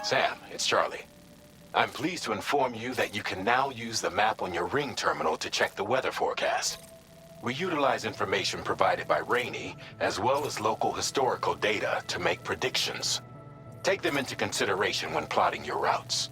Sam, it's Charlie. I'm pleased to inform you that you can now use the map on your Ring terminal to check the weather forecast. We utilize information provided by Rainey, as well as local historical data to make predictions. Take them into consideration when plotting your routes.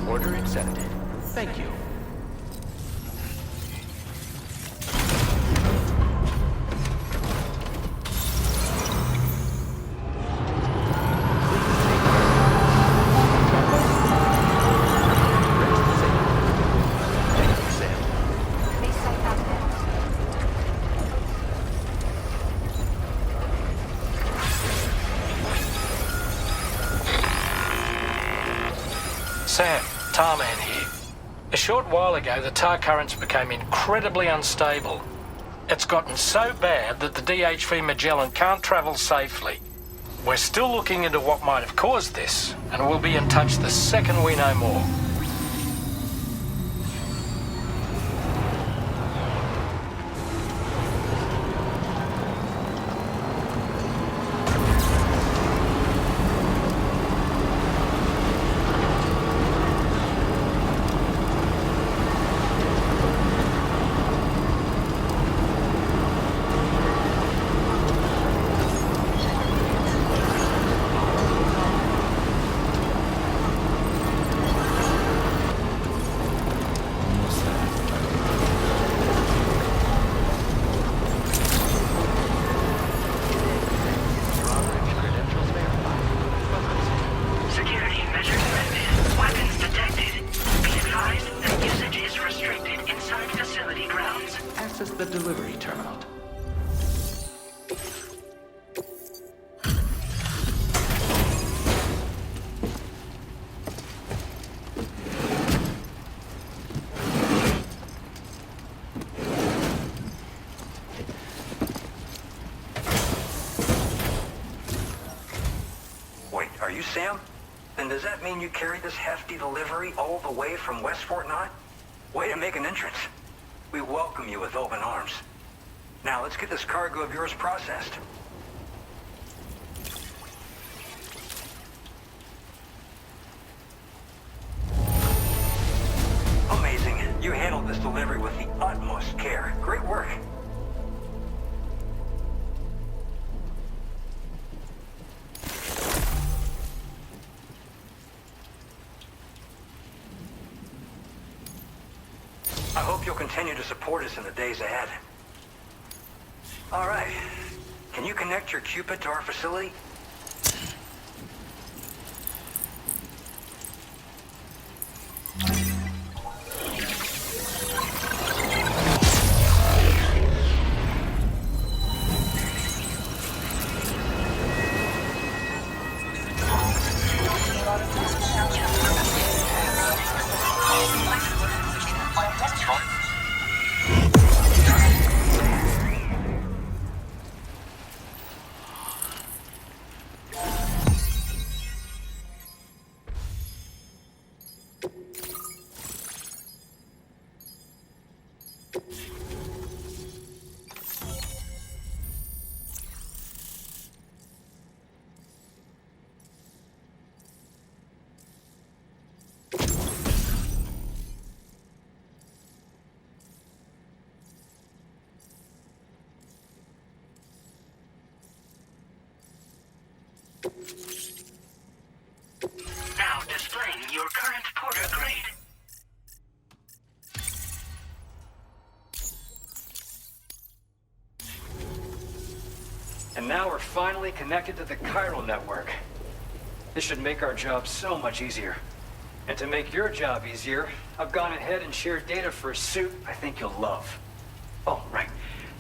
Order accepted. Thank you. Sam, Tarman here. A short while ago, the tar currents became incredibly unstable. It's gotten so bad that the DHV Magellan can't travel safely. We're still looking into what might have caused this, and we'll be in touch the second we know more. Are you Sam? Then does that mean you carried this hefty delivery all the way from West Fort Knott? Way to make an entrance. We welcome you with open arms. Now let's get this cargo of yours processed. Amazing. You handled this delivery with the utmost care. Great work. I hope you'll continue to support us in the days ahead. All right. Can you connect your Cupid to our facility? Now displaying your current porter grade. And now we're finally connected to the chiral network. This should make our job so much easier. And to make your job easier, I've gone ahead and shared data for a suit I think you'll love. Oh, right.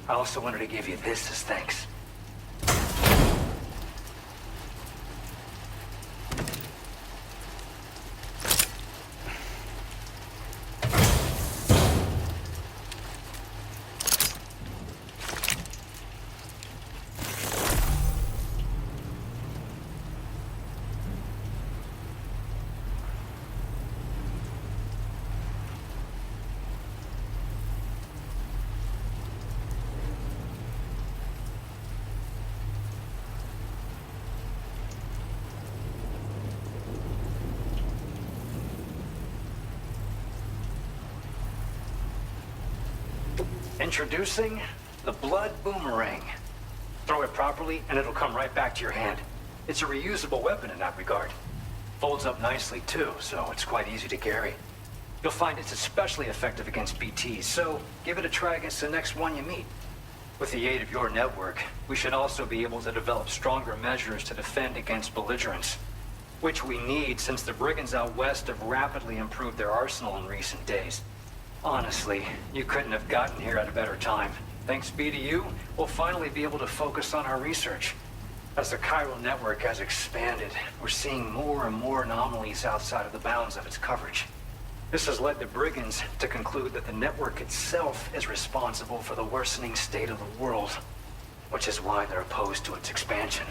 I also wanted to give you this as thanks. Introducing the Blood Boomerang. Throw it properly and it'll come right back to your hand. It's a reusable weapon in that regard. Folds up nicely too, so it's quite easy to carry. You'll find it's especially effective against BTs, so give it a try against the next one you meet. With the aid of your network, we should also be able to develop stronger measures to defend against belligerents, which we need since the brigands out west have rapidly improved their arsenal in recent days. Honestly, you couldn't have gotten here at a better time. Thanks be to you, we'll finally be able to focus on our research. As the chiral network has expanded, we're seeing more and more anomalies outside of the bounds of its coverage. This has led the brigands to conclude that the network itself is responsible for the worsening state of the world, which is why they're opposed to its expansion.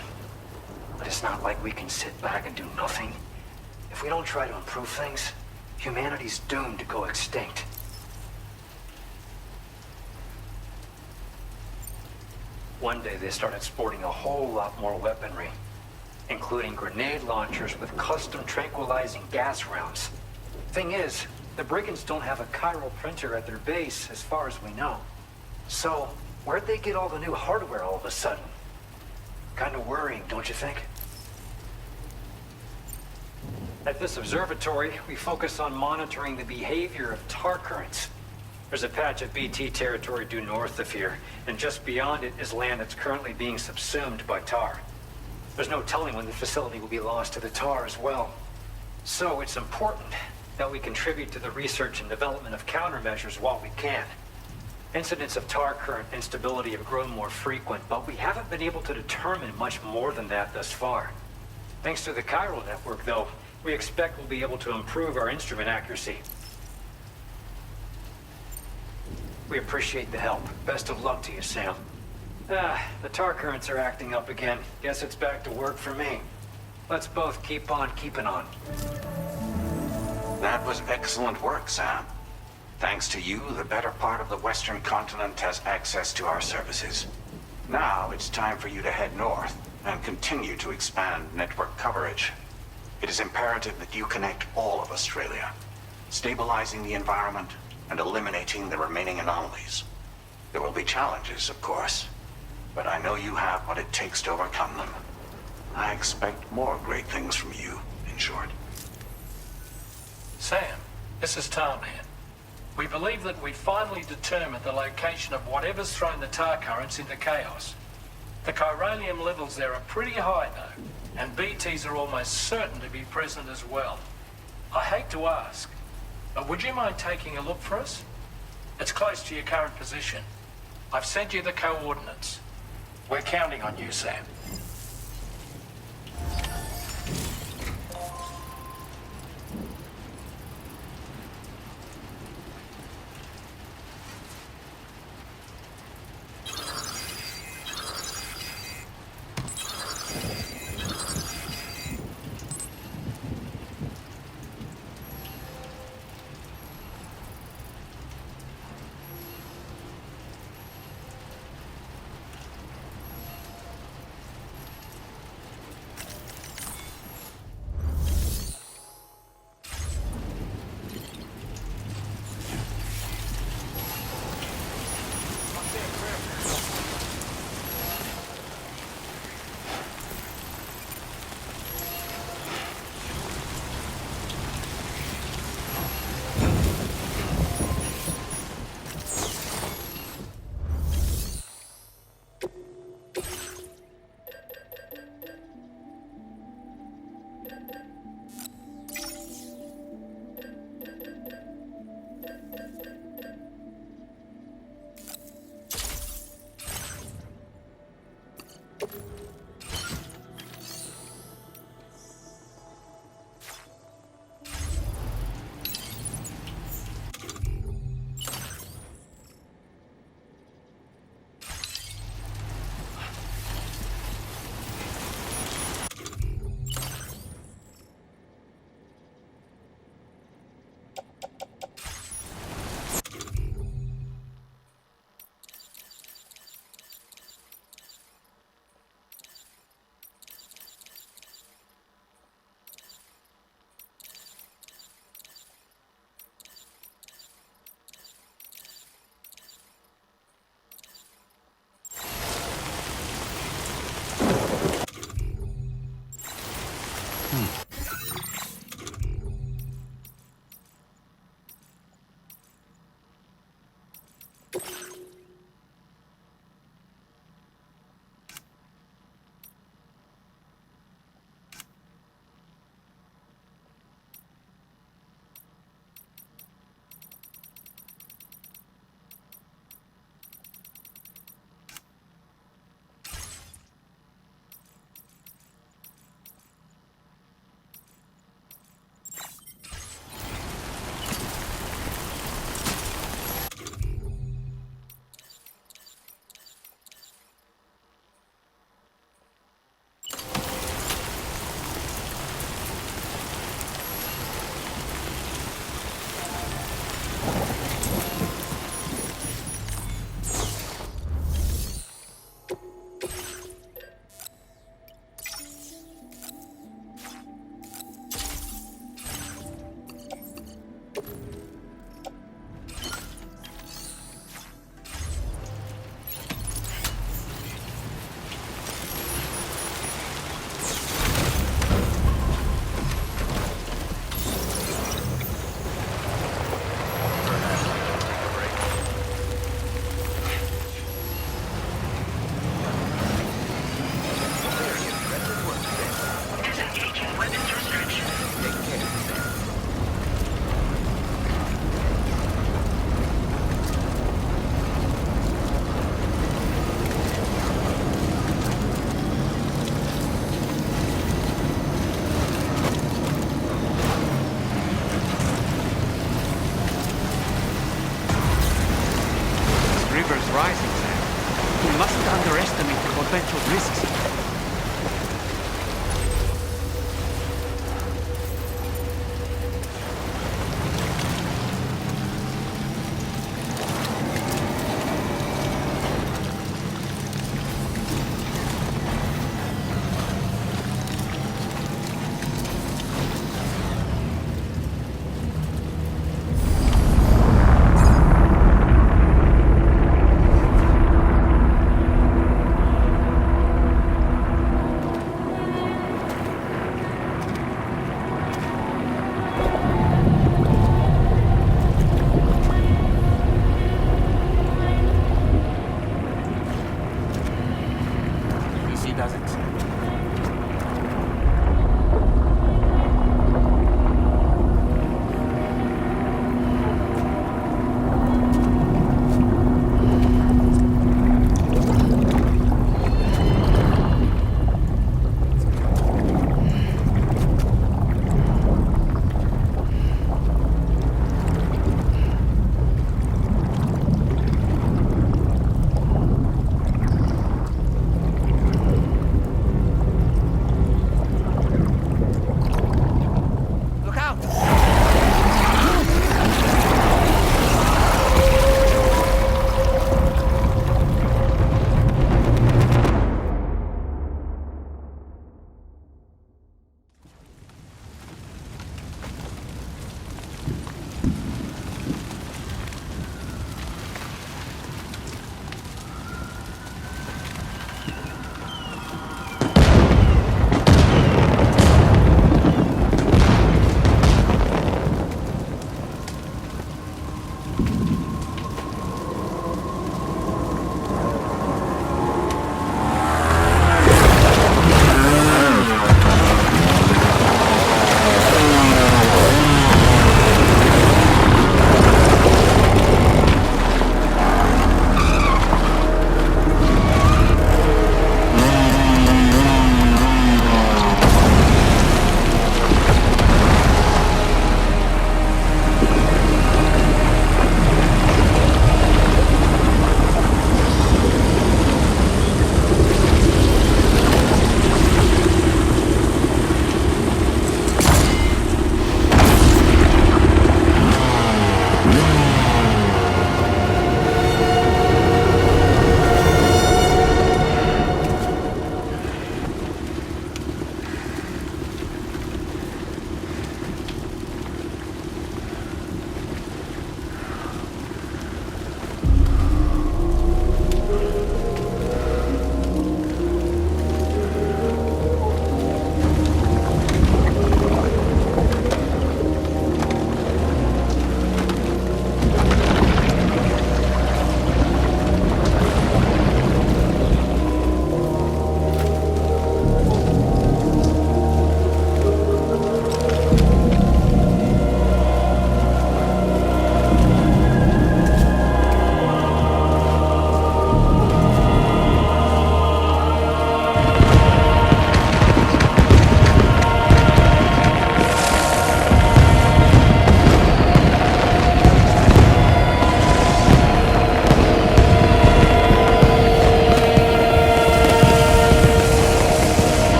But it's not like we can sit back and do nothing. If we don't try to improve things, humanity's doomed to go extinct. One day they started sporting a whole lot more weaponry, including grenade launchers with custom tranquilizing gas rounds. Thing is, the brigands don't have a chiral printer at their base as far as we know. So, where'd they get all the new hardware all of a sudden? Kind of worrying, don't you think? At this observatory, we focus on monitoring the behavior of tar currents. There's a patch of BT territory due north of here, and just beyond it is land that's currently being subsumed by tar. There's no telling when the facility will be lost to the tar as well. So it's important that we contribute to the research and development of countermeasures while we can. Incidents of tar current instability have grown more frequent, but we haven't been able to determine much more than that thus far. Thanks to the chiral network, though, we expect we'll be able to improve our instrument accuracy. We appreciate the help. Best of luck to you, Sam. The tar currents are acting up again. Guess it's back to work for me. Let's both keep on keeping on. That was excellent work, Sam. Thanks to you, the better part of the Western continent has access to our services. Now it's time for you to head north and continue to expand network coverage. It is imperative that you connect all of Australia, stabilizing the environment and eliminating the remaining anomalies. There will be challenges, of course, but I know you have what it takes to overcome them. I expect more great things from you, in short. Sam, this is Tommie. We believe that we finally determined the location of whatever's thrown the tar currents into chaos. The chiralium levels there are pretty high, though, and BTs are almost certain to be present as well. I hate to ask, but would you mind taking a look for us? It's close to your current position. I've sent you the coordinates. We're counting on you, Sam.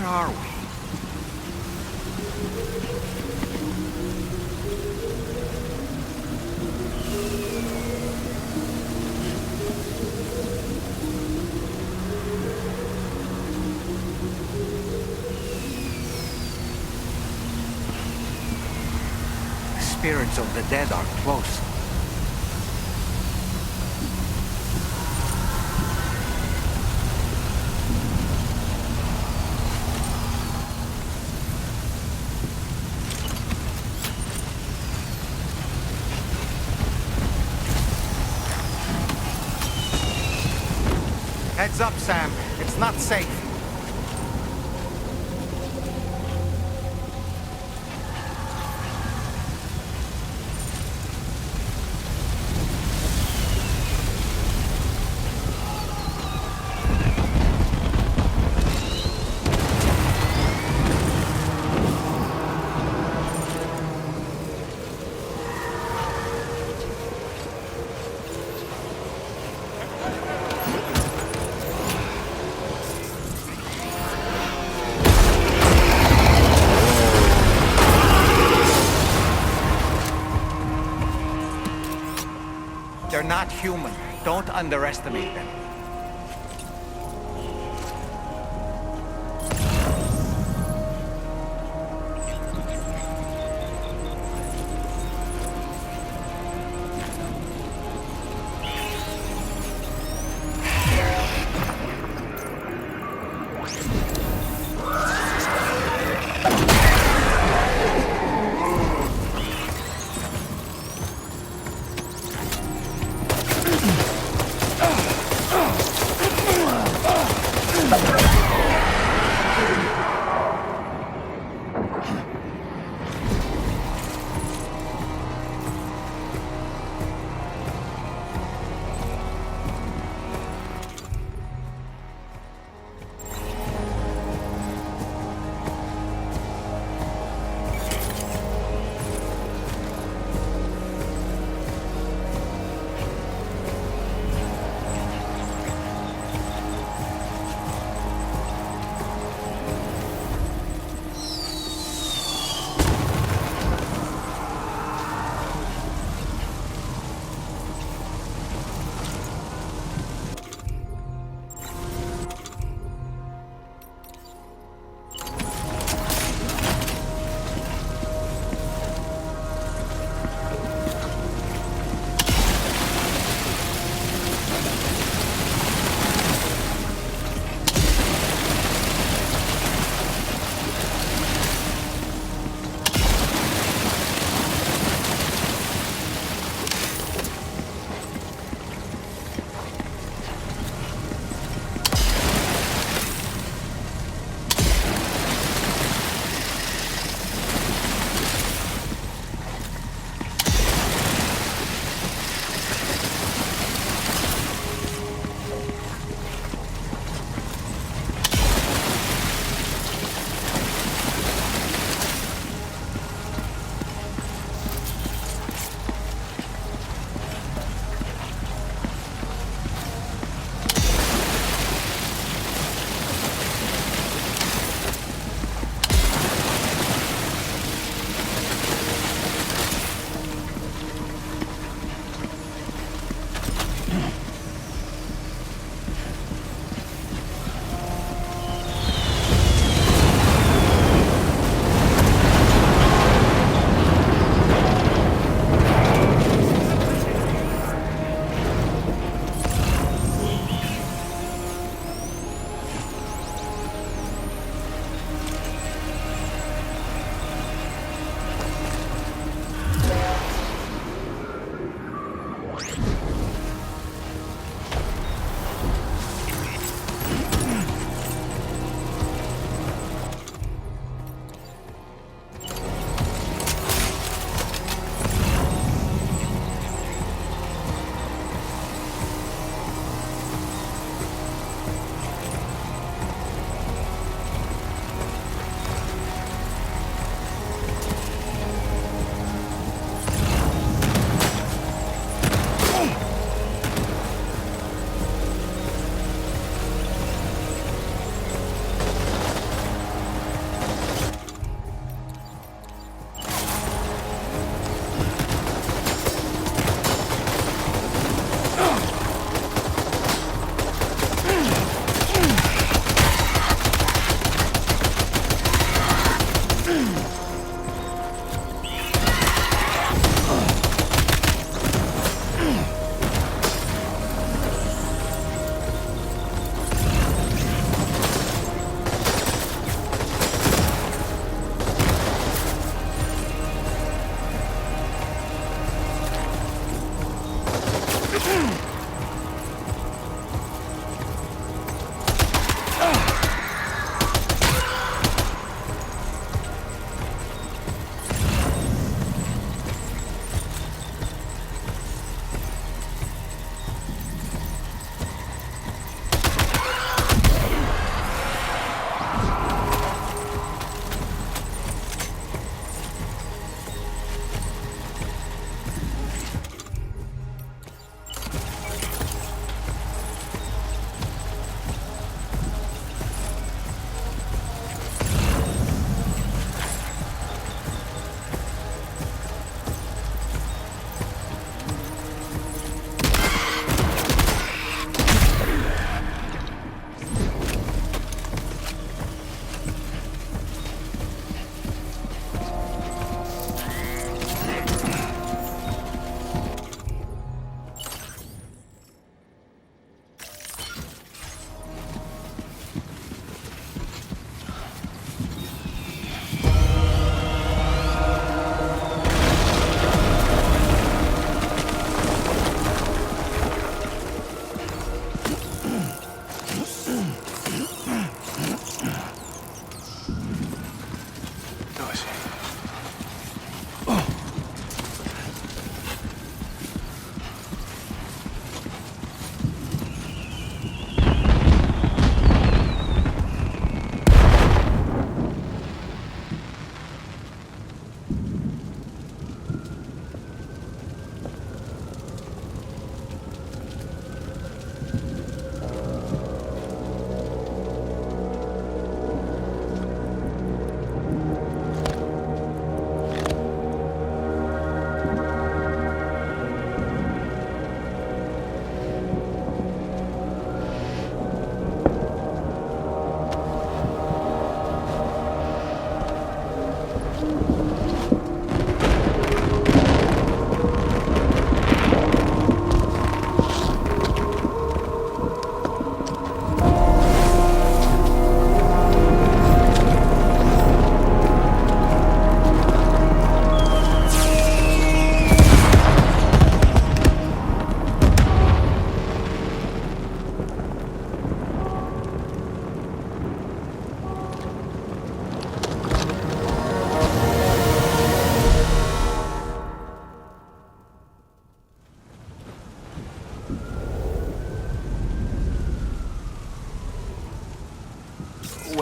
are we? The spirits of the dead are close. Heads up, Sam. It's not safe. They're not human. Don't underestimate them.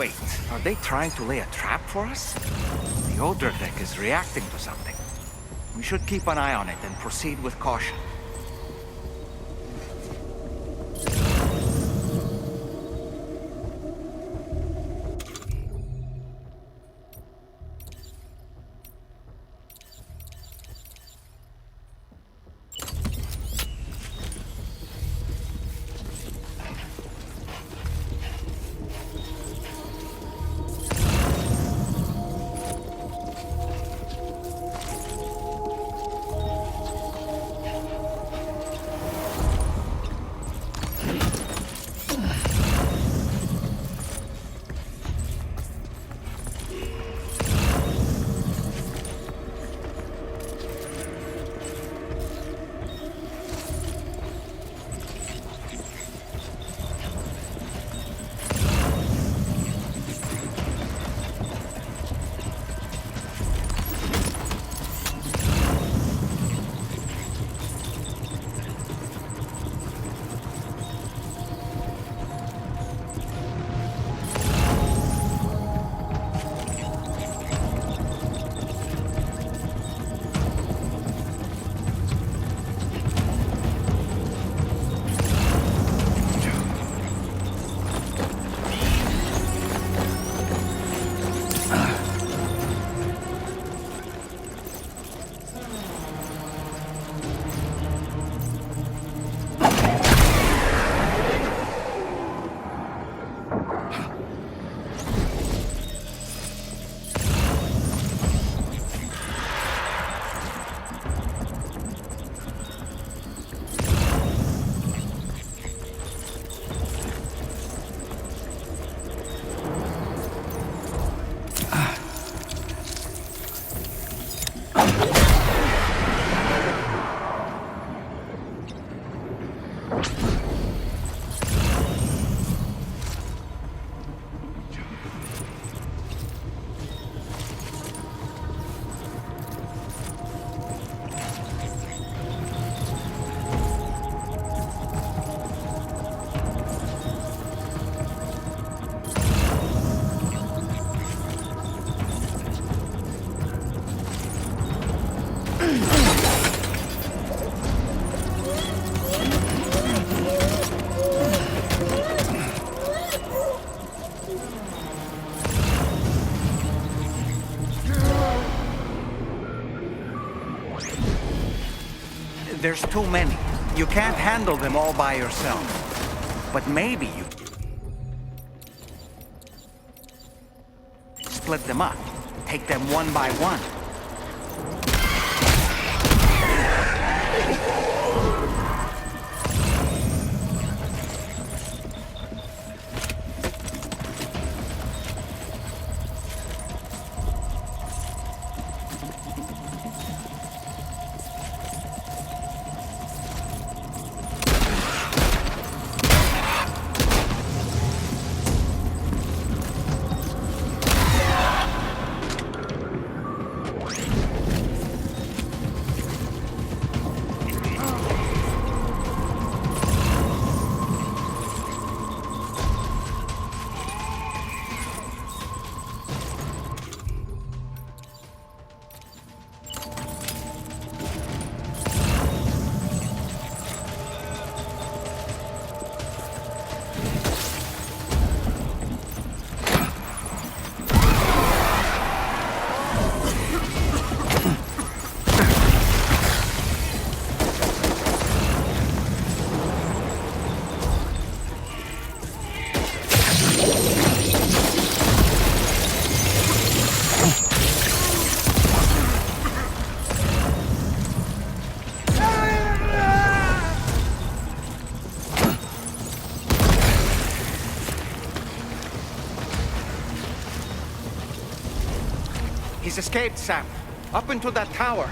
Wait, are they trying to lay a trap for us? The older deck is reacting to something. We should keep an eye on it and proceed with caution. There's too many. You can't handle them all by yourself. But maybe you split them up. Take them one by one. He's escaped, Sam. Up into that tower.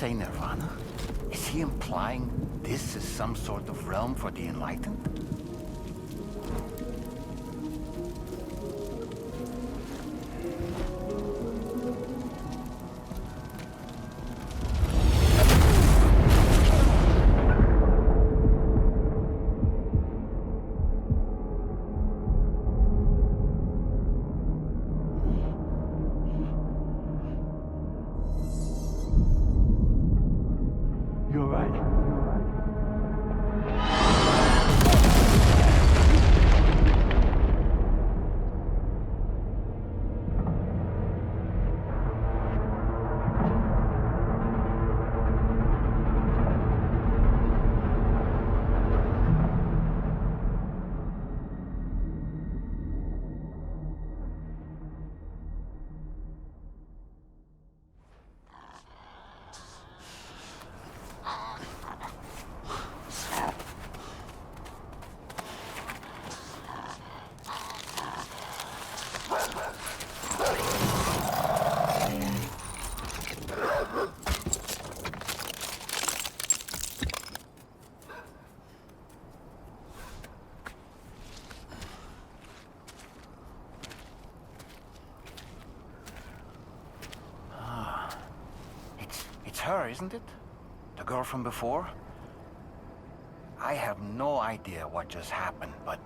Say Nirvana? Is he implying this is some sort of realm for the enlightened? Her, isn't it? The girl from before? I have no idea what just happened, but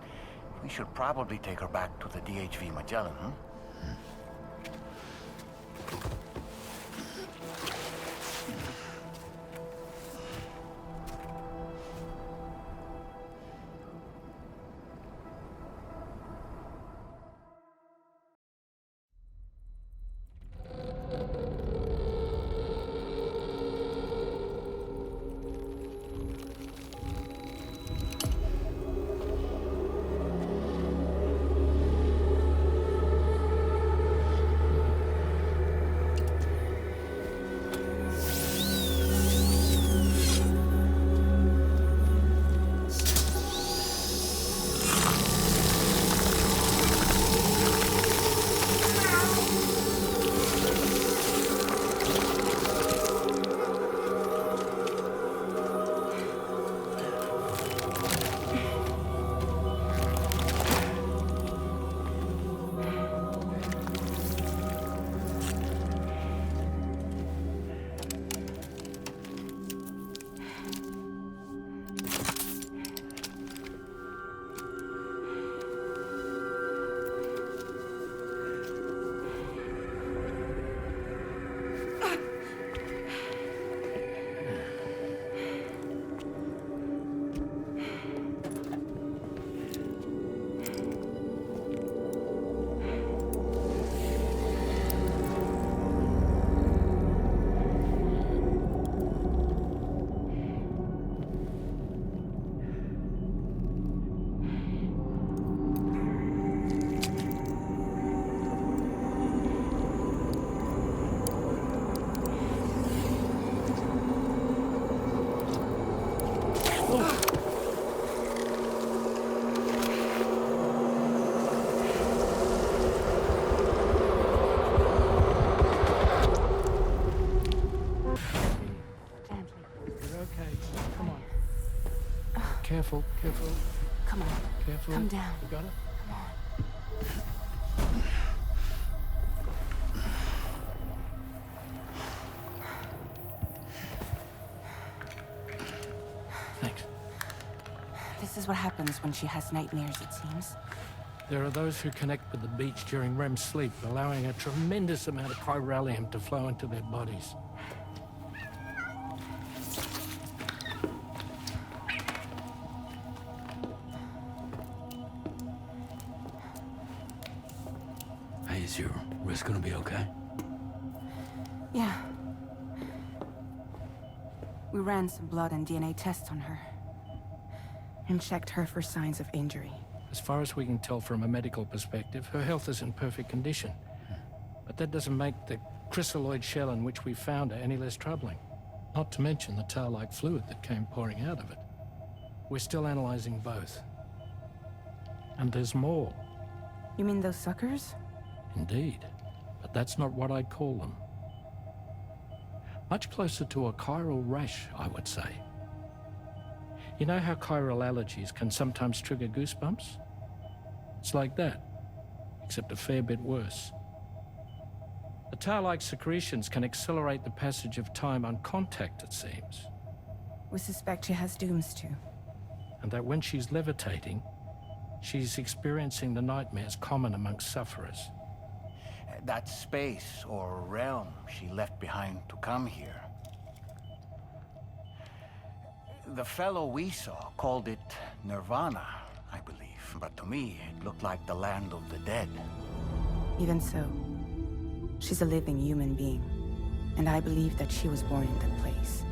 we should probably take her back to the DHV Magellan, huh? okay. Come on. Careful, careful. Come on. Careful. Come down. You got it? Come on. Thanks. This is what happens when she has nightmares, it seems. There are those who connect with the beach during REM sleep, allowing a tremendous amount of chiralium to flow into their bodies. Hey, is your wrist gonna be okay? Yeah. We ran some blood and DNA tests on her. And checked her for signs of injury. As far as we can tell from a medical perspective, her health is in perfect condition. But that doesn't make the chrysaloid shell in which we found her any less troubling. Not to mention the tar-like fluid that came pouring out of it. We're still analyzing both. And there's more. You mean those suckers? Indeed. But that's not what I'd call them. Much closer to a chiral rash, I would say. You know how chiral allergies can sometimes trigger goosebumps? It's like that, except a fair bit worse. The tar-like secretions can accelerate the passage of time on contact, it seems. We suspect she has dooms too. And that when she's levitating, she's experiencing the nightmares common amongst sufferers. That space or realm she left behind to come here. The fellow we saw called it Nirvana, I believe. But to me, it looked like the land of the dead. Even so, she's a living human being. And I believe that she was born in that place.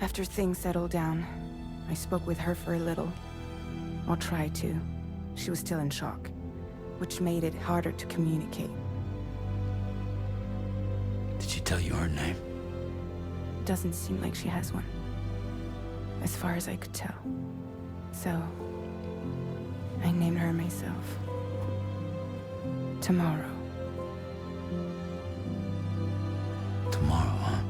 After things settled down, I spoke with her for a little. Or tried to. She was still in shock, which made it harder to communicate. Did she tell you her name? Doesn't seem like she has one. As far as I could tell. So, I named her myself. Tomorrow. Tomorrow, huh?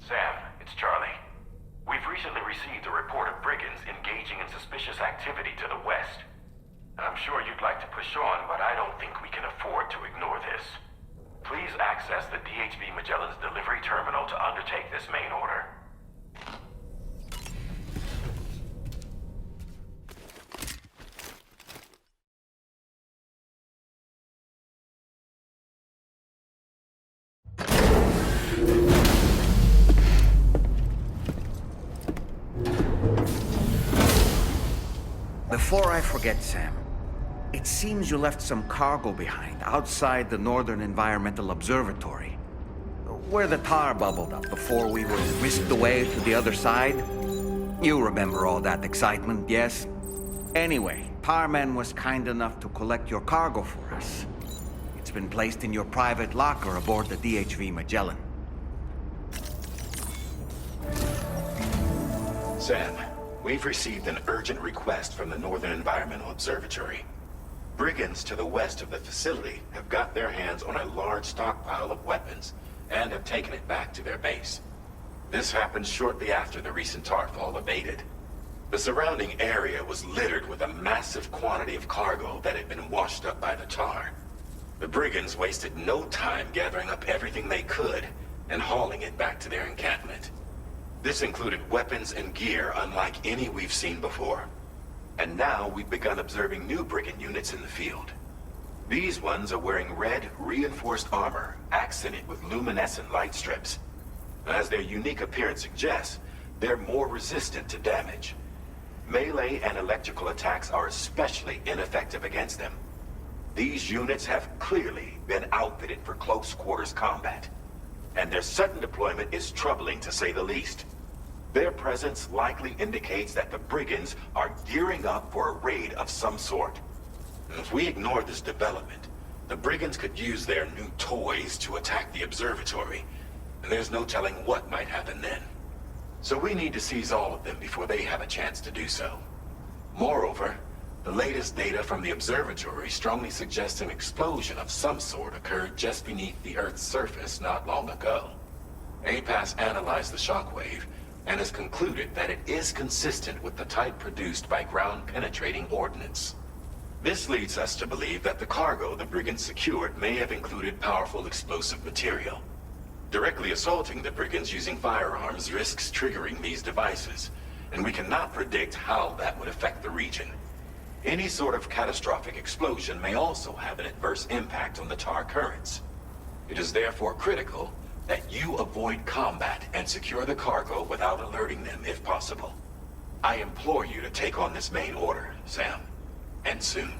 Sam, it's Charlie. We've recently received a report of brigands engaging in suspicious activity to the west. I'm sure you'd like to push on, but I don't think we can afford to ignore this. Please access the DHV Magellan's delivery terminal to undertake this main order. Before I forget, Sam, it seems you left some cargo behind outside the Northern Environmental Observatory, where the tar bubbled up before we were whisked away to the other side. You remember all that excitement, yes? Anyway, Tarman was kind enough to collect your cargo for us. It's been placed in your private locker aboard the DHV Magellan. Sam, we've received an urgent request from the Northern Environmental Observatory. Brigands to the west of the facility have got their hands on a large stockpile of weapons and have taken it back to their base. This happened shortly after the recent tarfall abated. The surrounding area was littered with a massive quantity of cargo that had been washed up by the tar. The brigands wasted no time gathering up everything they could and hauling it back to their encampment. This included weapons and gear unlike any we've seen before. And now we've begun observing new brigand units in the field. These ones are wearing red, reinforced armor, accented with luminescent light strips. As their unique appearance suggests, they're more resistant to damage. Melee and electrical attacks are especially ineffective against them. These units have clearly been outfitted for close quarters combat. And their sudden deployment is troubling to say the least. Their presence likely indicates that the brigands are gearing up for a raid of some sort. If we ignore this development, the brigands could use their new toys to attack the observatory, and there's no telling what might happen then. So we need to seize all of them before they have a chance to do so. Moreover, the latest data from the observatory strongly suggests an explosion of some sort occurred just beneath the Earth's surface not long ago. APAS analyzed the shockwave and has concluded that it is consistent with the type produced by ground-penetrating ordnance. This leads us to believe that the cargo the brigands secured may have included powerful explosive material. Directly assaulting the brigands using firearms risks triggering these devices, and we cannot predict how that would affect the region. Any sort of catastrophic explosion may also have an adverse impact on the tar currents. It is therefore critical that you avoid combat and secure the cargo without alerting them if possible. I implore you to take on this main order, Sam. And soon.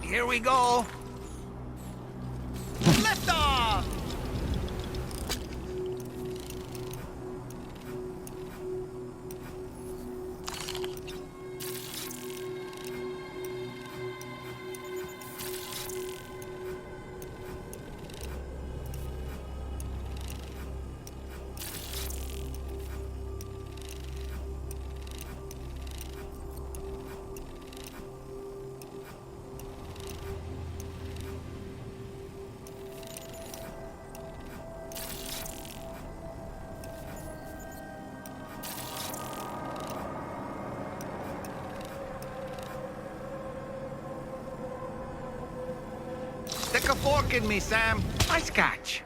Here we go. Lift off! Stick a fork in me, Sam. Nice catch.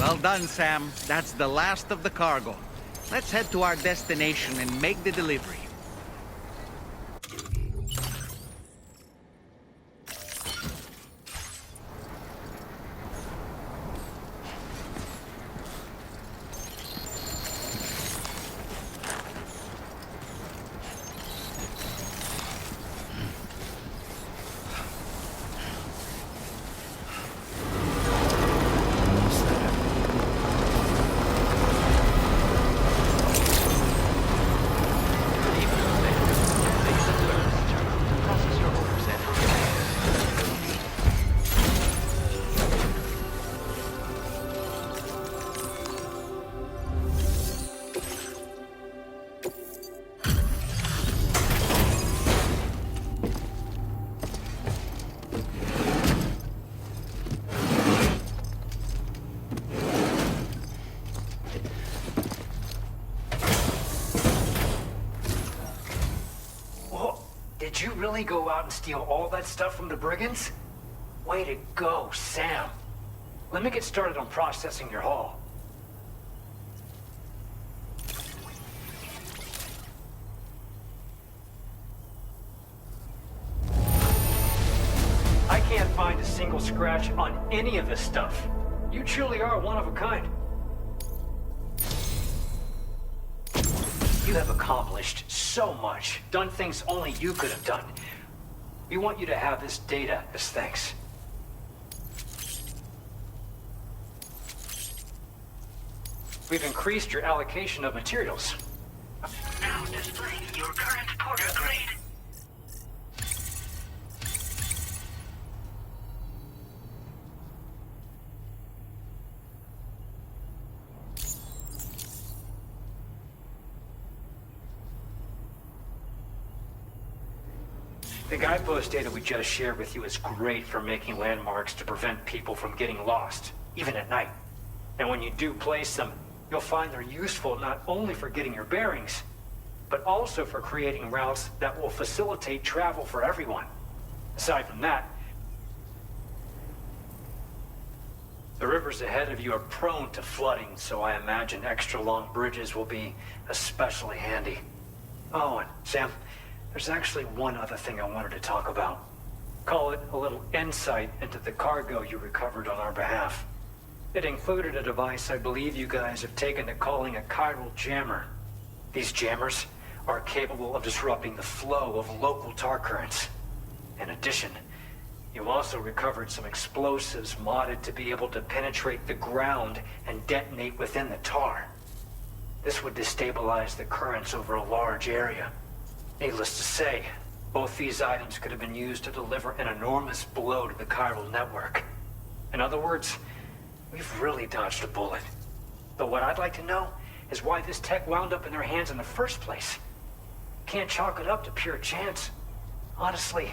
Well done, Sam. That's the last of the cargo. Let's head to our destination and make the delivery. Did you really go out and steal all that stuff from the brigands? Way to go, Sam. Let me get started on processing your haul. I can't find a single scratch on any of this stuff. You truly are one of a kind. You have accomplished so much, done things only you could have done. We want you to have this data as thanks. We've increased your allocation of materials. Now displaying your current porter grade. The guidepost data we just shared with you is great for making landmarks to prevent people from getting lost, even at night. And when you do place them, you'll find they're useful not only for getting your bearings, but also for creating routes that will facilitate travel for everyone. Aside from that, the rivers ahead of you are prone to flooding, so I imagine extra long bridges will be especially handy. Oh, and Sam, there's actually one other thing I wanted to talk about. Call it a little insight into the cargo you recovered on our behalf. It included a device I believe you guys have taken to calling a chiral jammer. These jammers are capable of disrupting the flow of local tar currents. In addition, you also recovered some explosives modded to be able to penetrate the ground and detonate within the tar. This would destabilize the currents over a large area. Needless to say, both these items could have been used to deliver an enormous blow to the chiral network. In other words, we've really dodged a bullet. But what I'd like to know is why this tech wound up in their hands in the first place. Can't chalk it up to pure chance. Honestly,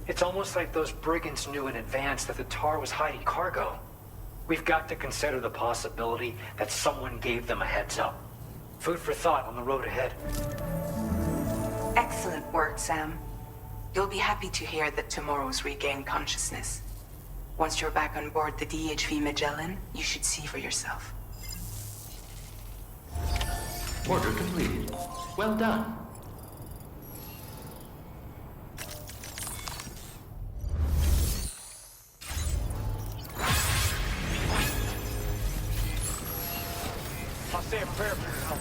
it's almost like those brigands knew in advance that the tar was hiding cargo. We've got to consider the possibility that someone gave them a heads up. Food for thought on the road ahead. Excellent work, Sam. You'll be happy to hear that tomorrow's regained consciousness. Once you're back on board the DHV Magellan, you should see for yourself. Order completed. Well done. I'll stay prepared for your help.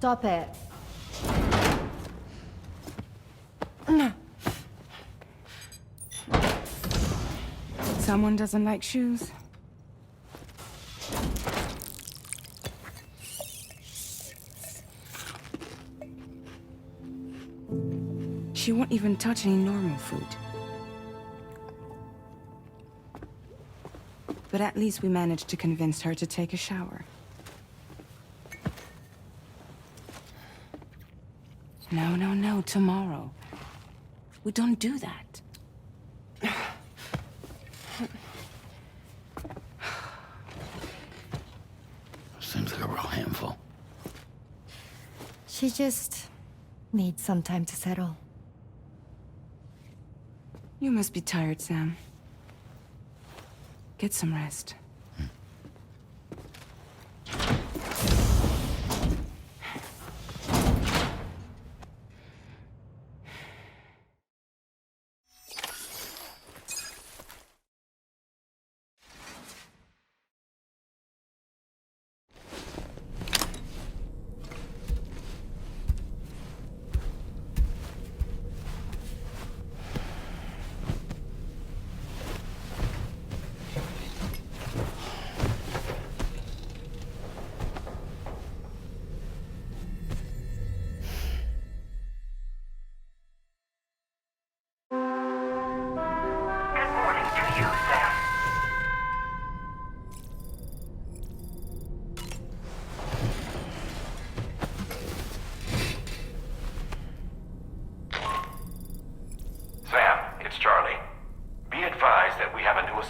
Stop it. Someone doesn't like shoes? She won't even touch any normal food. But at least we managed to convince her to take a shower. No, no, no, tomorrow. We don't do that. Seems like a real handful. She just needs some time to settle. You must be tired, Sam. Get some rest.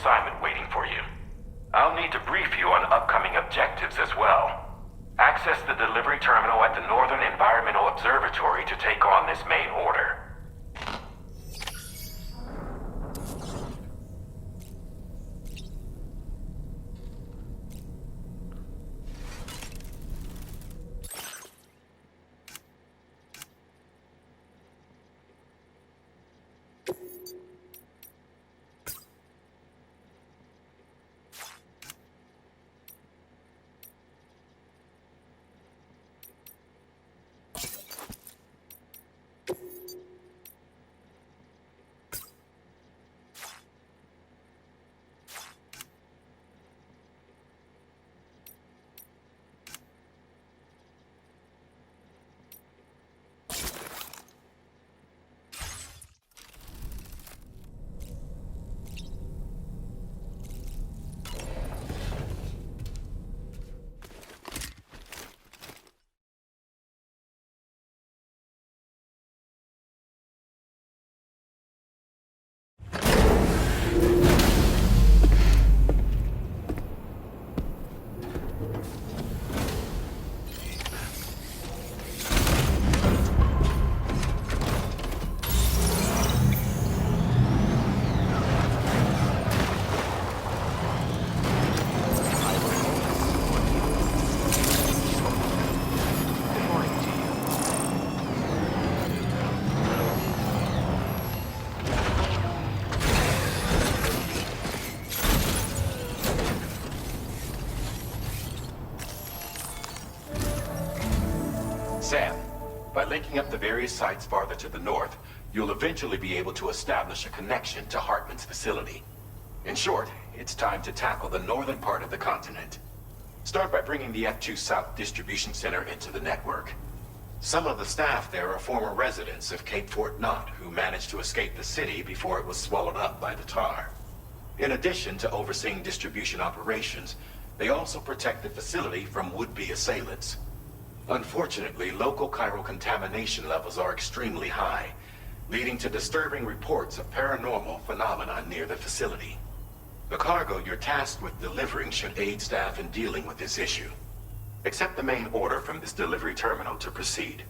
assignment waiting for you. I'll need to brief you on upcoming objectives as well. Access the delivery terminal at the Northern Environmental Observatory to take on this main order. Sam, by linking up the various sites farther to the north, you'll eventually be able to establish a connection to Hartman's facility. In short, it's time to tackle the northern part of the continent. Start by bringing the F2 South Distribution Center into the network. Some of the staff there are former residents of Cape Fort Knott who managed to escape the city before it was swallowed up by the tar. In addition to overseeing distribution operations, they also protect the facility from would-be assailants. Unfortunately, local chiral contamination levels are extremely high, leading to disturbing reports of paranormal phenomena near the facility. The cargo you're tasked with delivering should aid staff in dealing with this issue. Accept the main order from this delivery terminal to proceed.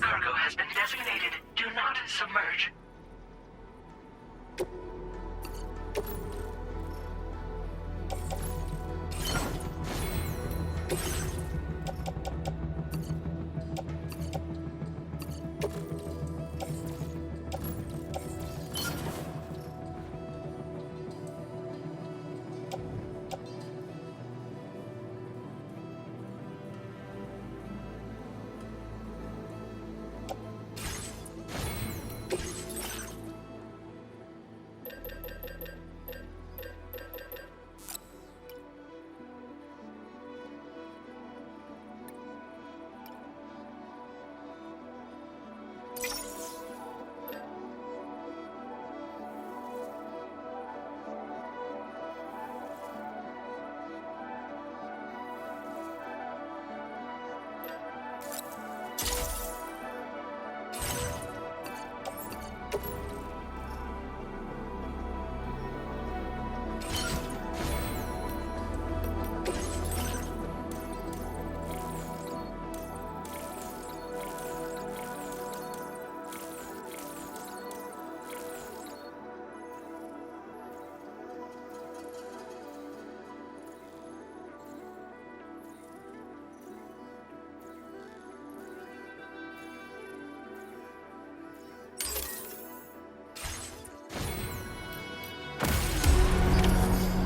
cargo has been designated. Do not submerge.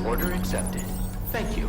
Order accepted. Thank you.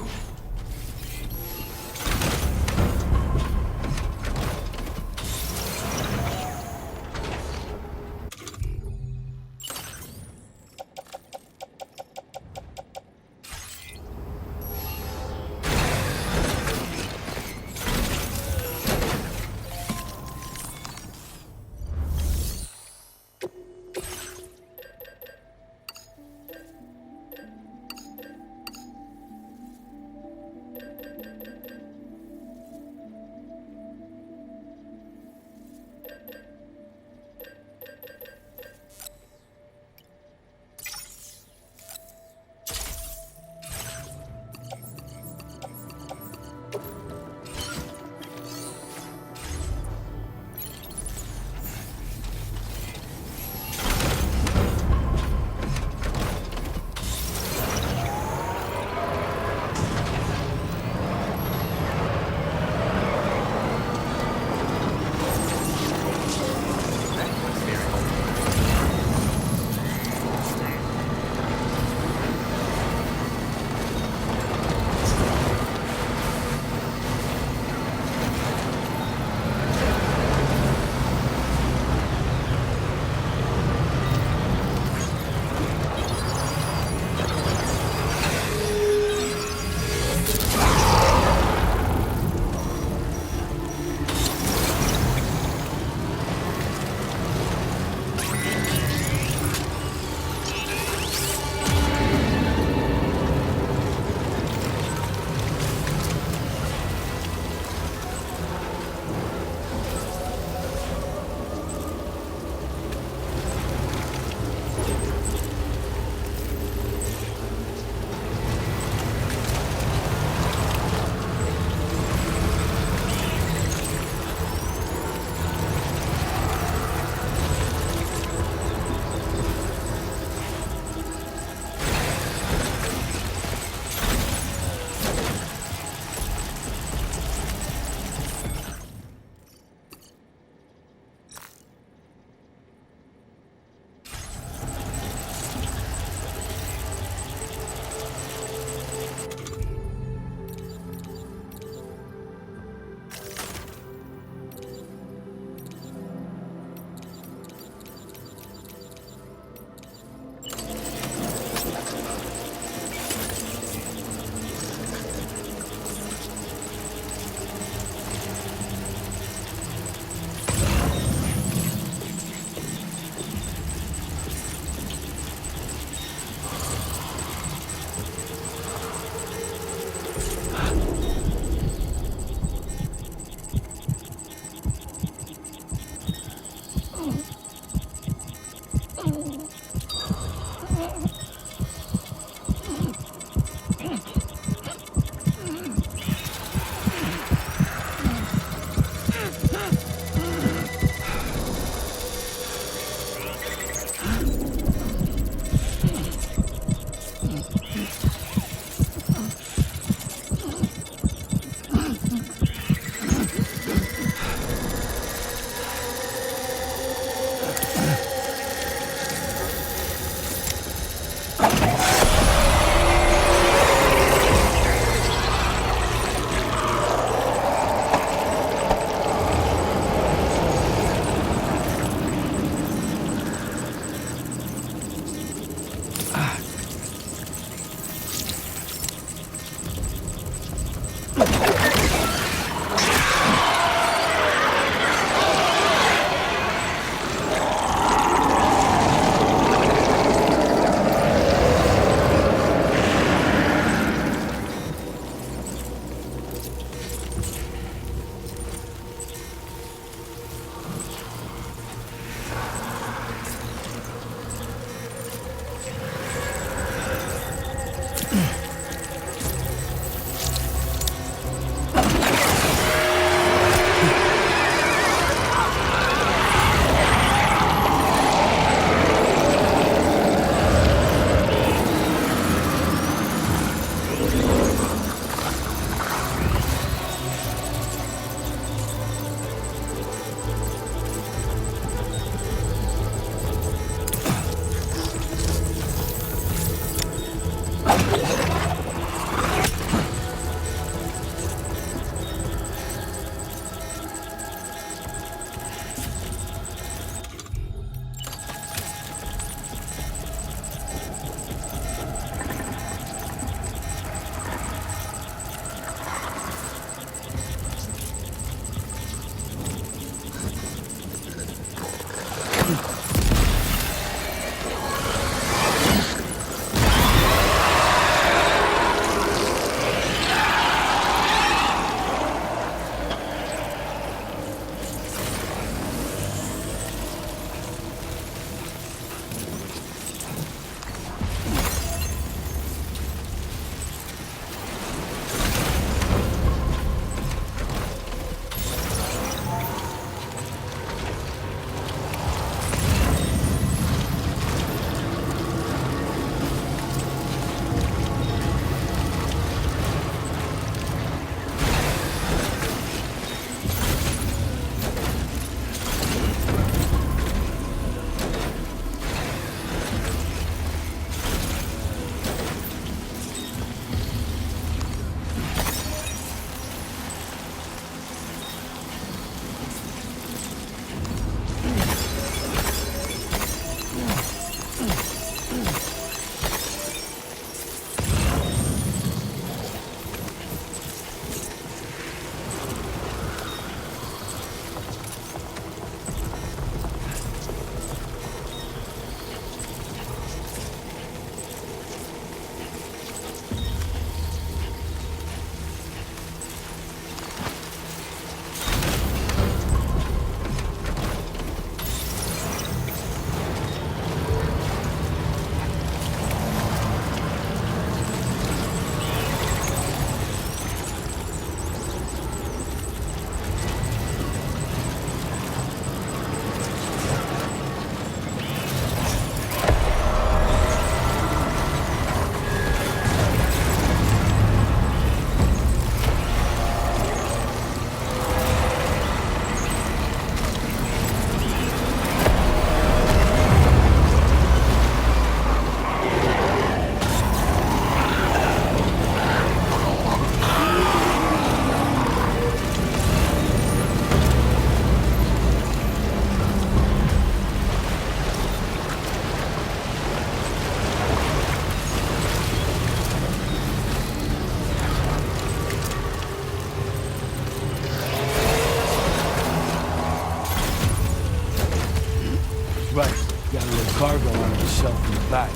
Right. Got a little cargo on the shelf in the back.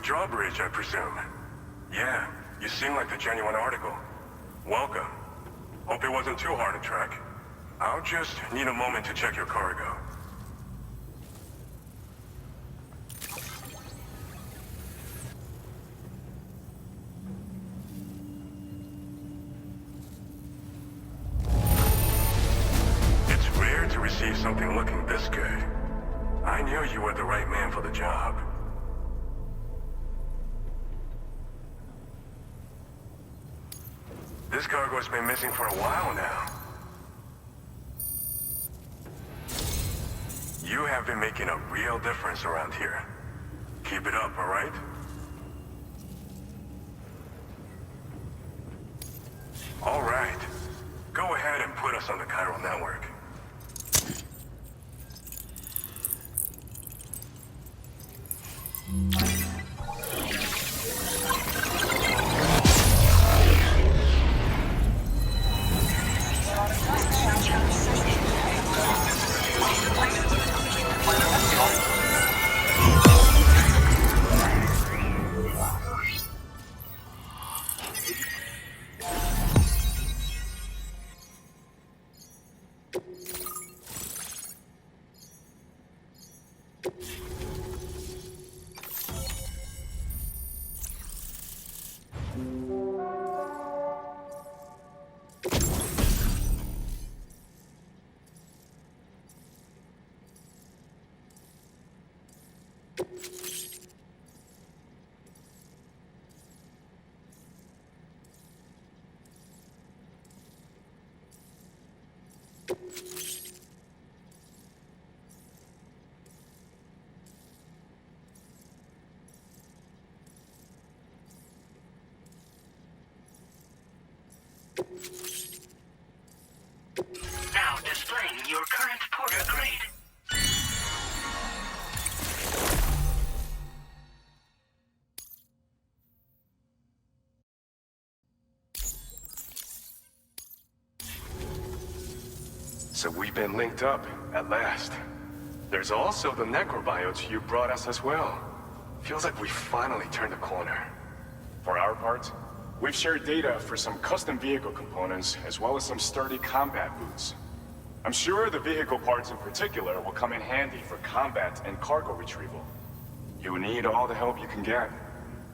Drawbridge, I presume. Yeah, you seem like the genuine article. Welcome. Hope it wasn't too hard to track. I'll just need a moment to check your cargo. It's rare to receive something looking this good. I knew you were the right man for the job. This cargo's been missing for a while now. You have been making a real difference around here. Keep it up, all right? All right. Go ahead and put us on the chiral network. Now displaying your current porter grade. So we've been linked up, at last. There's also the necrobiotes you brought us as well. Feels like we finally turned a corner. For our part, we've shared data for some custom vehicle components, as well as some sturdy combat boots. I'm sure the vehicle parts in particular will come in handy for combat and cargo retrieval. You need all the help you can get.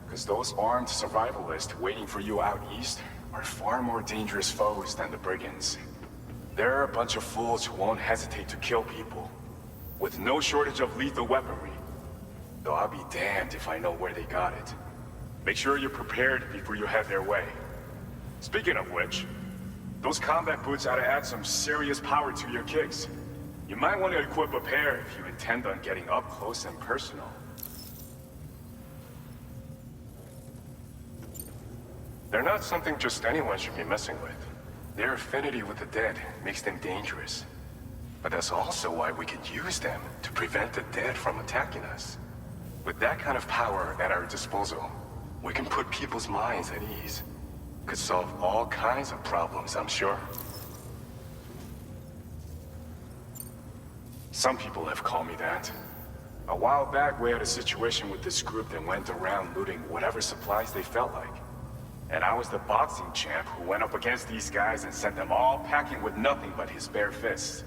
Because those armed survivalists waiting for you out east are far more dangerous foes than the brigands. They're a bunch of fools who won't hesitate to kill people, with no shortage of lethal weaponry. Though I'll be damned if I know where they got it. Make sure you're prepared before you head their way. Speaking of which, those combat boots ought to add some serious power to your kicks. You might want to equip a pair if you intend on getting up close and personal. They're not something just anyone should be messing with. Their affinity with the dead makes them dangerous. But that's also why we can use them to prevent the dead from attacking us. With that kind of power at our disposal, we can put people's minds at ease. Could solve all kinds of problems, I'm sure. Some people have called me that. A while back, we had a situation with this group that went around looting whatever supplies they felt like. And I was the boxing champ who went up against these guys and sent them all packing with nothing but his bare fists.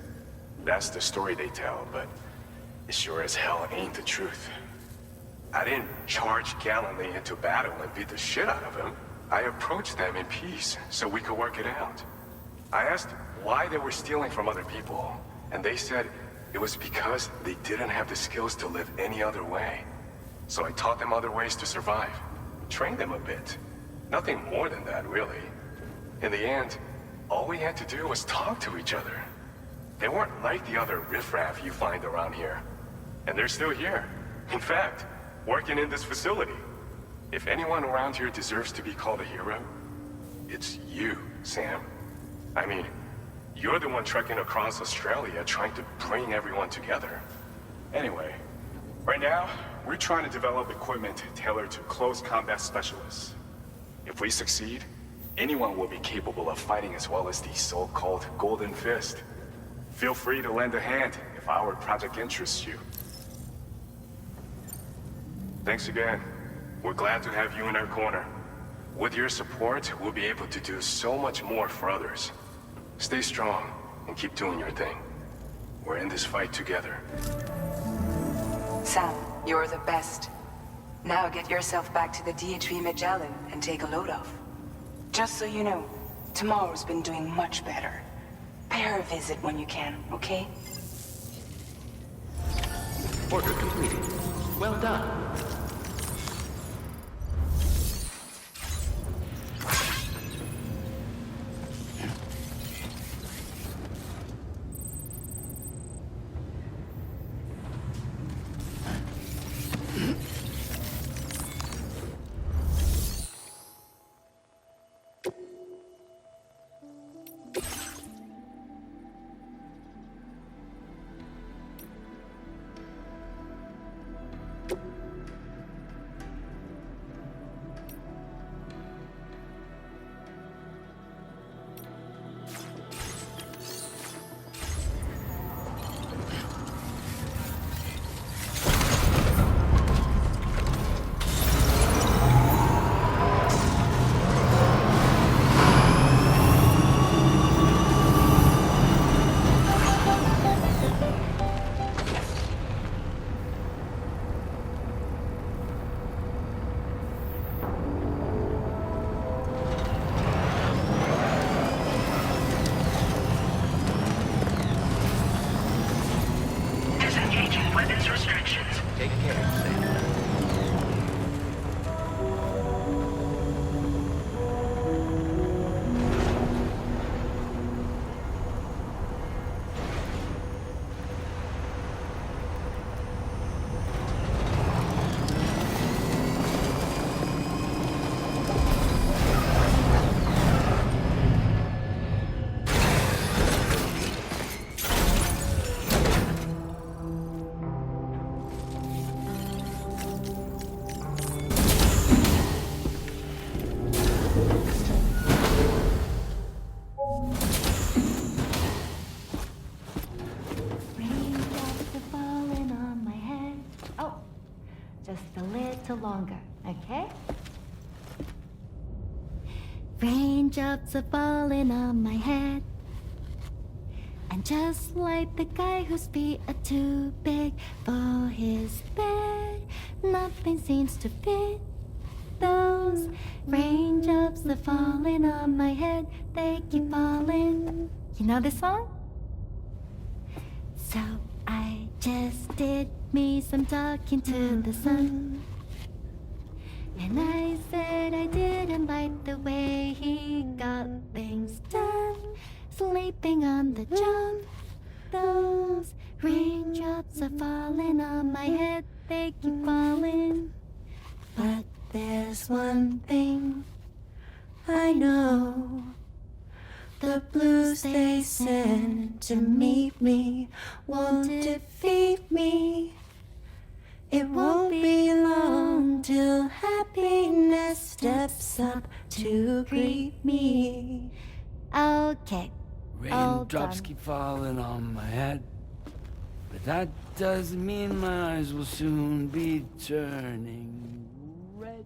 That's the story they tell, but it sure as hell ain't the truth. I didn't charge gallantly into battle and beat the shit out of them. I approached them in peace so we could work it out. I asked why they were stealing from other people, and they said it was because they didn't have the skills to live any other way. So I taught them other ways to survive, trained them a bit. Nothing more than that, really. In the end, all we had to do was talk to each other. They weren't like the other riffraff you find around here. And they're still here. In fact, working in this facility. If anyone around here deserves to be called a hero, it's you, Sam. I mean, you're the one trekking across Australia trying to bring everyone together. Anyway, right now, we're trying to develop equipment tailored to close combat specialists. If we succeed, anyone will be capable of fighting as well as the so-called Golden Fist. Feel free to lend a hand if our project interests you. Thanks again. We're glad to have you in our corner. With your support, we'll be able to do so much more for others. Stay strong and keep doing your thing. We're in this fight together. Sam, you're the best. Now get yourself back to the DHV Magellan and take a load off. Just so you know, tomorrow's been doing much better. Pay her a visit when you can, okay? Order completed. Well done. Longer, okay? Raindrops are falling on my head, and just like the guy whose feet are too big for his bed, nothing seems to fit. Those raindrops are falling on my head, they keep falling. You know this song? So I just did me some talking to the sun. And I said I didn't like the way he got things done. Sleeping on the job. Those raindrops are falling on my head, they keep falling. But there's one thing I know. The blues they send to meet me won't defeat me. It won't be long till happiness steps up to greet me. Okay. Raindrops keep falling on my head, but that doesn't mean my eyes will soon be turning red.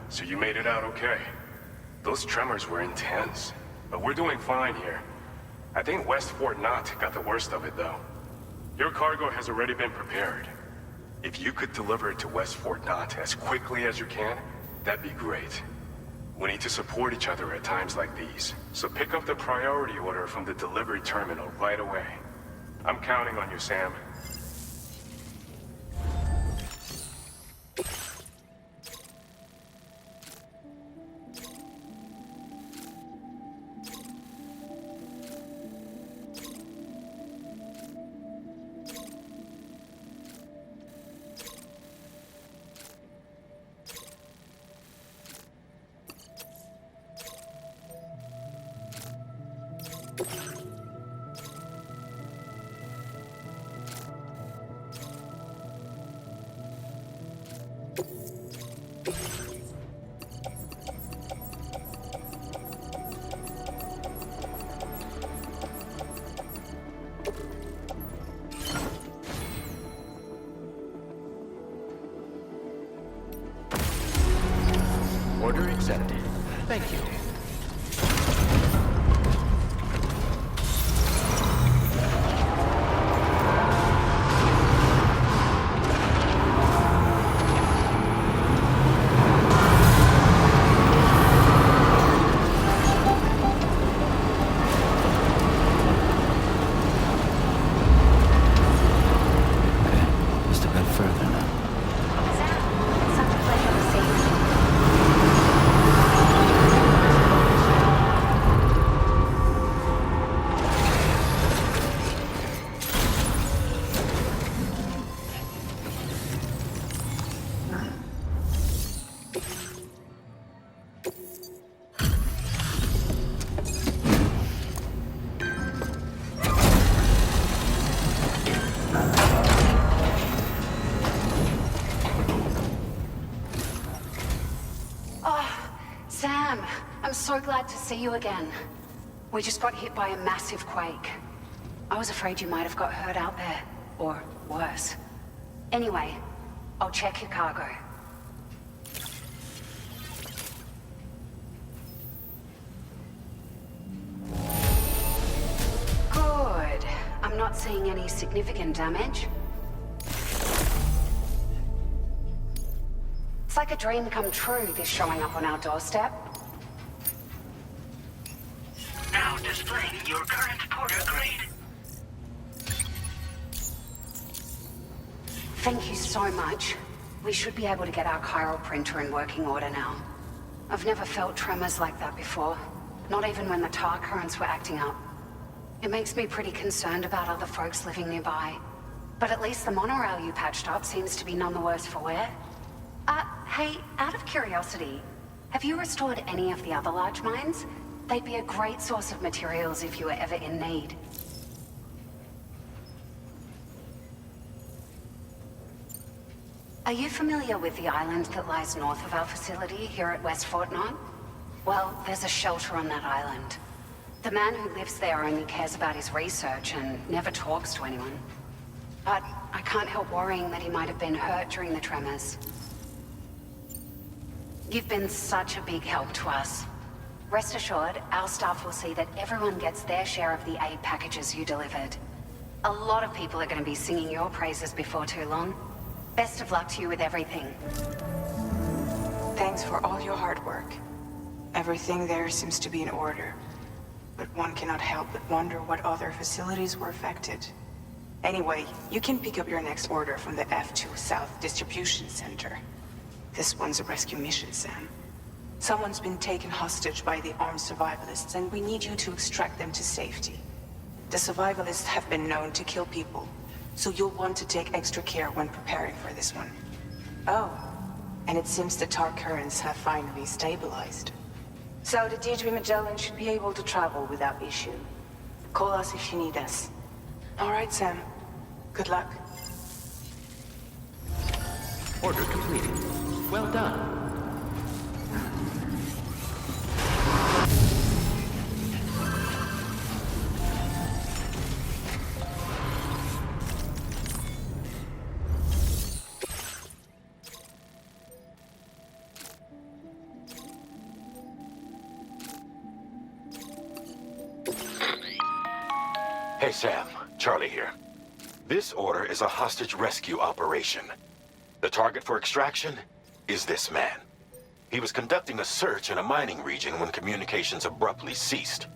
So you made it out okay. Those tremors were intense, but we're doing fine here. I think West Fort Knott got the worst of it, though. Your cargo has already been prepared. If you could deliver it to West Fort Knott as quickly as you can, that'd be great. We need to support each other at times like these, so pick up the priority order from the delivery terminal right away. I'm counting on you, Sam. Order accepted. Thank you. So glad to see you again. We just got hit by a massive quake. I was afraid you might have got hurt out there, or worse. Anyway, I'll check your cargo. Good. I'm not seeing any significant damage. It's like a dream come true, this showing up on our doorstep. Now displaying your current porter grade. Thank you so much. We should be able to get our chiral printer in working order now. I've never felt tremors like that before. Not even when the tar currents were acting up. It makes me pretty concerned about other folks living nearby. But at least the monorail you patched up seems to be none the worse for wear. Hey, out of curiosity, have you restored any of the other large mines? They'd be a great source of materials if you were ever in need. Are you familiar with the island that lies north of our facility here at West Fort Knott? Well, there's a shelter on that island. The man who lives there only cares about his research and never talks to anyone. But I can't help worrying that he might have been hurt during the tremors. You've been such a big help to us. Rest assured, our staff will see that everyone gets their share of the aid packages you delivered. A lot of people are going to be singing your praises before too long. Best of luck to you with everything. Thanks for all your hard work. Everything there seems to be in order. But one cannot help but wonder what other facilities were affected. Anyway, you can pick up your next order from the F2 South Distribution Center. This one's a rescue mission, Sam. Someone's been taken hostage by the armed survivalists, and we need you to extract them to safety. The survivalists have been known to kill people, so you'll want to take extra care when preparing for this one. Oh, and it seems the tar currents have finally stabilized. So the DHV Magellan should be able to travel without issue. Call us if you need us. All right, Sam. Good luck. Order completed. Well done. Hey, Sam. Charlie here. This order is a hostage rescue operation. The target for extraction is this man. He was conducting a search in a mining region when communications abruptly ceased.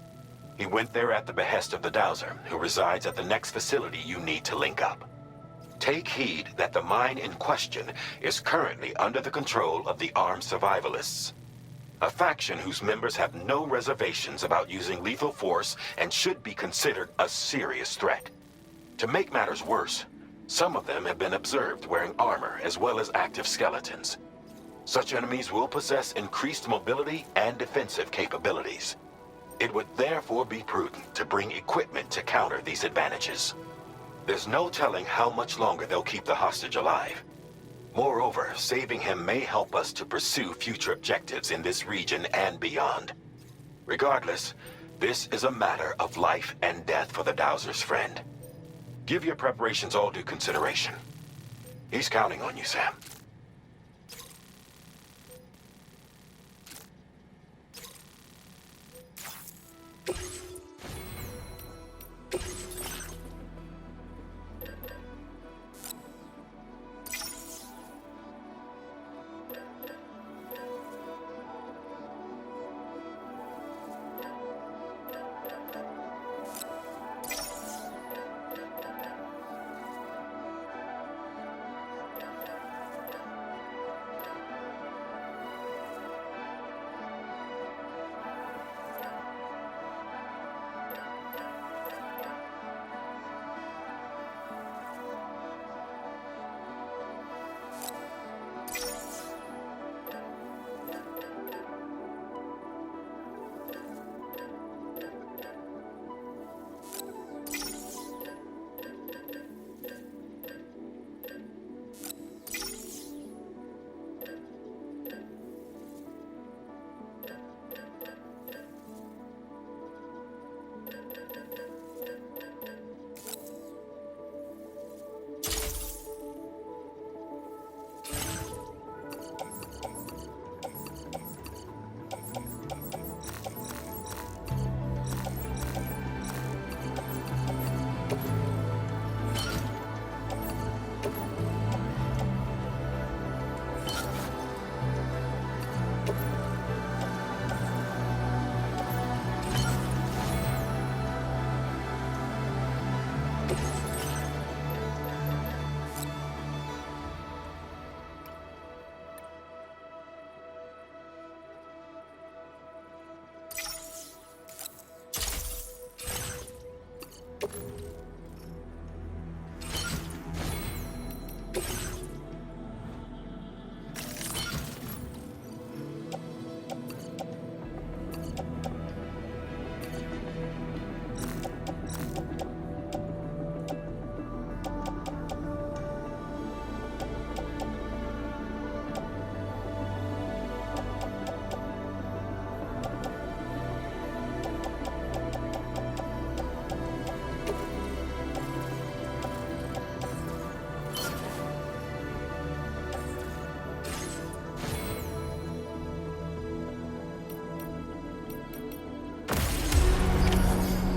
He went there at the behest of the Dowser, who resides at the next facility you need to link up. Take heed that the mine in question is currently under the control of the armed survivalists. A faction whose members have no reservations about using lethal force and should be considered a serious threat. To make matters worse, some of them have been observed wearing armor as well as active skeletons. Such enemies will possess increased mobility and defensive capabilities. It would therefore be prudent to bring equipment to counter these advantages. There's no telling how much longer they'll keep the hostage alive. Moreover, saving him may help us to pursue future objectives in this region and beyond. Regardless, this is a matter of life and death for the Dowser's friend. Give your preparations all due consideration. He's counting on you, Sam.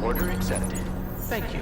Order accepted. Thank you.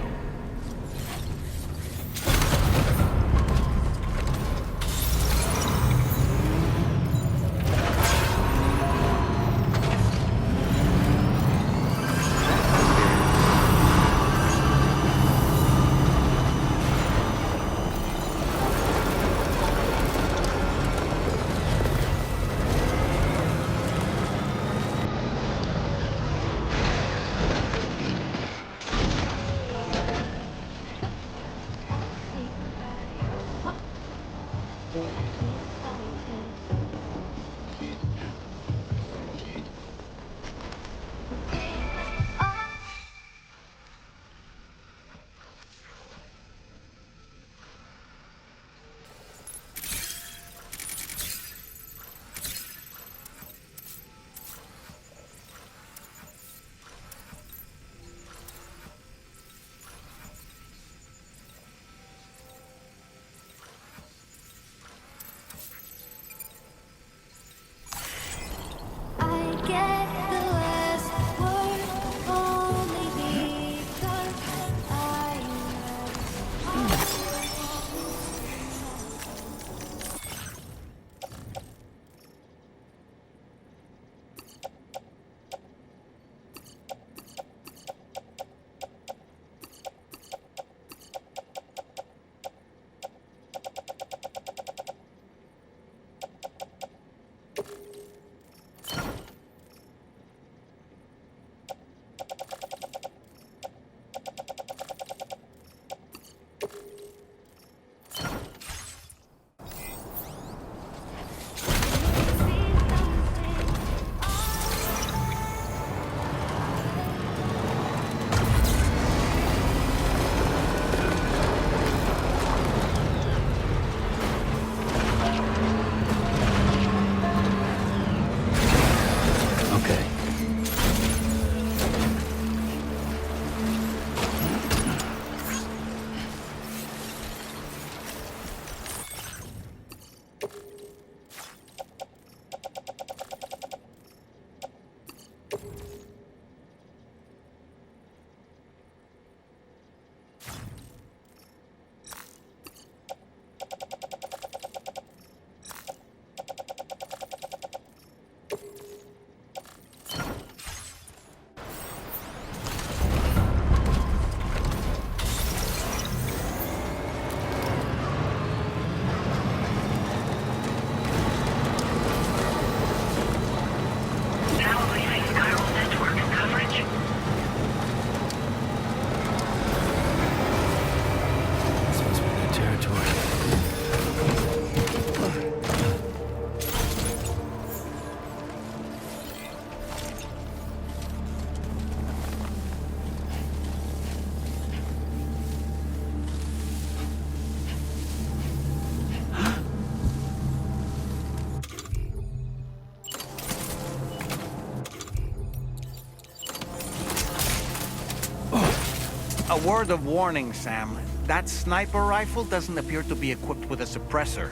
A word of warning, Sam. That sniper rifle doesn't appear to be equipped with a suppressor,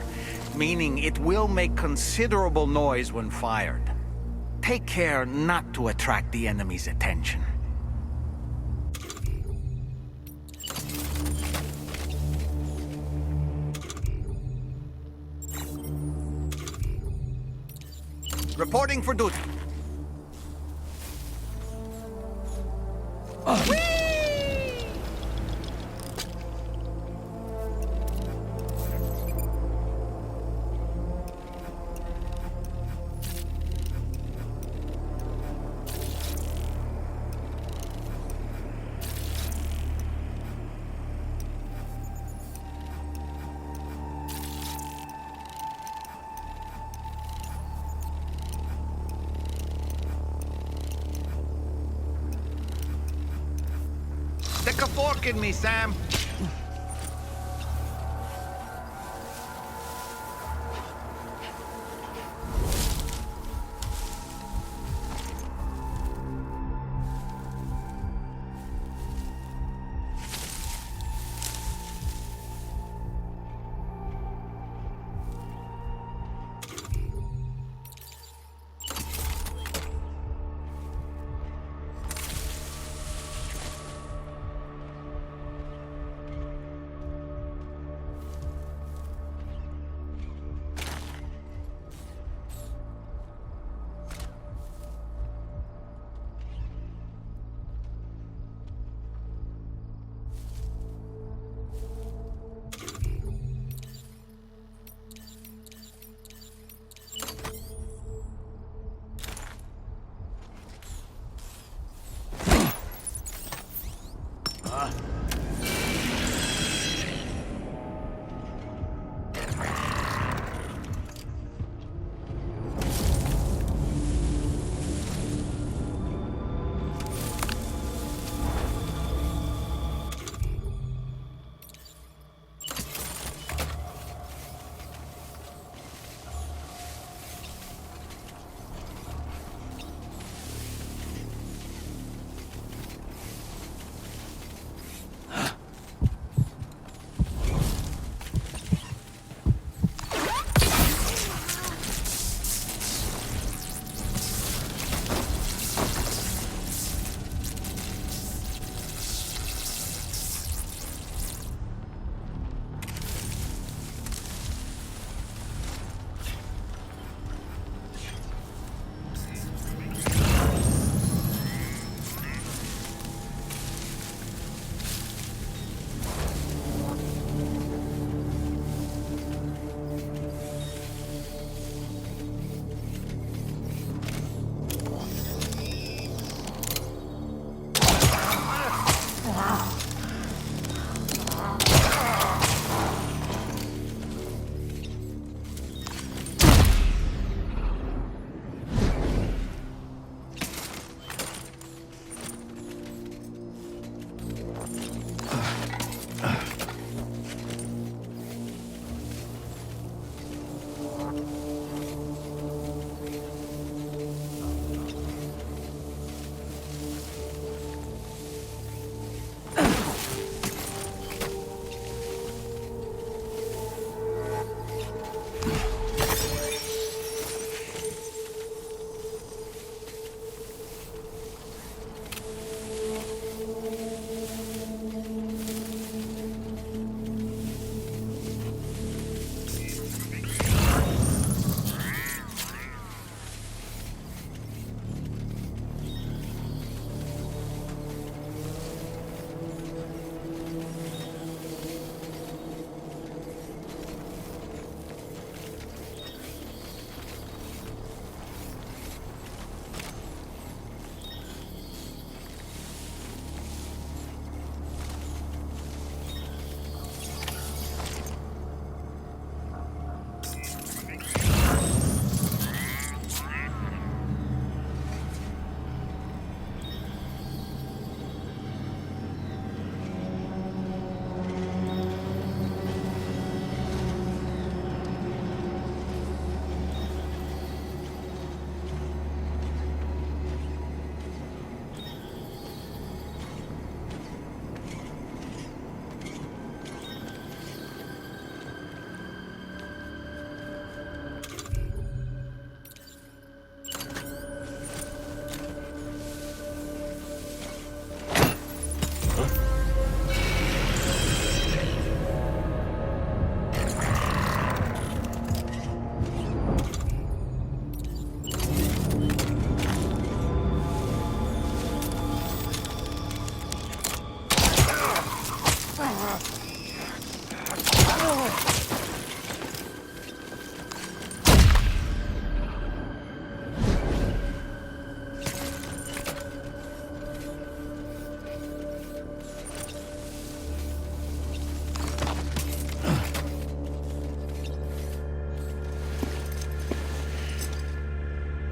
meaning it will make considerable noise when fired. Take care not to attract the enemy's attention. Reporting for duty. Stick a fork in me, Sam.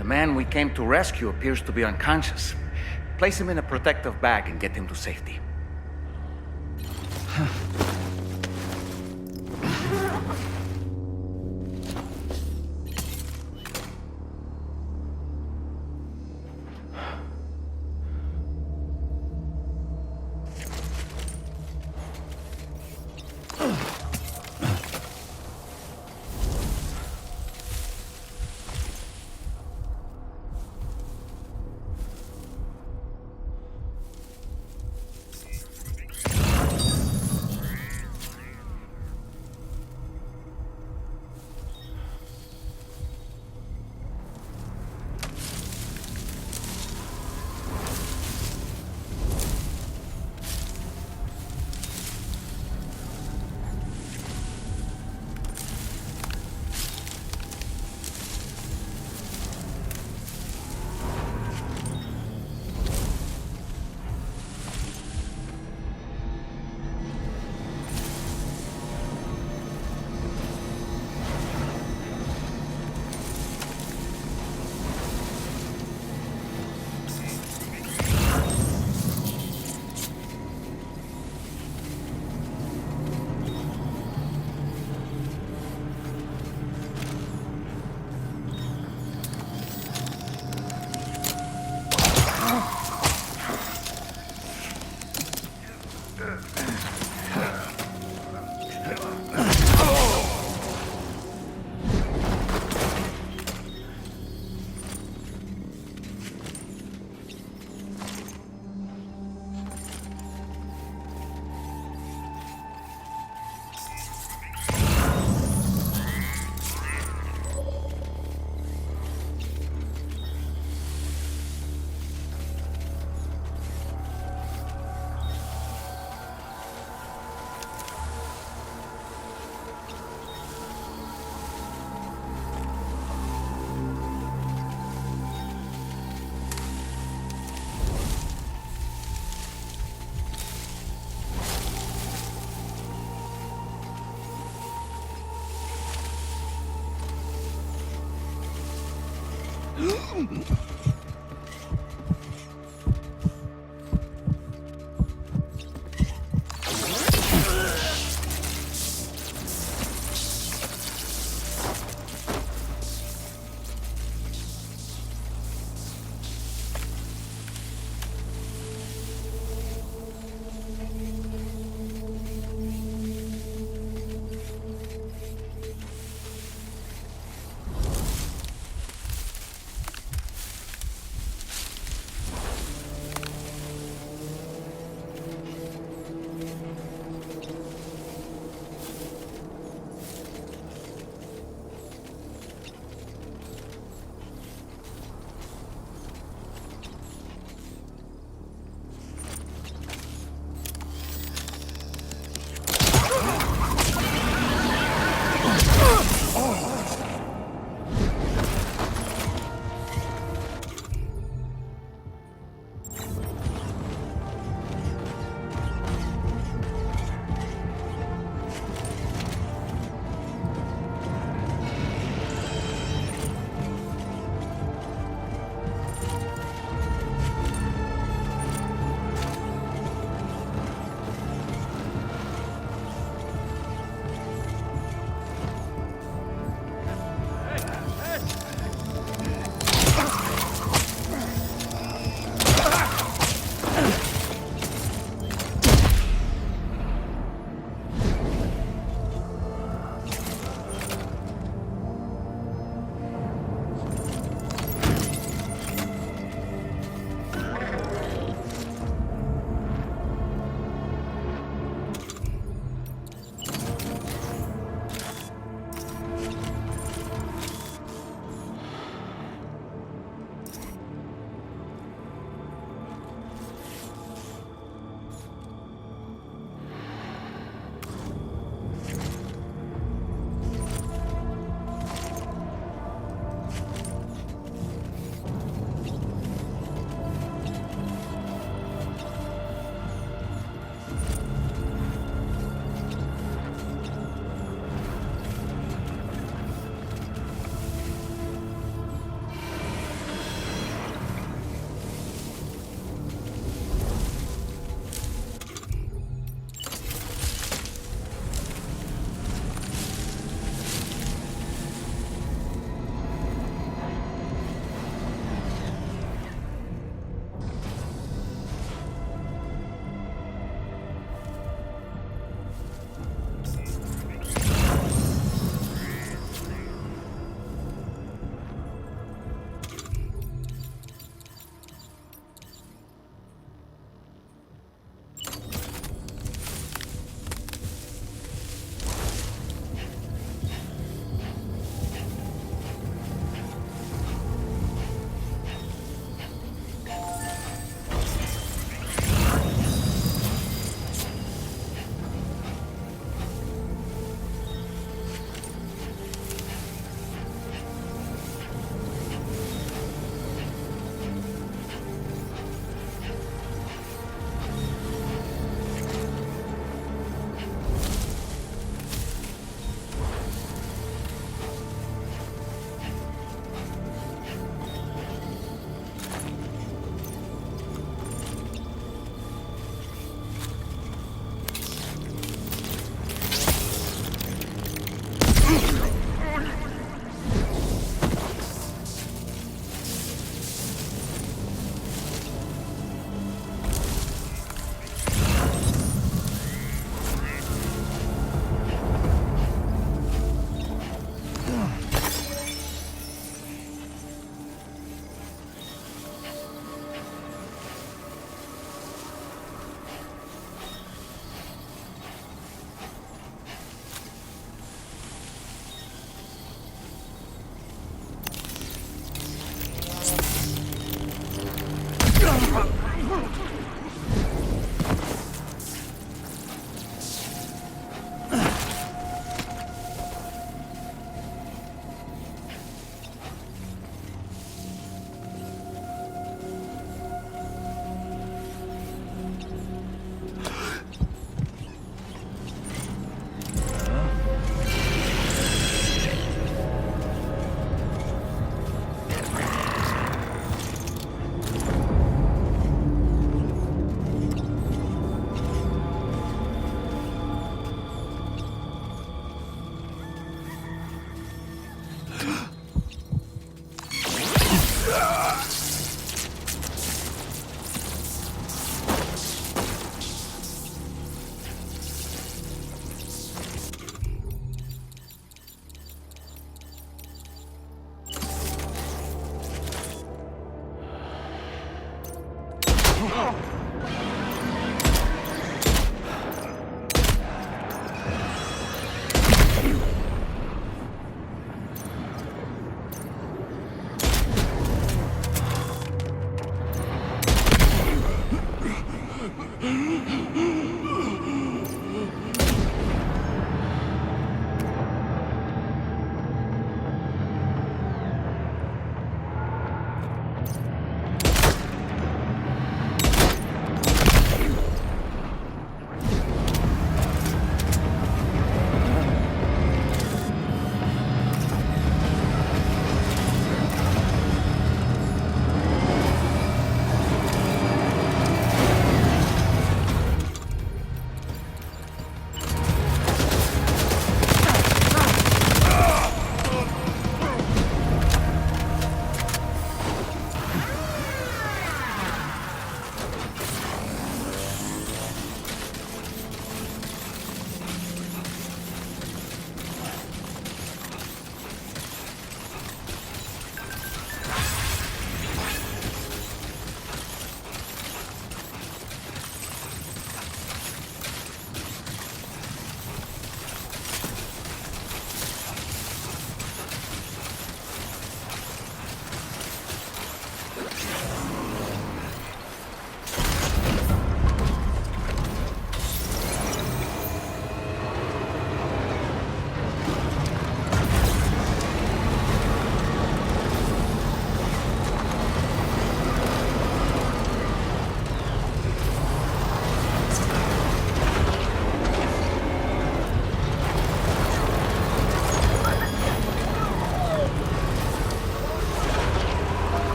The man we came to rescue appears to be unconscious. Place him in a protective bag and get him to safety.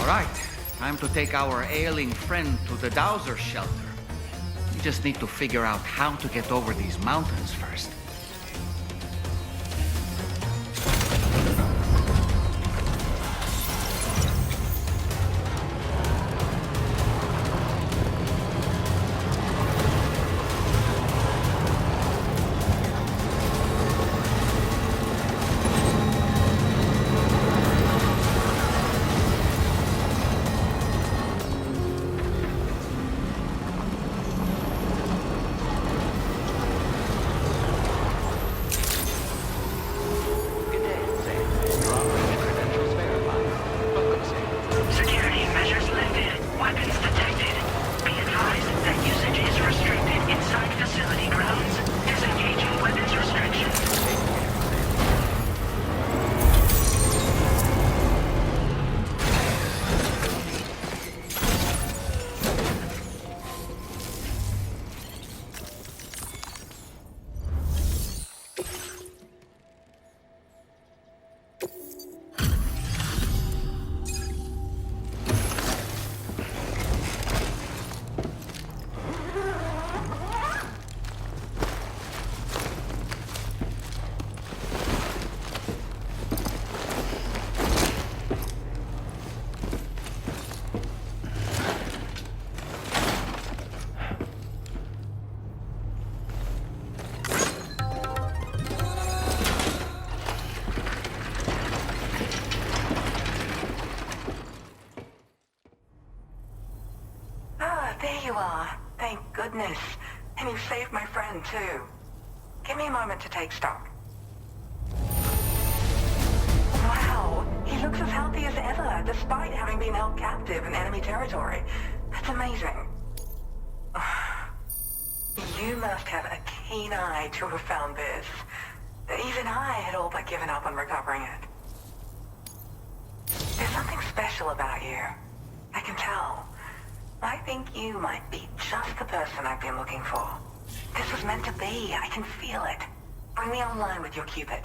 All right, time to take our ailing friend to the Dowser shelter. We just need to figure out how to get over these mountains first. are. Thank goodness. And you saved my friend, too. Give me a moment to take stock. Wow, he looks as healthy as ever, despite having been held captive in enemy territory. That's amazing. You must have a keen eye to have found this. Even I had all but given up on recovering it. There's something special about you. I can tell. I think you might be just the person I've been looking for. This was meant to be. I can feel it. Bring me online with your Cupid.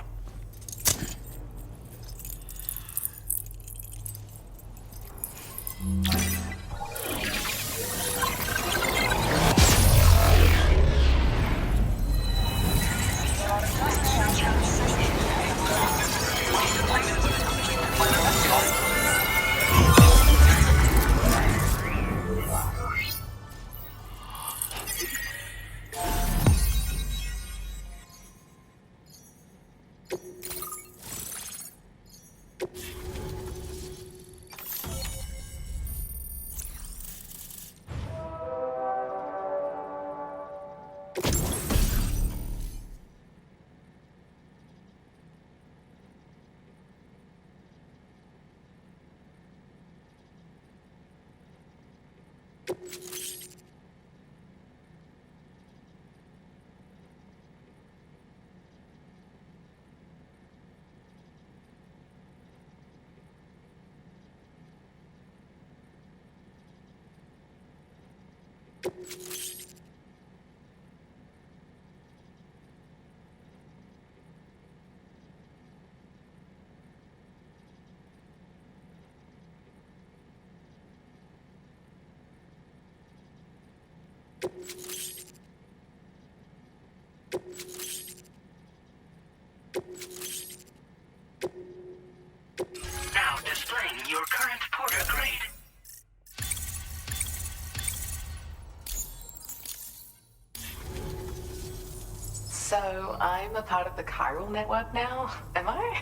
Now displaying your current porter grade. So, I'm a part of the chiral network now, am I?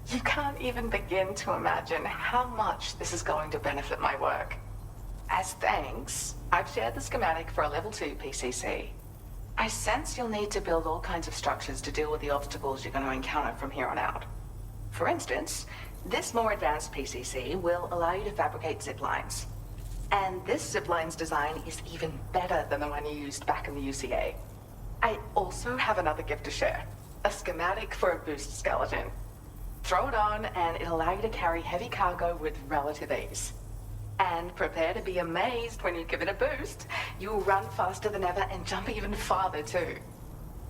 You can't even begin to imagine how much this is going to benefit my work. As thanks, I've shared the schematic for a level 2 PCC. I sense you'll need to build all kinds of structures to deal with the obstacles you're going to encounter from here on out. For instance, this more advanced PCC will allow you to fabricate zip lines. And this zip line's design is even better than the one you used back in the UCA. I also have another gift to share. A schematic for a boost skeleton. Throw it on and it'll allow you to carry heavy cargo with relative ease. And prepare to be amazed when you give it a boost. You'll run faster than ever and jump even farther too.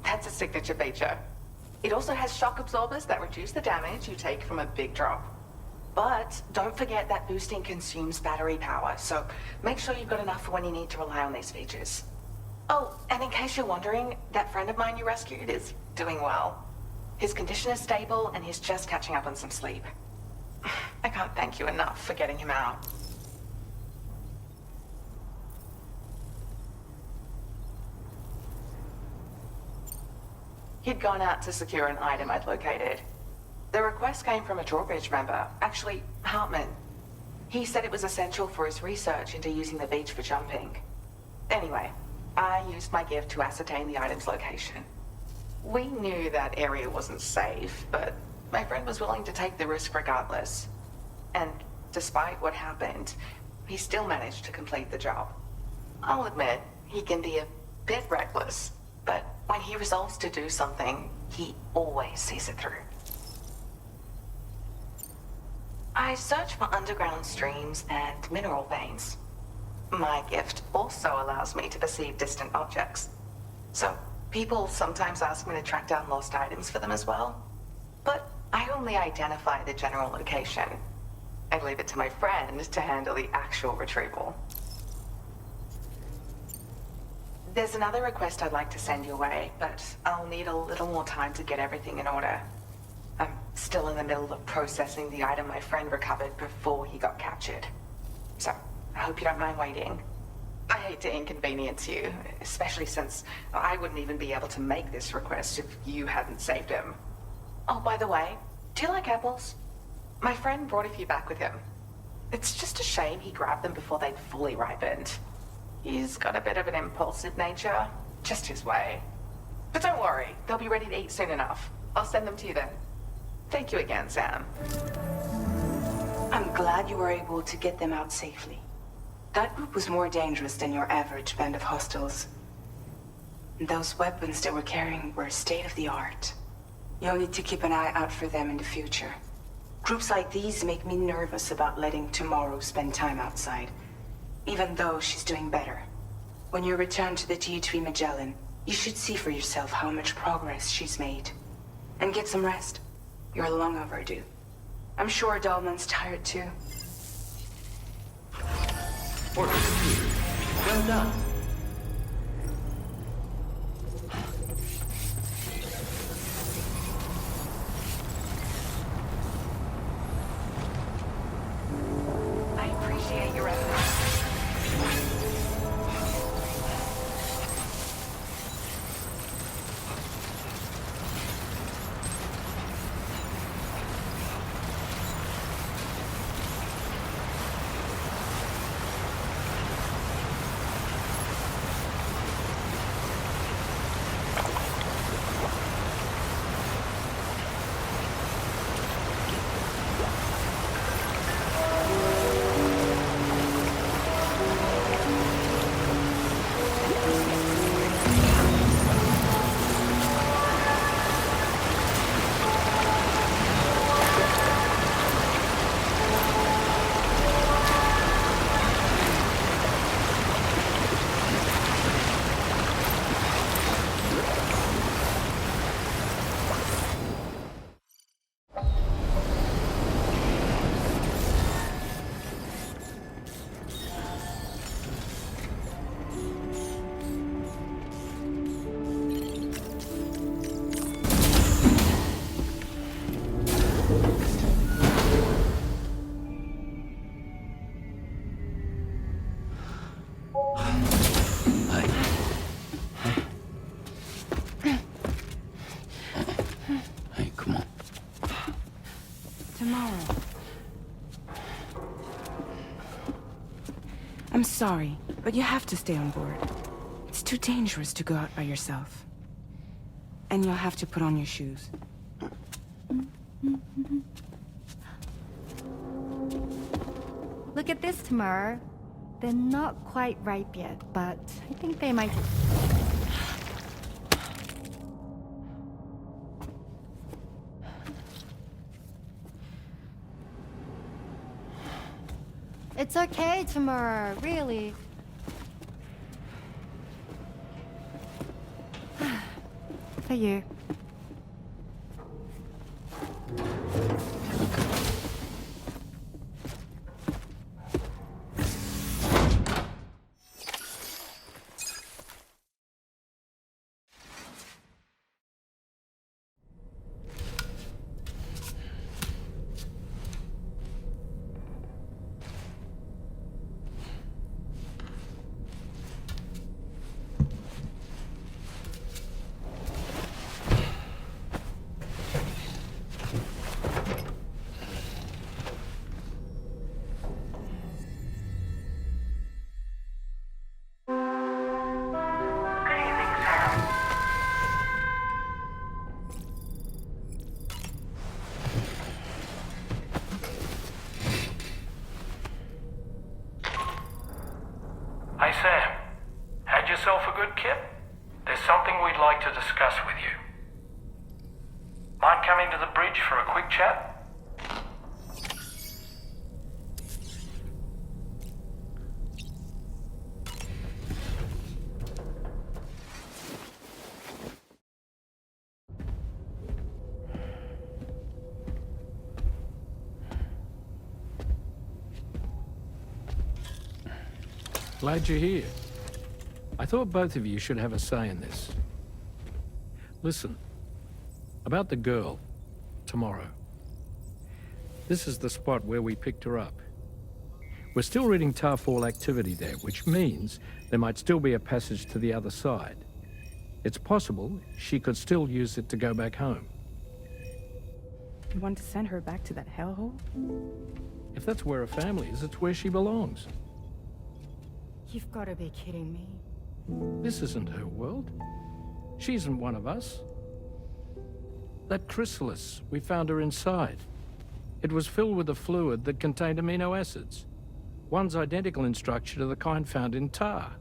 That's a signature feature. It also has shock absorbers that reduce the damage you take from a big drop. But don't forget that boosting consumes battery power, so make sure you've got enough for when you need to rely on these features. Oh, and in case you're wondering, that friend of mine you rescued is doing well. His condition is stable and he's just catching up on some sleep. I can't thank you enough for getting him out. He'd gone out to secure an item I'd located. The request came from a drawbridge member, actually, Hartman. He said it was essential for his research into using the beach for jumping. Anyway, I used my gift to ascertain the item's location. We knew that area wasn't safe, but my friend was willing to take the risk regardless. And despite what happened, he still managed to complete the job. I'll admit, he can be a bit reckless, but when he resolves to do something, he always sees it through. I search for underground streams and mineral veins. My gift also allows me to perceive distant objects. So, people sometimes ask me to track down lost items for them as well. But I only identify the general location. I leave it to my friend to handle the actual retrieval. There's another request I'd like to send your way, but I'll need a little more time to get everything in order. I'm still in the middle of processing the item my friend recovered before he got captured. So, I hope you don't mind waiting. I hate to inconvenience you, especially since I wouldn't even be able to make this request if you hadn't saved him. Oh, by the way, do you like apples? My friend brought a few back with him. It's just a shame he grabbed them before they'd fully ripened. He's got a bit of an impulsive nature. Just his way. But don't worry, they'll be ready to eat soon enough. I'll send them to you then. Thank you again, Sam. I'm glad you were able to get them out safely. That group was more dangerous than your average band of hostiles. Those weapons they were carrying were state-of-the-art. You'll need to keep an eye out for them in the future. Groups like these make me nervous about letting Tomorrow spend time outside, even though she's doing better. When you return to the DHV Magellan, you should see for yourself how much progress she's made. And get some rest. You're long overdue. I'm sure Dahlman's tired too. Order completed. Well done. I appreciate your efforts. I'm sorry, but you have to stay on board. It's too dangerous to go out by yourself. And you'll have to put on your shoes. Look at this, Tomorrow. They're not quite ripe yet, but I think they might... It's okay, Tomorrow, really. For you. Hey Sam, had yourself a good kip? There's something we'd like to discuss with you. Mind coming to the bridge for a quick chat? Glad you're here. I thought both of you should have a say in this. Listen, about the girl, Tomorrow. This is the spot where we picked her up. We're still reading Tarfall activity there, which means there might still be a passage to the other side. It's possible she could still use it to go back home. You want to send her back to that hellhole? If that's where her family is, it's where she belongs. You've got to be kidding me. This isn't her world. She isn't one of us. That chrysalis, we found her inside. It was filled with a fluid that contained amino acids. One's identical in structure to the kind found in tar.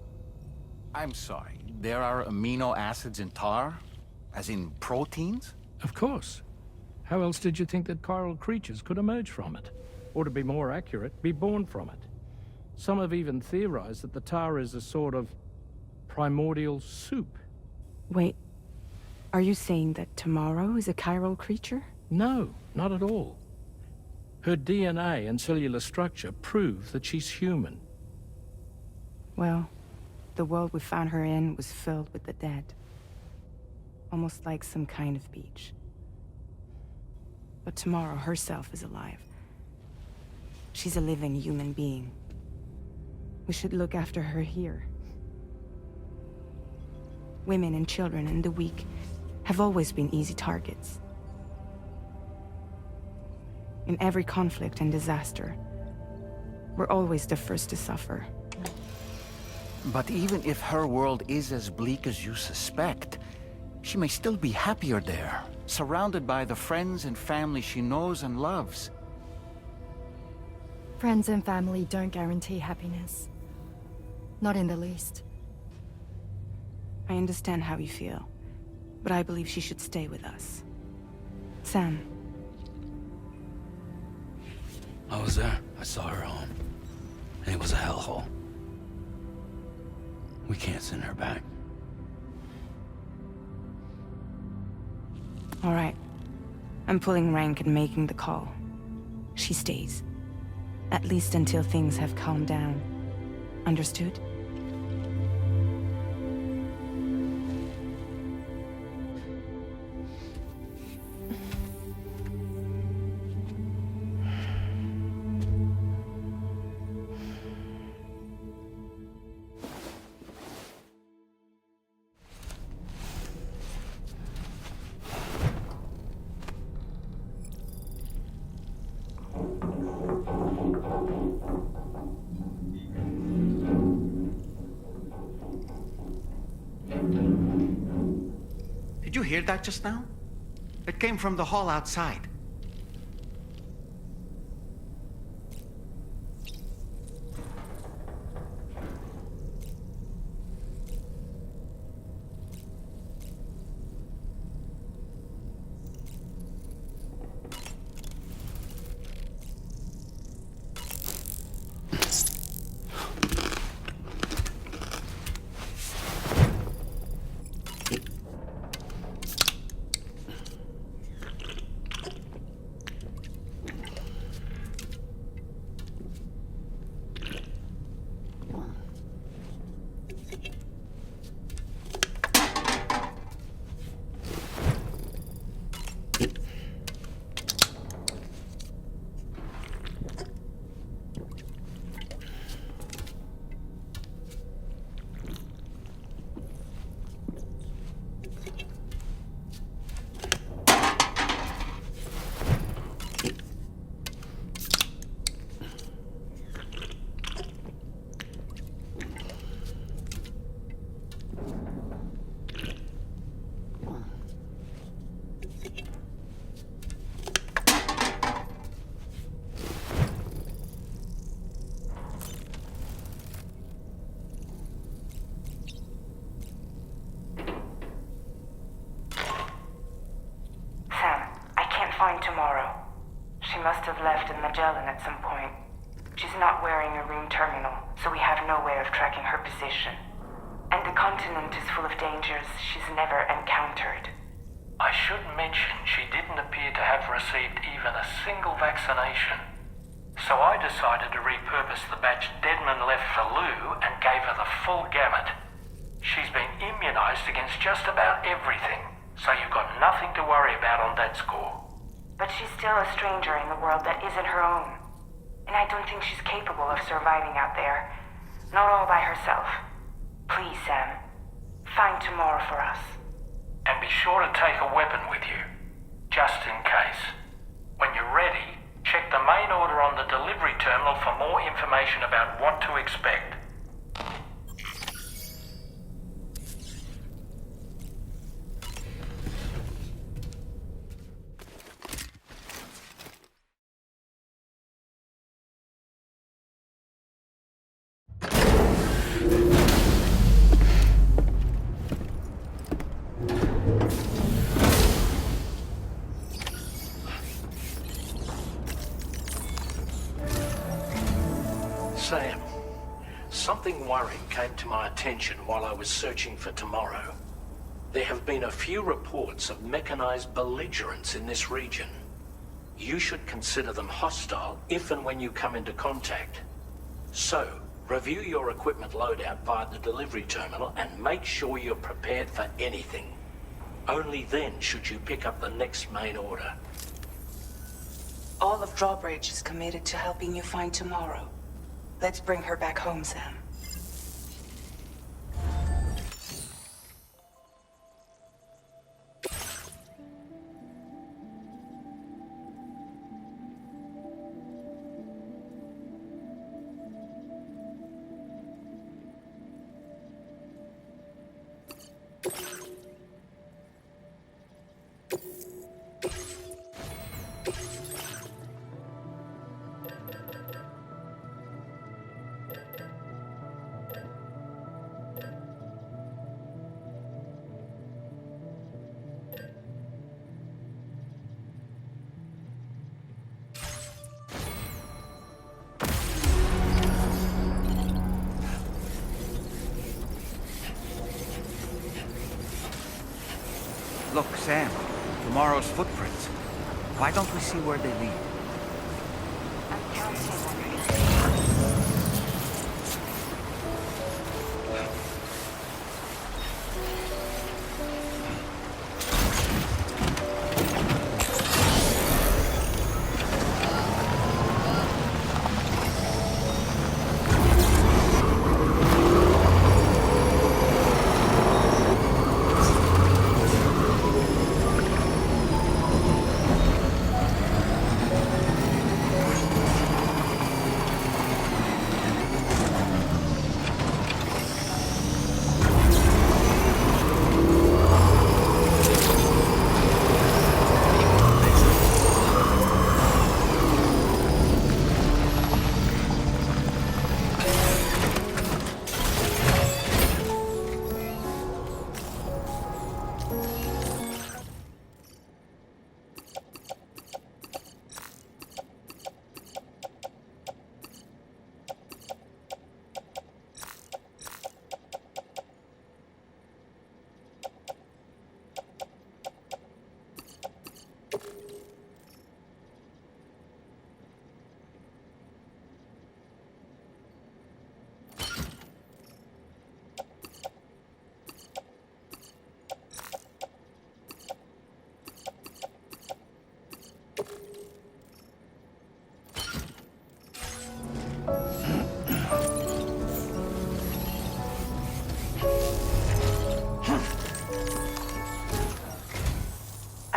I'm sorry, there are amino acids in tar? As in proteins? Of course. How else did you think that chiral creatures could emerge from it? Or to be more accurate, be born from it? Some have even theorized that the tar is a sort of primordial soup. Wait, are you saying that Tomorrow is a chiral creature? No, not at all. Her DNA and cellular structure prove that she's human. Well, the world we found her in was filled with the dead. Almost like some kind of beach. But Tomorrow herself is alive. She's a living human being. We should look after her here. Women and children and the weak have always been easy targets. In every conflict and disaster, we're always the first to suffer. But even if her world is as bleak as you suspect, she may still be happier there, surrounded by the friends and family she knows and loves. Friends and family don't guarantee happiness. Not in the least. I understand how you feel, but I believe she should stay with us. Sam. I was there. I saw her home. And it was a hellhole. We can't send her back. All right. I'm pulling rank and making the call. She stays. At least until things have calmed down. Understood? Did you hear that just now? It came from the hall outside. Find Tomorrow. She must have left in Magellan at some point. She's not wearing a room terminal, so we have no way of tracking her position. And the continent is full of dangers she's never encountered. I should mention she didn't appear to have received even a single vaccination. So I decided to repurpose the batch Deadman left for Lou and gave her the full gamut. She's been immunized against just about everything, so you've got nothing to worry about on that score. But she's still a stranger in the world that isn't her own. And I don't think she's capable of surviving out there. Not all by herself. Please, Sam. Find Tomorrow for us. And be sure to take a weapon with you. Just in case. When you're ready, check the main order on the delivery terminal for more information about what to expect. Sam, something worrying came to my attention while I was searching for Tomorrow. There have been a few reports of mechanized belligerents in this region. You should consider them hostile if and when you come into contact. So, review your equipment loadout via the delivery terminal and make sure you're prepared for anything. Only then should you pick up the next main order. All of Drawbridge is committed to helping you find Tomorrow. Let's bring her back home, Sam. Look, Sam, Tomorrow's footprints. Why don't we see where they lead?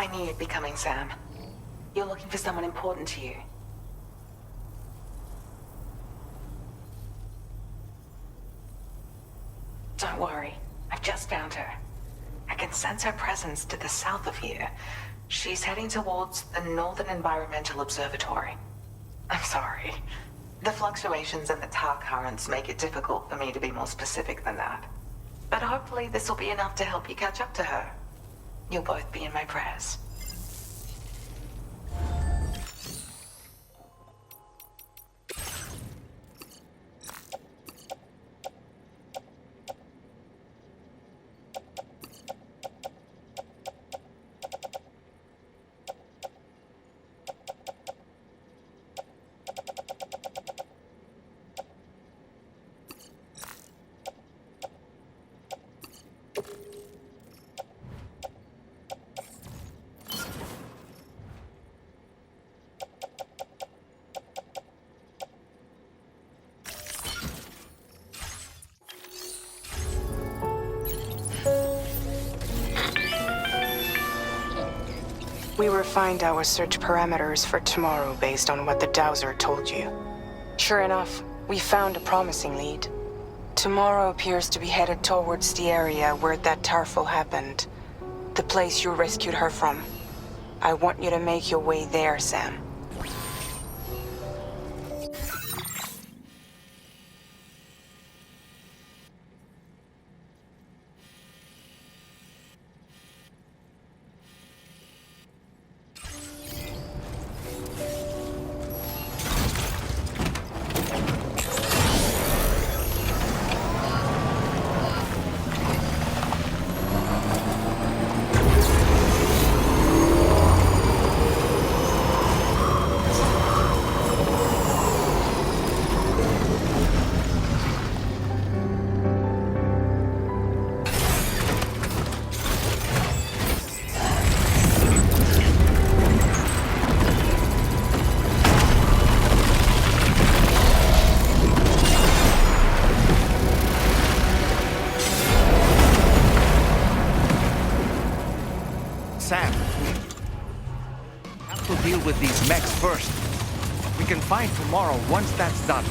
I knew you'd be coming, Sam. You're looking for someone important to you. Don't worry, I've just found her. I can sense her presence to the south of here. She's heading towards the Northern Environmental Observatory. I'm sorry. The fluctuations in the tar currents make it difficult for me to be more specific than that. But hopefully this will be enough to help you catch up to her. You'll both be in my prayers. We refined our search parameters for Tomorrow based on what the Dowser told you. Sure enough, we found a promising lead. Tomorrow appears to be headed towards the area where that tarful happened. The place you rescued her from. I want you to make your way there, Sam. can find tomorrow once that's done.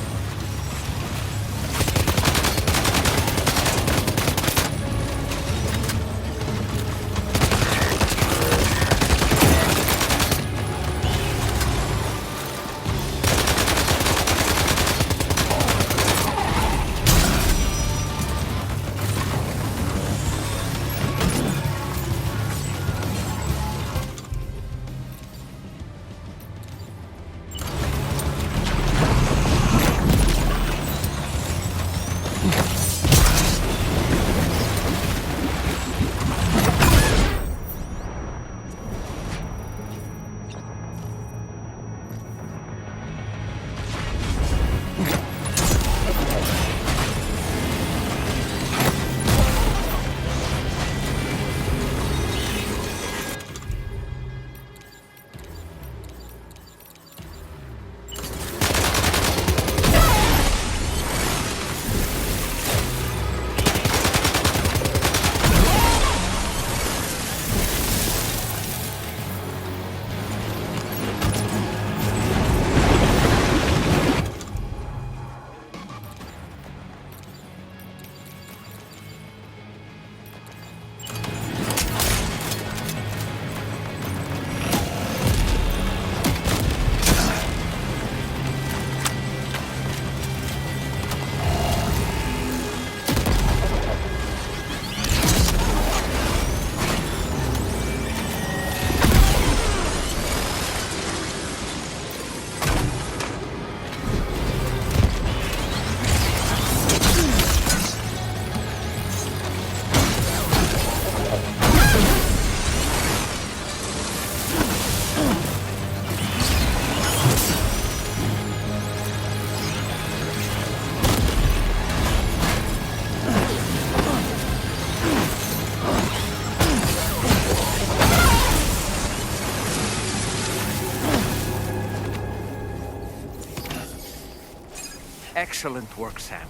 Excellent work, Sam.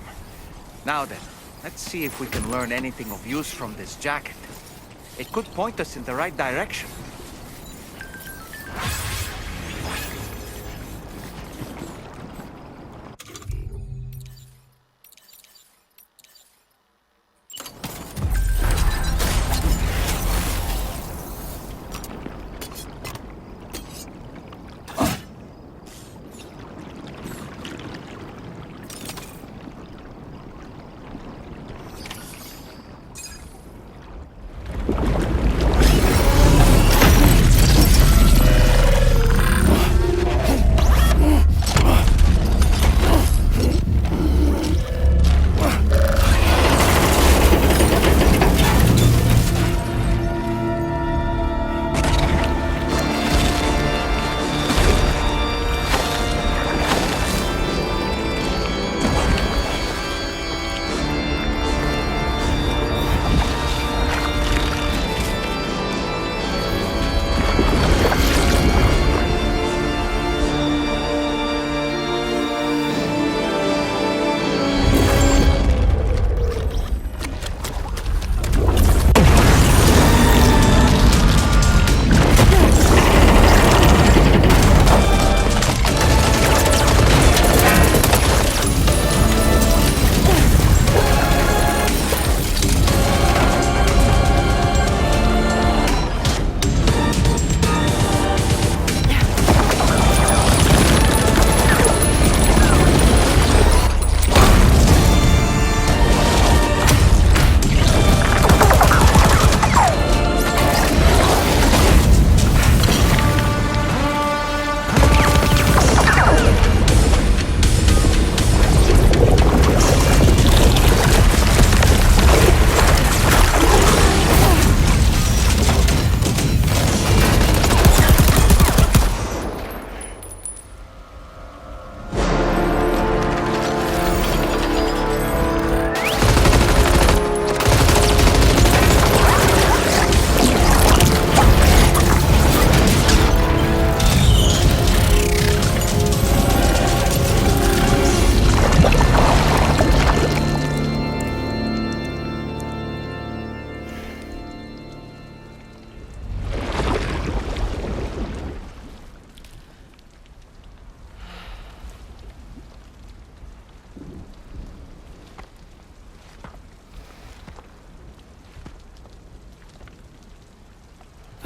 Now then, let's see if we can learn anything of use from this jacket. It could point us in the right direction.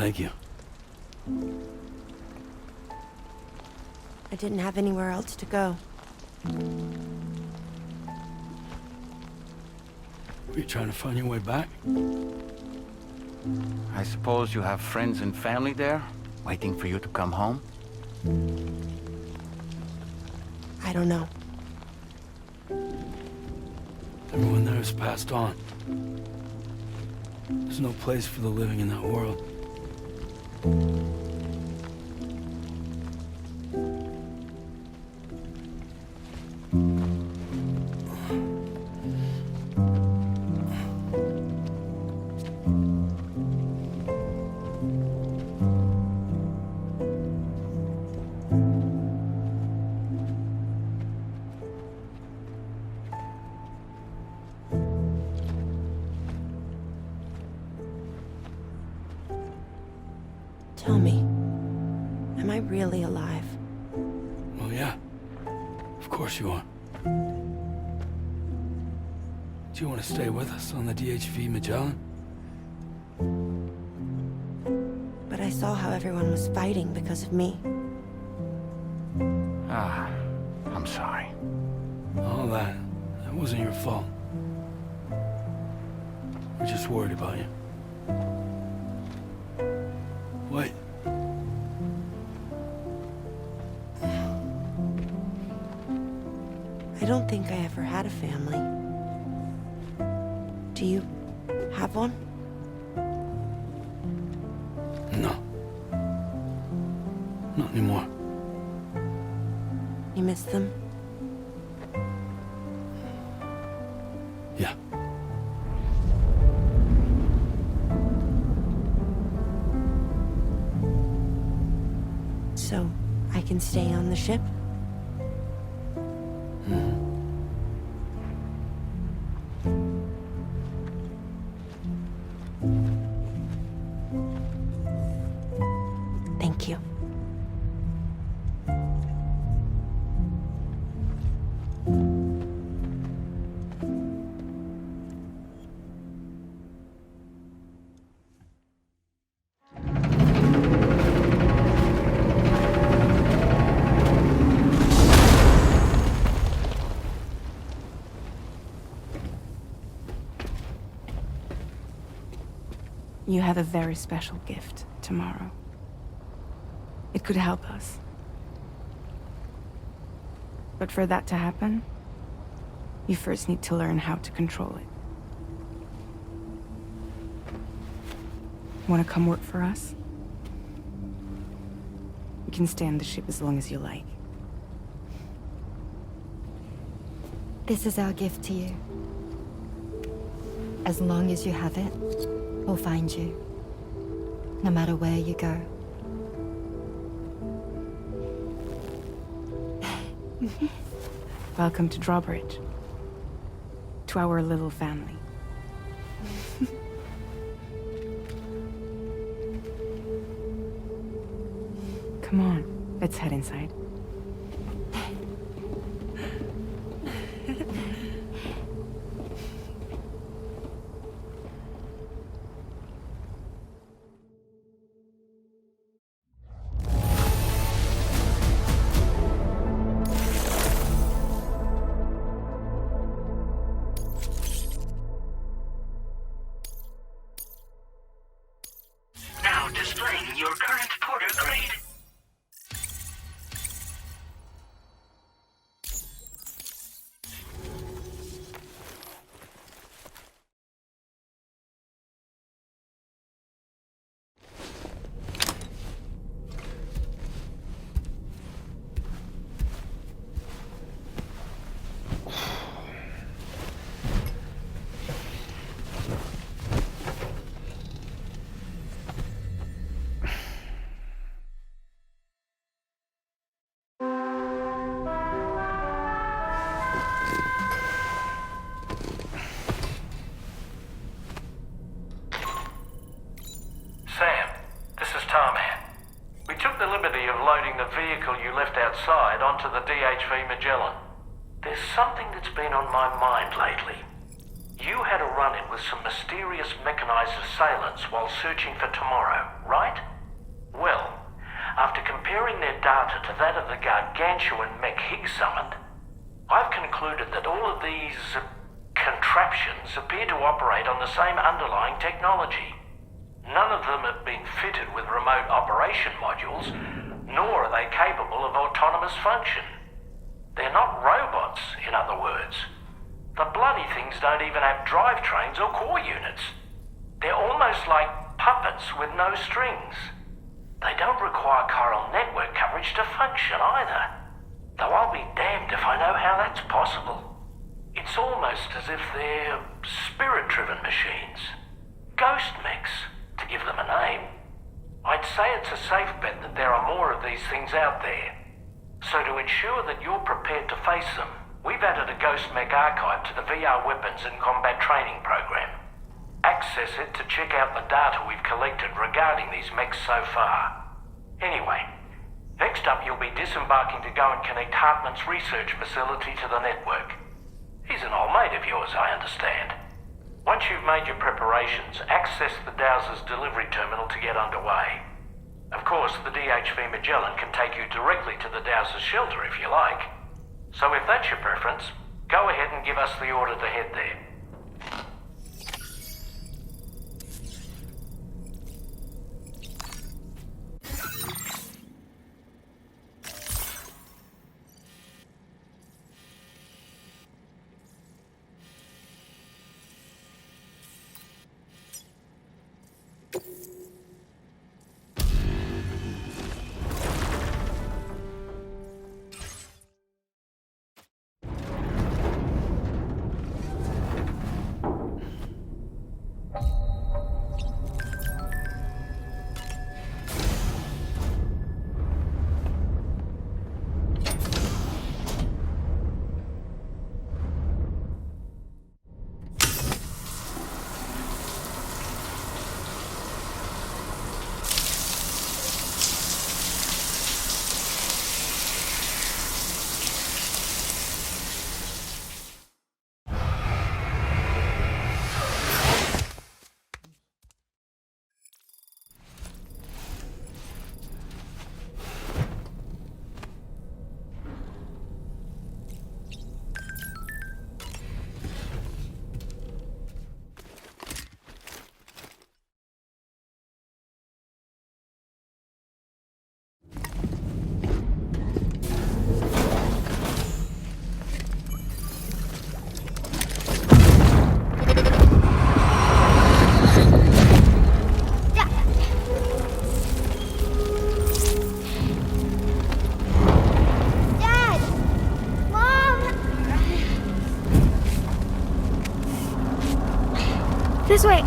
Thank you. I didn't have anywhere else to go. Were you trying to find your way back? I suppose you have friends and family there, waiting for you to come home? I don't know. Everyone there has passed on. There's no place for the living in that world. Tommie, am I really alive? Well, yeah. Of course you are. Do you want to stay with us on the DHV Magellan? But I saw how everyone was fighting because of me. I'm sorry. All that wasn't your fault. We're just worried about you. Wait. I don't think I ever had a family. Do you have one? No. Not anymore. You miss them? Yeah. So, I can stay on the ship? Thank you. You have a very special gift tomorrow. It could help us. But for that to happen, you first need to learn how to control it. Want to come work for us? You can stay on the ship as long as you like. This is our gift to you. As long as you have it, we'll find you. No matter where you go. Welcome to Drawbridge. To our little family. Come on, let's head inside. Now displaying your current porter grade. Sam, this is Tommie. We took the liberty of loading the vehicle you left outside onto the DHV Magellan. There's something that's been on my mind lately. You had a run-in with some mysterious mechanized assailants while searching for Tomorrow, right? Well, after comparing their data to that of the gargantuan mech Higgs summoned, I've concluded that all of these contraptions appear to operate on the same underlying technology. None of them have been fitted with remote operation modules, nor are they capable of autonomous function. They're not robots, in other words. The bloody things don't even have drivetrains or core units. They're almost like puppets with no strings. They don't require chiral network coverage to function either. Though I'll be damned if I know how that's possible. It's almost as if they're spirit-driven machines. Ghost mechs, to give them a name. I'd say it's a safe bet that there are more of these things out there. So to ensure that you're prepared to face them, we've added a Ghost Mech archive to the VR weapons and combat training program. Access it to check out the data we've collected regarding these mechs so far. Anyway, next up you'll be disembarking to go and connect Hartman's research facility to the network. He's an old mate of yours, I understand. Once you've made your preparations, access the Dowser's delivery terminal to get underway. Of course, the DHV Magellan can take you directly to the Dowser's shelter if you like. So if that's your preference, go ahead and give us the order to head there. This way!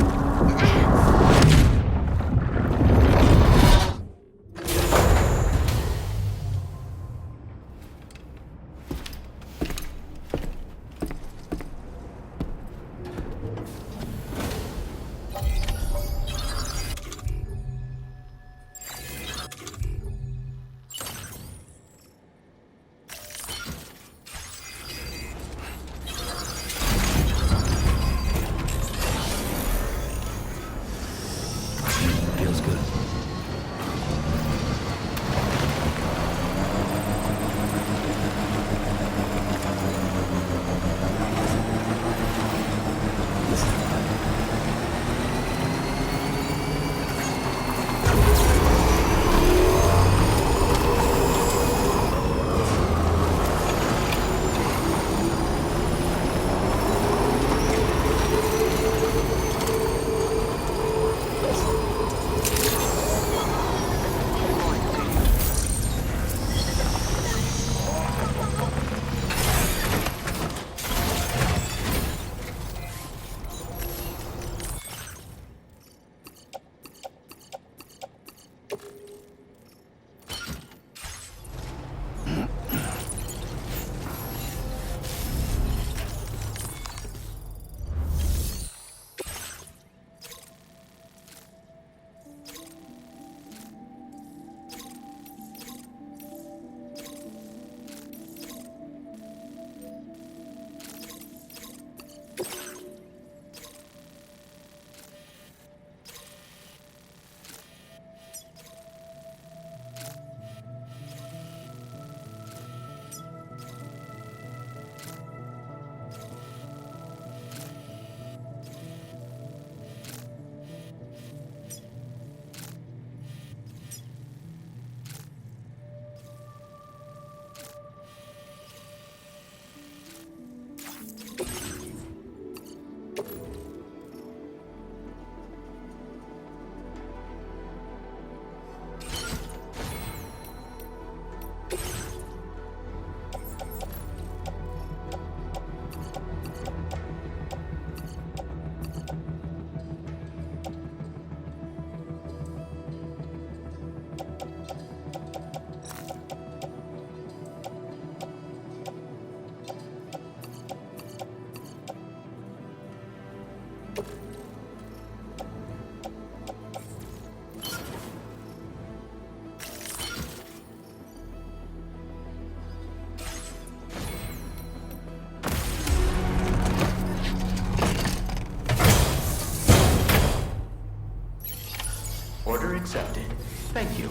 accepted. Thank you.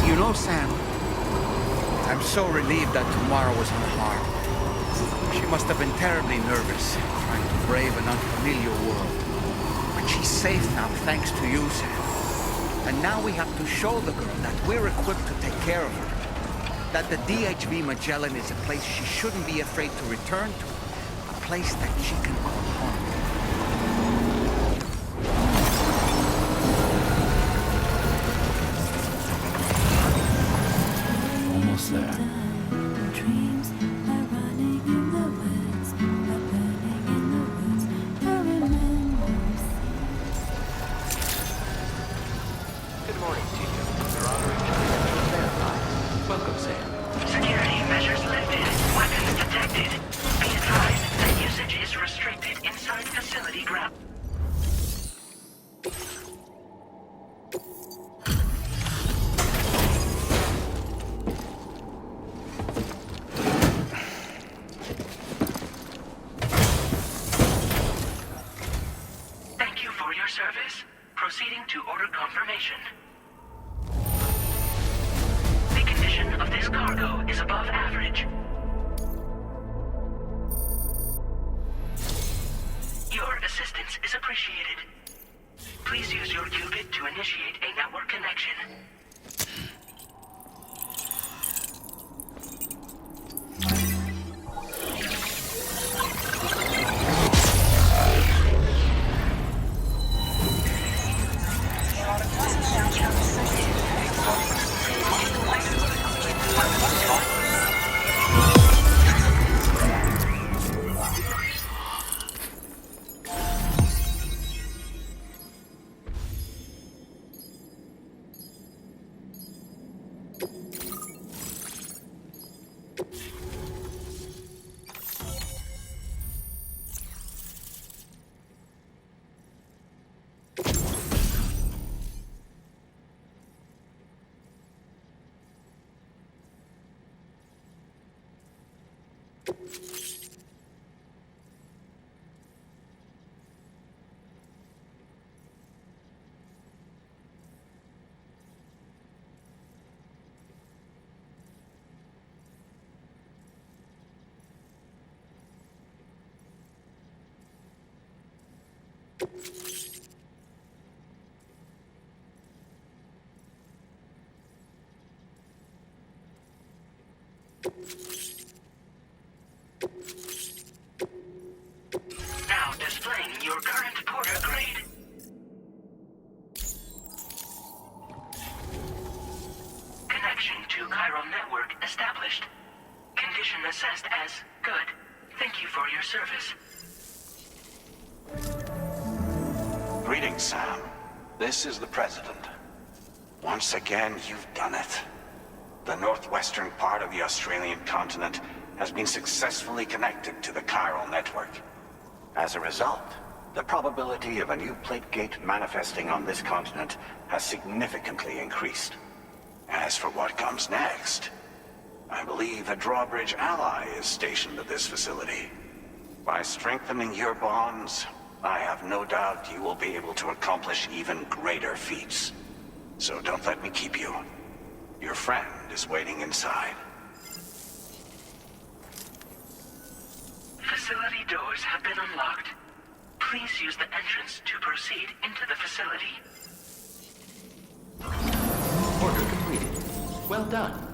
You know, Sam, I'm so relieved that tomorrow was unharmed. She must have been terribly nervous, trying to brave an unfamiliar world. But she's safe now, thanks to you, Sam. And now we have to show the girl that we're equipped to take care of her. That the DHV Magellan is a place she shouldn't be afraid to return to. A place that she can call home. Almost there. Dreams are running in the woods, are burning in the woods. I remember. Good morning to you. Your Honor, credentials verified. Welcome, Sam. Security measures lifted. Weapons detected. Be advised that usage is restricted inside facility ground. Thank you for your service. Proceeding to order confirmation. The condition of this cargo is above average. Your assistance is appreciated. Please use your qubit to initiate a network connection. Now displaying your current porter grade. Connection to chiral network established. Condition assessed as good. Thank you for your service. Greetings, Sam. This is the President. Once again, you've done it. The northwestern part of the Australian continent has been successfully connected to the chiral network. As a result, the probability of a new plate gate manifesting on this continent has significantly increased. As for what comes next, I believe a drawbridge ally is stationed at this facility. By strengthening your bonds, I have no doubt you will be able to accomplish even greater feats. So don't let me keep you. Your friend is waiting inside. Facility doors have been unlocked. Please use the entrance to proceed into the facility. Order completed. Well done.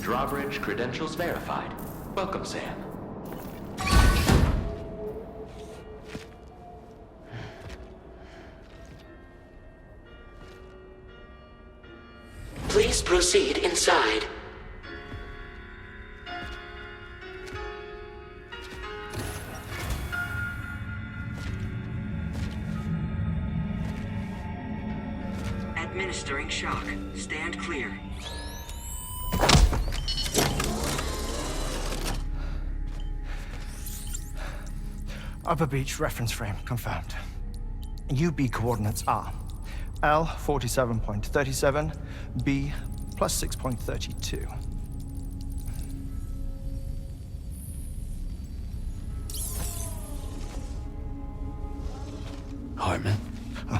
Drawbridge credentials verified. Welcome, Sam. Please proceed inside. Administering shock. Stand clear. Upper beach reference frame confirmed. UB coordinates are L 47.37, B plus 6.32. Hartman? Huh.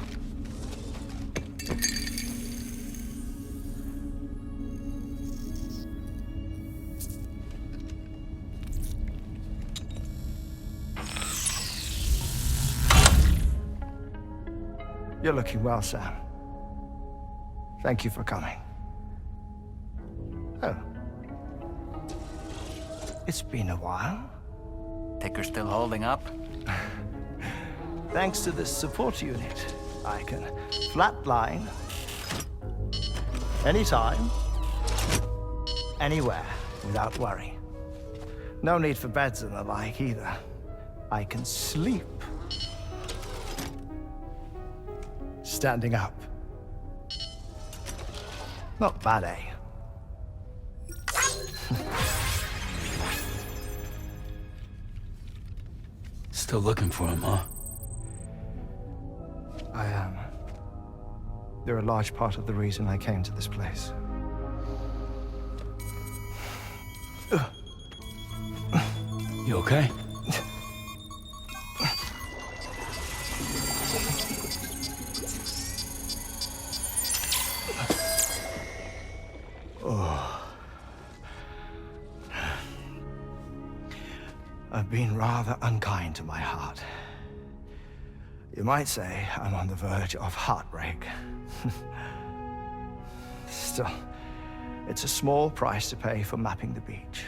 You're looking well, Sam. Thank you for coming. Oh. It's been a while. Ticker still holding up? Thanks to this support unit, I can flatline anytime, anywhere, without worry. No need for beds and the like either. I can sleep standing up. Not bad, eh? Still looking for him, huh? I am. They're a large part of the reason I came to this place. You okay? I've been rather unkind to my heart. You might say I'm on the verge of heartbreak. Still, it's a small price to pay for mapping the beach.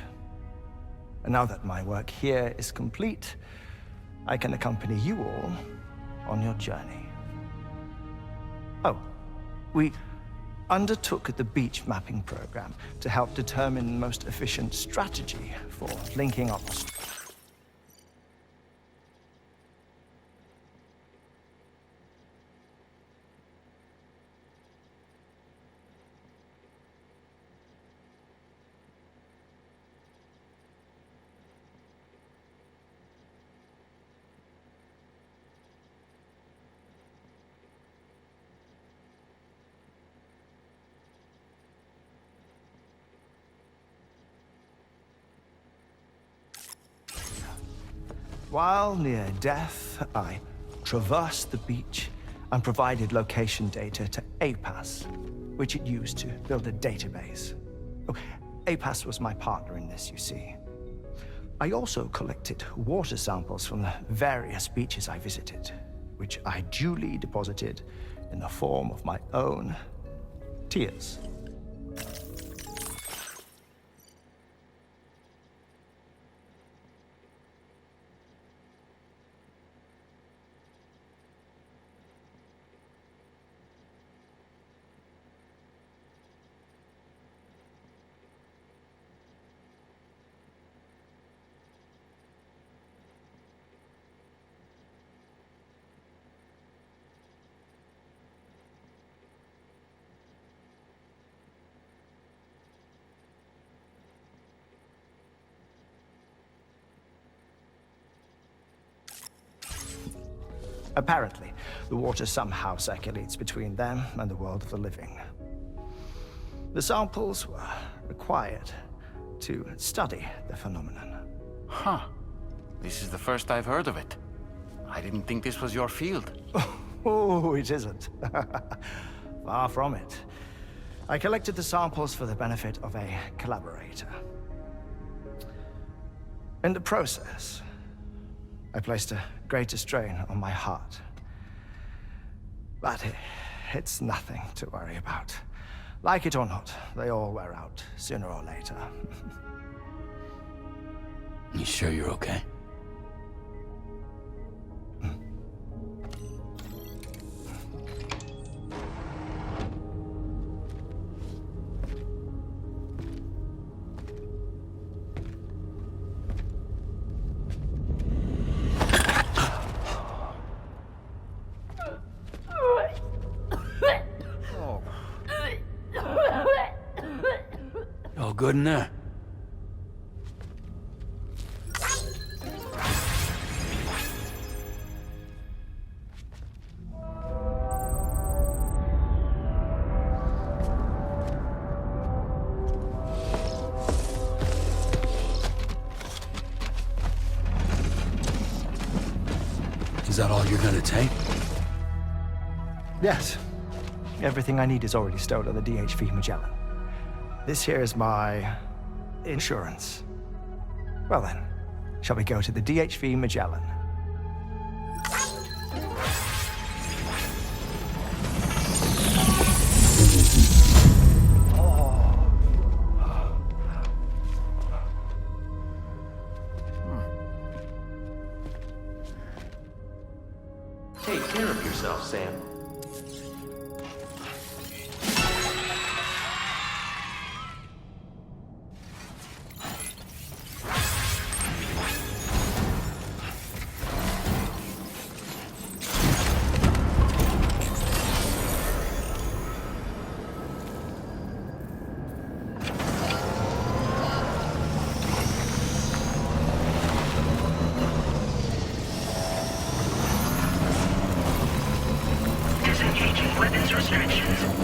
And now that my work here is complete, I can accompany you all on your journey. Oh, we undertook the beach mapping program to help determine the most efficient strategy for linking up. While near death, I traversed the beach and provided location data to APAS, which it used to build a database. Oh, APAS was my partner in this, you see. I also collected water samples from the various beaches I visited, which I duly deposited in the form of my own tears. Apparently, the water somehow circulates between them and the world of the living. The samples were required to study the phenomenon. Huh. This is the first I've heard of it. I didn't think this was your field. Oh, it isn't. Far from it. I collected the samples for the benefit of a collaborator. In the process, I placed a greater strain on my heart. But it's nothing to worry about. Like it or not, they all wear out, sooner or later. You sure you're okay? All good in there? Is that all you're gonna take? Yes. Everything I need is already stored on the DHV Magellan. This here is my insurance. Well then, shall we go to the DHV Magellan? Take care of yourself, Sam. Disengaging weapons restrictions.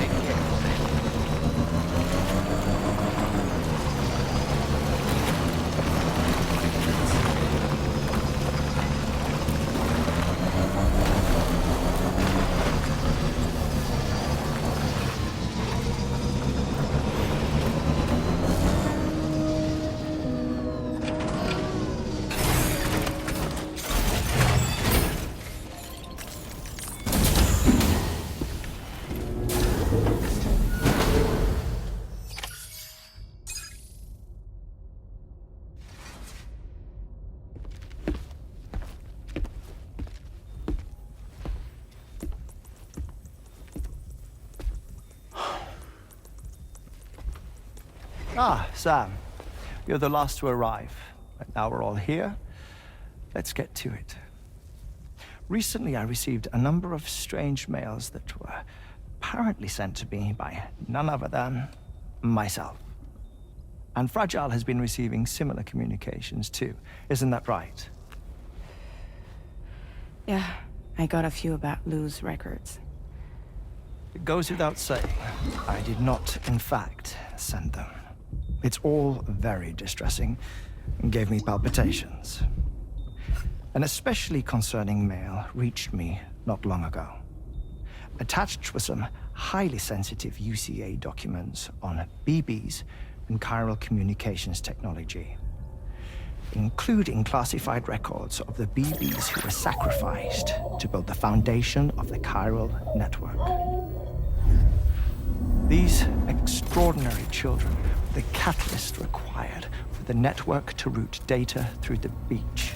Ah, Sam. You're the last to arrive. But now we're all here. Let's get to it. Recently, I received a number of strange mails that were apparently sent to me by none other than myself. And Fragile has been receiving similar communications too. Isn't that right? Yeah, I got a few about Lou's records. It goes without saying, I did not, in fact, send them. It's all very distressing and gave me palpitations. An especially concerning mail reached me not long ago. Attached were some highly sensitive UCA documents on BBs and chiral communications technology, including classified records of the BBs who were sacrificed to build the foundation of the chiral network. These extraordinary children were the catalyst required for the network to route data through the beach.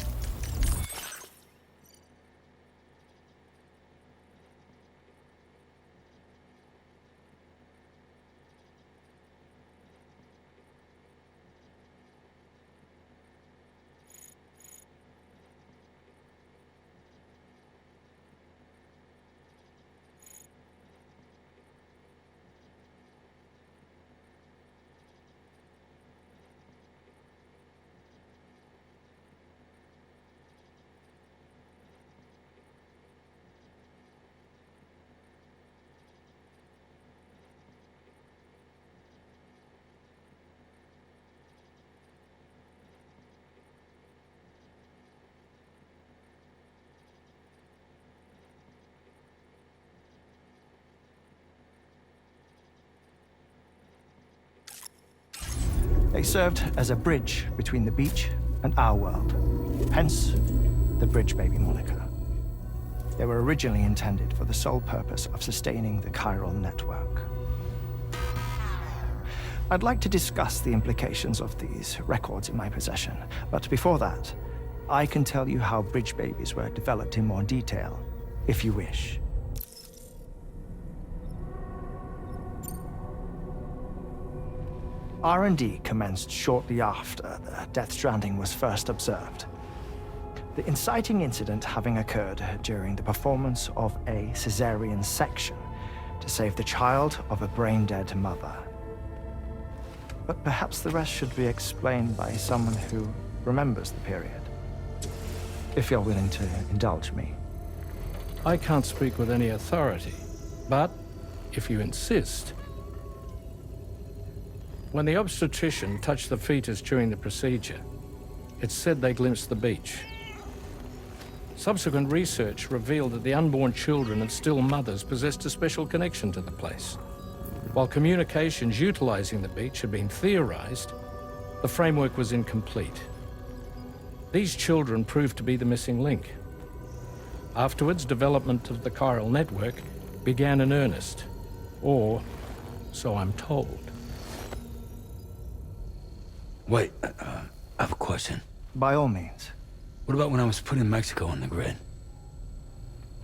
They served as a bridge between the beach and our world, hence the Bridge Baby moniker. They were originally intended for the sole purpose of sustaining the chiral network. I'd like to discuss the implications of these records in my possession, but before that, I can tell you how Bridge Babies were developed in more detail, if you wish. R&D commenced shortly after the Death Stranding was first observed. The inciting incident having occurred during the performance of a cesarean section to save the child of a brain-dead mother. But perhaps the rest should be explained by someone who remembers the period. If you're willing to indulge me. I can't speak with any authority, but if you insist. When the obstetrician touched the fetus during the procedure, it said they glimpsed the beach. Subsequent research revealed that the unborn children and still mothers possessed a special connection to the place. While communications utilizing the beach had been theorized, the framework was incomplete. These children proved to be the missing link. Afterwards, development of the chiral network began in earnest, or so I'm told. Wait, I have a question. By all means. What about when I was putting Mexico on the grid?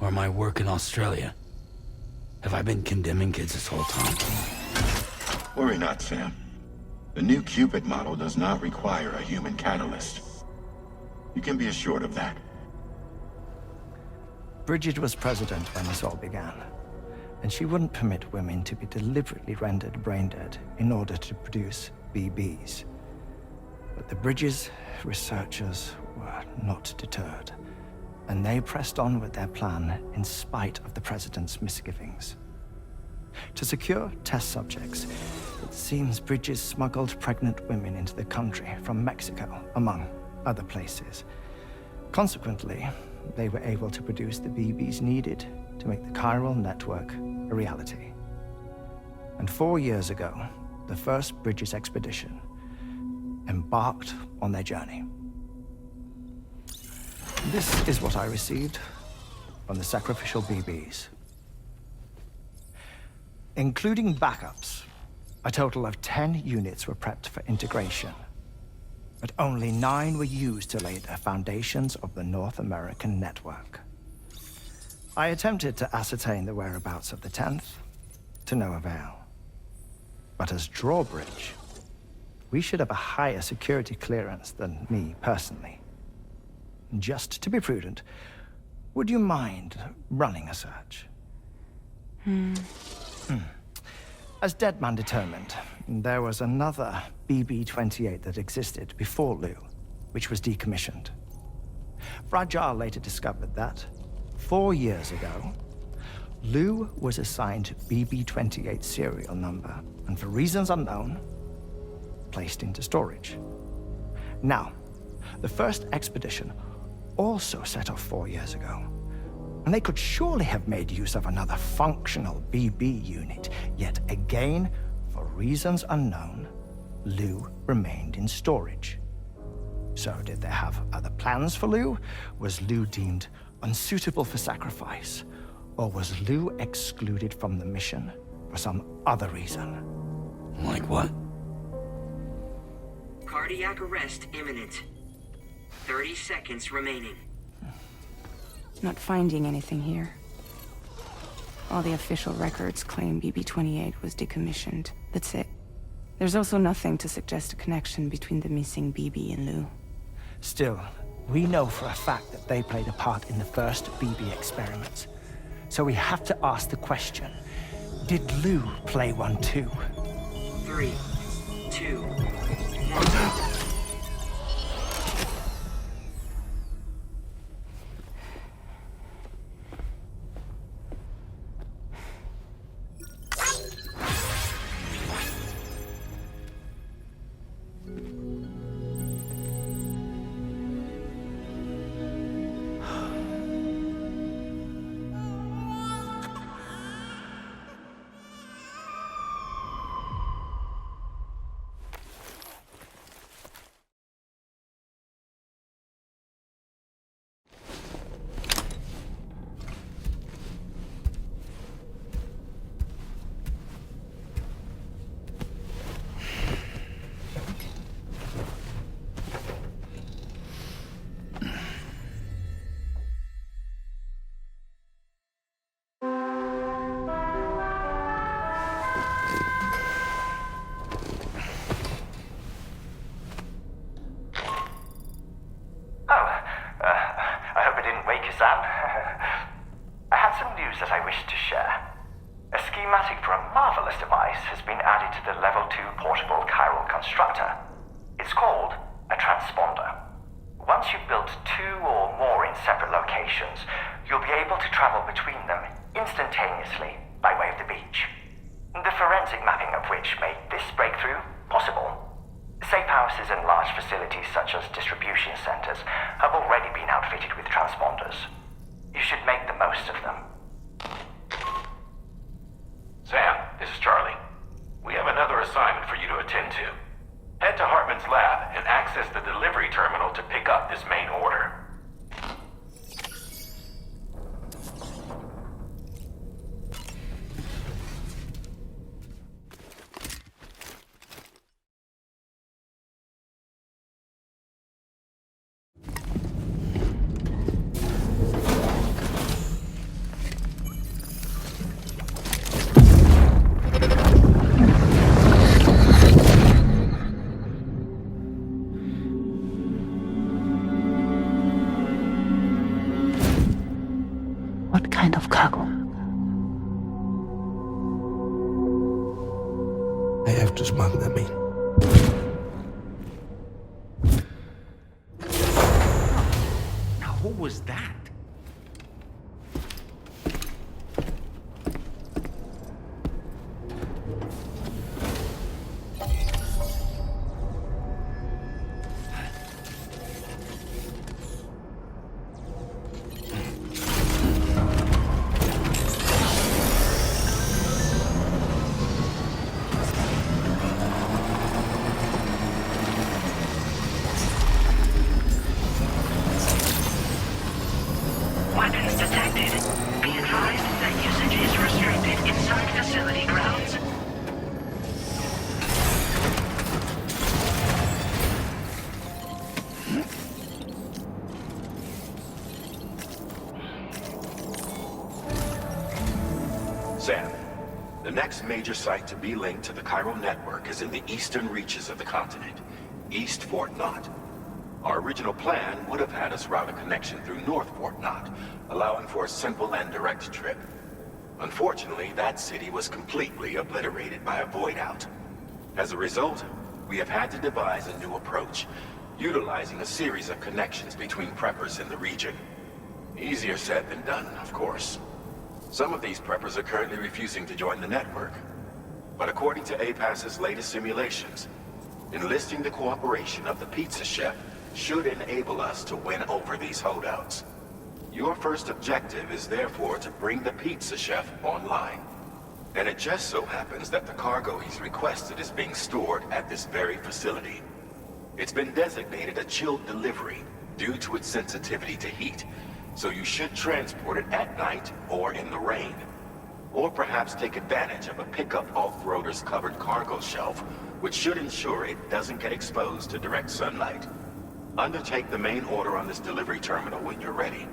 Or my work in Australia? Have I been condemning kids this whole time? Worry not, Sam. The new Cupid model does not require a human catalyst. You can be assured of that. Bridget was president when this all began, and she wouldn't permit women to be deliberately rendered brain dead in order to produce BBs. But the Bridges researchers were not deterred, and they pressed on with their plan in spite of the president's misgivings. To secure test subjects, it seems Bridges smuggled pregnant women into the country from Mexico, among other places. Consequently, they were able to produce the BBs needed to make the chiral network a reality. And 4 years ago, the first Bridges expedition embarked on their journey. This is what I received from the sacrificial BBs. Including backups, a total of 10 units were prepped for integration, but only 9 were used to lay the foundations of the North American network. I attempted to ascertain the whereabouts of the 10th, to no avail. But as drawbridge, we should have a higher security clearance than me personally. Just to be prudent, would you mind running a search? As Deadman determined, there was another BB-28 that existed before Lou, which was decommissioned. Fragile later discovered that, 4 years ago, Lou was assigned BB-28 serial number, and for reasons unknown, placed into storage. Now, the first expedition also set off 4 years ago, and they could surely have made use of another functional BB unit, yet again, for reasons unknown, Lou remained in storage. So did they have other plans for Lou? Was Lou deemed unsuitable for sacrifice? Or was Lou excluded from the mission for some other reason? Like what? Cardiac arrest imminent. 30 seconds remaining. Not finding anything here. All the official records claim BB-28 was decommissioned. That's it. There's also nothing to suggest a connection between the missing BB and Lou. Still, we know for a fact that they played a part in the first BB experiments. So we have to ask the question, did Lou play one too? 3, 2, 1. Safe houses and large facilities such as distribution centers have already been outfitted with transponders. You should make the most of them. Sam, this is Charlie. We have another assignment for you to attend to. Head to Hartman's lab and access the delivery terminal to pick up this main order. What kind of cargo? I have to smuggle them in. Now, who was that? Weapons detected. Be advised that usage is restricted inside facility grounds. Sam, the next major site to be linked to the chiral network is in the eastern reaches of the continent, East Fort Knott. Our original plan would have had us route a connection through North Fort Knott, allowing for a simple and direct trip. Unfortunately, that city was completely obliterated by a void out. As a result, we have had to devise a new approach, utilizing a series of connections between preppers in the region. Easier said than done, of course. Some of these preppers are currently refusing to join the network. But according to APAS's latest simulations, enlisting the cooperation of the pizza chef should enable us to win over these holdouts. Your first objective is therefore to bring the pizza chef online. And it just so happens that the cargo he's requested is being stored at this very facility. It's been designated a chilled delivery due to its sensitivity to heat, so you should transport it at night or in the rain. Or perhaps take advantage of a pickup off-roader's covered cargo shelf, which should ensure it doesn't get exposed to direct sunlight. Undertake the main order on this delivery terminal when you're ready.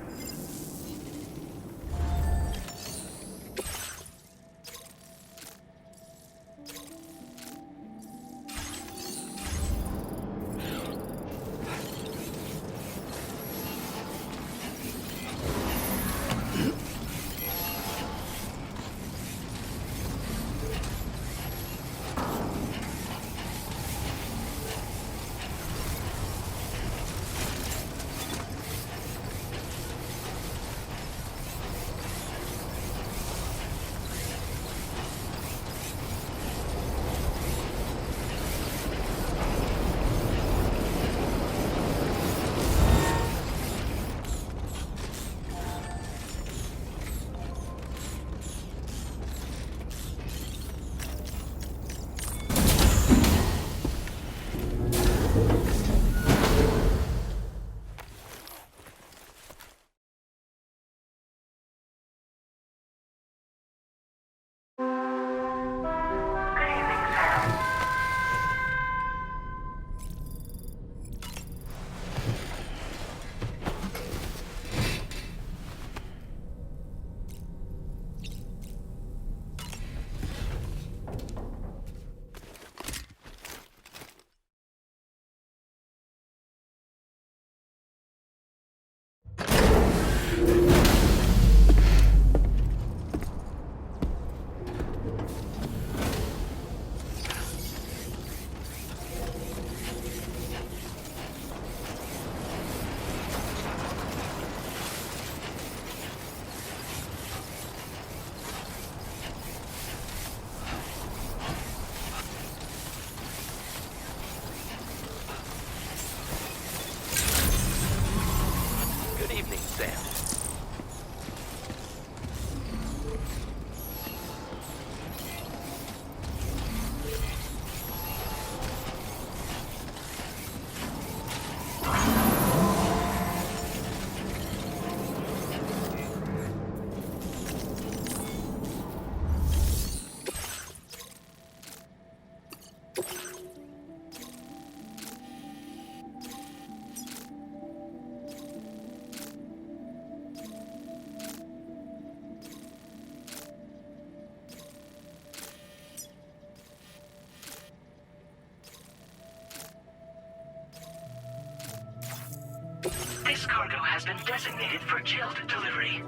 This cargo has been designated for jailed delivery.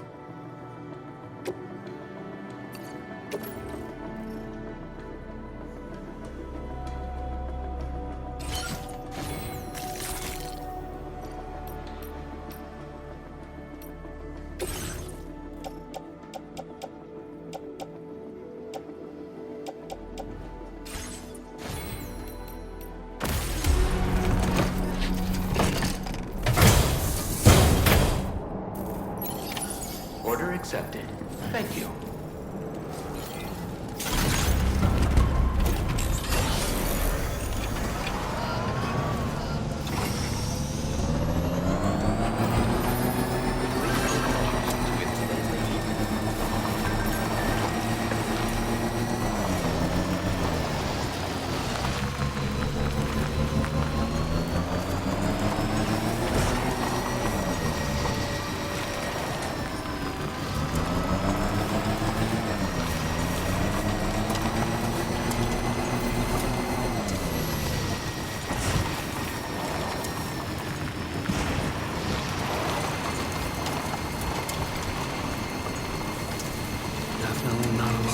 Order accepted. Thank you.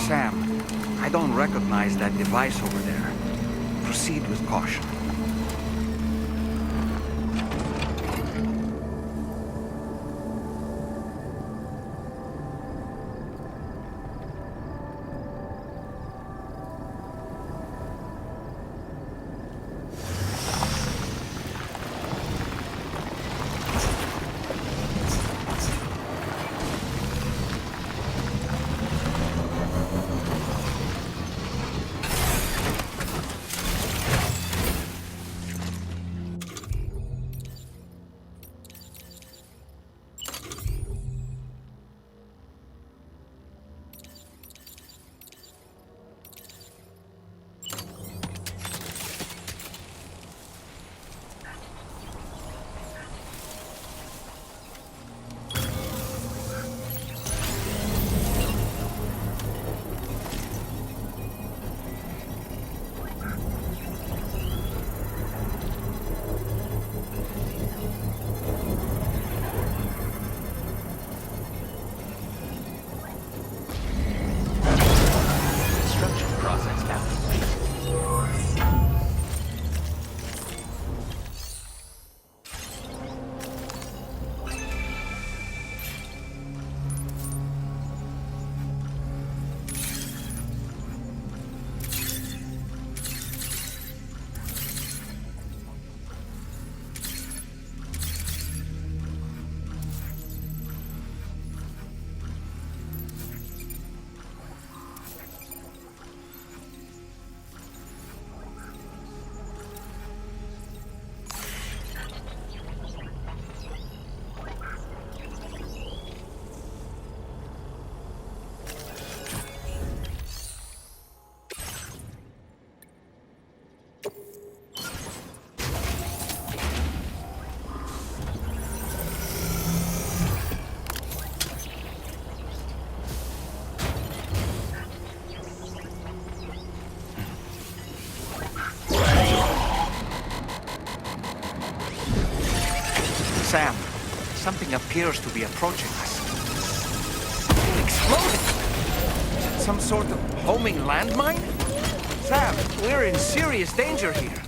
Sam, I don't recognize that device over there. Proceed with caution. Sam, something appears to be approaching us. Something exploded! Some sort of homing landmine? Sam, we're in serious danger here.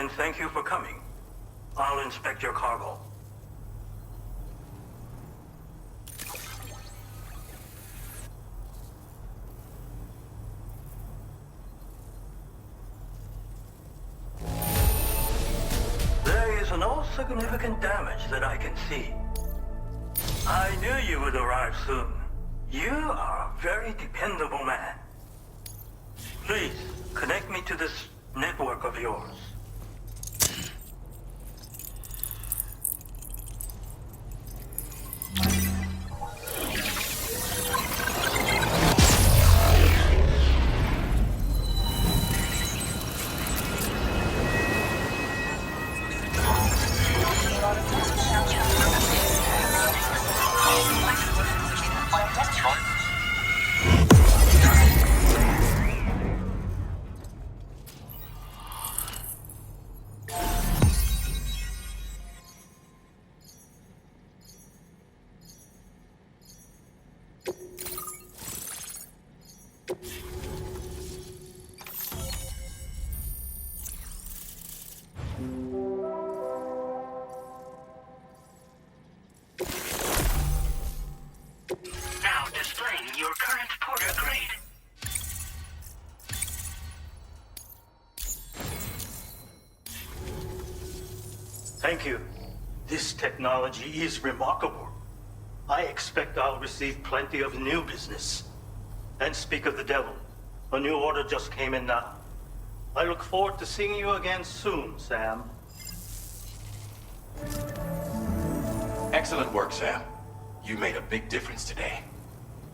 And thank you for coming. I'll inspect your cargo. There is no significant damage that I can see. I knew you would arrive soon. You are a very dependable man. Please, connect me to this network of yours. Thank you. This technology is remarkable. I expect I'll receive plenty of new business. And speak of the devil, a new order just came in now. I look forward to seeing you again soon, Sam. Excellent work, Sam. You made a big difference today.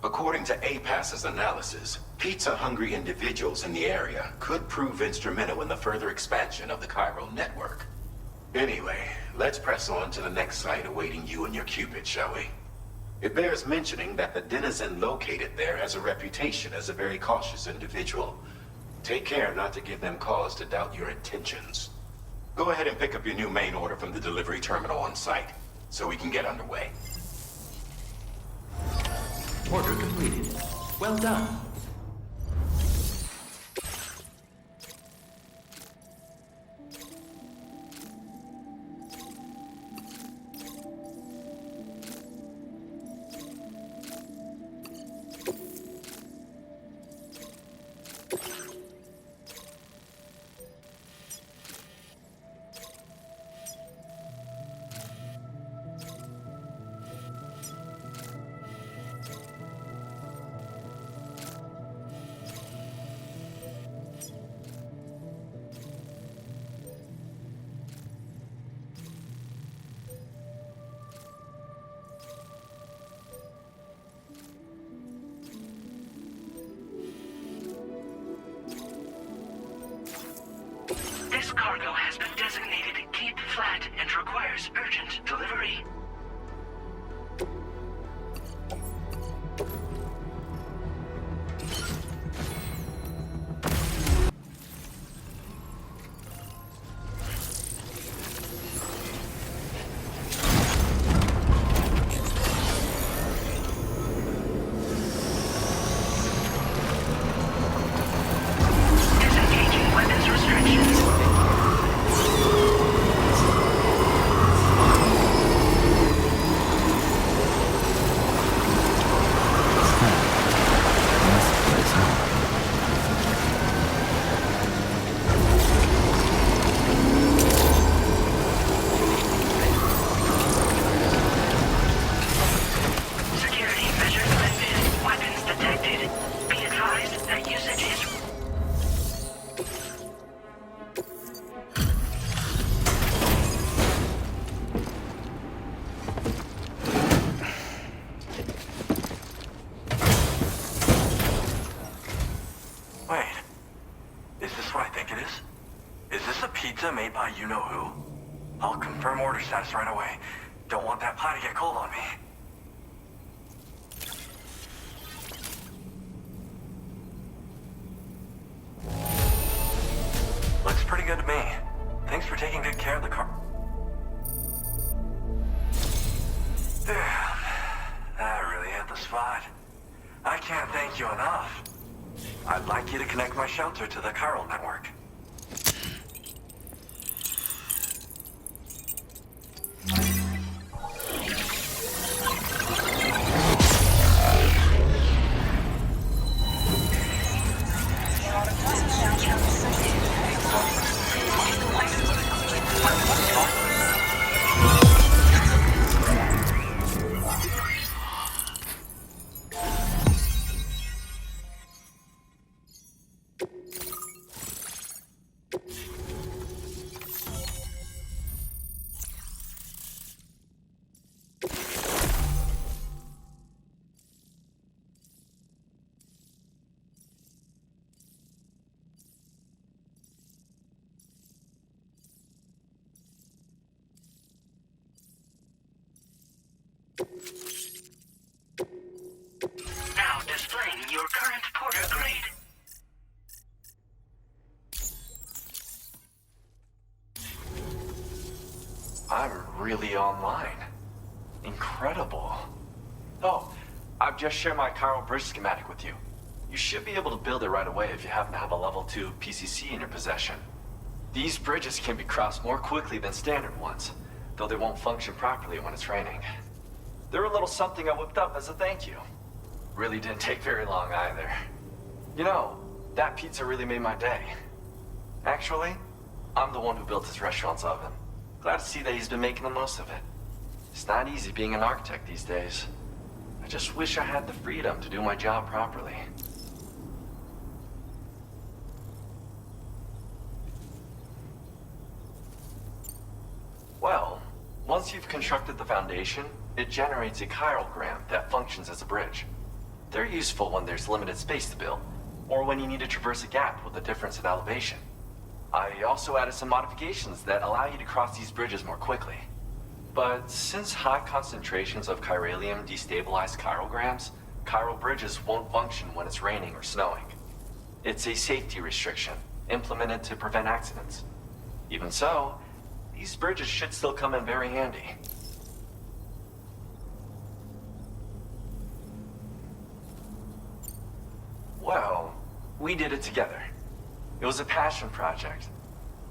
According to APAS's analysis, pizza-hungry individuals in the area could prove instrumental in the further expansion of the chiral network. Anyway, let's press on to the next site awaiting you and your Cupid, shall we? It bears mentioning that the denizen located there has a reputation as a very cautious individual. Take care not to give them cause to doubt your intentions. Go ahead and pick up your new main order from the delivery terminal on site, so we can get underway. Order completed. Well done. This cargo has been designated Keep Flat and requires urgent delivery. Made by you-know-who. I'll confirm order status right away. Don't want that pie to get cold on me. Looks pretty good to me. Thanks for taking good care of the car. I really hit the spot. I can't thank you enough. I'd like you to connect my shelter to the chiral network. Now displaying your current porter grade. I'm really online. Incredible. Oh, I've just shared my chiral bridge schematic with you. You should be able to build it right away if you happen to have a level 2 PCC in your possession. These bridges can be crossed more quickly than standard ones, though they won't function properly when it's raining. They're a little something I whipped up as a thank you. Really didn't take very long either. You know, that pizza really made my day. Actually, I'm the one who built this restaurant's oven. Glad to see that he's been making the most of it. It's not easy being an architect these days. I just wish I had the freedom to do my job properly. Well, once you've constructed the foundation, it generates a chirogram that functions as a bridge. They're useful when there's limited space to build, or when you need to traverse a gap with a difference in elevation. I also added some modifications that allow you to cross these bridges more quickly. But since high concentrations of chiralium destabilize chirograms, chiral bridges won't function when it's raining or snowing. It's a safety restriction, implemented to prevent accidents. Even so, these bridges should still come in very handy. Well, we did it together. It was a passion project.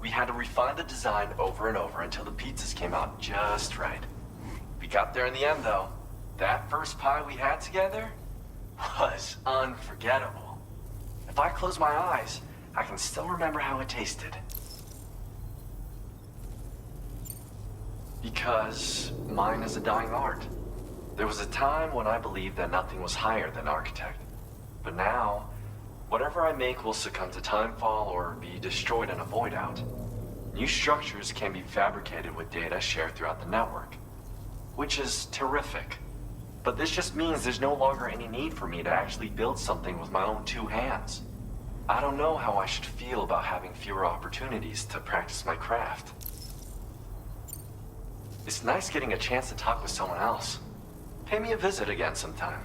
We had to refine the design over and over until the pizzas came out just right. We got there in the end, though. That first pie we had together was unforgettable. If I close my eyes, I can still remember how it tasted. Because mine is a dying art. There was a time when I believed that nothing was higher than architect. But now, whatever I make will succumb to timefall or be destroyed in a void out. New structures can be fabricated with data shared throughout the network, which is terrific. But this just means there's no longer any need for me to actually build something with my own 2 hands. I don't know how I should feel about having fewer opportunities to practice my craft. It's nice getting a chance to talk with someone else. Pay me a visit again sometime.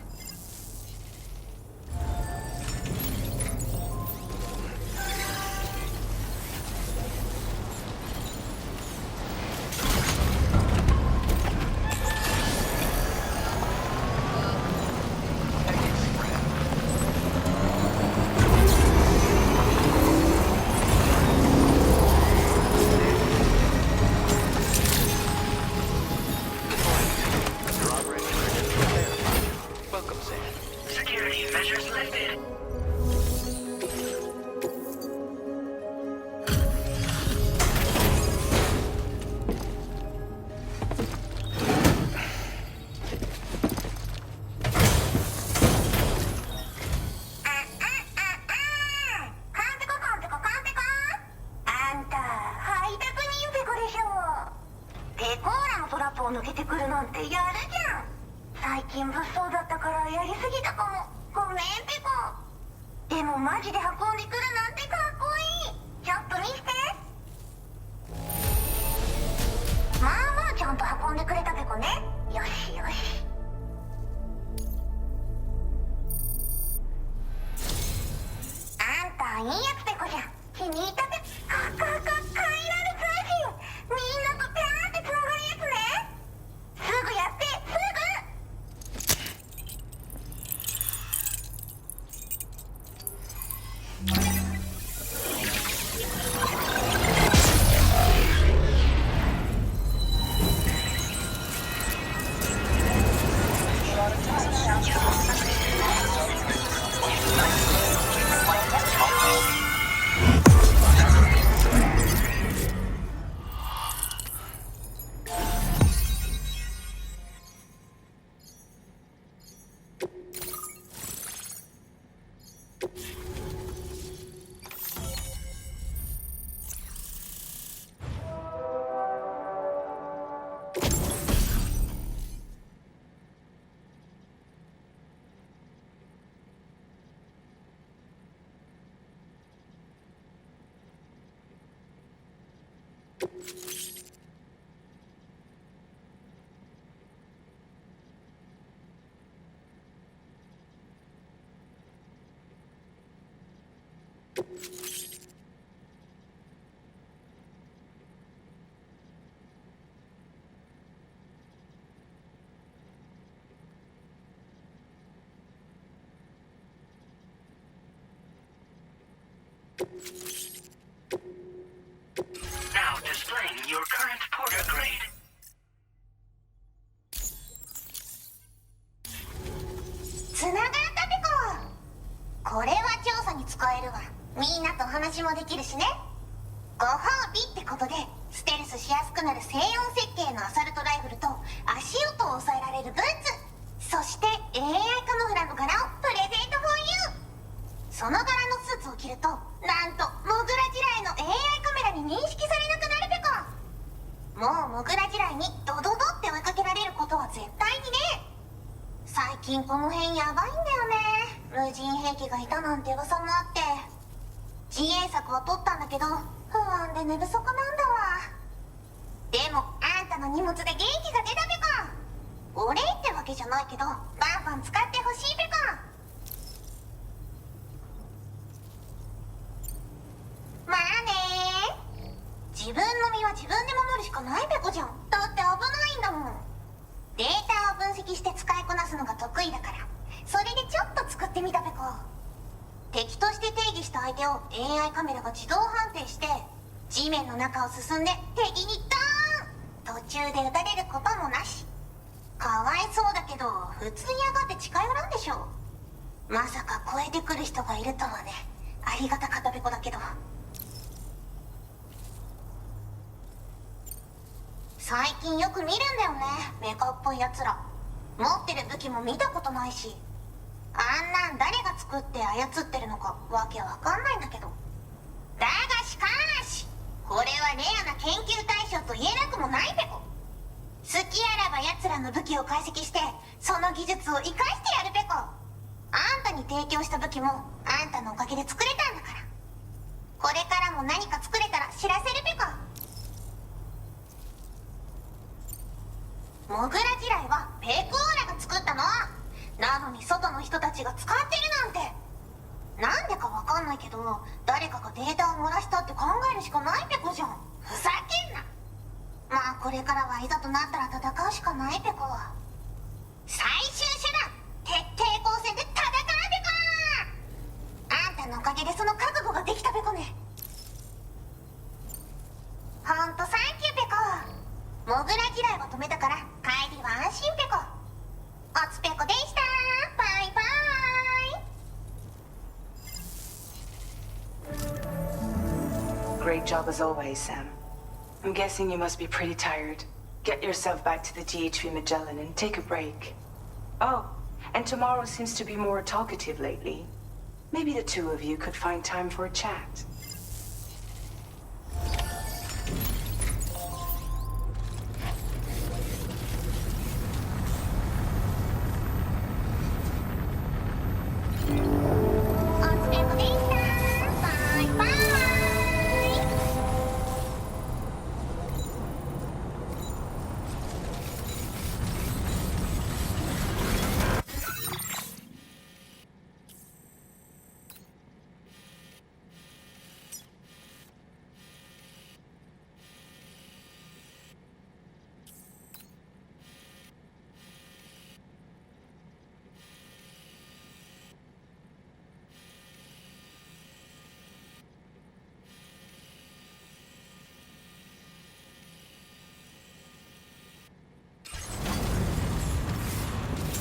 Now displaying your current porter grade. つながったペコ。これは調査に使えるわ。みんなと話もできるしね。ご褒美ってことでステルスしやすくなる静音設計のアサルトライフルと足音を抑えられるブーツ、そして AI カモフラの柄をプレゼント for you。 その柄のスーツを着るとなんとモグラ地雷の AI カメラに認識されなくなるペコ。もうモグラ地雷にドドドって追いかけられることは絶対にね。最近この辺やばいんだよね。無人兵器がいたなんて噂もあって、自衛策は取ったんだけど不安で寝不足なんだわ。でもあんたの荷物で元気が出たペコ。お礼ってわけじゃないけどバンバン使ってほしいペコ。まあね。自分の身は自分で守るしかないペコじゃん。だって危ないんだもん。データを分析して使いこなすのが得意だから、それでちょっと作ってみたペコ。敵として定義した相手を AI カメラが自動判定して地面の中を進んで敵にドーン。途中で撃たれることもなし。かわいそうだけど普通に上がって近寄らんでしょ。まさか超えてくる人がいるとはね。ありがたかったペコだけど。最近よく見るんだよね、メカっぽいやつら。持ってる武器も見たことないし、あんなん誰が作って操ってるのかわけわかんないんだけど。だがしかしこれはレアな研究対象と言えなくもないペコ。好きあらば奴らの武器を解析してその技術を生かしてやるペコ。あんたに提供した武器もあんたのおかげで作れたんだから。これからも何か作れたら知らせるペコ。モグラ地雷はペコーラが作ったの。なのに外の人たちが使ってるなんて。なんでかわかんないけど誰かがデータを漏らしたって考えるしかないペコじゃん。ふざけんな。まあこれからはいざとなったら戦うしかないペコ。最終手段、徹底抗戦で戦うペコ。あんたのおかげでその覚悟ができたペコね。ほんとサンキューペコ。モグラ地雷を止めたから帰りは安心ペコ。おつペコでした。バイバイ。 Great job as always, Sam. I'm guessing you must be pretty tired. Get yourself back to the GHV Magellan and take a break. Oh, and tomorrow seems to be more talkative lately. Maybe the two of you could find time for a chat.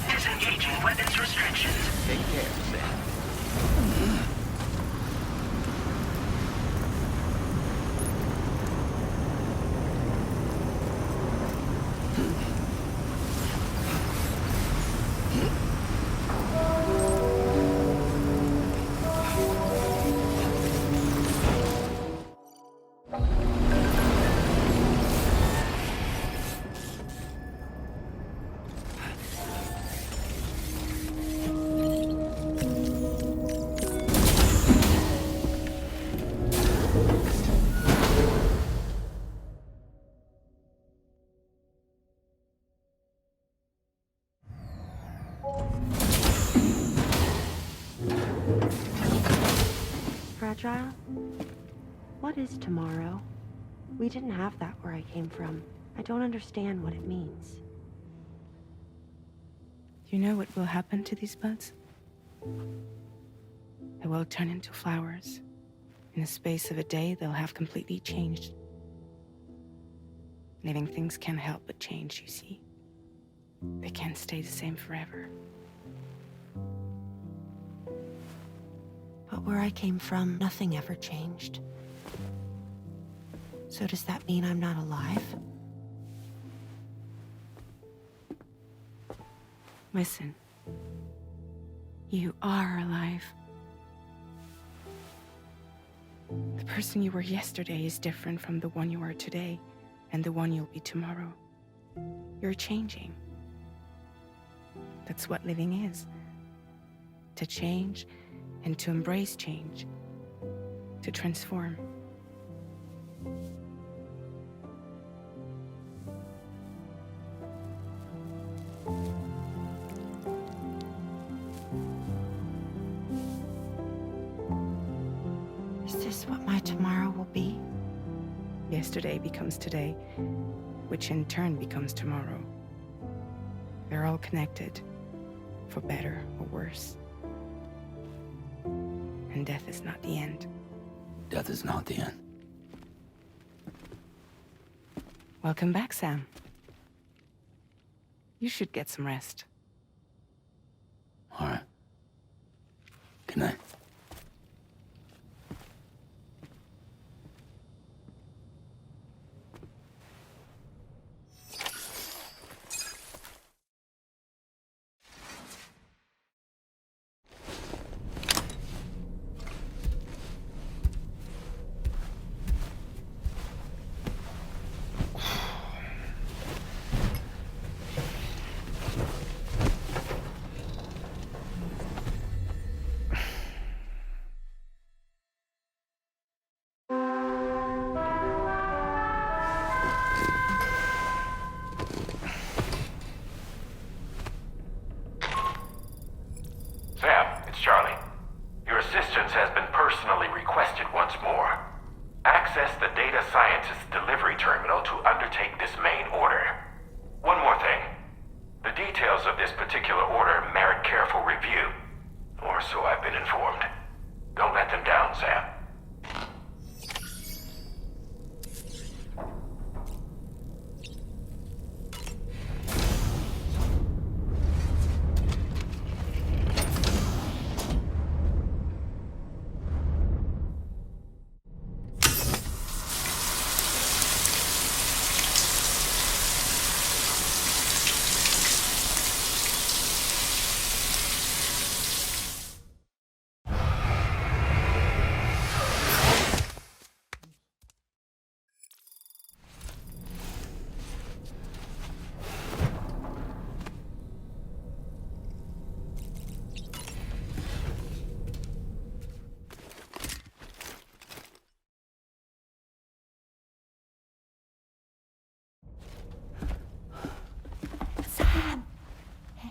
Disengaging weapons restrictions. Take care, Sam. child? What is tomorrow? We didn't have that where I came from. I don't understand what it means. You know what will happen to these buds? They will turn into flowers. In the space of a day, they'll have completely changed. Living things can't help but change, you see. They can't stay the same forever. But where I came from, nothing ever changed. So does that mean I'm not alive? Listen. You are alive. The person you were yesterday is different from the one you are today, and the one you'll be tomorrow. You're changing. That's what living is. To change, and to embrace change. To transform. Is this what my tomorrow will be? Yesterday becomes today, which in turn becomes tomorrow. They're all connected, for better or worse. And death is not the end. Death is not the end. Welcome back, Sam. You should get some rest. All right. Good night.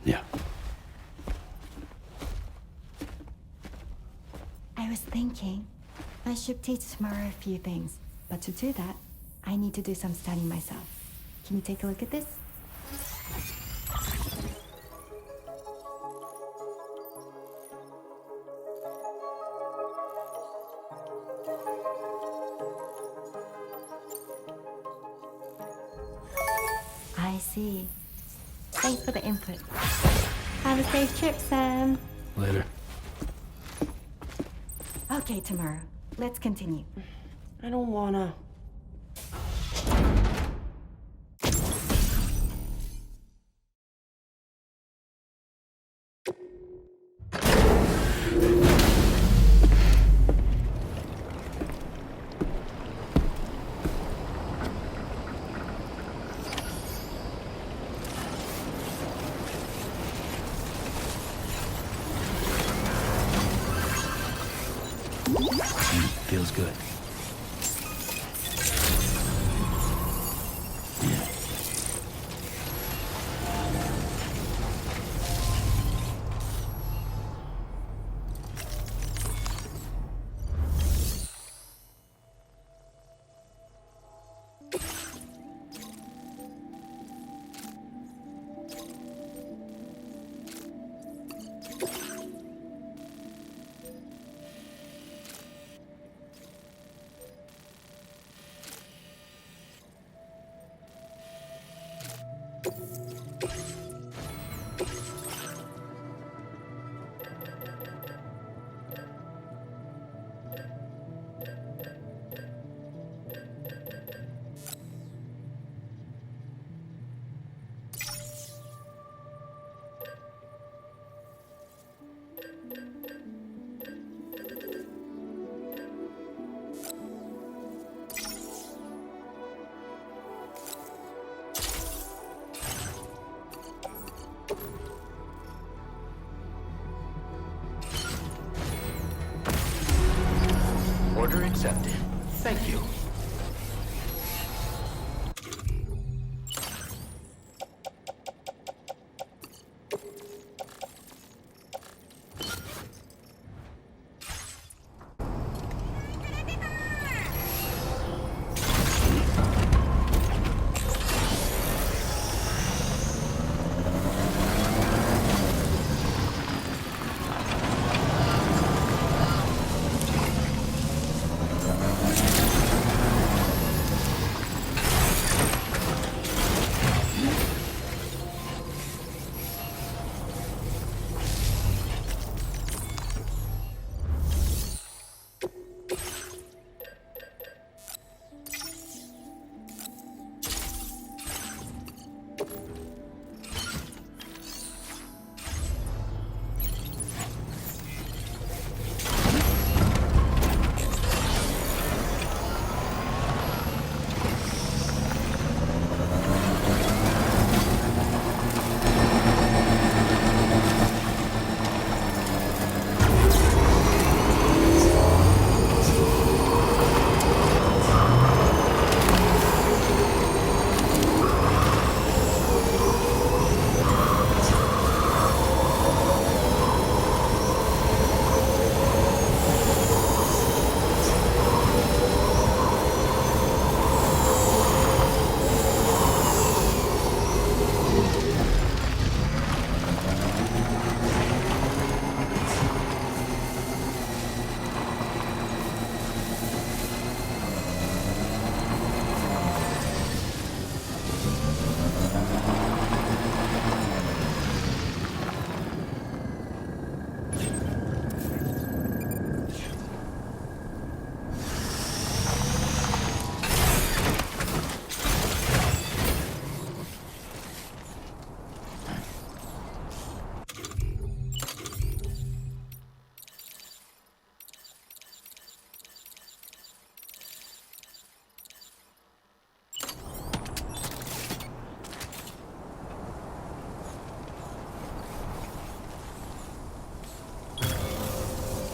Yeah. I was thinking, I should teach tomorrow a few things, but to do that, I need to do some studying myself. Can you take a look at this? I see. Thanks for the input. Have a safe trip, Sam. Later. Okay, tomorrow. Let's continue. I don't wanna. Feels good. Order accepted. Thank you.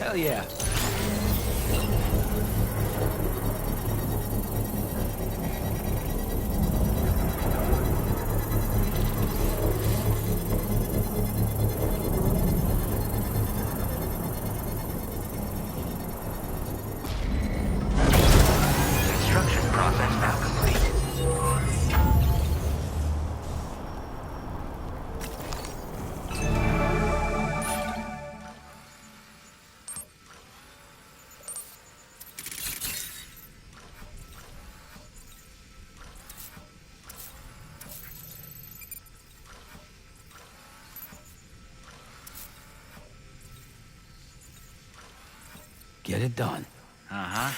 Hell yeah. Construction process now complete. Get it done. Uh-huh.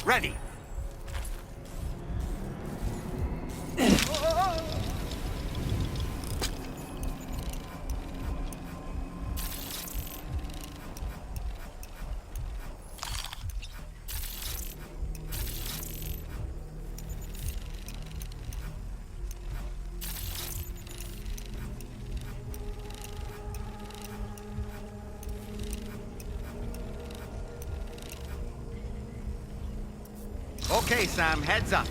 ready. Okay, Sam, heads up.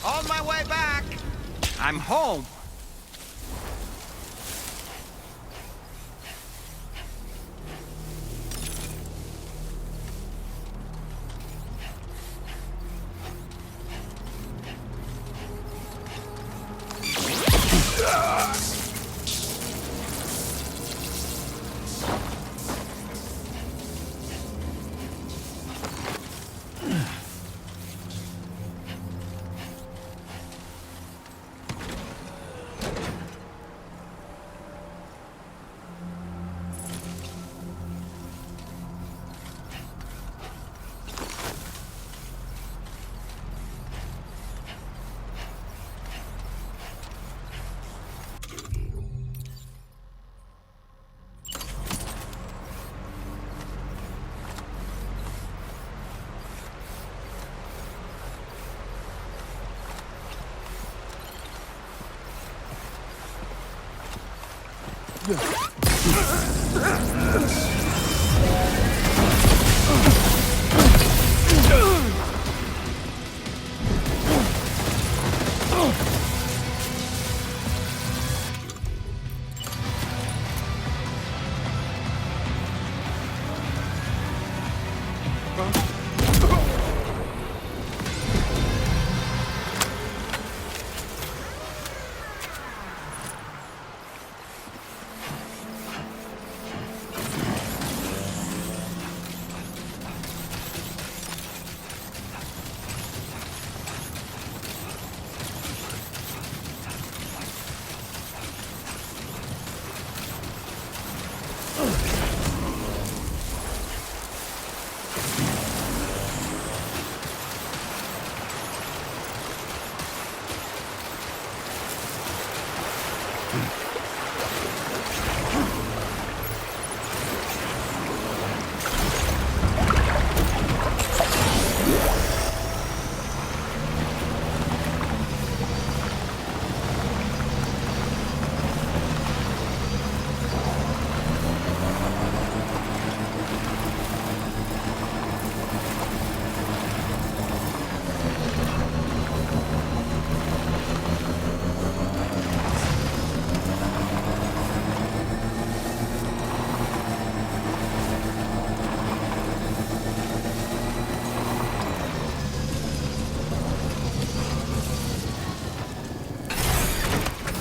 On my way back. I'm home.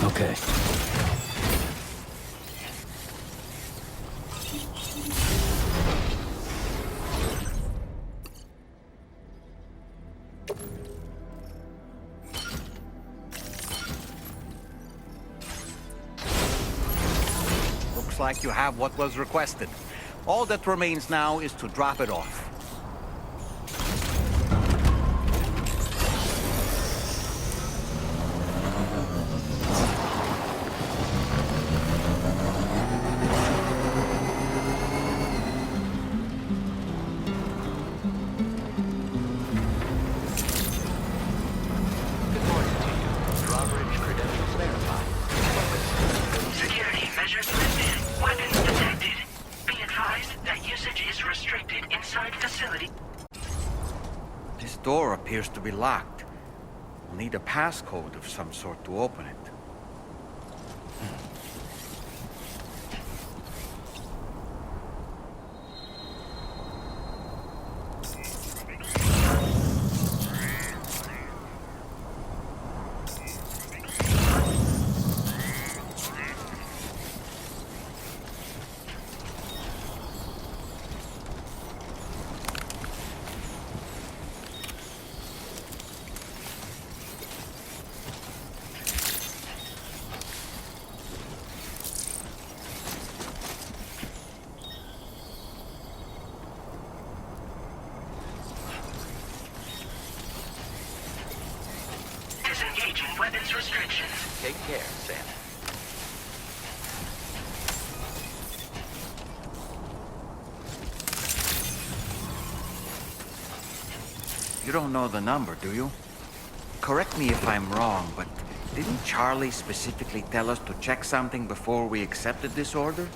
Okay. Looks like you have what was requested. All that remains now is to drop it off. Door appears to be locked. We'll need a passcode of some sort to open it. Disengaging weapons restrictions. Take care, Sam. You don't know the number, do you? Correct me if I'm wrong, but didn't Charlie specifically tell us to check something before we accepted this order?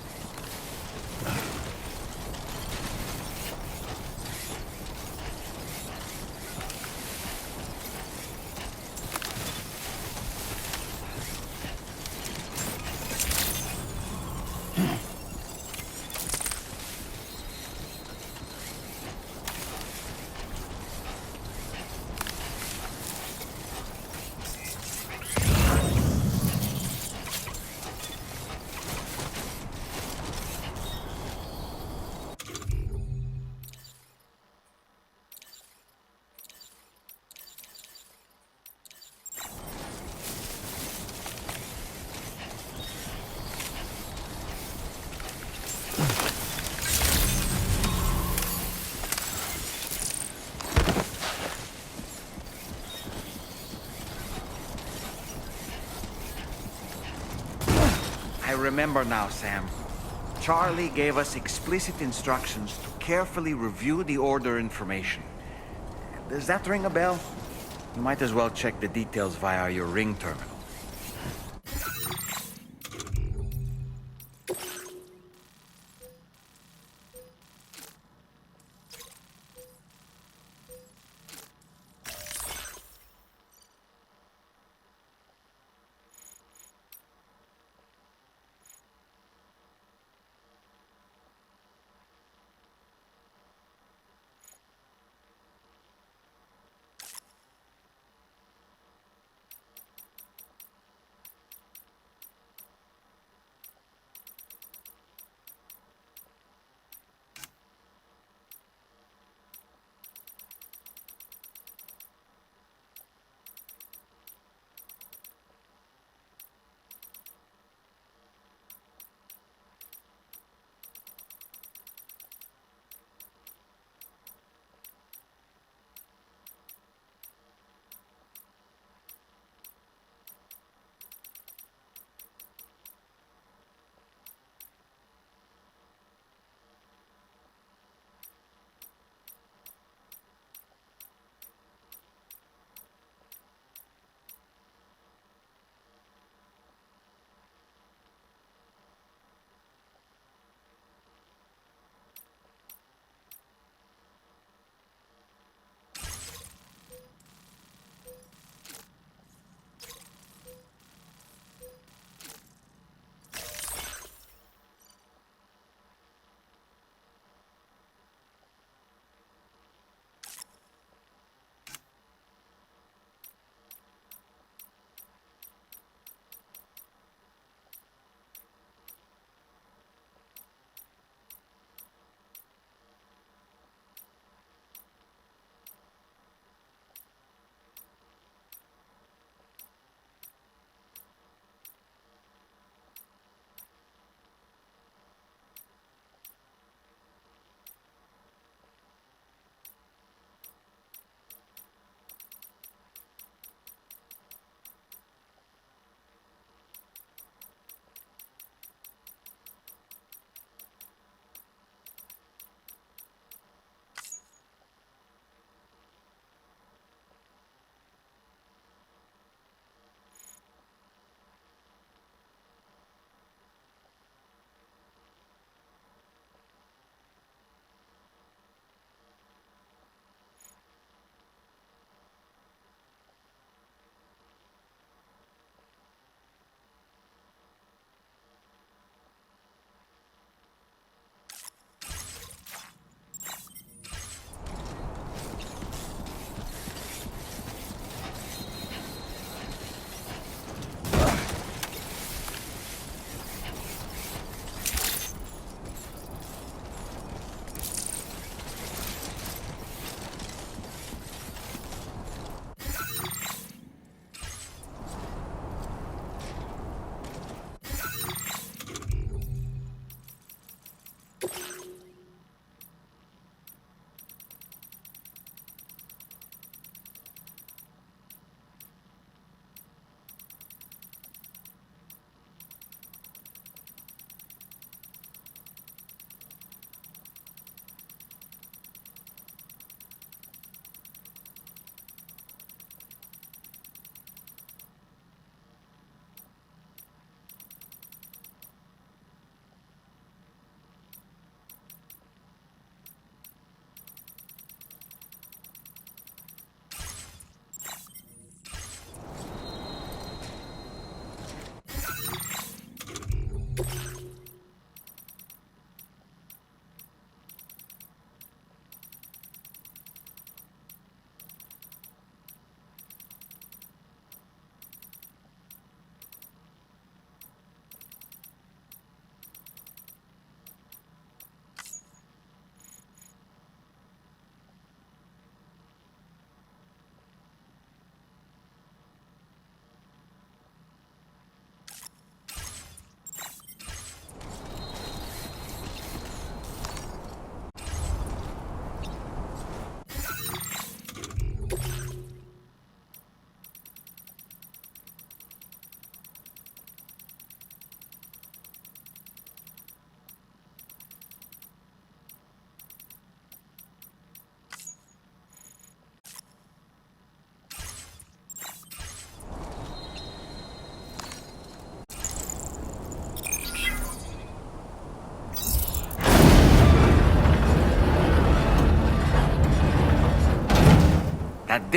I remember now, Sam. Charlie gave us explicit instructions to carefully review the order information. Does that ring a bell? You might as well check the details via your ring terminal.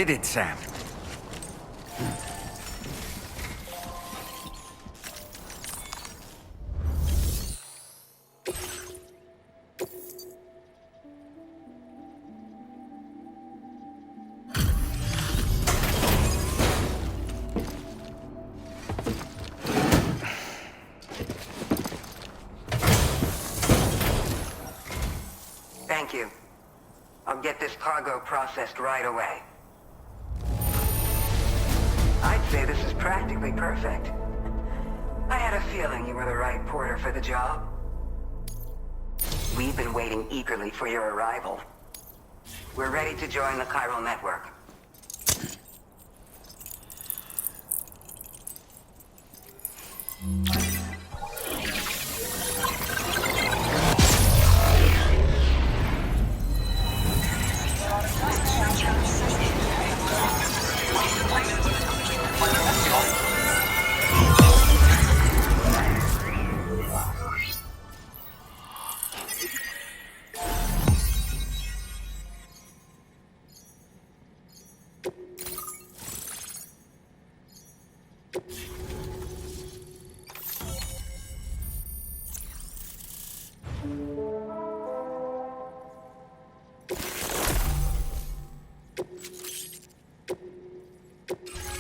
did it, Sam. Thank you. I'll get this cargo processed right away. I'd say this is practically perfect. I had a feeling you were the right porter for the job. We've been waiting eagerly for your arrival. We're ready to join the chiral network.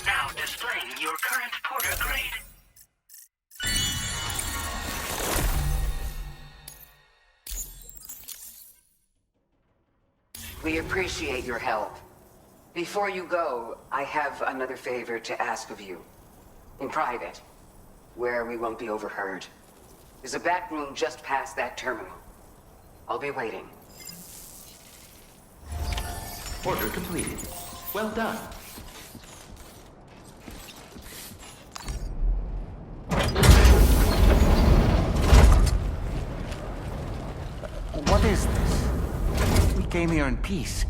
Now displaying your current porter grade. We appreciate your help. Before you go, I have another favor to ask of you. In private, where we won't be overheard. There's a back room just past that terminal. I'll be waiting. Order completed. Well done. What is this? We came here in peace.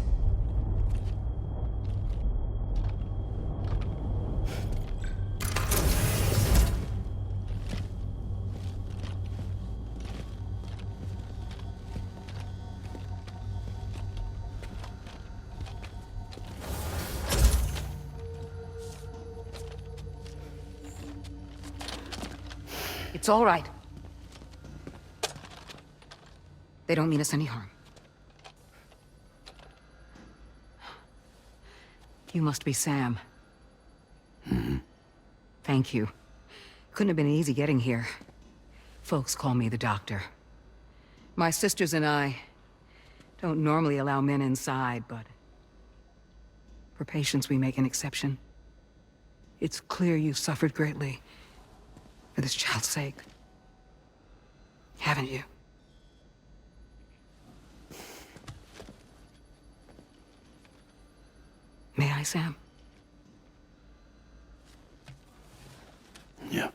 It's all right. They don't mean us any harm. You must be Sam. Thank you. Couldn't have been easy getting here. Folks call me the doctor. My sisters and I don't normally allow men inside, but for patients we make an exception. It's clear you've suffered greatly for this child's sake. Haven't you? May I, Sam? Yeah.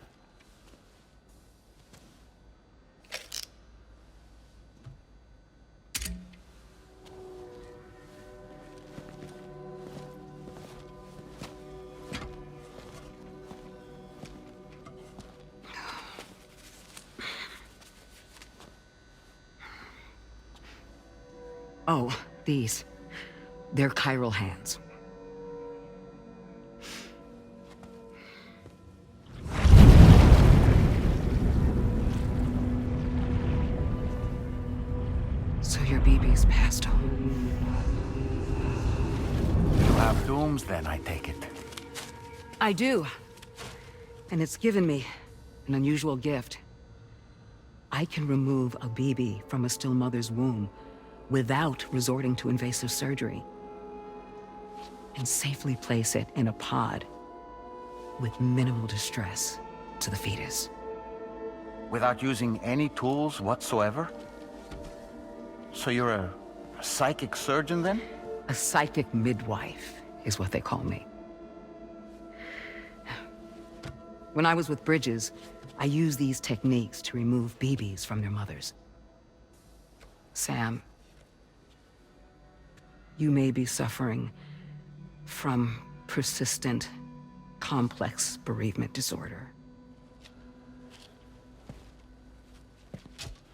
Oh, these. They're chiral hands. So your BB's passed on. You have dooms then, I take it. I do. And it's given me an unusual gift. I can remove a BB from a still mother's womb without resorting to invasive surgery, and safely place it in a pod with minimal distress to the fetus. Without using any tools whatsoever? So you're a psychic surgeon then? A psychic midwife is what they call me. When I was with Bridges, I used these techniques to remove BBs from their mothers. Sam, you may be suffering from persistent, complex bereavement disorder.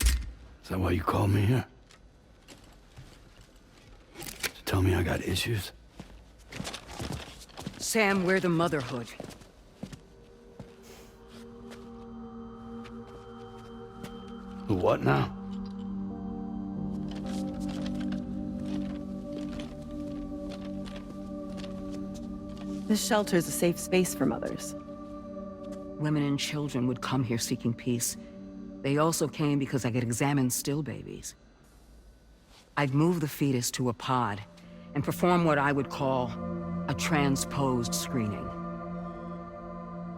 Is that why you called me here? To tell me I got issues? Sam, we're the motherhood. The what now? This shelter's a safe space for mothers. Women and children would come here seeking peace. They also came because I could examine still babies. I'd move the fetus to a pod and perform what I would call a transposed screening.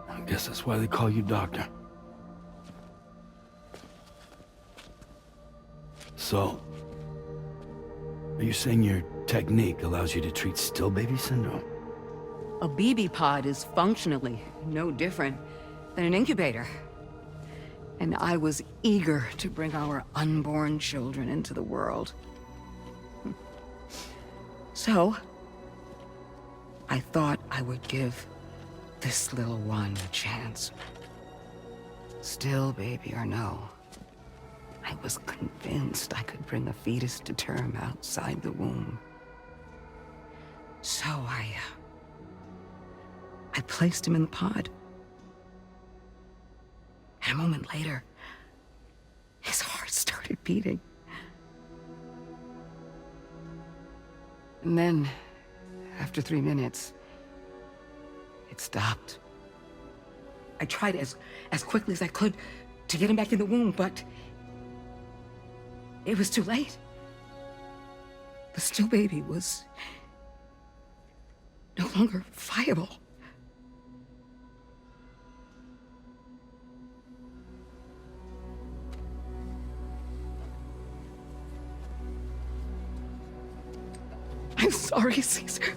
I guess that's why they call you doctor. So, are you saying your technique allows you to treat still baby syndrome? A BB pod is functionally no different than an incubator. And I was eager to bring our unborn children into the world. So, I thought I would give this little one a chance. Still baby or no, I was convinced I could bring a fetus to term outside the womb. So I placed him in the pod. And a moment later, his heart started beating. And then, after 3 minutes, it stopped. I tried as quickly as I could to get him back in the womb, but it was too late. The still baby was no longer viable. I'm sorry, Caesar.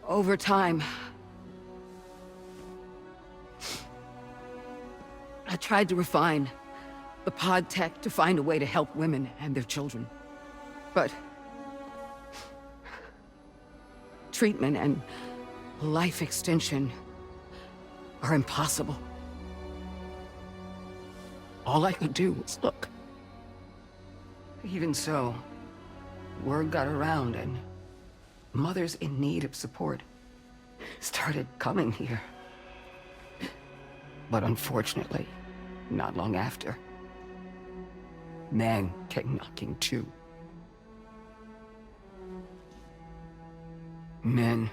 Over time, I tried to refine the pod tech to find a way to help women and their children. But treatment and life extension are impossible. All I could do was look. Even so, word got around and mothers in need of support started coming here. But unfortunately, not long after, men came knocking too. Men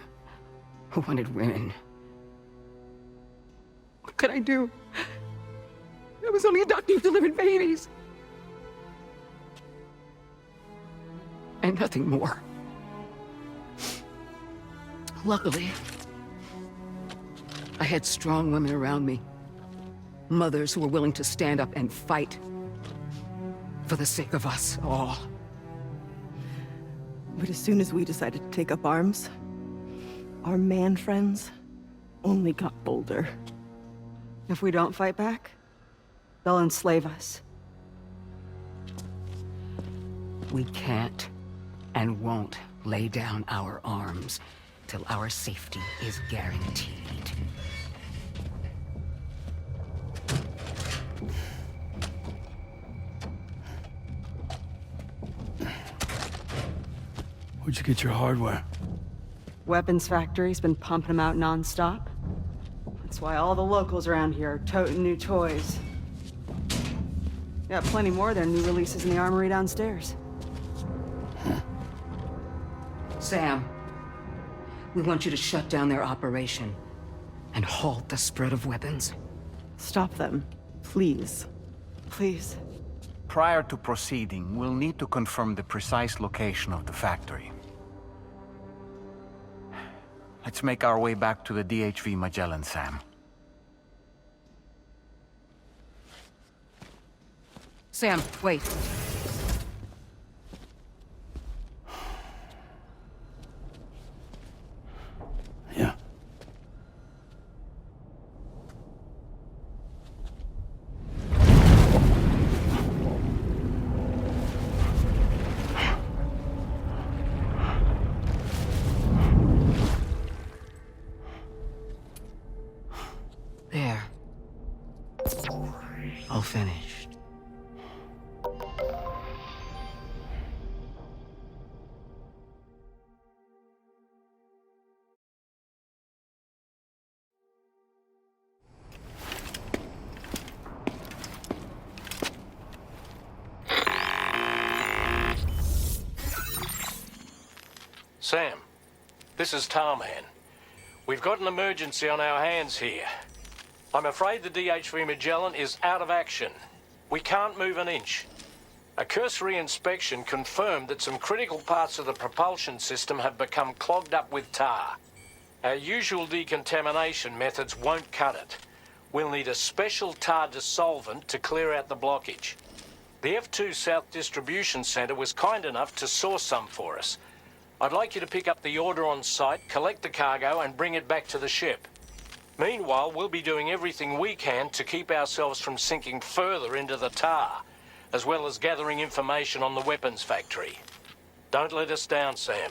who wanted women. What could I do? I was only a doctor who delivered babies. And nothing more. Luckily, I had strong women around me. Mothers who were willing to stand up and fight for the sake of us all. But as soon as we decided to take up arms, our man friends only got bolder. If we don't fight back, they'll enslave us. We can't and won't lay down our arms till our safety is guaranteed. Where'd you get your hardware? Weapons factory's been pumping them out non-stop. That's why all the locals around here are toting new toys. Got plenty more of their new releases in the armory downstairs. Sam, we want you to shut down their operation and halt the spread of weapons. Stop them, please. Please. Prior to proceeding, we'll need to confirm the precise location of the factory. Let's make our way back to the DHV Magellan, Sam. Sam, wait. Yeah. There. All finished. Sam, this is Tarman. We've got an emergency on our hands here. I'm afraid the DHV Magellan is out of action. We can't move an inch. A cursory inspection confirmed that some critical parts of the propulsion system have become clogged up with tar. Our usual decontamination methods won't cut it. We'll need a special tar dissolvent to clear out the blockage. The F2 South Distribution Center was kind enough to source some for us. I'd like you to pick up the order on site, collect the cargo, and bring it back to the ship. Meanwhile, we'll be doing everything we can to keep ourselves from sinking further into the tar, as well as gathering information on the weapons factory. Don't let us down, Sam.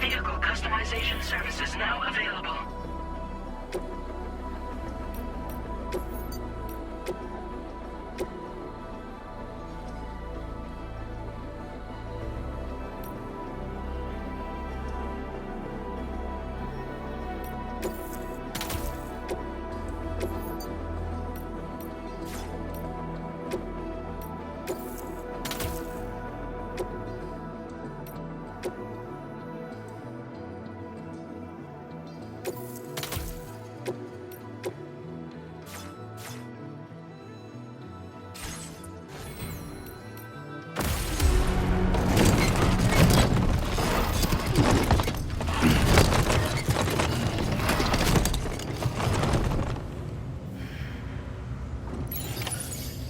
Vehicle customization services now available.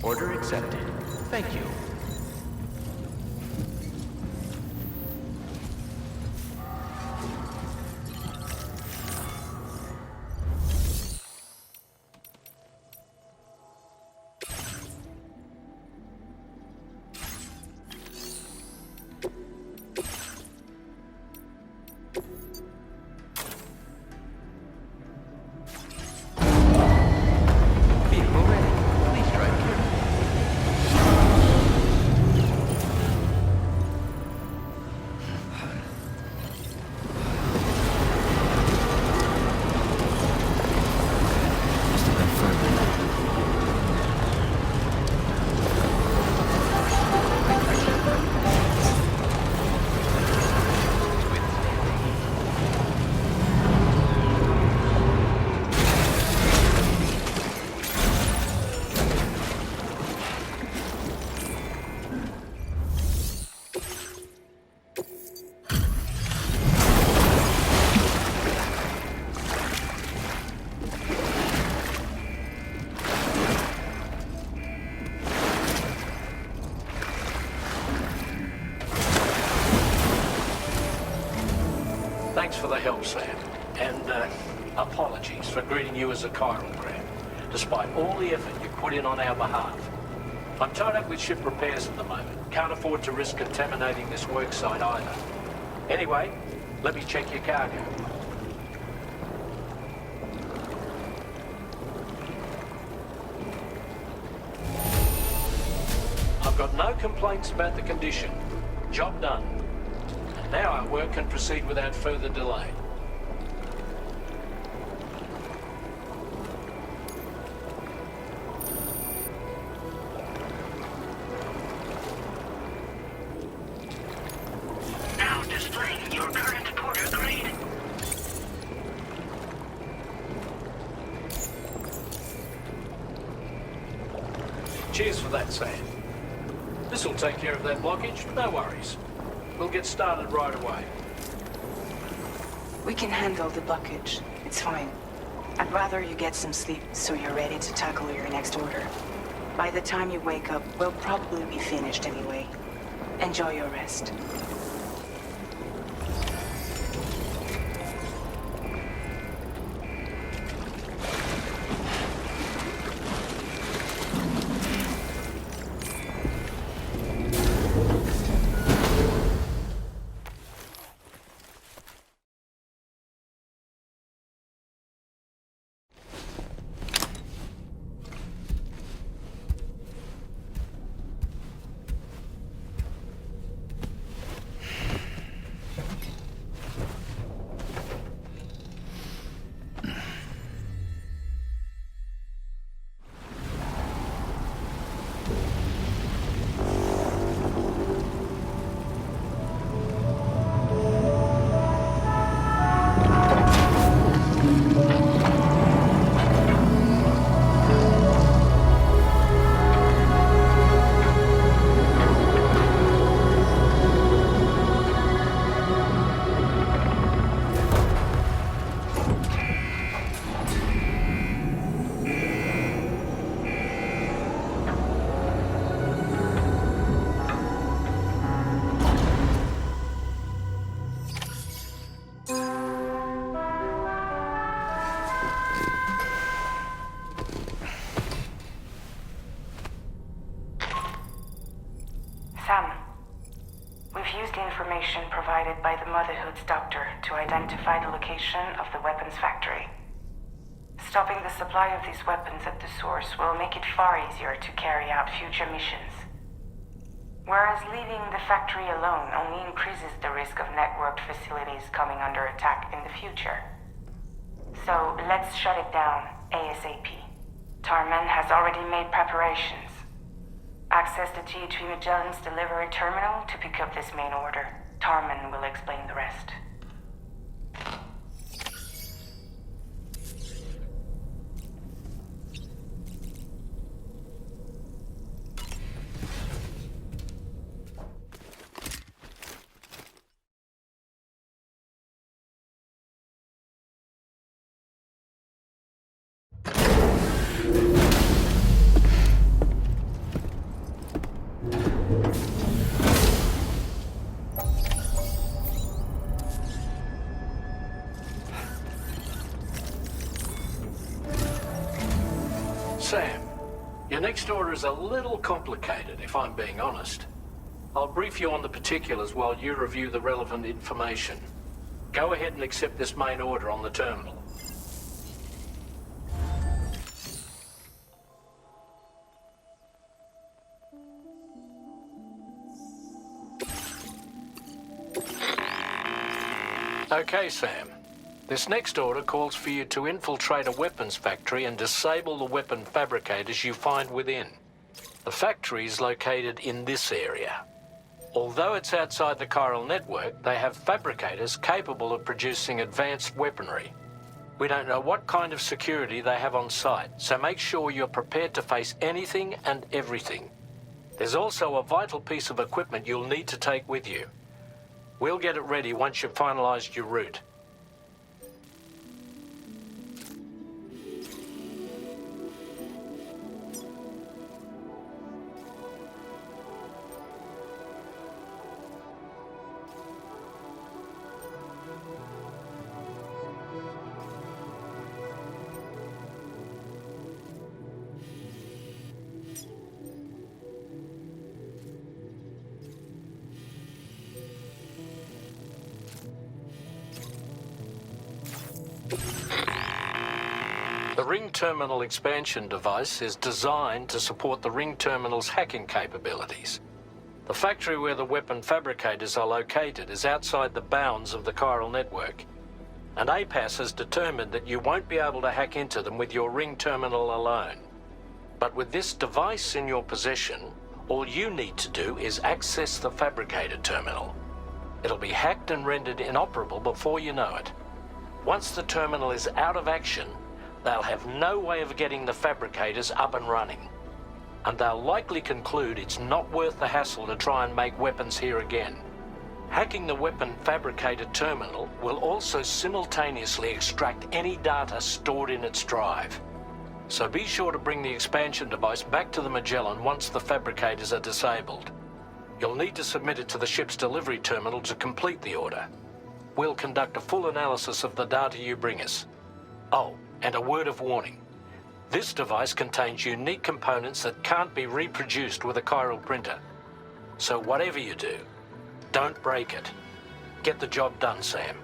Order accepted. Thank you. Vehicle ready. Please drive carefully. Thanks for the help, Sam. And, apologies for greeting you as a chiral grab, despite all the effort you put in on our behalf. I'm tied up with ship repairs at the moment. Can't afford to risk contaminating this worksite either. Anyway, let me check your cargo. I've got no complaints about the condition. Job done. And now our work can proceed without further delay. Now displaying your current Porter grade. Cheers for that, Sam. This'll take care of that blockage, no worries. We'll get started right away. We can handle the blockage. It's fine. I'd rather you get some sleep so you're ready to tackle your next order. By the time you wake up, we'll probably be finished anyway. Enjoy your rest. Information provided by the Motherhood's doctor to identify the location of the weapons factory. Stopping the supply of these weapons at the source will make it far easier to carry out future missions. Whereas leaving the factory alone only increases the risk of networked facilities coming under attack in the future. So let's shut it down ASAP. Tarman has already made preparations. Access the GHV Magellan's delivery terminal to pick up this main order. Tarman will explain the rest. Sam, your next order is a little complicated, if I'm being honest. I'll brief you on the particulars while you review the relevant information. Go ahead and accept this main order on the terminal. Okay, Sam. This next order calls for you to infiltrate a weapons factory and disable the weapon fabricators you find within. The factory is located in this area. Although it's outside the chiral network, they have fabricators capable of producing advanced weaponry. We don't know what kind of security they have on site, so make sure you're prepared to face anything and everything. There's also a vital piece of equipment you'll need to take with you. We'll get it ready once you've finalized your route. terminal expansion device is designed to support the ring terminal's hacking capabilities. The factory where the weapon fabricators are located is outside the bounds of the chiral network, and APAS has determined that you won't be able to hack into them with your ring terminal alone. But with this device in your possession, all you need to do is access the fabricator terminal. It'll be hacked and rendered inoperable before you know it. Once the terminal is out of action, they'll have no way of getting the fabricators up and running. And they'll likely conclude it's not worth the hassle to try and make weapons here again. Hacking the weapon fabricator terminal will also simultaneously extract any data stored in its drive. So be sure to bring the expansion device back to the Magellan once the fabricators are disabled. You'll need to submit it to the ship's delivery terminal to complete the order. We'll conduct a full analysis of the data you bring us. Oh, and a word of warning. This device contains unique components that can't be reproduced with a chiral printer. So whatever you do, don't break it. Get the job done, Sam.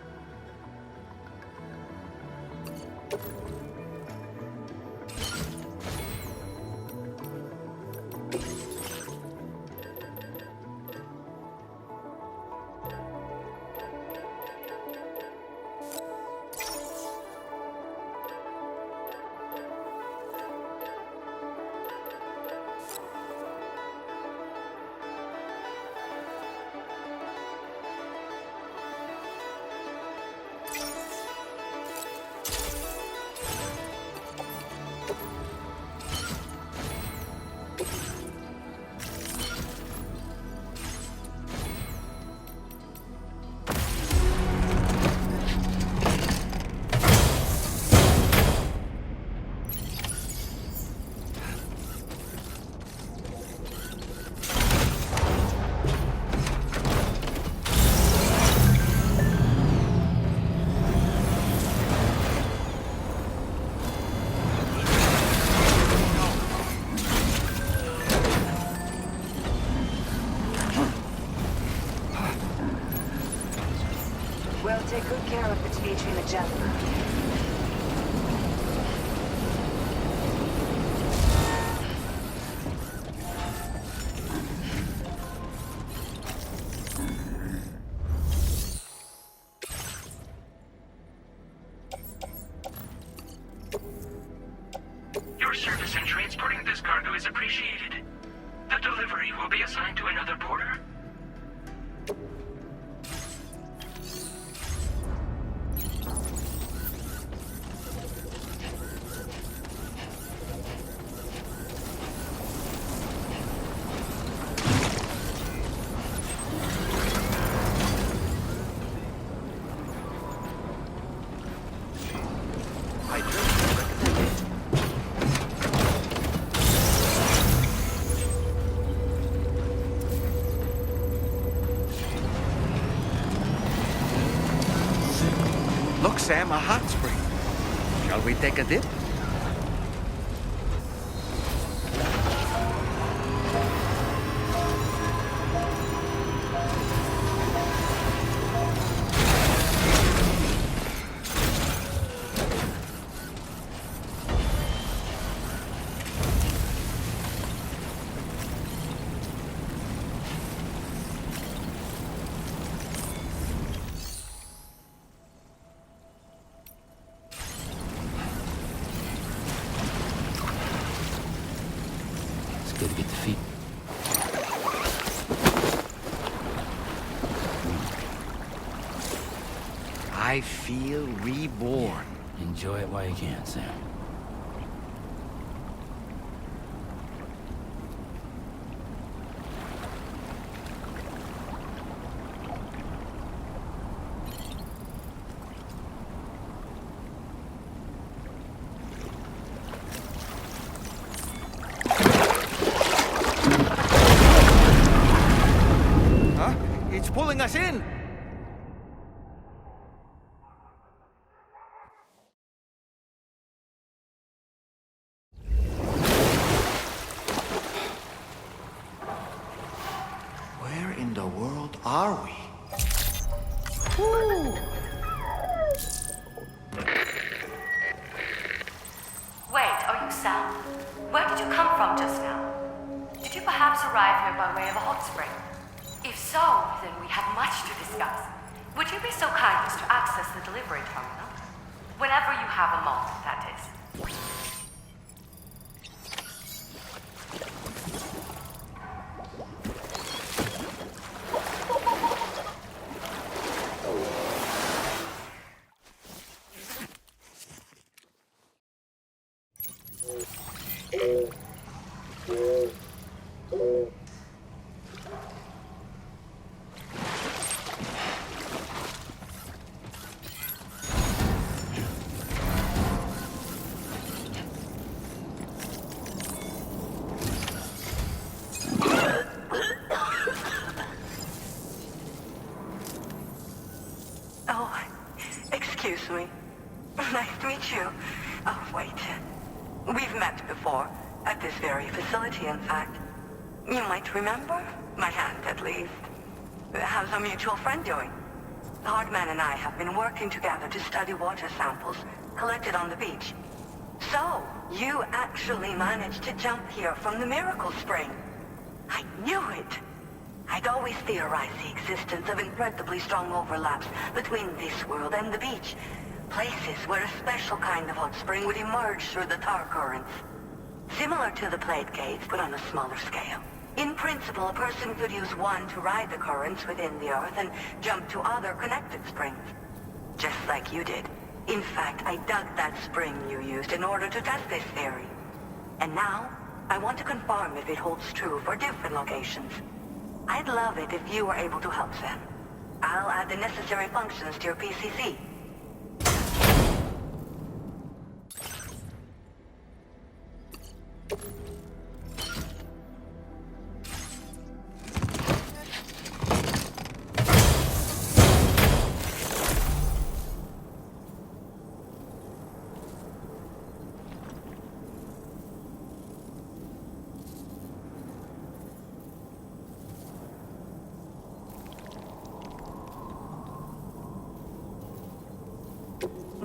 We'll take good care of the DHV Magellan. Your service in transporting this cargo is appreciated. The delivery will be assigned to another porter. Look, Sam, a hot spring. Shall we take a dip? Good to get the feet. I feel reborn. Enjoy it while you can, Sam. It's pulling us in! Where in the world are we? Wait, you perhaps arrive here by way of a hot spring? If so, then we have much to discuss. Would you be so kind as to access the delivery terminal? Whenever you have a moment, that is. Excuse me. Nice to meet you. Oh, wait. We've met before. At this very facility, in fact. You might remember? My hand, at least. How's our mutual friend doing? The Hardman and I have been working together to study water samples collected on the beach. So, you actually managed to jump here from the Miracle Spring. I knew it. I'd always theorized the existence of incredibly strong overlaps between this world and the beach. Places where a special kind of hot spring would emerge through the tar currents. Similar to the plate gates, but on a smaller scale. In principle, a person could use one to ride the currents within the Earth and jump to other connected springs. Just like you did. In fact, I dug that spring you used in order to test this theory. And now, I want to confirm if it holds true for different locations. I'd love it if you were able to help them. I'll add the necessary functions to your PCC.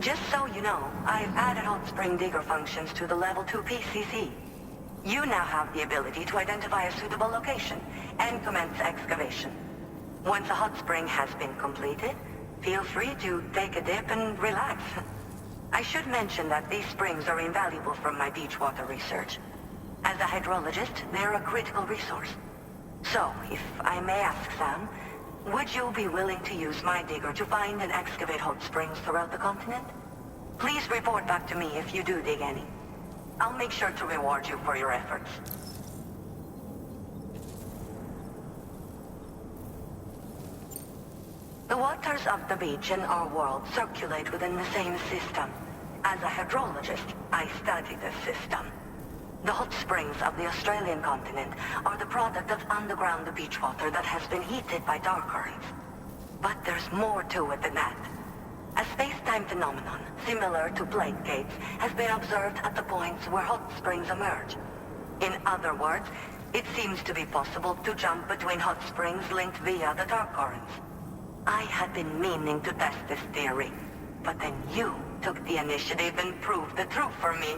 Just so you know, I've added hot spring digger functions to the level 2 PCC. You now have the ability to identify a suitable location and commence excavation. Once a hot spring has been completed, feel free to take a dip and relax. I should mention that these springs are invaluable from my beach water research. As a hydrologist, they're a critical resource. So, if I may ask, Sam, would you be willing to use my digger to find and excavate hot springs throughout the continent? Please report back to me if you do dig any. I'll make sure to reward you for your efforts. The waters of the beach in our world circulate within the same system. As a hydrologist, I study this system. The hot springs of the Australian continent are the product of underground beach water that has been heated by dark currents. But there's more to it than that. A space-time phenomenon, similar to plate gates, has been observed at the points where hot springs emerge. In other words, it seems to be possible to jump between hot springs linked via the dark currents. I had been meaning to test this theory, but then you took the initiative and proved the truth for me.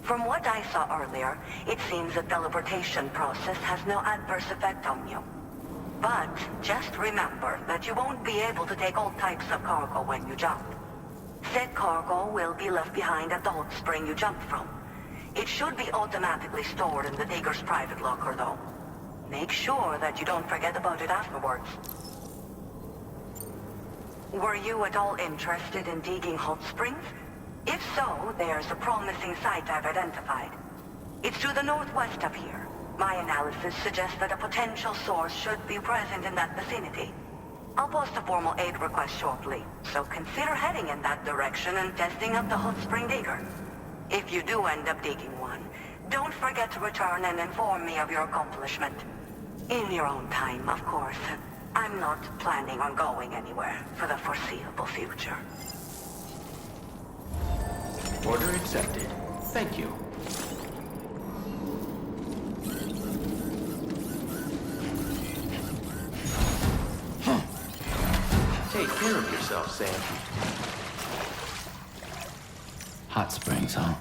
From what I saw earlier, it seems the teleportation process has no adverse effect on you. But just remember that you won't be able to take all types of cargo when you jump. Said cargo will be left behind at the hot spring you jumped from. It should be automatically stored in the digger's private locker, though. Make sure that you don't forget about it afterwards. Were you at all interested in digging hot springs? If so, there's a promising site I've identified. It's to the northwest of here. My analysis suggests that a potential source should be present in that vicinity. I'll post a formal aid request shortly, so consider heading in that direction and testing out the hot spring digger. If you do end up digging one, don't forget to return and inform me of your accomplishment. In your own time, of course. I'm not planning on going anywhere for the foreseeable future. Order accepted. Thank you. Take care of yourself, Sam. Hot springs, huh?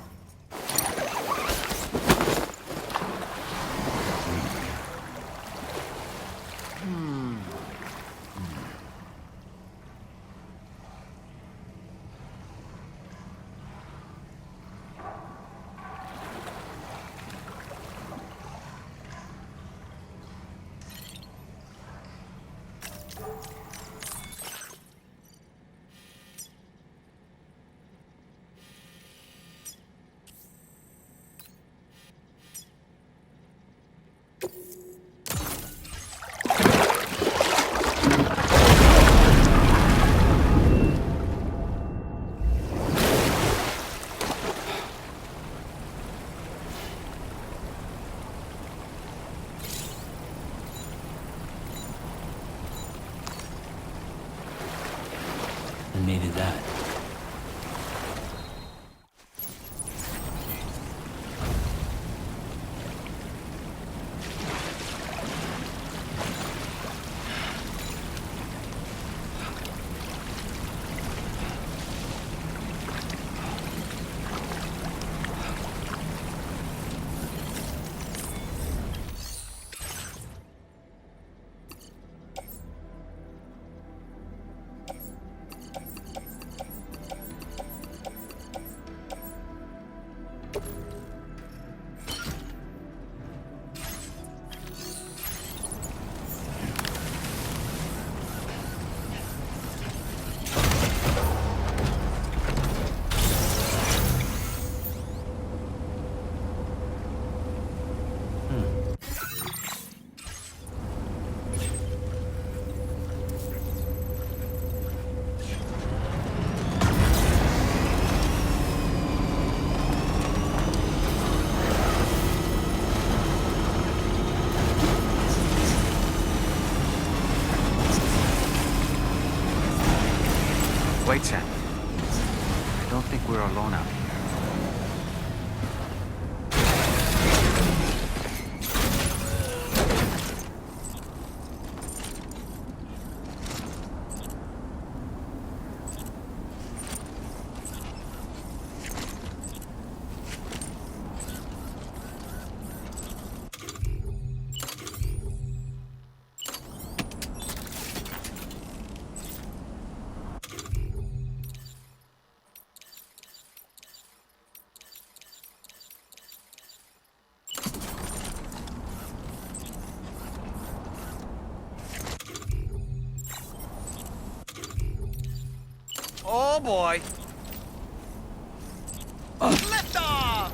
I needed that. Wait, Sam. I don't think we're alone out here. Oh boy. Lift off!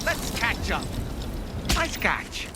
Let's catch up. Nice catch.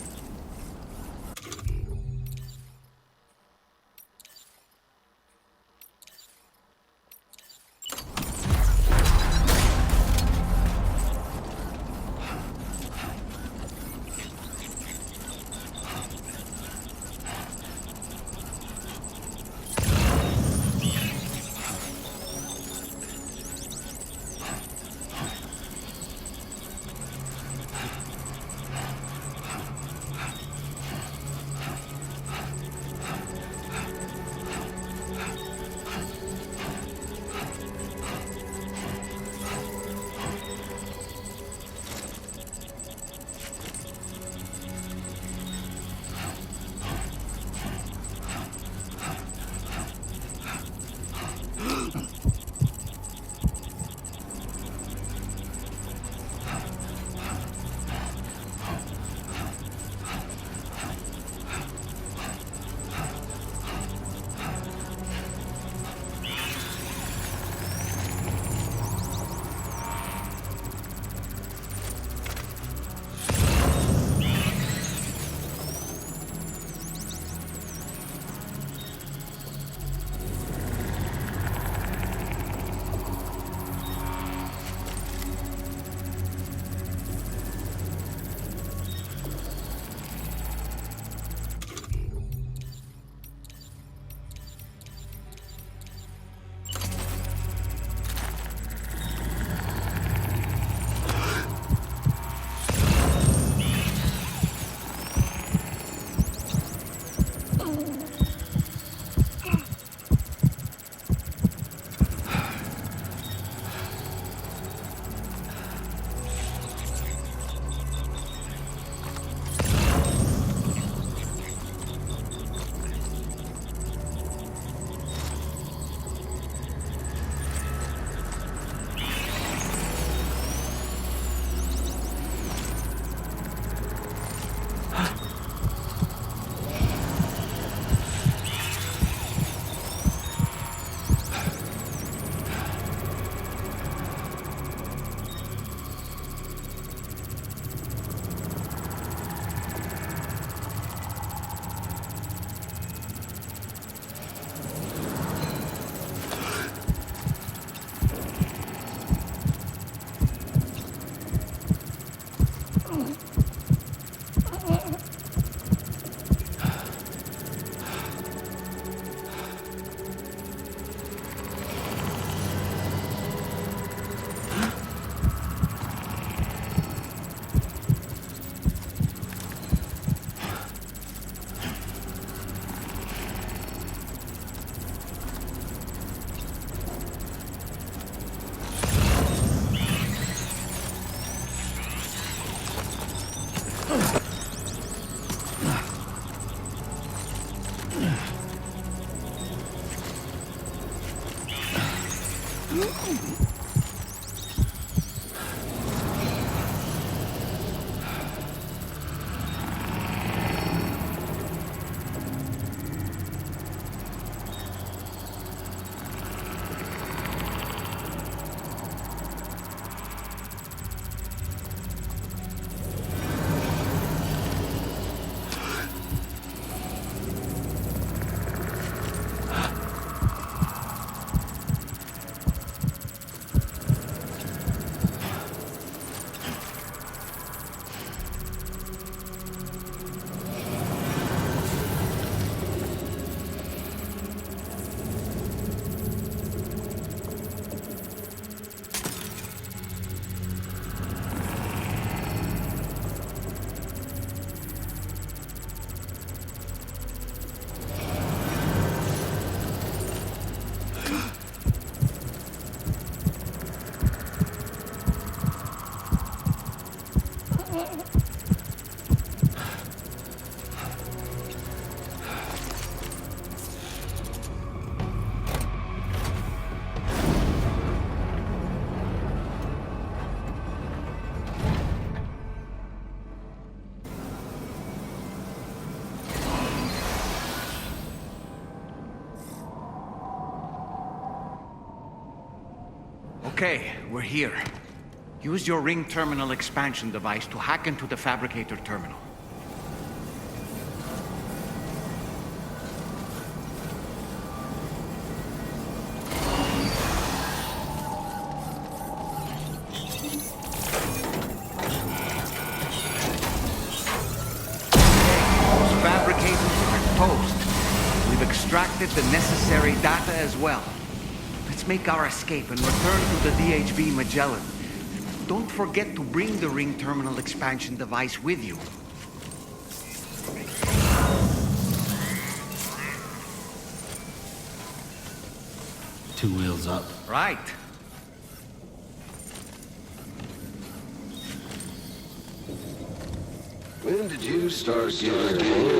Okay, we're here. Use your ring terminal expansion device to hack into the fabricator terminal. Those fabricators are toast. We've extracted the necessary data as well. Let's make our escape and return to the DHV Magellan. Don't forget to bring the ring terminal expansion device with you. Two wheels up. Right. When did you start getting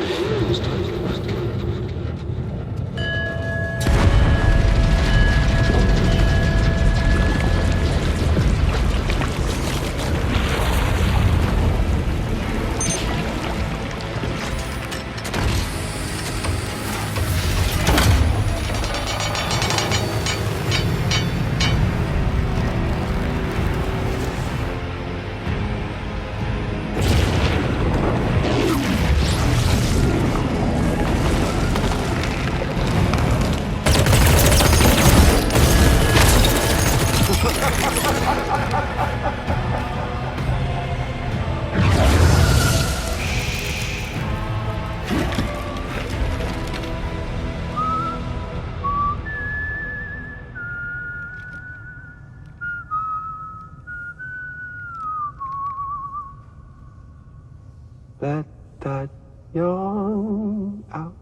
Let that yawn out.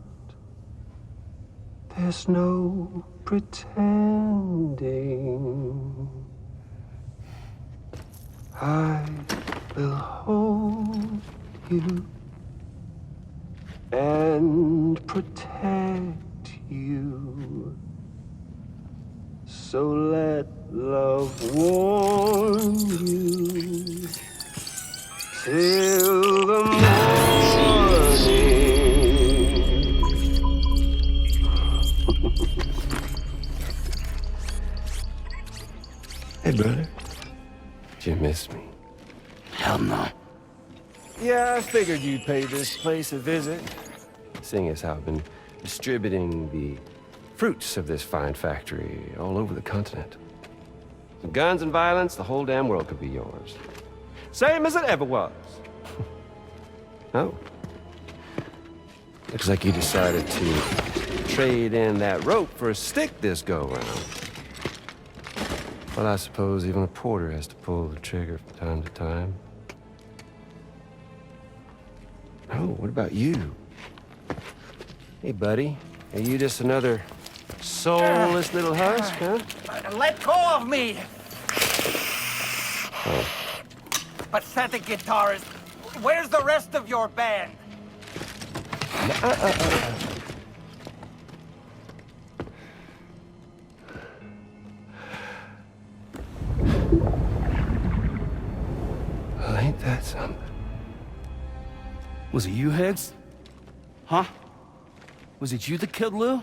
There's no pretending. I will hold you and protect you. So let love warm you till the morning. Hey, brother. Did you miss me? Hell no. Yeah, I figured you'd pay this place a visit, seeing as how I've been distributing the fruits of this fine factory all over the continent. Some guns and violence, the whole damn world could be yours. Same as it ever was. Oh. Looks like you decided to trade in that rope for a stick this go-round. Well, I suppose even a porter has to pull the trigger from time to time. Oh, what about you? Hey, buddy. Are you just another soulless little husk, huh? Let go of me! Oh. Pathetic guitarist. Where's the rest of your band? Was it you, Higgs? Huh? Was it you that killed Lou?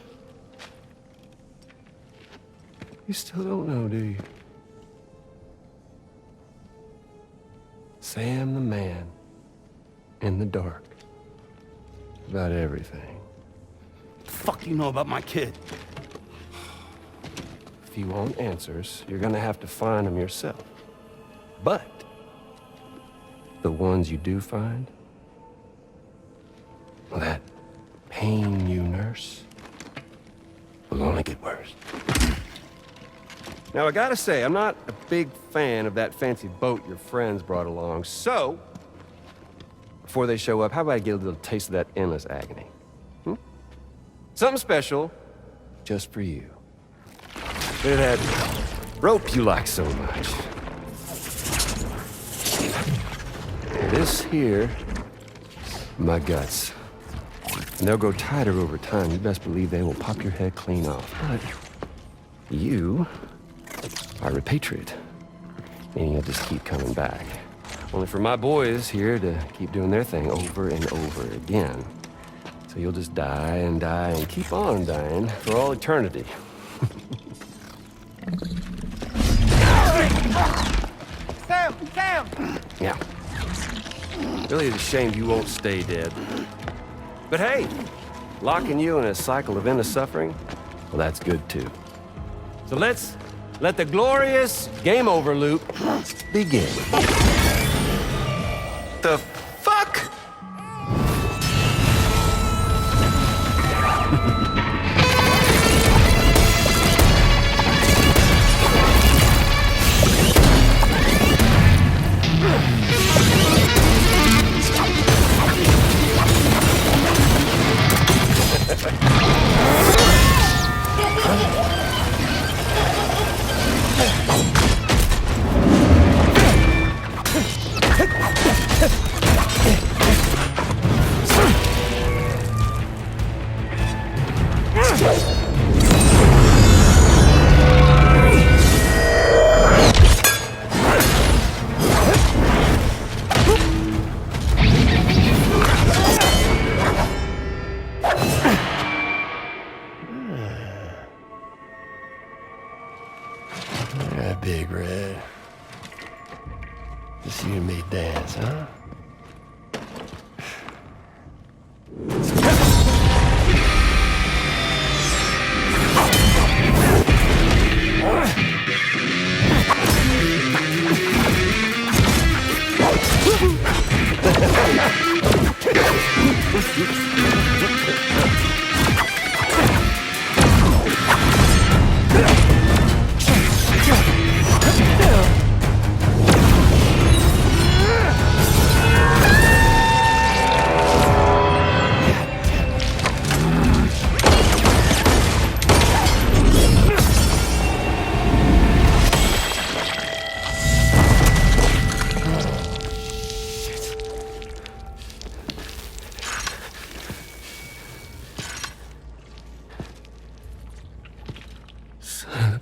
You still don't know, do you? Sam the man. In the dark. About everything. The fuck do you know about my kid? If you want answers, you're gonna have to find them yourself. But the ones you do find, well, that pain you nurse will only get worse. Now, I gotta say, I'm not a big fan of that fancy boat your friends brought along, so before they show up, how about I get a little taste of that endless agony? Something special, just for you. Bit of that rope you like so much. This here, my guts. And they'll grow tighter over time. You best believe they will pop your head clean off. But you are a patriot, meaning you'll just keep coming back. Only for my boys here to keep doing their thing over and over again. So you'll just die and die and keep on dying for all eternity. Sam! Sam! Yeah. Really is a shame you won't stay dead. But hey, locking you in a cycle of endless suffering, well, that's good too. So let's let the glorious game over loop begin. The fuck? Big Red. Just you and me dance, huh?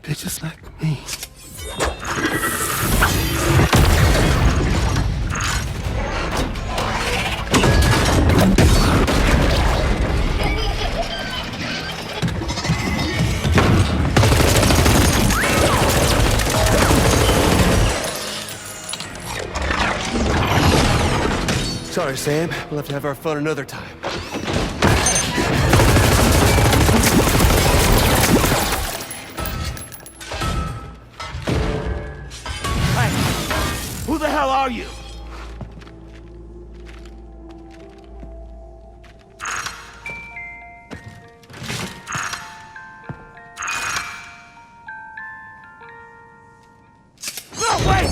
Bitches like me. Sorry, Sam. We'll have to have our fun another time. Who the hell are you? No, wait!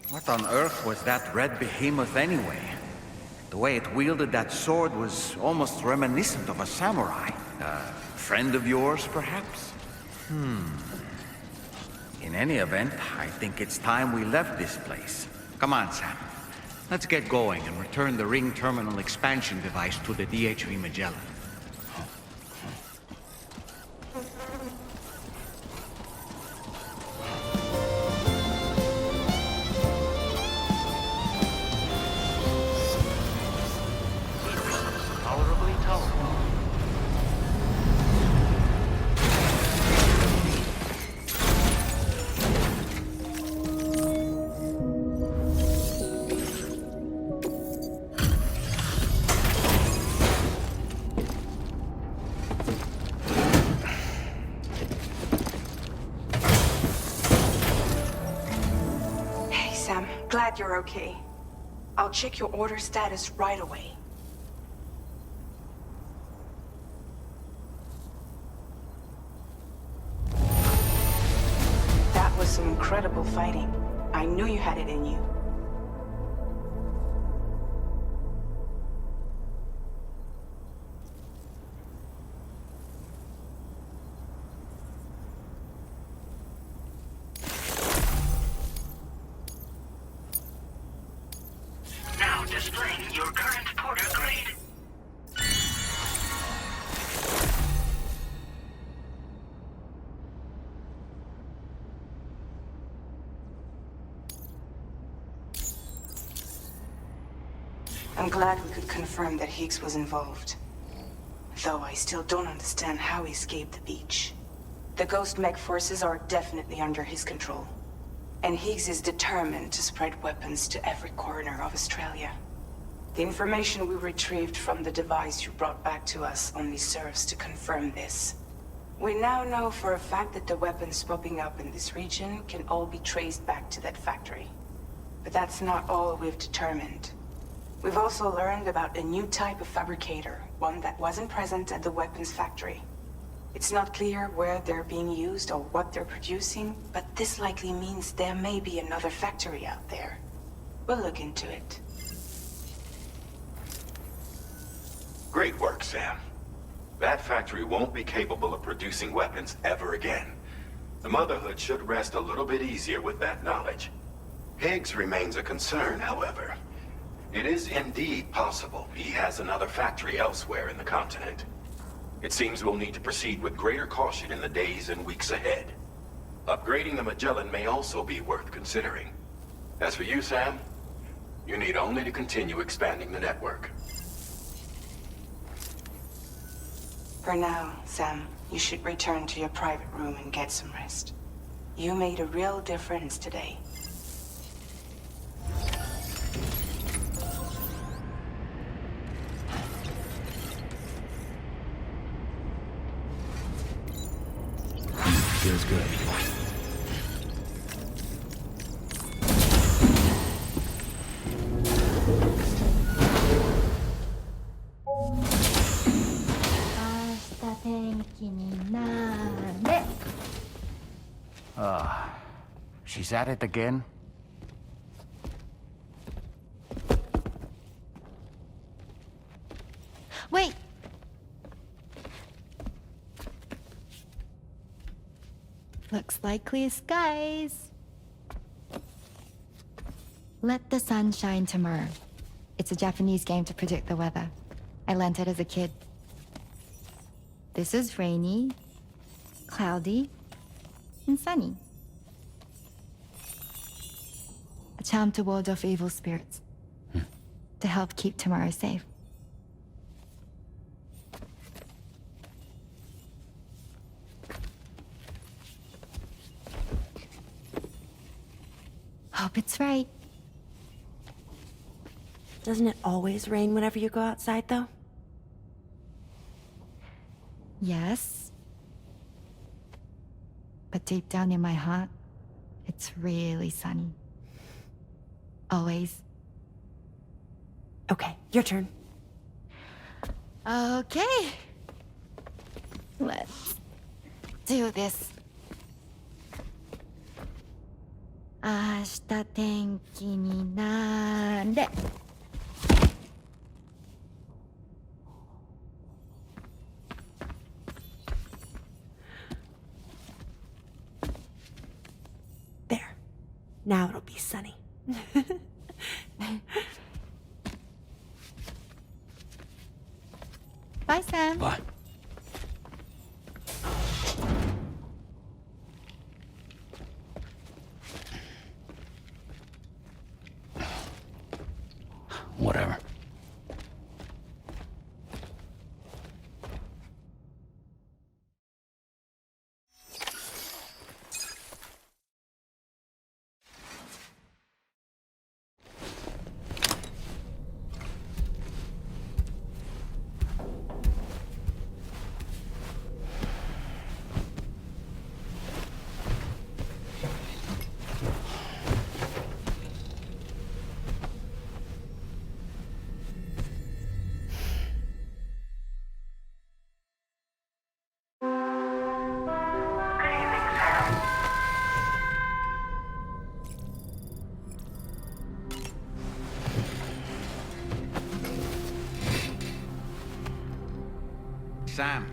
What on earth was that red behemoth anyway? The way it wielded that sword was almost reminiscent of a samurai. A friend of yours, perhaps? In any event, I think it's time we left this place. Come on, Sam. Let's get going and return the ring terminal expansion device to the DHV Magellan. glad you're okay. I'll check your order status right away. That was some incredible fighting. I knew you had it in you. Now displaying your current Porter grade. I'm glad we could confirm that Higgs was involved. Though I still don't understand how he escaped the beach. The Ghost Mech forces are definitely under his control. And Higgs is determined to spread weapons to every corner of Australia. The information we retrieved from the device you brought back to us only serves to confirm this. We now know for a fact that the weapons popping up in this region can all be traced back to that factory. But that's not all we've determined. We've also learned about a new type of fabricator, one that wasn't present at the weapons factory. It's not clear where they're being used or what they're producing, but this likely means there may be another factory out there. We'll look into it. Great work, Sam. That factory won't be capable of producing weapons ever again. The Motherhood should rest a little bit easier with that knowledge. Higgs remains a concern, however. It is indeed possible he has another factory elsewhere in the continent. It seems we'll need to proceed with greater caution in the days and weeks ahead. Upgrading the Magellan may also be worth considering. As for you, Sam, you need only to continue expanding the network. For now, Sam, you should return to your private room and get some rest. You made a real difference today. Feels good. She's at it again? Wait! Looks like clear skies. Let the sun shine tomorrow. It's a Japanese game to predict the weather. I learned it as a kid. This is rainy, cloudy, and sunny. A charm to ward off evil spirits. To help keep tomorrow safe. Hope it's right. Doesn't it always rain whenever you go outside, though? Yes. But deep down in my heart, it's really sunny. Always. Okay, your turn. Okay. Let's do this. 明日天気になれ。There. Now it'll be sunny. Bye, Sam. Bye. Whatever. Sam,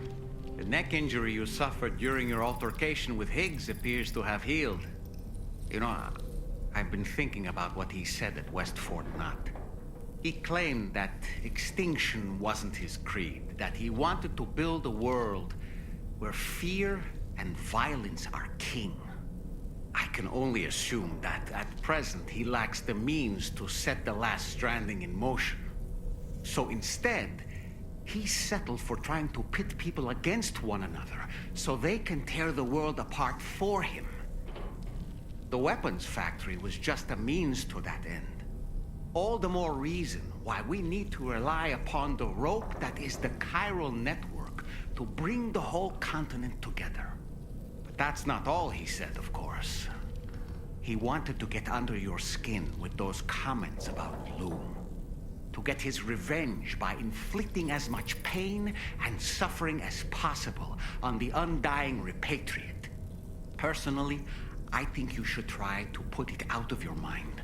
the neck injury you suffered during your altercation with Higgs appears to have healed. You know, I've been thinking about what he said at West Fort Knot. He claimed that extinction wasn't his creed, that he wanted to build a world where fear and violence are king. I can only assume that at present he lacks the means to set the last stranding in motion. So instead, he settled for trying to pit people against one another so they can tear the world apart for him. The weapons factory was just a means to that end. All the more reason why we need to rely upon the rope that is the chiral network to bring the whole continent together. But that's not all he said, of course. He wanted to get under your skin with those comments about Loom. To get his revenge by inflicting as much pain and suffering as possible on the undying repatriate. Personally, I think you should try to put it out of your mind.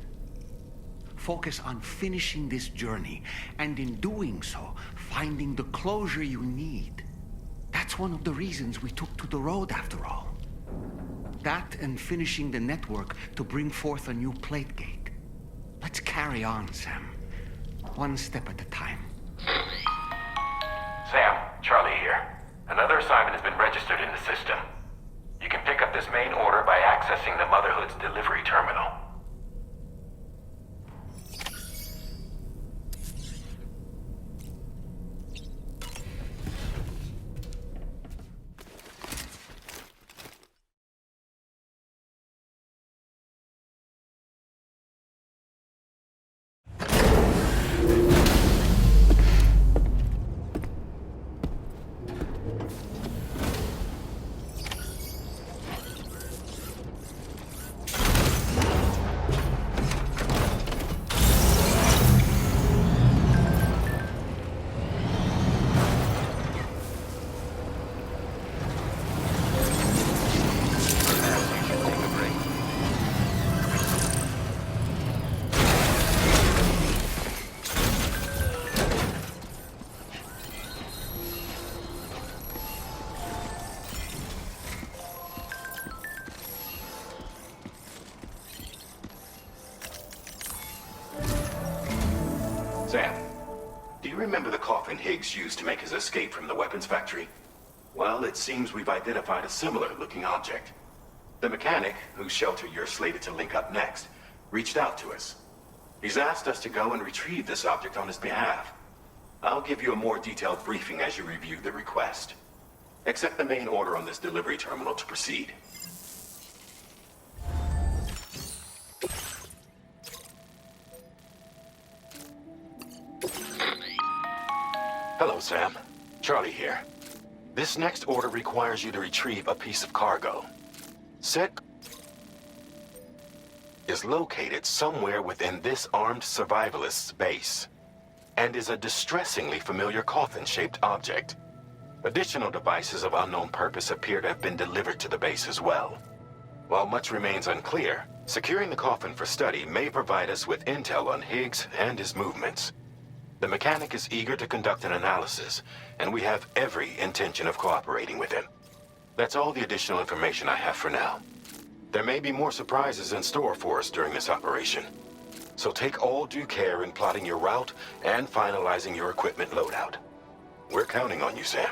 Focus on finishing this journey, and in doing so, finding the closure you need. That's one of the reasons we took to the road, after all. That and finishing the network to bring forth a new plate gate. Let's carry on, Sam. One step at a time. Sam, Charlie here. Another assignment has been registered in the system. You can pick up this main order by accessing the Motherhood's delivery terminal. Sam, do you remember the coffin Higgs used to make his escape from the weapons factory? Well, it seems we've identified a similar-looking object. The mechanic, whose shelter you're slated to link up next, reached out to us. He's asked us to go and retrieve this object on his behalf. I'll give you a more detailed briefing as you review the request. Accept the main order on this delivery terminal to proceed. Hello, Sam. Charlie here. This next order requires you to retrieve a piece of cargo. Said is located somewhere within this armed survivalist's base, and is a distressingly familiar coffin-shaped object. Additional devices of unknown purpose appear to have been delivered to the base as well. While much remains unclear, securing the coffin for study may provide us with intel on Higgs and his movements. The mechanic is eager to conduct an analysis, and we have every intention of cooperating with him. That's all the additional information I have for now. There may be more surprises in store for us during this operation, so take all due care in plotting your route and finalizing your equipment loadout. We're counting on you, Sam.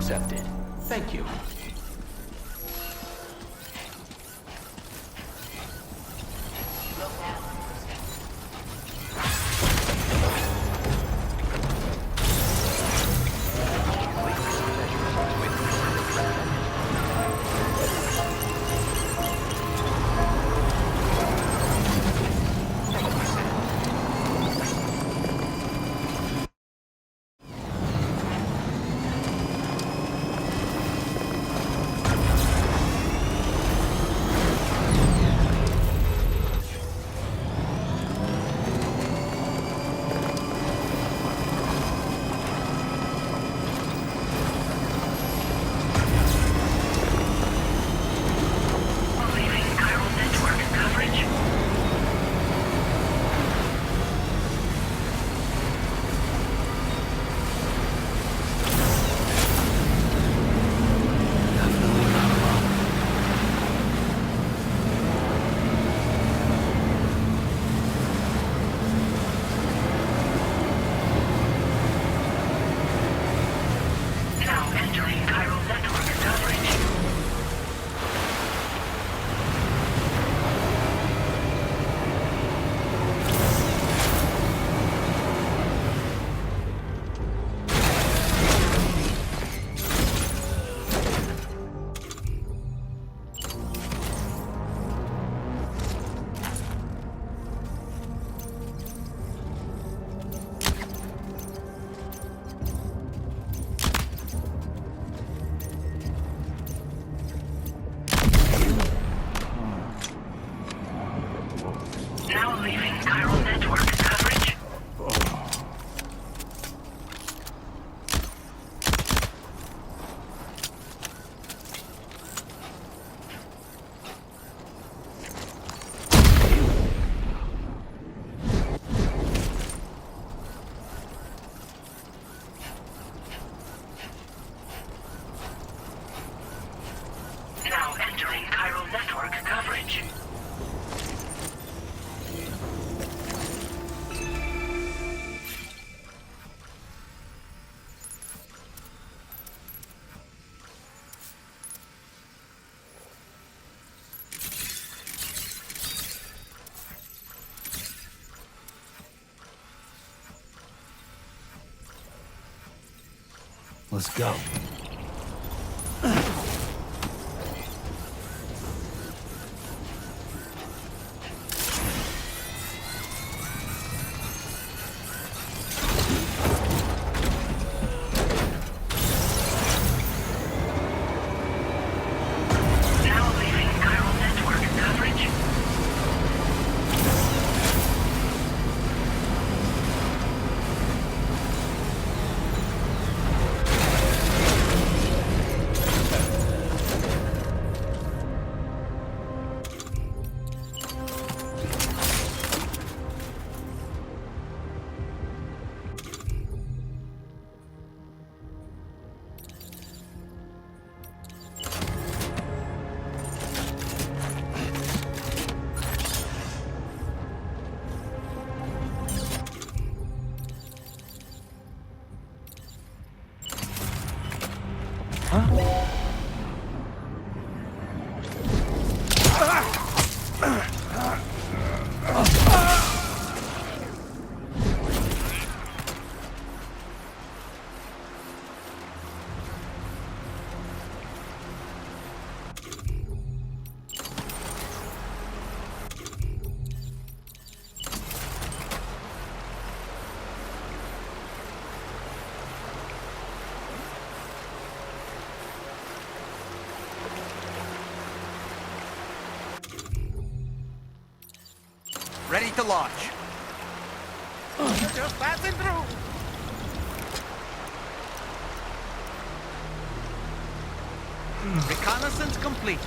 accepted. Thank you. Let's go. Ready to launch. Just passing through. Reconnaissance complete.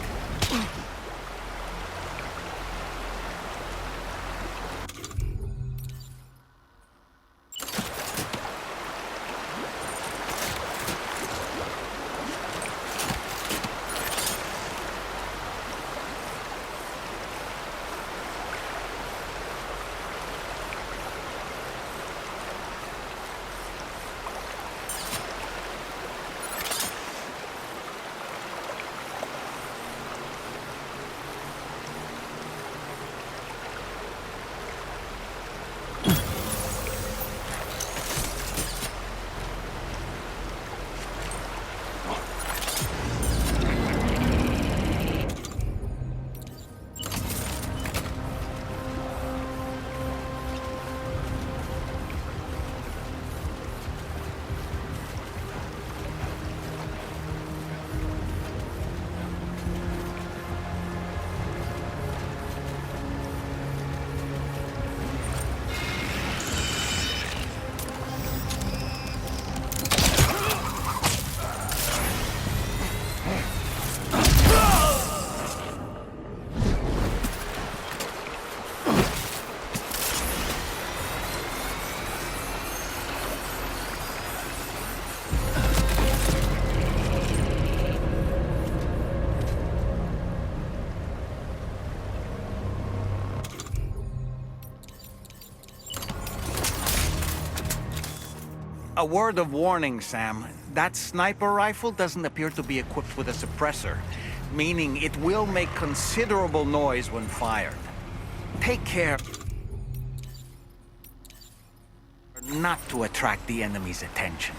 A word of warning, Sam. That sniper rifle doesn't appear to be equipped with a suppressor, meaning it will make considerable noise when fired. Take care not to attract the enemy's attention.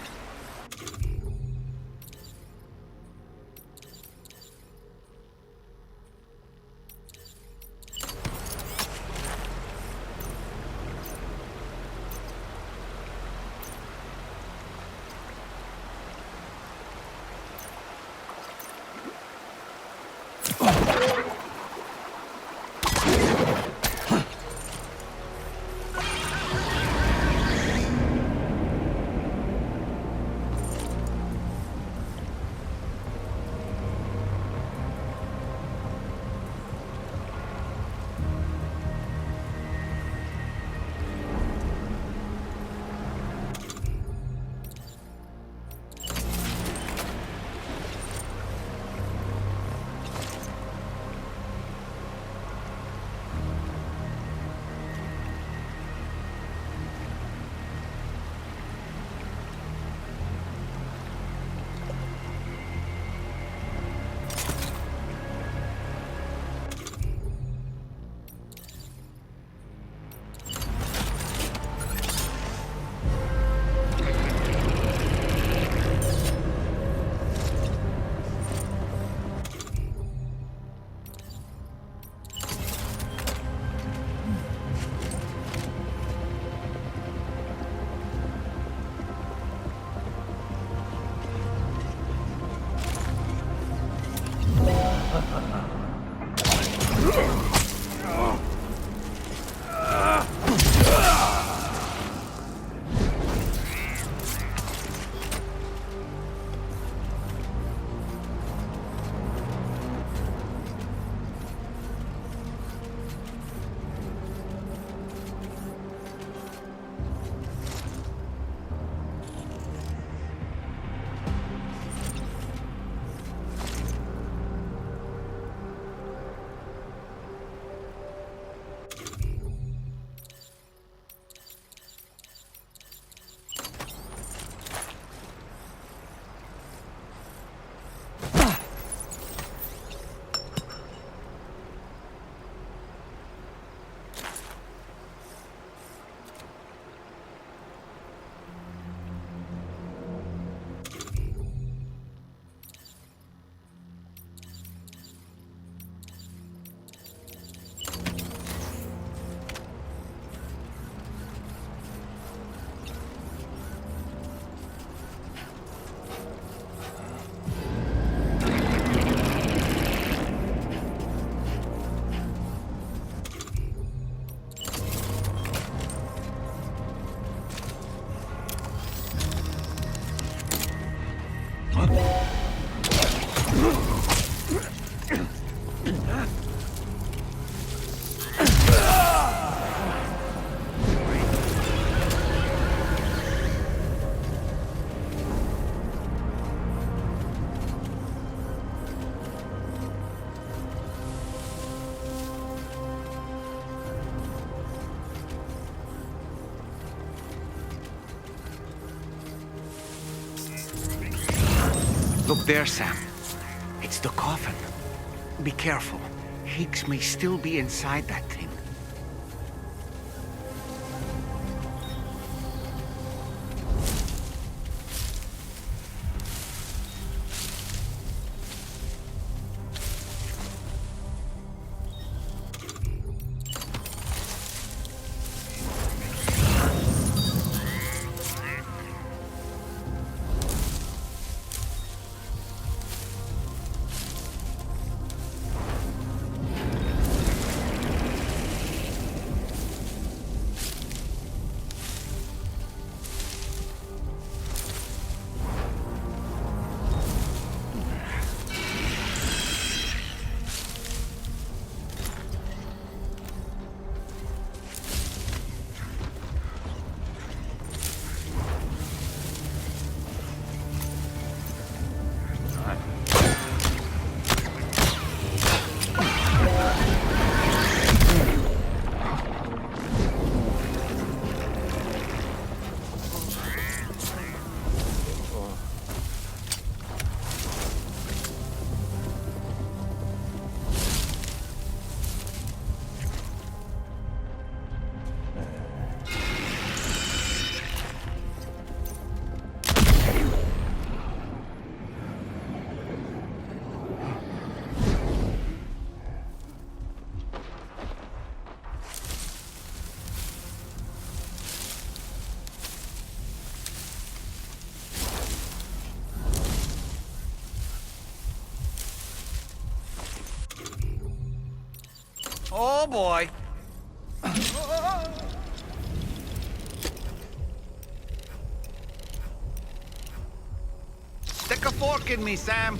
Look there, Sam. It's the coffin. Be careful. Higgs may still be inside that thing. Oh boy. Stick a fork in me, Sam.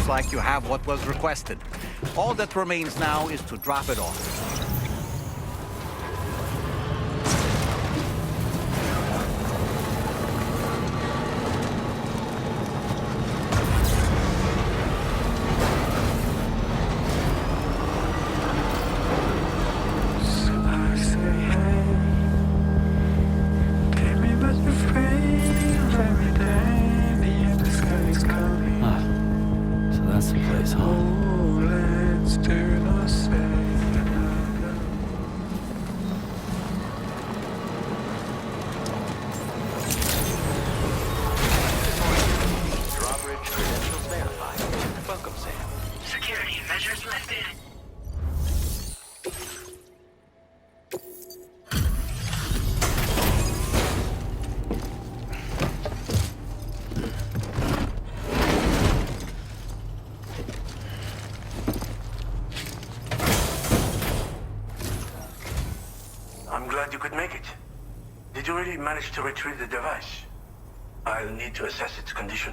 Looks like you have what was requested. All that remains now is to drop it off. To retrieve the device. I'll need to assess its condition.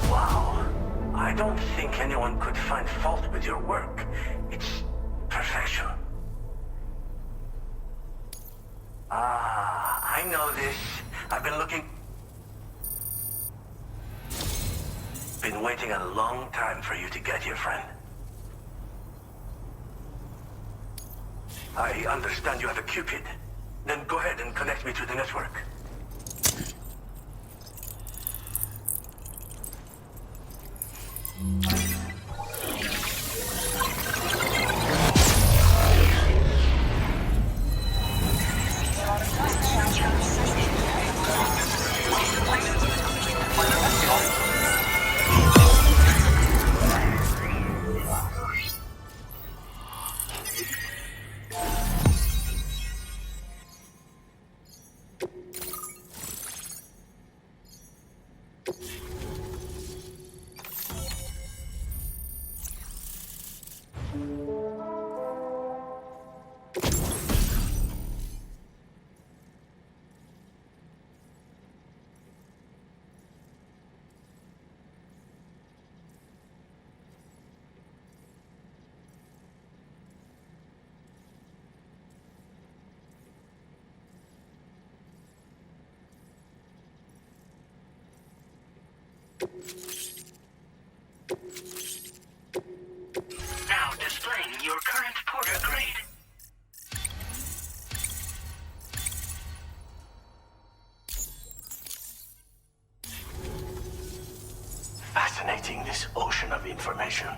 Wow. I don't think anyone could find fault with your work. It's perfection. I know this. I've been looking... Been waiting a long time for you to get here, friend. I understand you have a Cupid. Then go ahead and connect me to the network. Now displaying your current Porter grade. Fascinating, this ocean of information.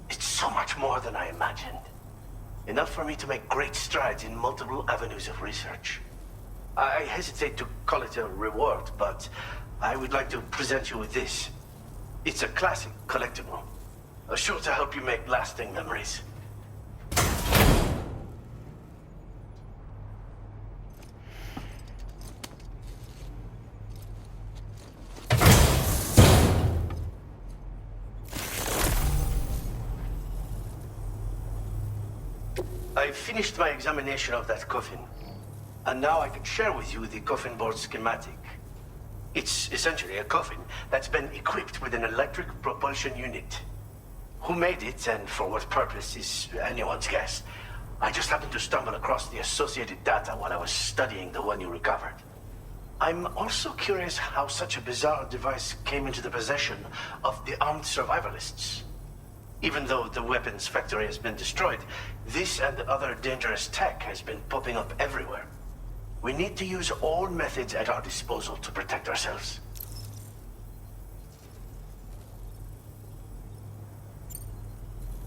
It's so much more than I imagined. Enough for me to make great strides in multiple avenues of research. I hesitate to call it a reward, but I would like to present you with this. It's a classic collectible. Sure to help you make lasting memories. I finished my examination of that coffin, and now I can share with you the coffin board schematic. It's essentially a coffin that's been equipped with an electric propulsion unit. Who made it and for what purpose is anyone's guess. I just happened to stumble across the associated data while I was studying the one you recovered. I'm also curious how such a bizarre device came into the possession of the armed survivalists. Even though the weapons factory has been destroyed, this and other dangerous tech has been popping up everywhere. We need to use all methods at our disposal to protect ourselves.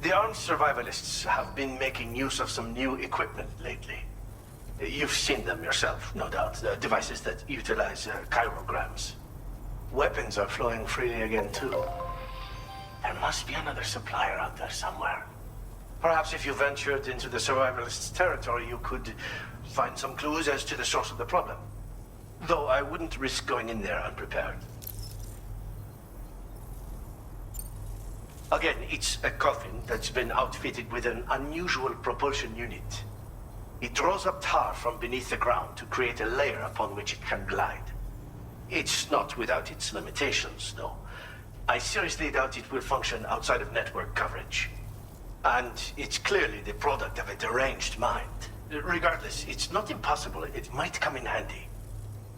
The armed survivalists have been making use of some new equipment lately. You've seen them yourself, no doubt. Devices that utilize chirograms. Weapons are flowing freely again, too. There must be another supplier out there somewhere. Perhaps if you ventured into the survivalists' territory, you could find some clues as to the source of the problem. Though I wouldn't risk going in there unprepared. Again, it's a coffin that's been outfitted with an unusual propulsion unit. It draws up tar from beneath the ground to create a layer upon which it can glide. It's not without its limitations, though. I seriously doubt it will function outside of network coverage. And it's clearly the product of a deranged mind. Regardless, it's not impossible. It might come in handy.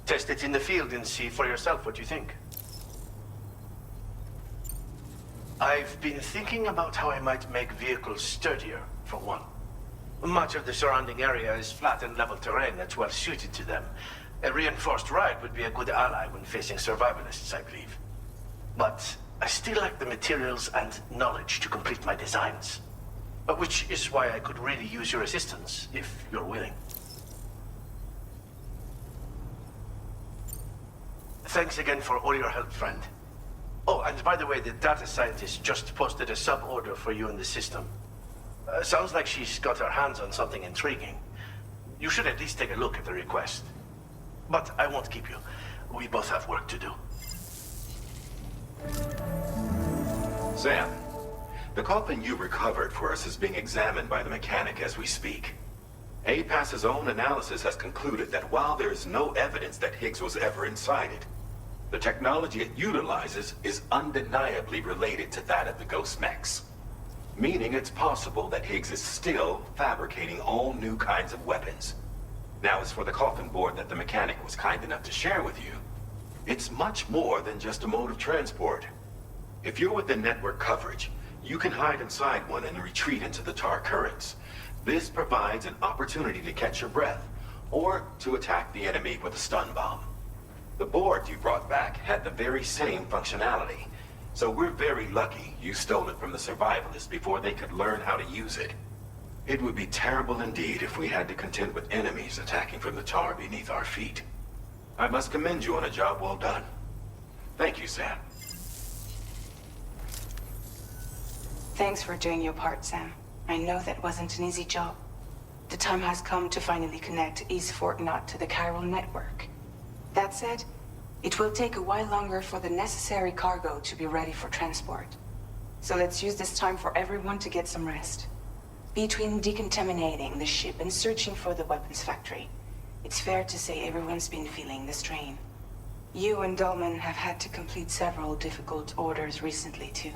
Test it in the field and see for yourself what you think. I've been thinking about how I might make vehicles sturdier, for one. Much of the surrounding area is flat and level terrain that's well suited to them. A reinforced ride would be a good ally when facing survivalists, I believe. But I still lack the materials and knowledge to complete my designs. Which is why I could really use your assistance, if you're willing. Thanks again for all your help, friend. Oh, and by the way, the data scientist just posted a sub-order for you in the system. Sounds like she's got her hands on something intriguing. You should at least take a look at the request. But I won't keep you. We both have work to do. Sam, the coffin you recovered for us is being examined by the mechanic as we speak. APAS's own analysis has concluded that while there is no evidence that Higgs was ever inside it, the technology it utilizes is undeniably related to that of the Ghost Mechs. Meaning it's possible that Higgs is still fabricating all new kinds of weapons. Now, as for the coffin board that the mechanic was kind enough to share with you, it's much more than just a mode of transport. If you're within network coverage, you can hide inside one and retreat into the tar currents. This provides an opportunity to catch your breath, or to attack the enemy with a stun bomb. The board you brought back had the very same functionality, so we're very lucky you stole it from the survivalists before they could learn how to use it. It would be terrible indeed if we had to contend with enemies attacking from the tar beneath our feet. I must commend you on a job well done. Thank you, Sam. Thanks for doing your part, Sam. I know that wasn't an easy job. The time has come to finally connect East Fort Knot to the chiral network. That said, it will take a while longer for the necessary cargo to be ready for transport. So let's use this time for everyone to get some rest. Between decontaminating the ship and searching for the weapons factory, it's fair to say everyone's been feeling the strain. You and Dolman have had to complete several difficult orders recently, too.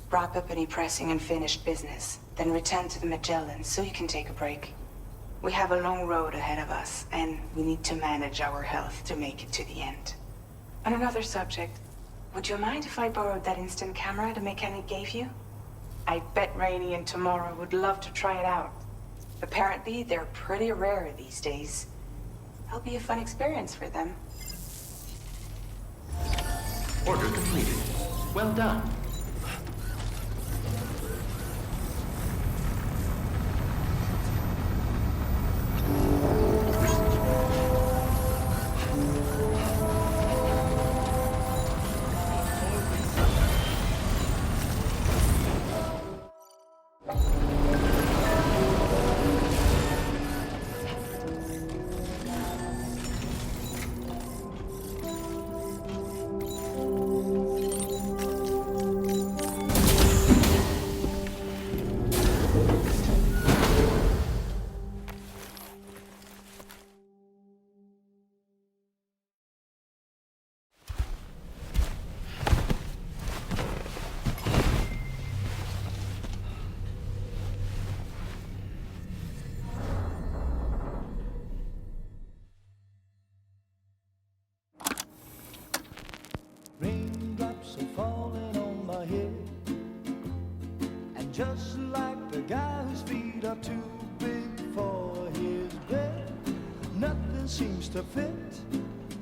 Wrap up any pressing and finished business, then return to the Magellan so you can take a break. We have a long road ahead of us, and we need to manage our health to make it to the end. On another subject, would you mind if I borrowed that instant camera the mechanic gave you? I bet Rainey and Tomorrow would love to try it out. Apparently, they're pretty rare these days. It'll be a fun experience for them. Order completed. Well done. Raindrops are falling on my head, and just like the guy whose feet are too big for his bed, nothing seems to fit.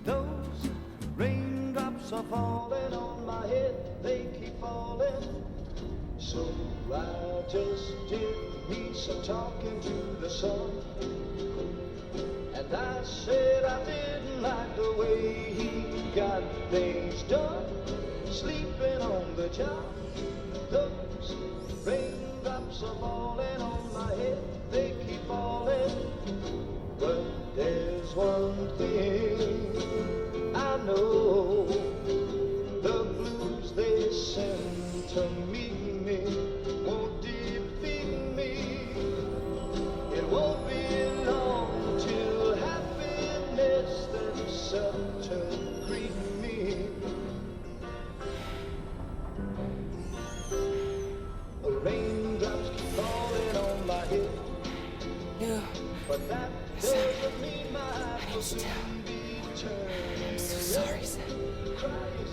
Those raindrops are falling on my head, they keep falling. So I just did me some talking to the sun, and I said I didn't like the way he got things done, sleeping on the job. Those raindrops are falling on my head, they keep falling. But there's one thing I know, the blues they send to me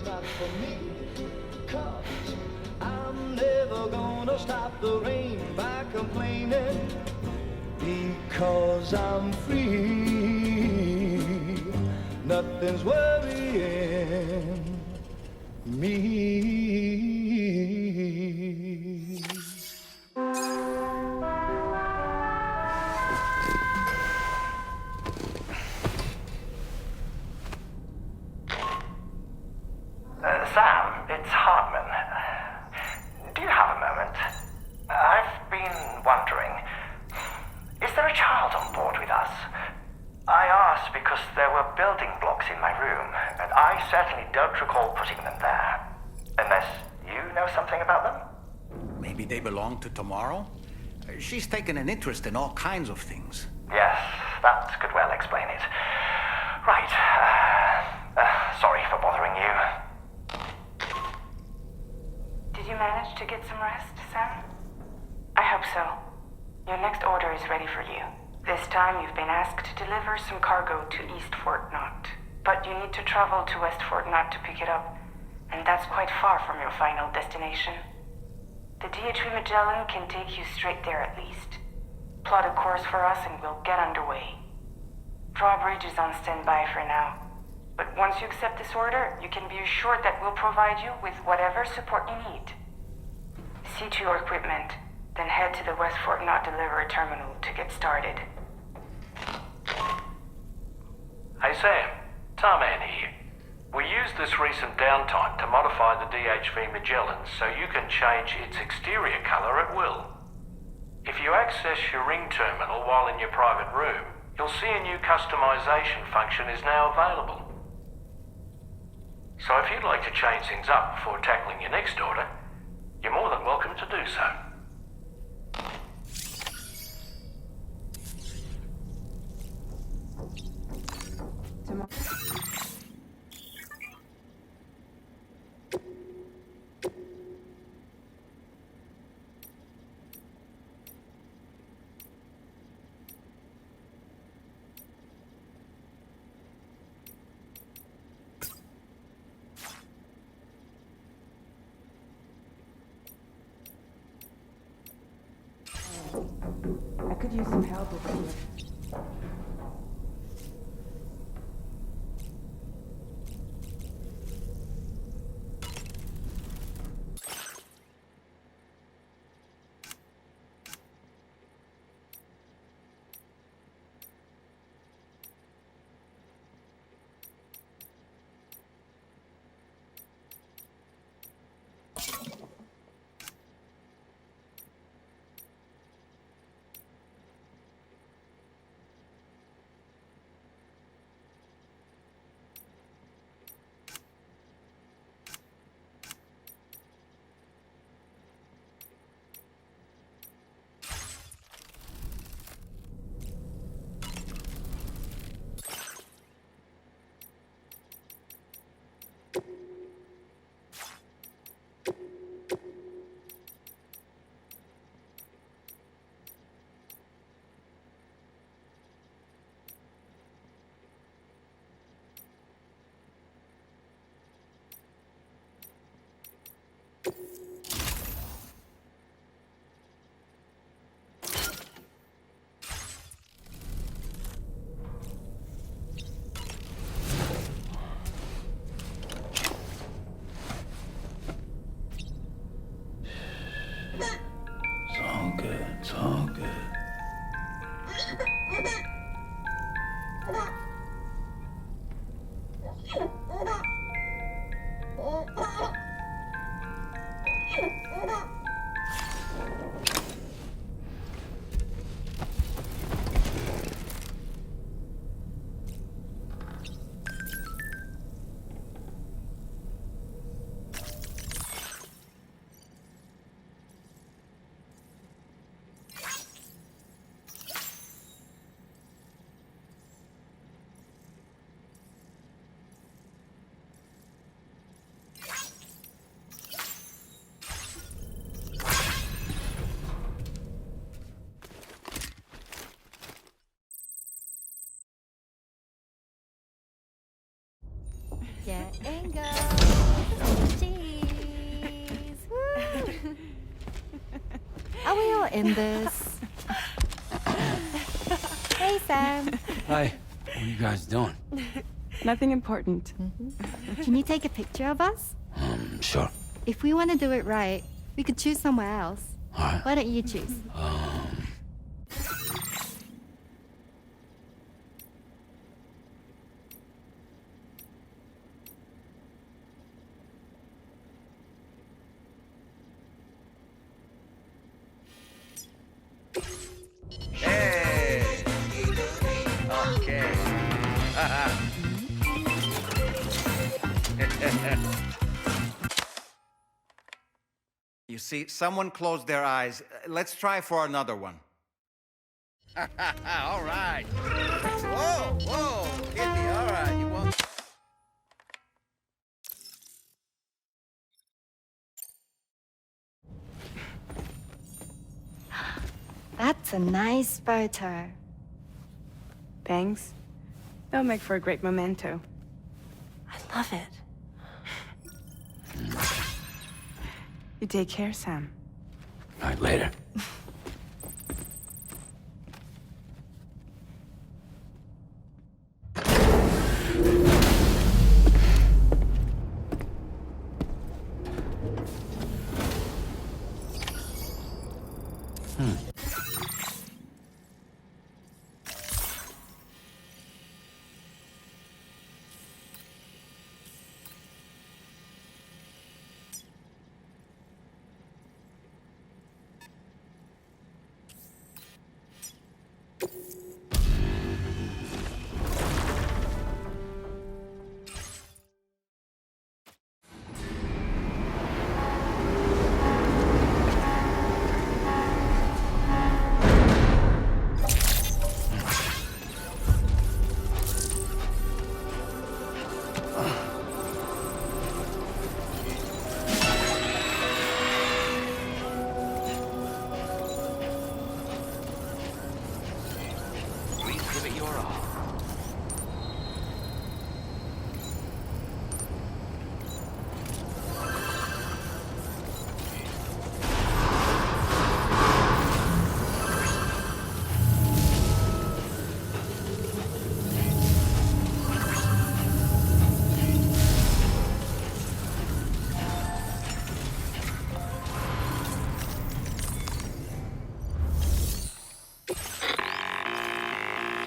not for me. 'Cause I'm never gonna stop the rain by complaining. Because I'm free, nothing's worrying me. Sam, it's Hartman. Do you have a moment? I've been wondering, is there a child on board with us? I asked because there were building blocks in my room, and I certainly don't recall putting them there. Unless you know something about them? Maybe they belong to Tomorrow? She's taken an interest in all kinds of things. Yes, that could well explain it. Right. Sorry for bothering you. Did you manage to get some rest, Sam? I hope so. Your next order is ready for you. This time you've been asked to deliver some cargo to East Fort Knott. But you need to travel to West Fort Knott to pick it up, and that's quite far from your final destination. The DHV Magellan can take you straight there at least. Plot a course for us and we'll get underway. Drawbridge is on standby for now. But once you accept this order, you can be assured that we'll provide you with whatever support you need. See to your equipment, then head to the West Fort Knott delivery terminal to get started. Hey Sam, Tarman here. We used this recent downtime to modify the DHV Magellan so you can change its exterior color at will. If you access your ring terminal while in your private room, you'll see a new customization function is now available. So if you'd like to change things up before tackling your next order, you're more than welcome to do so. I could use some help with you. It's all good. Get and go. in this. Hey, Sam. Hi. What are you guys doing? Nothing important. Can you take a picture of us? Sure. If we want to do it right, we could choose somewhere else. All right. Why don't you choose? Hey! Okay. You see, someone closed their eyes. Let's try for another one. All right. Whoa, whoa, Kitty, all right. You want... That's a nice photo. Thanks. They'll make for a great memento. I love it. You take care, Sam. All right, later.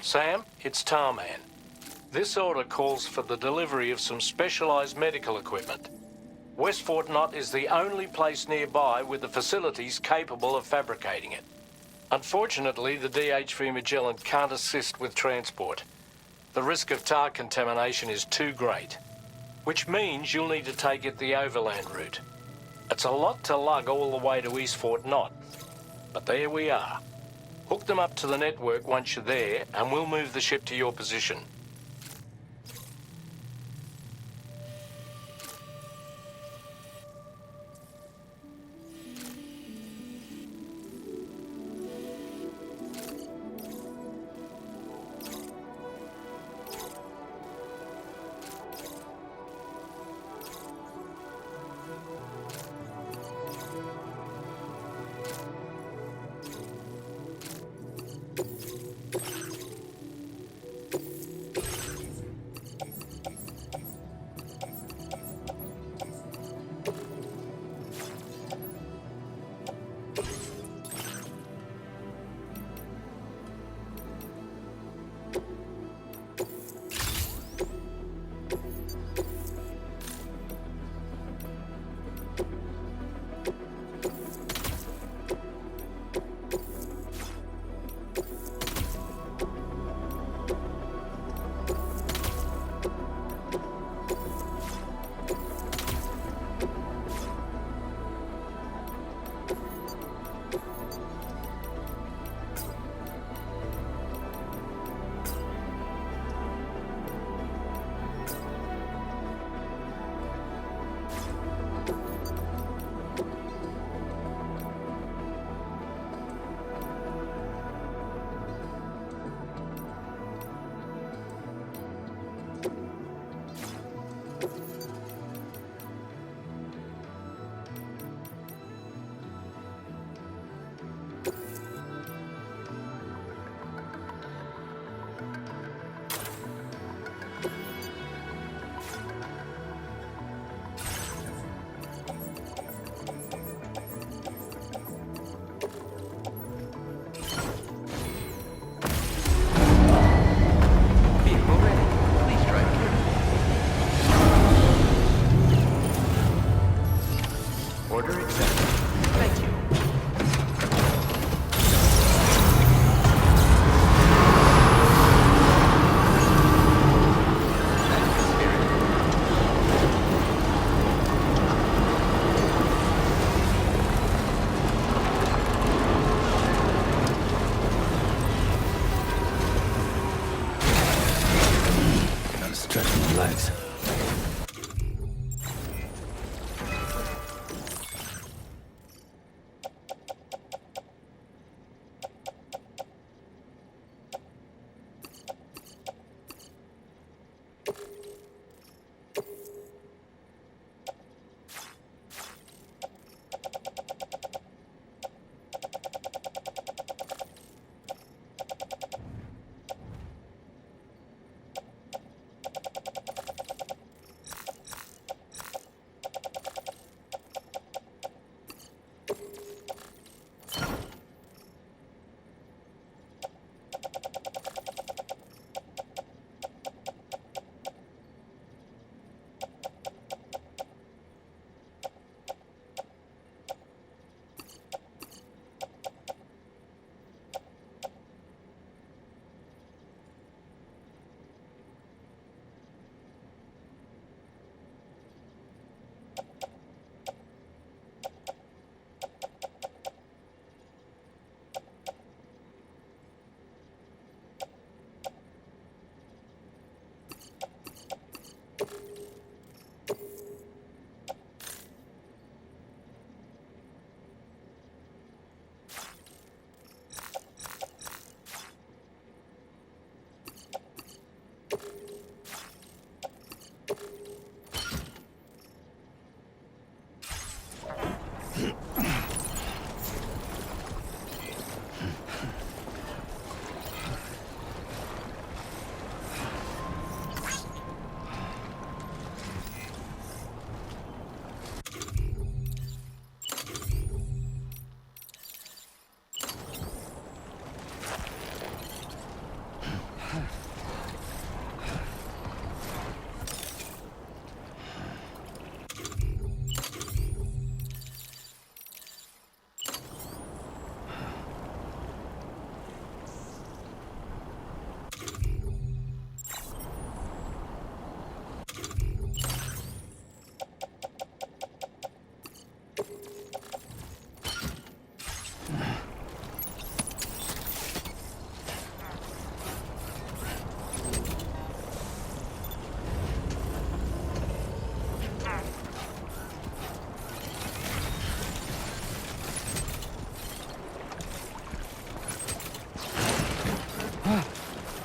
Sam, it's Tarman. This order calls for the delivery of some specialized medical equipment. West Fort Knott is the only place nearby with the facilities capable of fabricating it. Unfortunately, the DHV Magellan can't assist with transport. The risk of tar contamination is too great, which means you'll need to take it the overland route. It's a lot to lug all the way to East Fort Knott, but there we are. Hook them up to the network once you're there, and we'll move the ship to your position.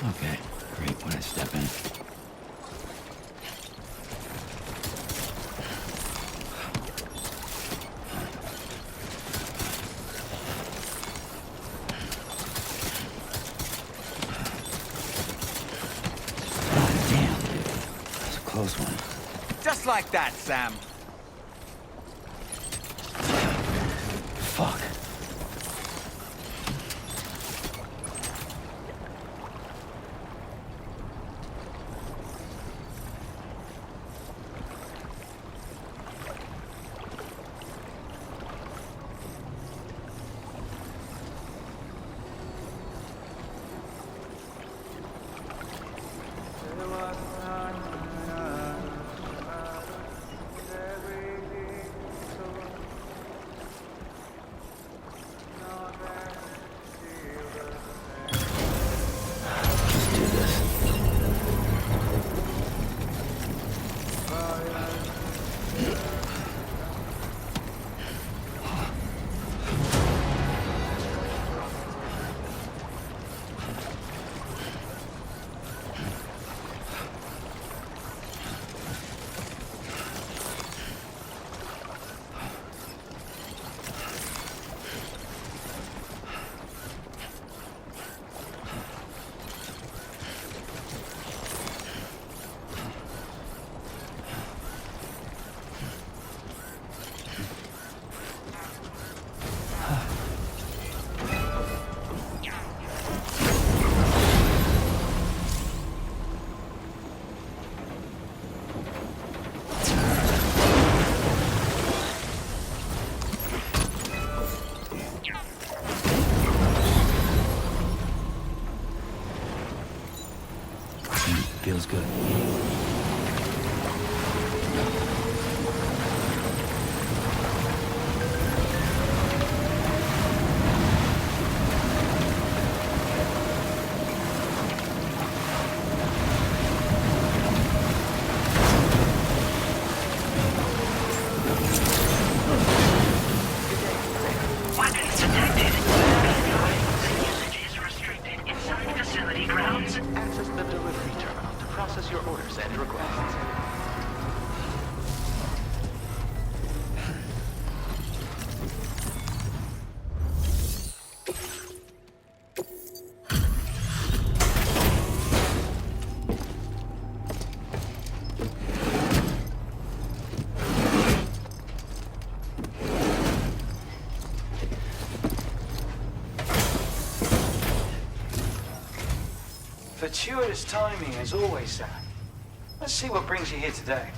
Okay, great when I step in. Close one. Just like that, Sam. Fuck. Sounds good. Weapons detected. Usage is restricted inside facility grounds. Access the delivery terminal to process your orders and requests. Fortuitous timing, as always, Sam. Let's see what brings you here today.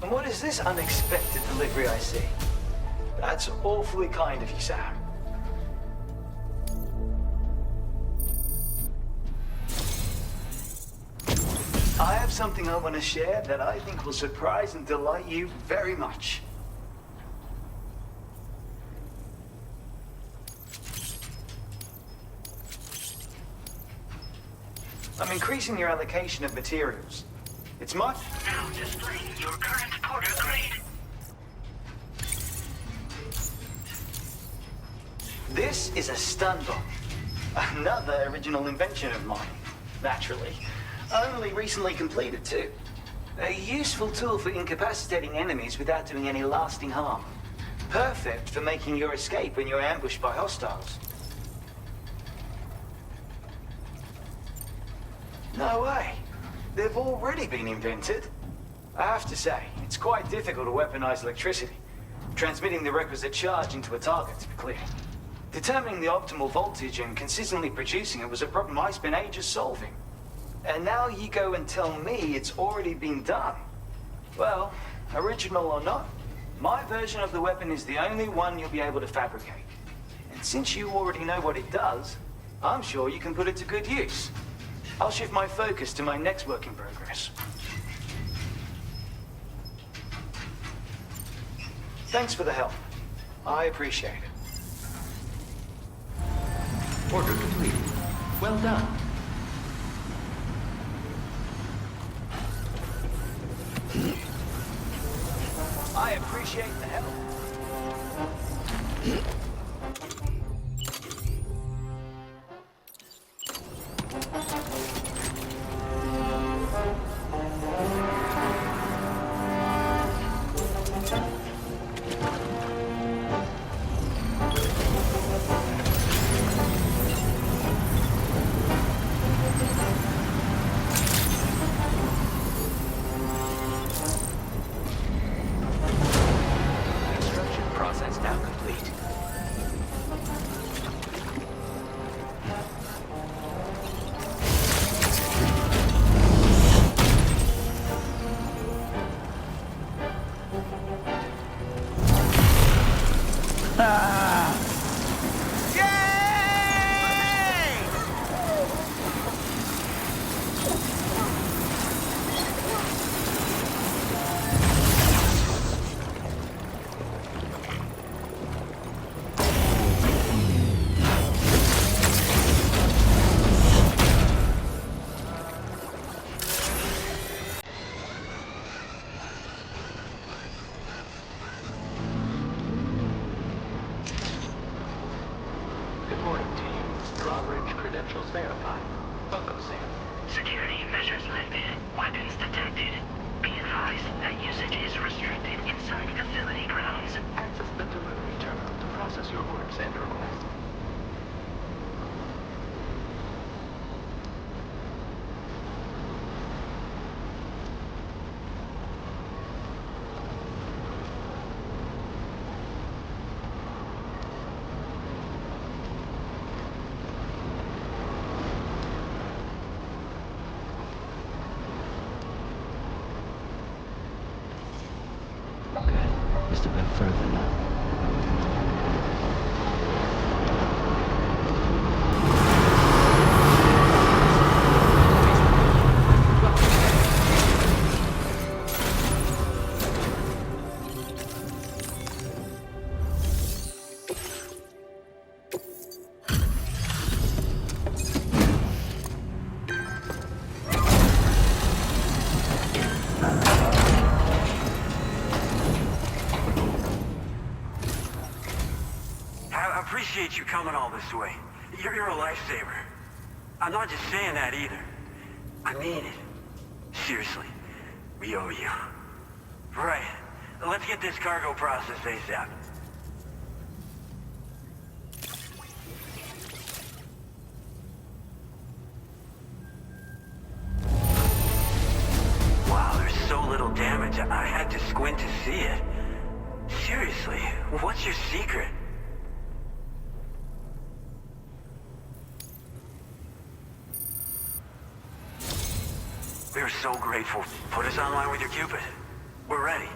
And what is this unexpected delivery I see? That's awfully kind of you, Sam. I have something I want to share that I think will surprise and delight you very much. I'm increasing your allocation of materials. It's much... Now displaying your current Porter grade. This is a stun bomb. Another original invention of mine, naturally. Only recently completed, too. A useful tool for incapacitating enemies without doing any lasting harm. Perfect for making your escape when you're ambushed by hostiles. No way. They've already been invented. I have to say, it's quite difficult to weaponize electricity. Transmitting the requisite charge into a target, to be clear. Determining the optimal voltage and consistently producing it was a problem I spent ages solving. And now you go and tell me it's already been done. Well, original or not, my version of the weapon is the only one you'll be able to fabricate. And since you already know what it does, I'm sure you can put it to good use. I'll shift my focus to my next work in progress. Thanks for the help. I appreciate it. Order complete. Well done. I appreciate the help. Construction process now complete. Good morning, team. Drawbridge credentials verified. Welcome, Sam. Security measures lifted. Weapons detected. Be advised that usage is restricted inside facility grounds. Access the delivery terminal to process your orders and requests. Mr. this way. You're a lifesaver. I'm not just saying that either. I mean it. Seriously. We owe you. Right. Let's get this cargo processed ASAP. Wow, there's so little damage. I had to squint to see it. Seriously, what's your secret? We are so grateful. Put us online with your Cupid. We're ready.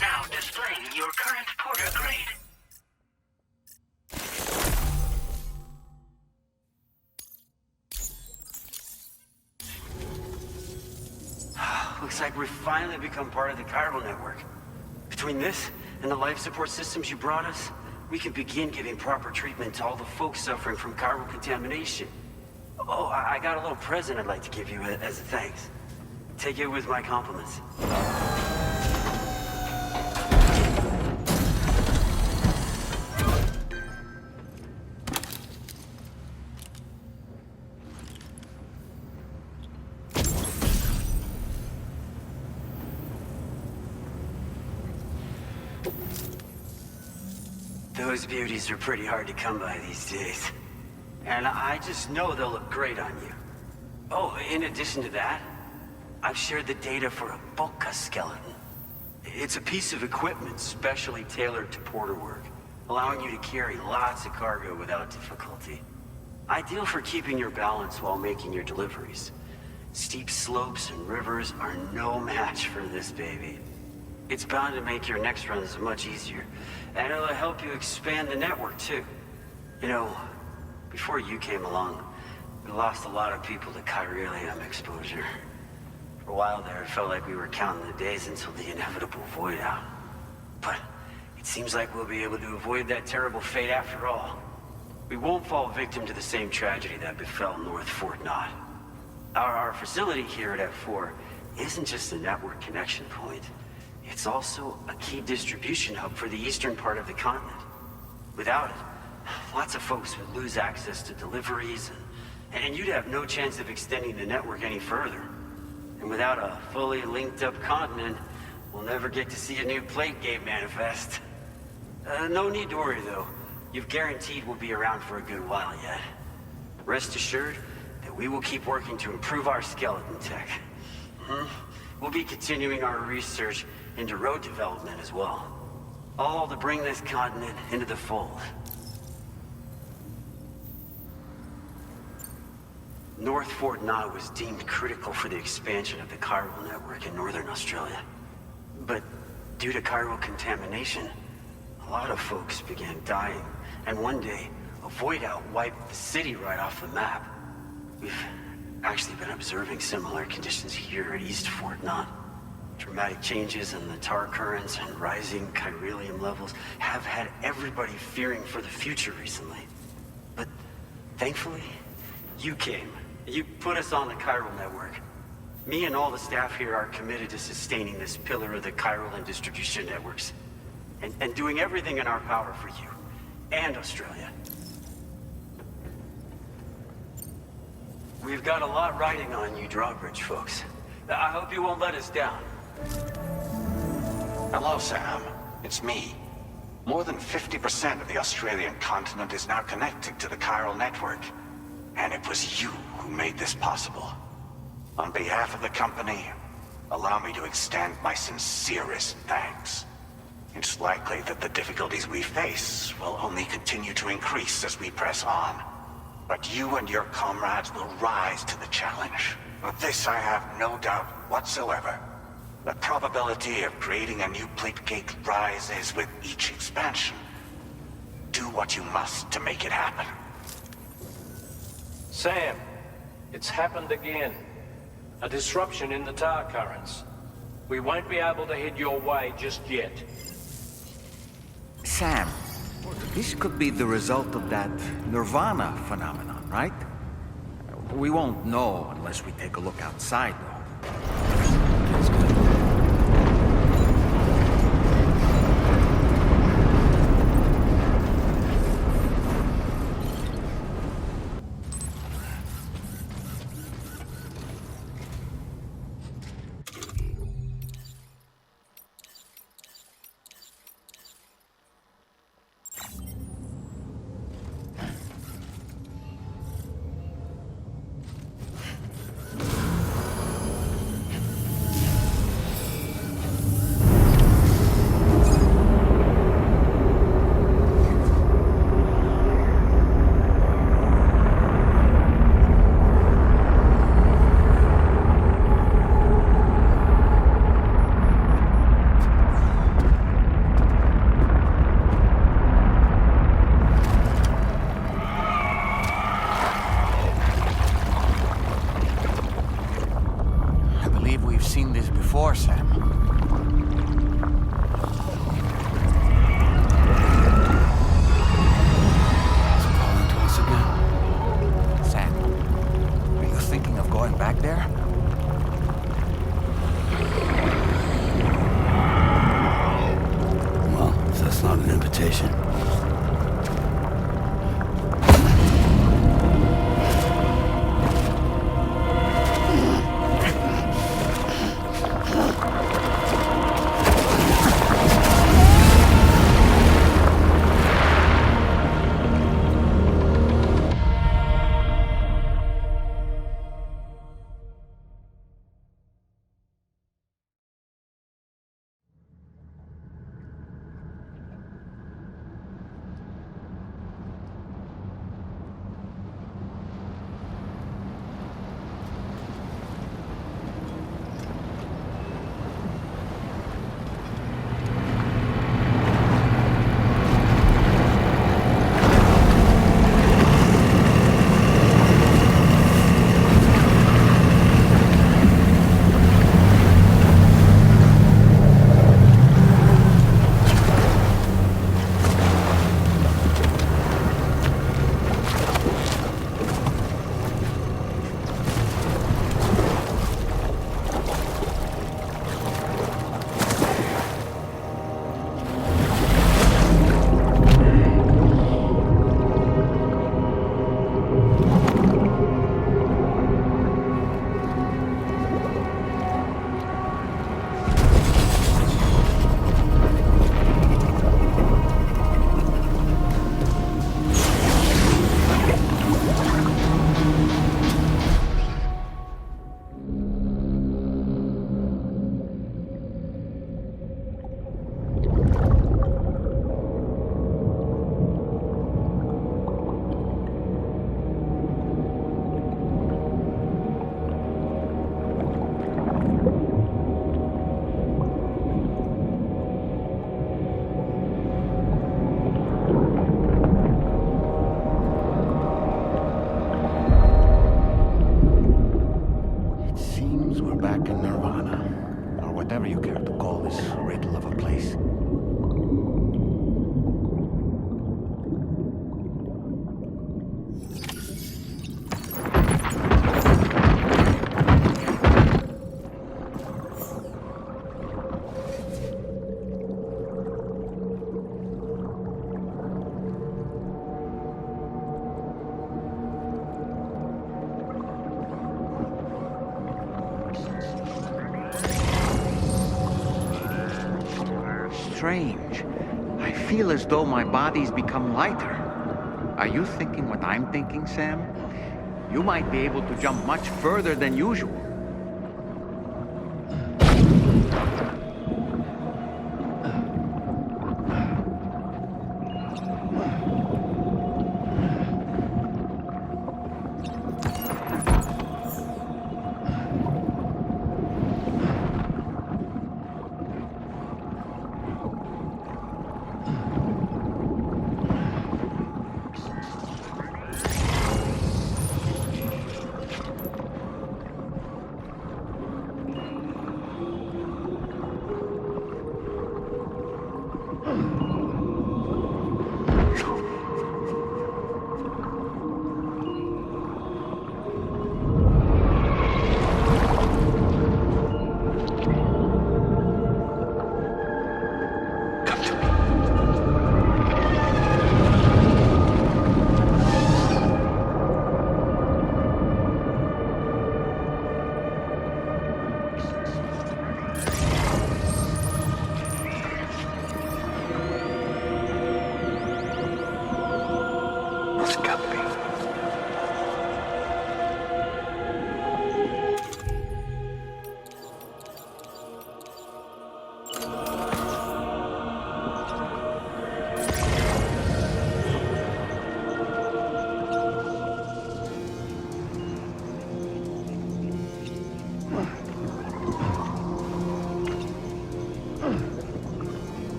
Now displaying your current porter grade. Looks like we've finally become part of the chiral network. Between this and the life support systems you brought us, we can begin giving proper treatment to all the folks suffering from chiral contamination. Oh, I got a little present I'd like to give you as a thanks. Take it with my compliments. Those beauties are pretty hard to come by these days. And I just know they'll look great on you. Oh, in addition to that, I've shared the data for a Boca skeleton. It's a piece of equipment specially tailored to porter work, allowing you to carry lots of cargo without difficulty. Ideal for keeping your balance while making your deliveries. Steep slopes and rivers are no match for this baby. It's bound to make your next runs much easier, and it'll help you expand the network too. You know, before you came along, we lost a lot of people to chiralium exposure. For a while there, it felt like we were counting the days until the inevitable void out. But it seems like we'll be able to avoid that terrible fate after all. We won't fall victim to the same tragedy that befell North Fort Knott. Our facility here at F4 isn't just a network connection point. It's also a key distribution hub for the eastern part of the continent. Without it, lots of folks would lose access to deliveries, and you'd have no chance of extending the network any further. And without a fully linked up continent, we'll never get to see a new plate game manifest. No need to worry though. You've guaranteed we'll be around for a good while yet. Rest assured that we will keep working to improve our skeleton tech. We'll be continuing our research into road development as well. All to bring this continent into the fold. North Fort Knott was deemed critical for the expansion of the chiral network in northern Australia. But due to chiral contamination, a lot of folks began dying, and one day, a void out wiped the city right off the map. We've actually been observing similar conditions here at East Fort Knott. Dramatic changes in the tar currents and rising chiralium levels have had everybody fearing for the future recently. But thankfully, you came. You put us on the chiral network. Me and all the staff here are committed to sustaining this pillar of the chiral and distribution networks. And doing everything in our power for you and Australia. We've got a lot riding on you drawbridge folks. I hope you won't let us down. Hello, Sam. It's me. More than 50% of the Australian continent is now connected to the chiral network. And it was you who made this possible. On behalf of the company, allow me to extend my sincerest thanks. It's likely that the difficulties we face will only continue to increase as we press on. But you and your comrades will rise to the challenge. Of this I have no doubt whatsoever. The probability of creating a new plate gate rises with each expansion. Do what you must to make it happen. Sam, it's happened again. A disruption in the tar currents. We won't be able to head your way just yet. Sam, this could be the result of that Nirvana phenomenon, right? We won't know unless we take a look outside, though. Sam. It's calling to us again. Sam, are you thinking of going back there? Well, if that's not an invitation. strange. I feel as though my body's become lighter. Are you thinking what I'm thinking, Sam? You might be able to jump much further than usual.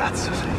Cazzo sei?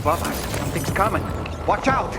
Above us, something's coming. Watch out!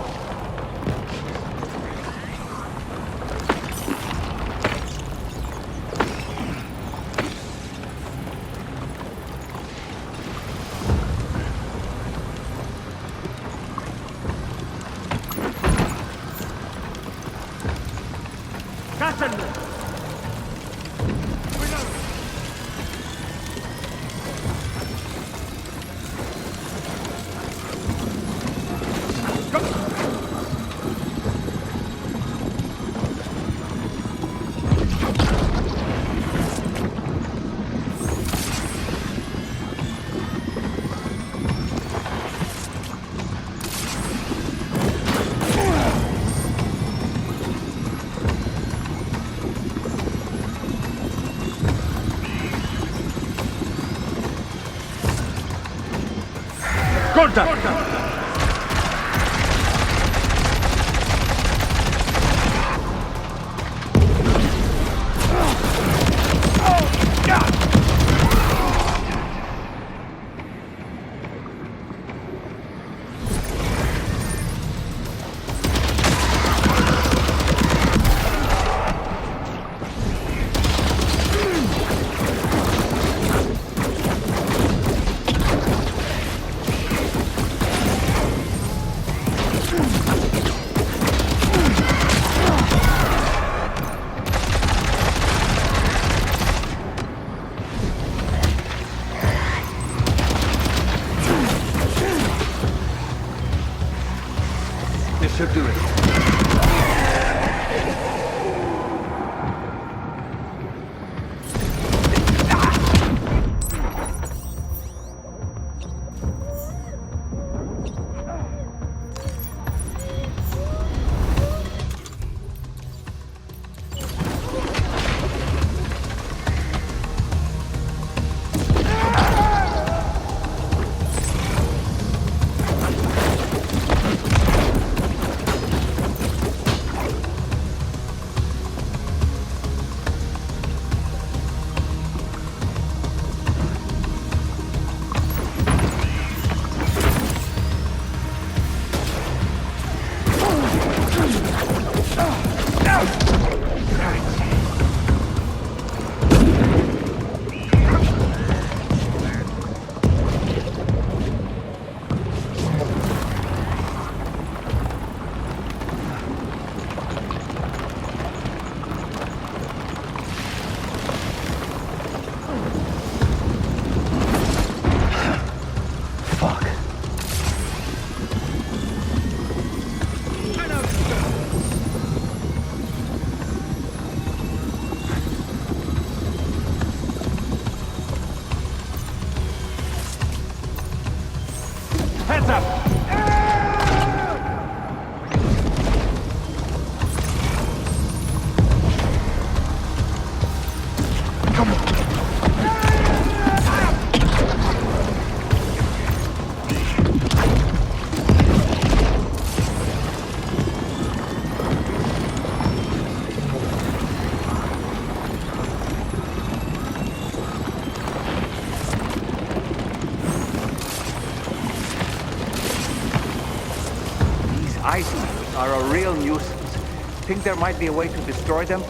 Should do it. Isomers are a real nuisance. Think there might be a way to destroy them?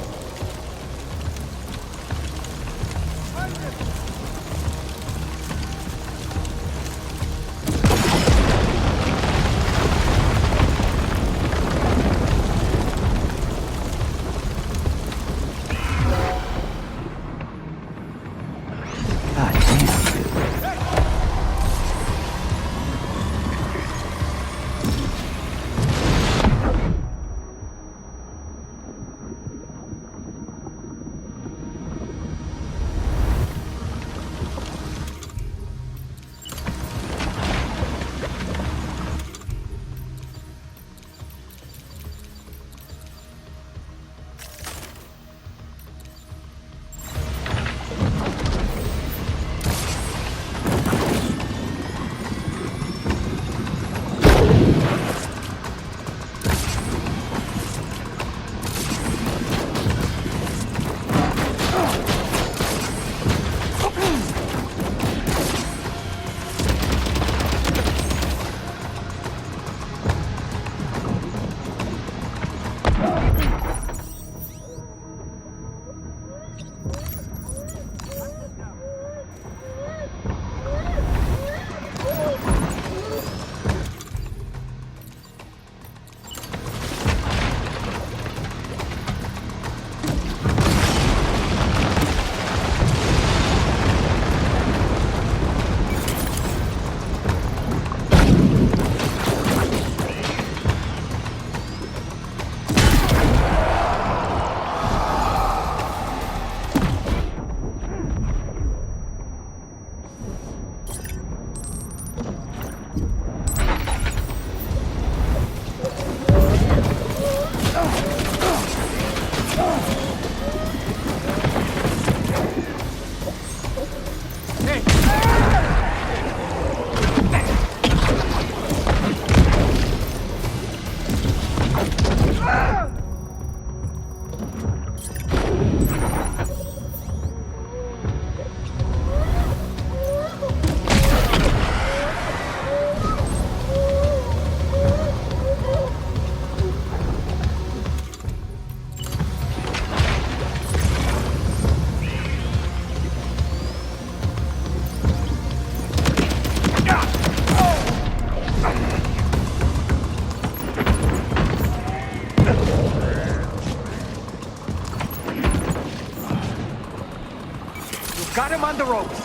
him on the ropes.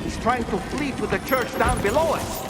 He's trying to flee to the church down below us.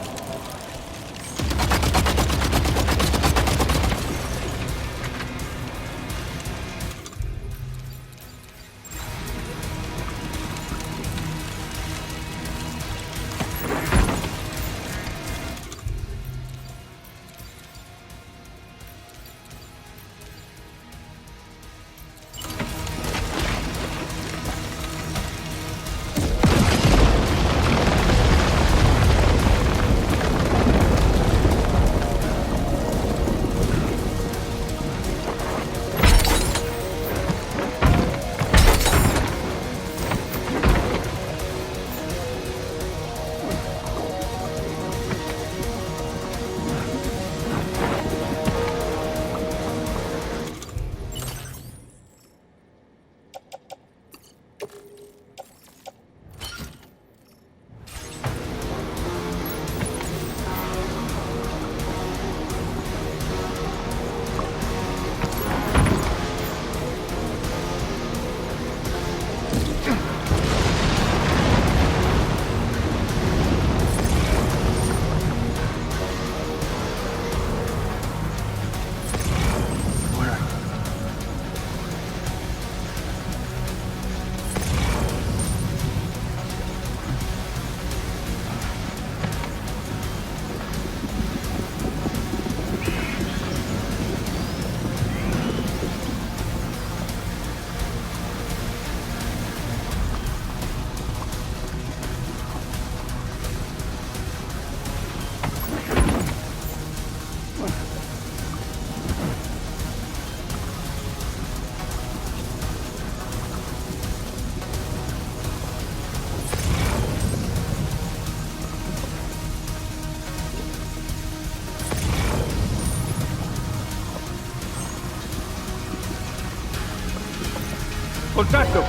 Contacto!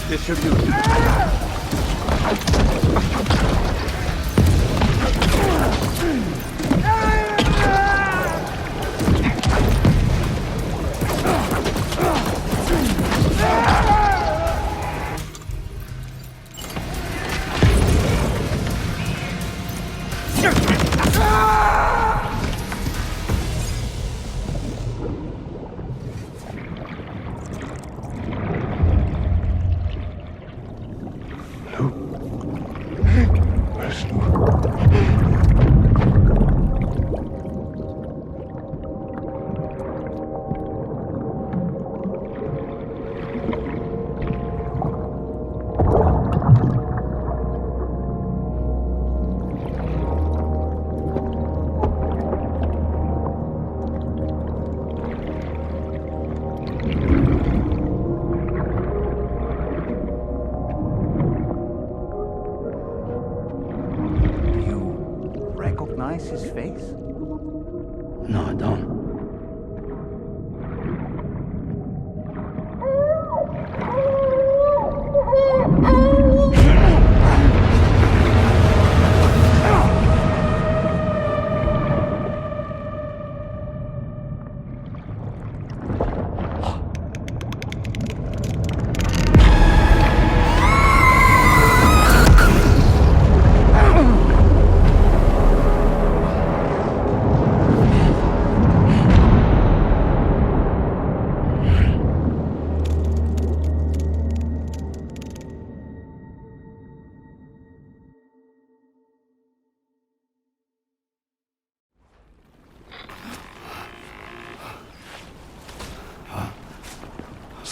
Distribution. His face? No, I don't.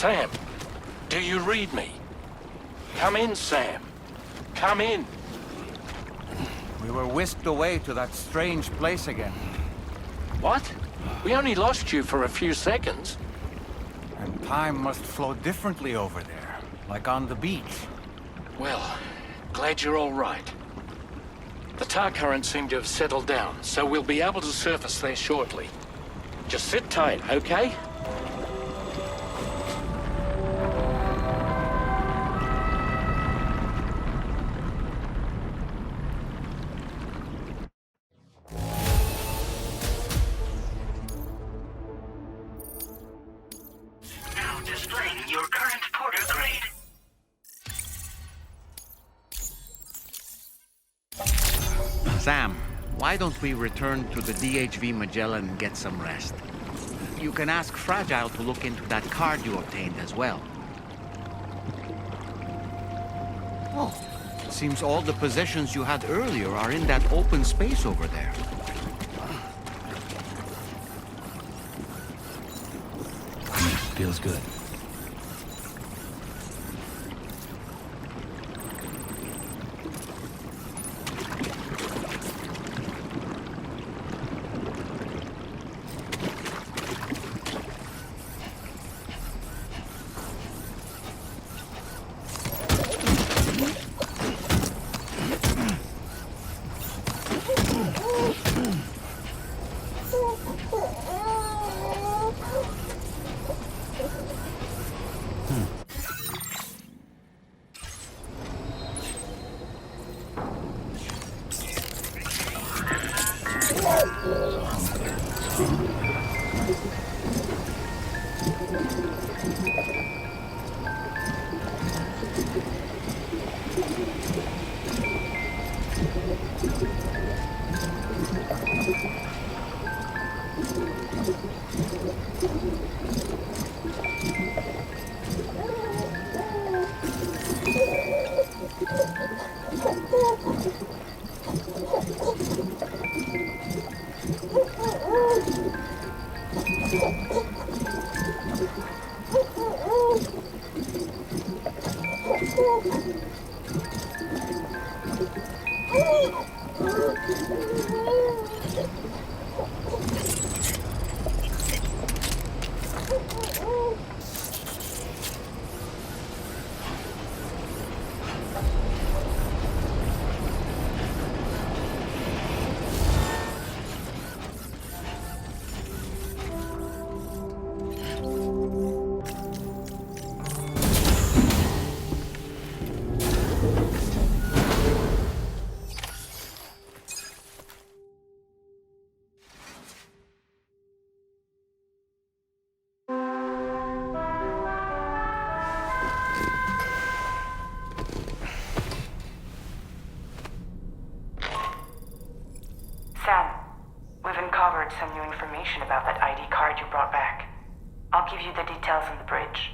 Sam, do you read me? Come in, Sam. Come in. We were whisked away to that strange place again. What? We only lost you for a few seconds. And time must flow differently over there, like on the beach. Well, glad you're all right. The tar currents seem to have settled down, so we'll be able to surface there shortly. Just sit tight, okay? Sam, why don't we return to the DHV Magellan and get some rest? You can ask Fragile to look into that card you obtained as well. Oh, it seems all the possessions you had earlier are in that open space over there. Feels good. Some new information about that ID card you brought back. I'll give you the details on the bridge.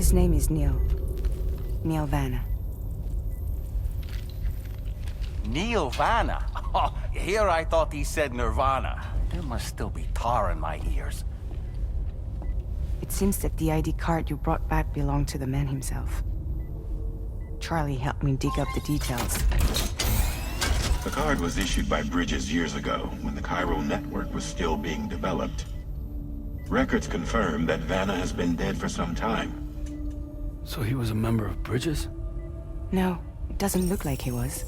His name is Neil. Neil Vanna. Neil Vanna? Oh, here I thought he said Nirvana. There must still be tar in my ears. It seems that the ID card you brought back belonged to the man himself. Charlie helped me dig up the details. The card was issued by Bridges years ago, when the chiral network was still being developed. Records confirm that Vanna has been dead for some time. So he was a member of Bridges? No, it doesn't look like he was.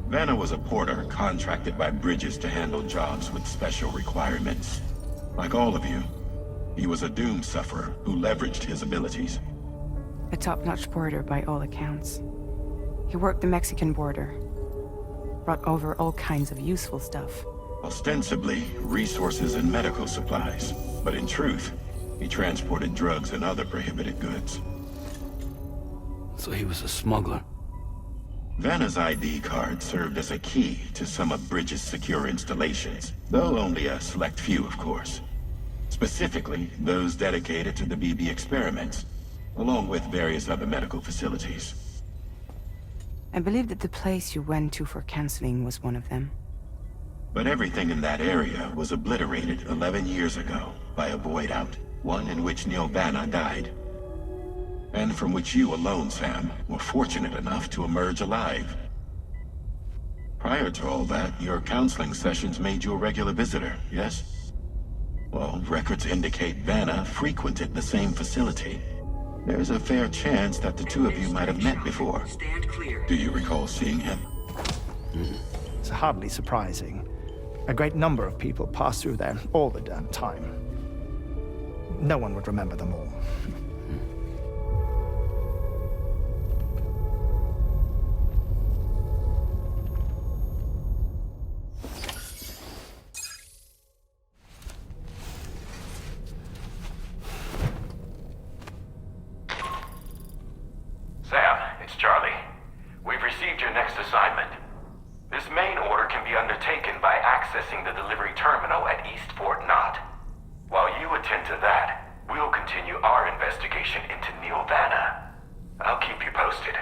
Vanna was a porter contracted by Bridges to handle jobs with special requirements. Like all of you, he was a doom sufferer who leveraged his abilities. A top-notch porter by all accounts. He worked the Mexican border. Brought over all kinds of useful stuff. Ostensibly, resources and medical supplies. But in truth, he transported drugs and other prohibited goods. So he was a smuggler. Vanna's ID card served as a key to some of Bridges' secure installations, though only a select few, of course. Specifically, those dedicated to the BB experiments, along with various other medical facilities. I believe that the place you went to for counseling was one of them. But everything in that area was obliterated 11 years ago by a void out, one in which Neil Vanna died. And from which you alone, Sam, were fortunate enough to emerge alive. Prior to all that, your counseling sessions made you a regular visitor, yes? Well, records indicate Vanna frequented the same facility. There's a fair chance that the two of you might have met before. Do you recall seeing him? It's hardly surprising. A great number of people pass through there all the damn time. No one would remember them all. Sam, it's Charlie. We've received your next assignment. This main order can be undertaken by accessing the delivery terminal at East Fort Knott. While you attend to that, we'll continue our investigation into Neil Vanna. I'll keep you posted.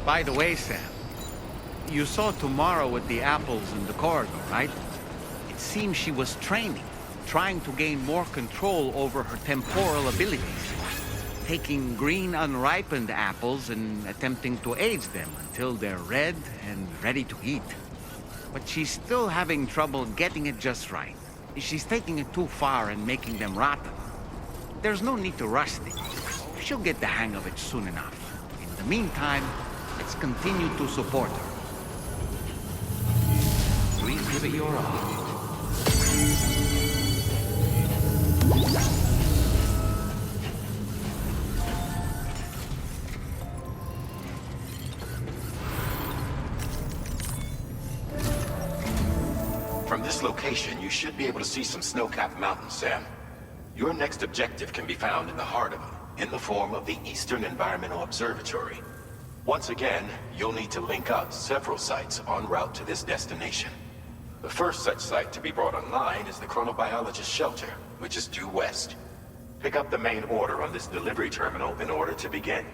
By the way, Sam, you saw Tomorrow with the apples in the corridor, right? It seems she was training, trying to gain more control over her temporal abilities, taking green unripened apples and attempting to age them until they're red and ready to eat. But she's still having trouble getting it just right. She's taking it too far and making them rotten. There's no need to rush things. She'll get the hang of it soon enough. In the meantime, let's continue to support her. Please give it your all. From this location, you should be able to see some snow-capped mountains, Sam. Your next objective can be found in the heart of them, in the form of the Eastern Environmental Observatory. Once again, you'll need to link up several sites en route to this destination. The first such site to be brought online is the Chronobiologist Shelter, which is due west. Pick up the main order on this delivery terminal in order to begin.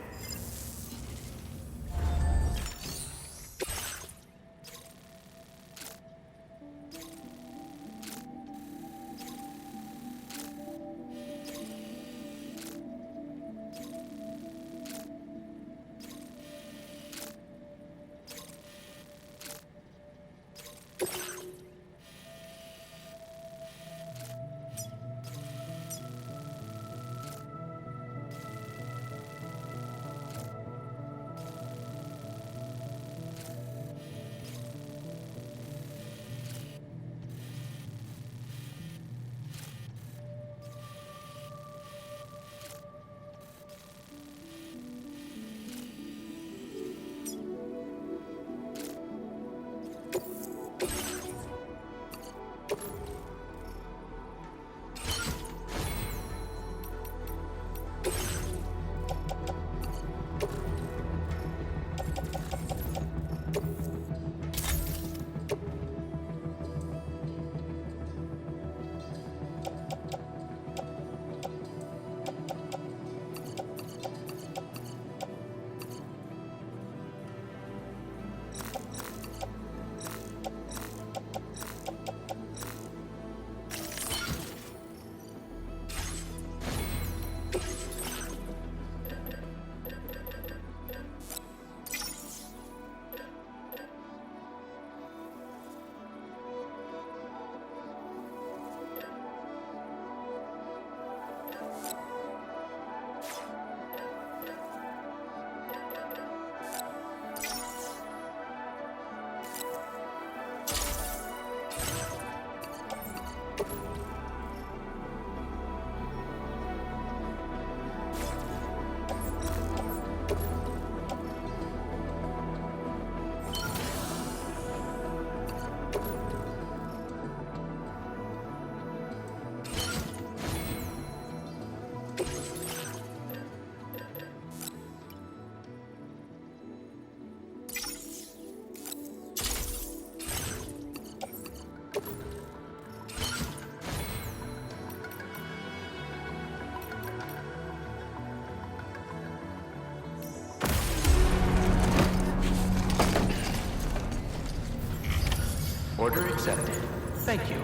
Order accepted. Thank you.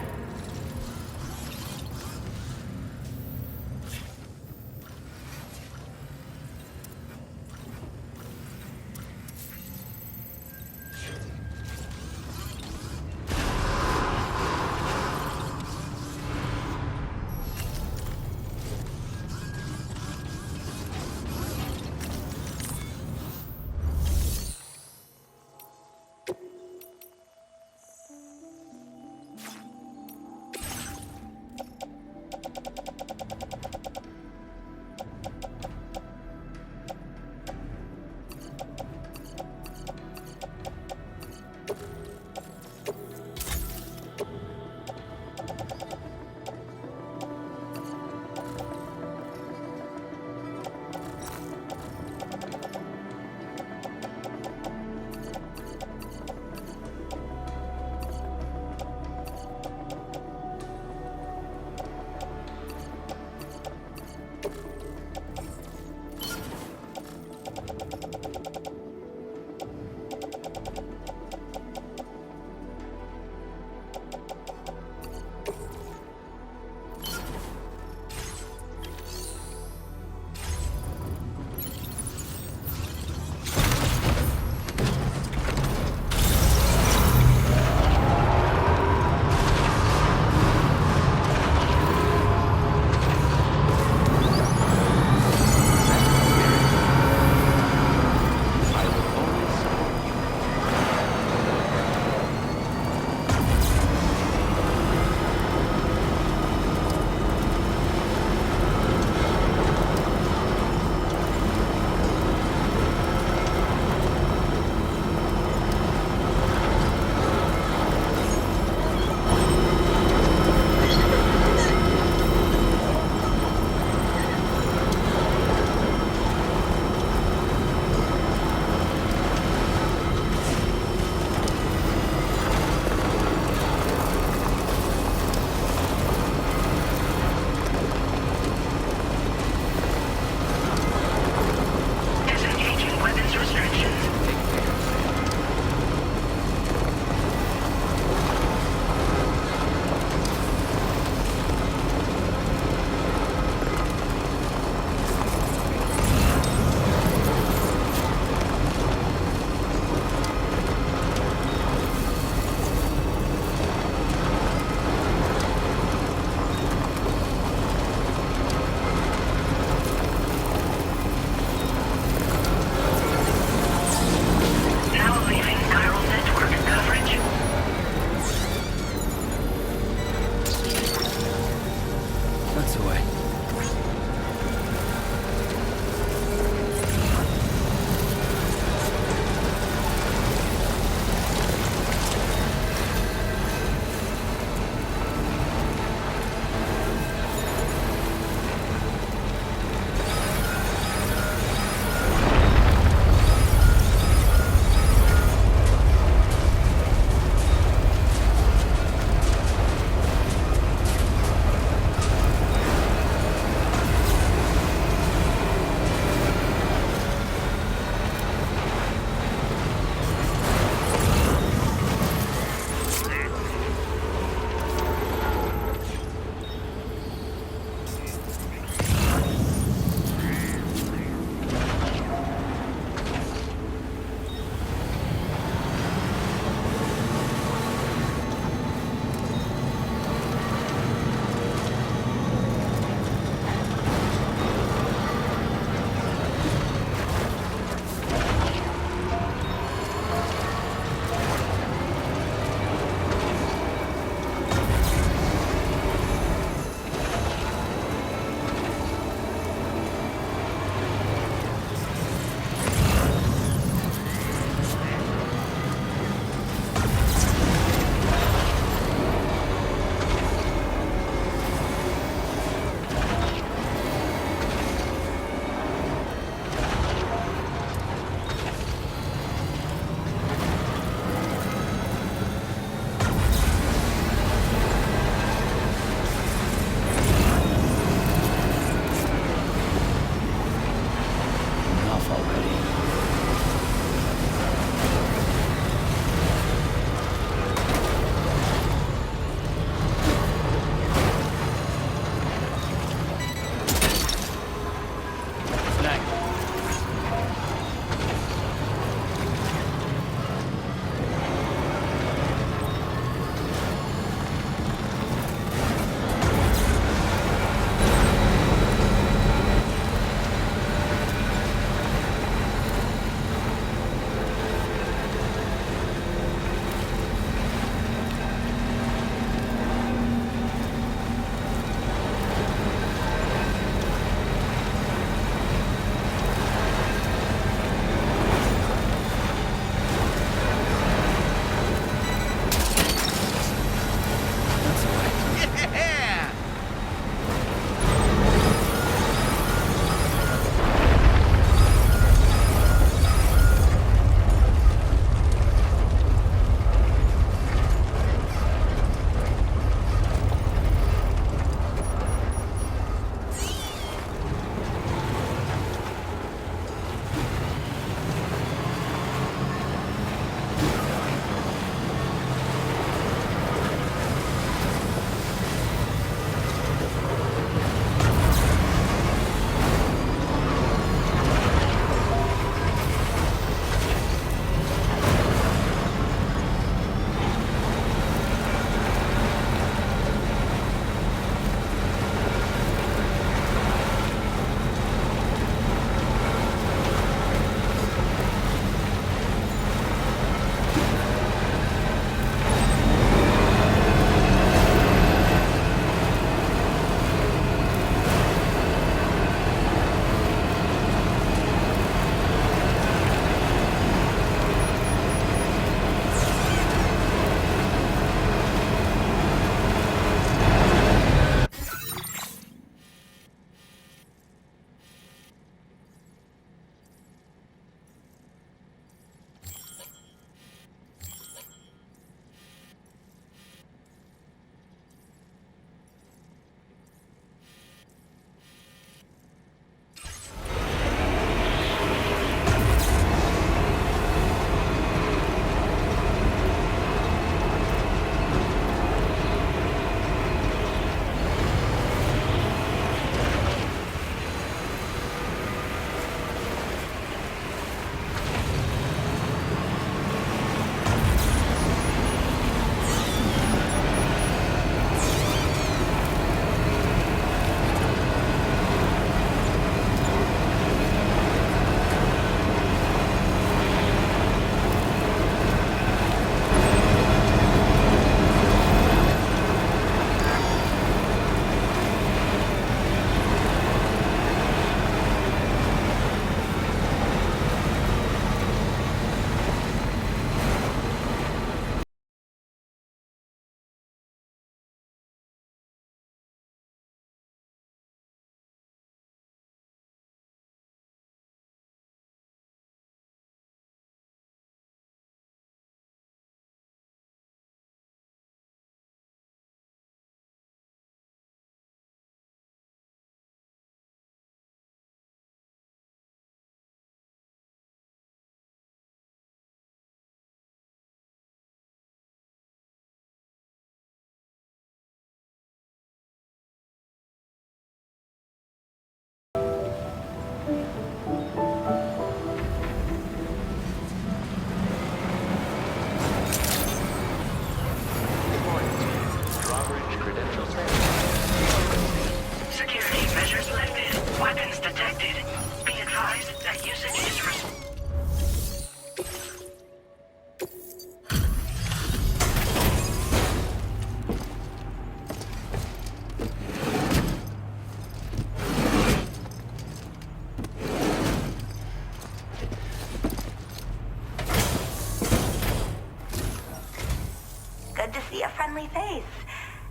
to see a friendly face.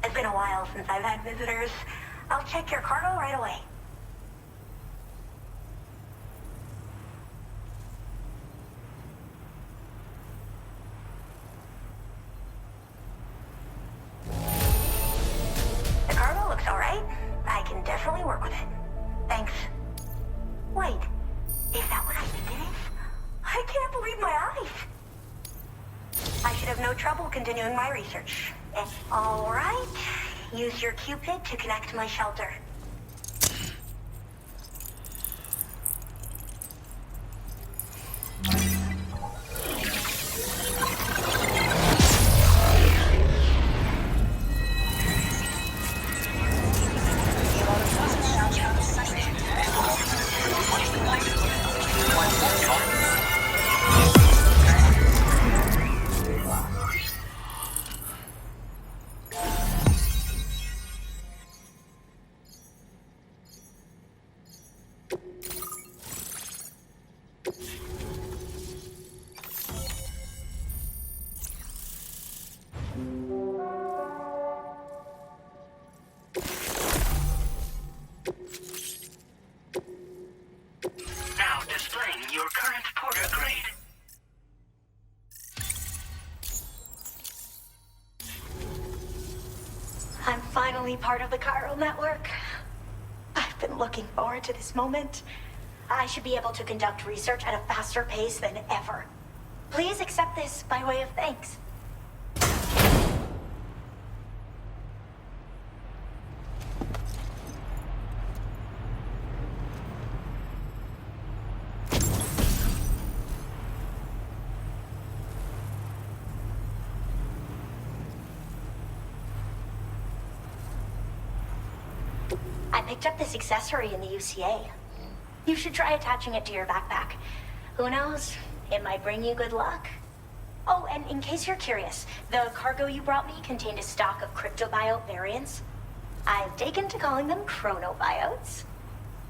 It's been a while since I've had visitors. I'll check your cargo right away. The cargo looks all right. I can definitely work with it. Thanks. Wait, is that what I think it is? I can't believe my eyes. I should have no trouble continuing my research. All right. Use your Cupid to connect to my shelter. Now displaying your current porter grade. I'm finally part of the chiral network. I've been looking forward to this moment. I should be able to conduct research at a faster pace than ever. Please accept this by way of thanks. I picked up this accessory in the UCA. You should try attaching it to your backpack. Who knows? It might bring you good luck. Oh, and in case you're curious, the cargo you brought me contained a stock of cryptobiote variants. I've taken to calling them chronobiotes.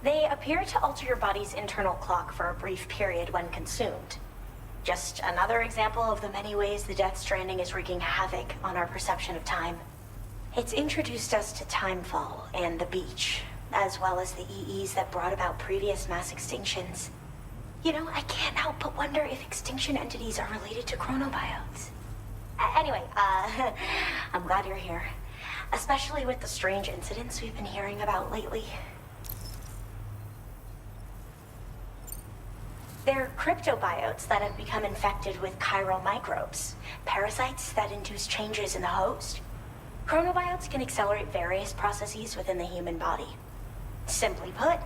They appear to alter your body's internal clock for a brief period when consumed. Just another example of the many ways the Death Stranding is wreaking havoc on our perception of time. It's introduced us to timefall and the beach, as well as the EEs that brought about previous mass extinctions. You know, I can't help but wonder if extinction entities are related to chronobiotes. Anyway, I'm glad you're here. Especially with the strange incidents we've been hearing about lately. They're cryptobiotes that have become infected with chiral microbes, parasites that induce changes in the host. Chronobiotes can accelerate various processes within the human body. Simply put,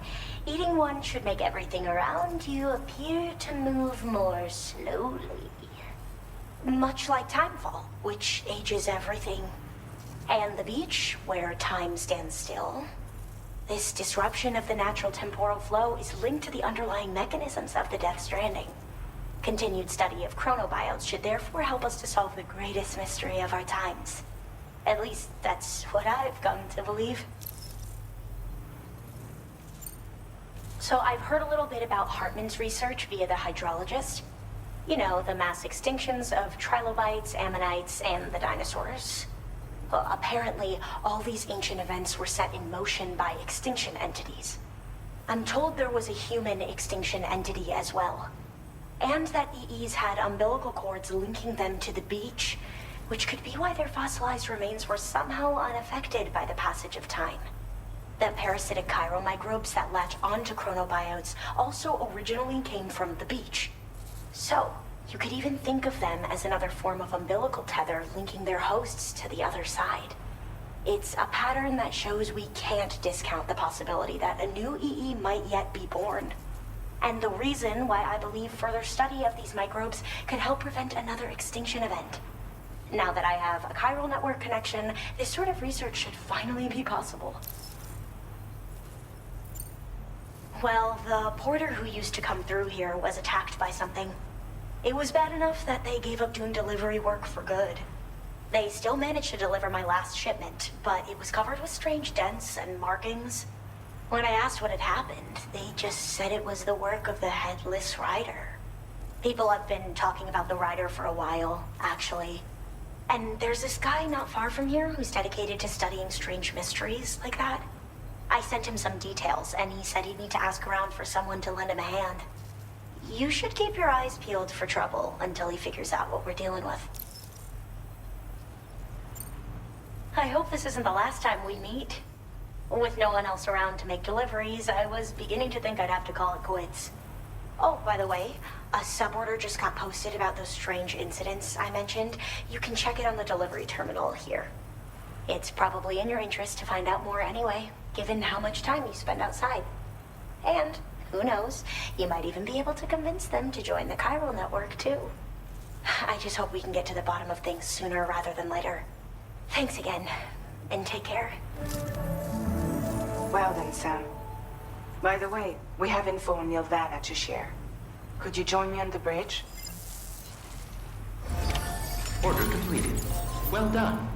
eating one should make everything around you appear to move more slowly. Much like timefall, which ages everything. And the beach, where time stands still. This disruption of the natural temporal flow is linked to the underlying mechanisms of the Death Stranding. Continued study of chronobiotes should therefore help us to solve the greatest mystery of our times. At least, that's what I've come to believe. So I've heard a little bit about Hartman's research via the hydrologist. You know, the mass extinctions of trilobites, ammonites, and the dinosaurs. Well, apparently, all these ancient events were set in motion by extinction entities. I'm told there was a human extinction entity as well. And that EEs had umbilical cords linking them to the beach, which could be why their fossilized remains were somehow unaffected by the passage of time. The parasitic chiral microbes that latch onto chronobiotes also originally came from the beach. So, you could even think of them as another form of umbilical tether linking their hosts to the other side. It's a pattern that shows we can't discount the possibility that a new EE might yet be born. And the reason why I believe further study of these microbes could help prevent another extinction event. Now that I have a chiral network connection, this sort of research should finally be possible. Well, the porter who used to come through here was attacked by something. It was bad enough that they gave up doing delivery work for good. They still managed to deliver my last shipment, but it was covered with strange dents and markings. When I asked what had happened, they just said it was the work of the headless rider. People have been talking about the rider for a while, actually. And there's this guy not far from here who's dedicated to studying strange mysteries like that. I sent him some details, and he said he'd need to ask around for someone to lend him a hand. You should keep your eyes peeled for trouble until he figures out what we're dealing with. I hope this isn't the last time we meet. With no one else around to make deliveries, I was beginning to think I'd have to call it quits. Oh, by the way, a suborder just got posted about those strange incidents I mentioned. You can check it on the delivery terminal here. It's probably in your interest to find out more anyway, given how much time you spend outside. And, who knows, you might even be able to convince them to join the chiral network, too. I just hope we can get to the bottom of things sooner rather than later. Thanks again, and take care. Well then, Sam. By the way, we have info on Nilvana to share. Could you join me on the bridge? Order completed. Well done.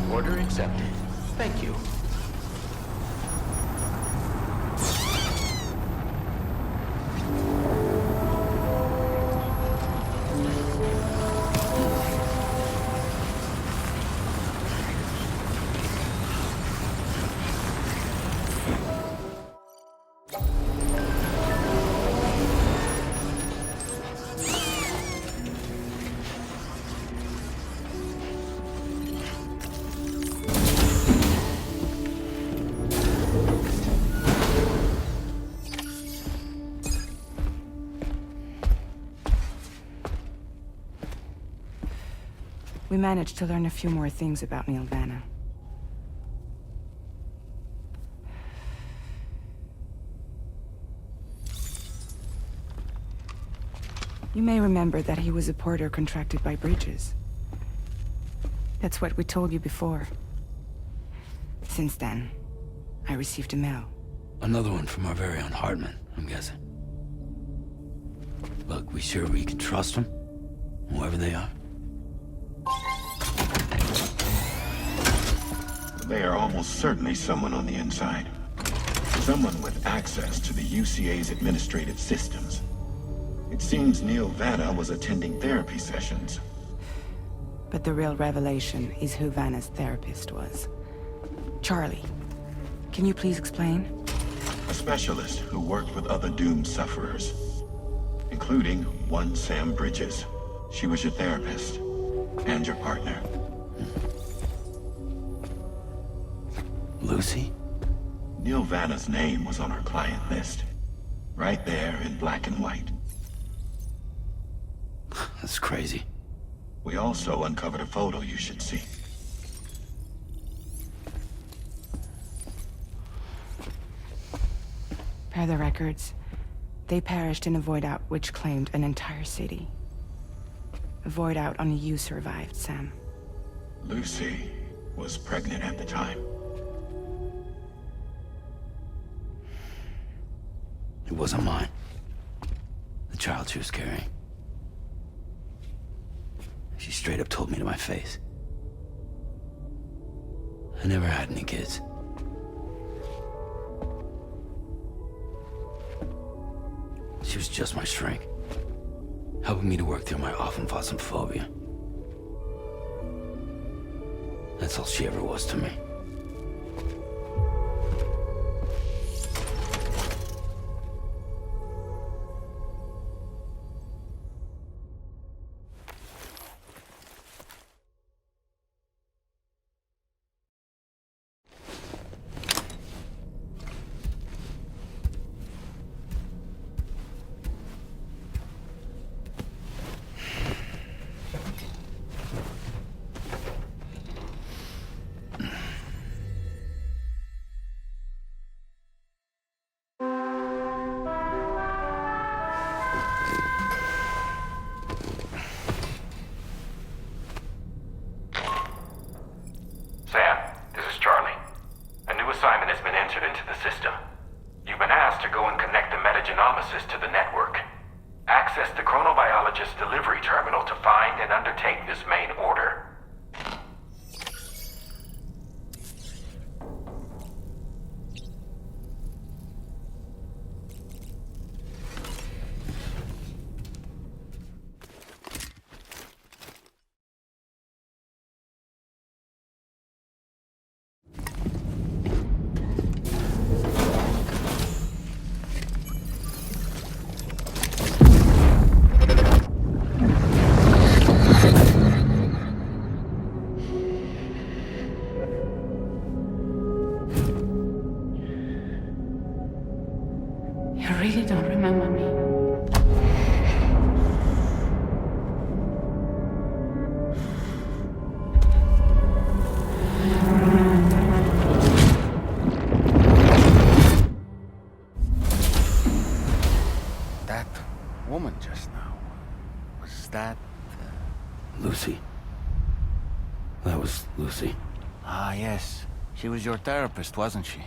Order accepted. Thank you. We managed to learn a few more things about Nilvana. You may remember that he was a porter contracted by Bridges. That's what we told you before. Since then, I received a mail. Another one from our very own Hartman, I'm guessing. Look, we sure we can trust them? Whoever they are? They are almost certainly someone on the inside. Someone with access to the UCA's administrative systems. It seems Neil Vanna was attending therapy sessions. But the real revelation is who Vanna's therapist was. Charlie, can you please explain? A specialist who worked with other doomed sufferers, including one Sam Bridges. She was your therapist and your partner. Lucy? Neil Vanna's name was on her client list. Right there in black and white. That's crazy. We also uncovered a photo you should see. Per the records, they perished in a void out which claimed an entire city. A void out only you survived, Sam. Lucy was pregnant at the time. It wasn't mine. The child she was carrying. She straight up told me to my face. I never had any kids. She was just my shrink, helping me to work through my phobia. That's all she ever was to me. You've been asked to go and connect the metagenomicist to the network. Access the chronobiologist's delivery terminal to find and undertake this main order. You really don't remember me. That woman just now, was that... Lucy. That was Lucy. Ah, yes. She was your therapist, wasn't she?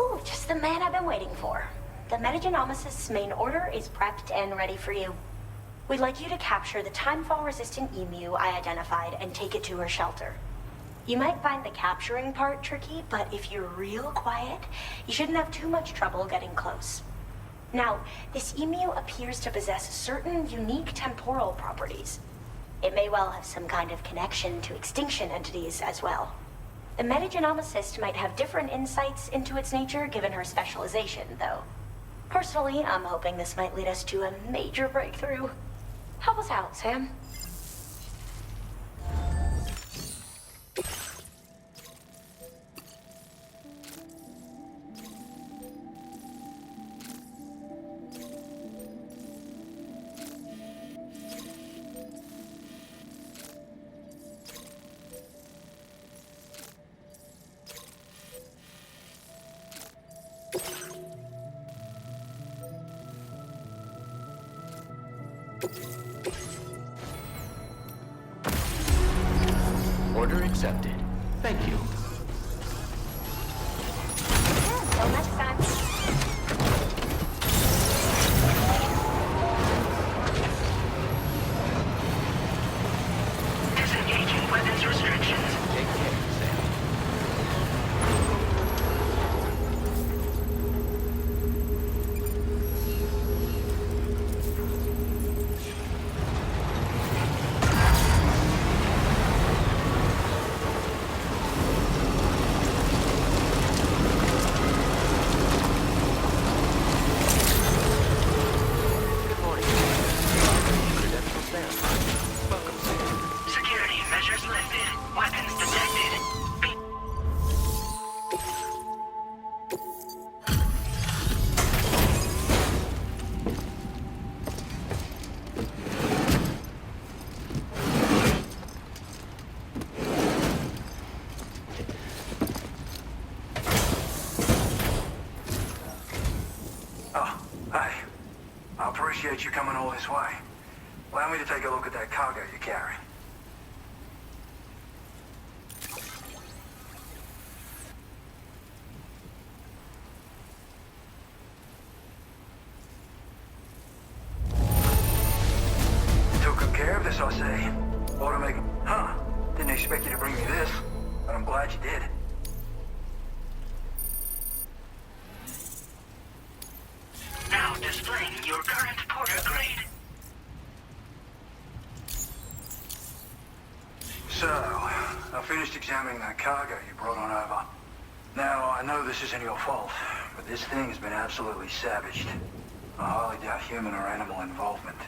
Ooh, just the man I've been waiting for. The metagenomicist's main order is prepped and ready for you. We'd like you to capture the timefall-resistant emu I identified and take it to her shelter. You might find the capturing part tricky, but if you're real quiet, you shouldn't have too much trouble getting close. Now, this emu appears to possess certain unique temporal properties. It may well have some kind of connection to extinction entities as well. The metagenomicist might have different insights into its nature given her specialization, though. Personally, I'm hoping this might lead us to a major breakthrough. Help us out, Sam. Order accepted. Thank you. Until next time. Disengaging weapons restrictions. Take care, Sam. Good morning. Credential Sam. Welcome, Sam. Security measures lifted. Weapons detected. Oh, hey. I appreciate you coming all this way. Allow me to take a look at that cargo you carry. Took good care of this, I see. Ought to make... Huh. Didn't expect you to bring me this, but I'm glad you did. Now displaying your current porter grade. So, I finished examining that cargo you brought on over. Now, I know this isn't your fault, but this thing has been absolutely savaged. I highly doubt human or animal involvement.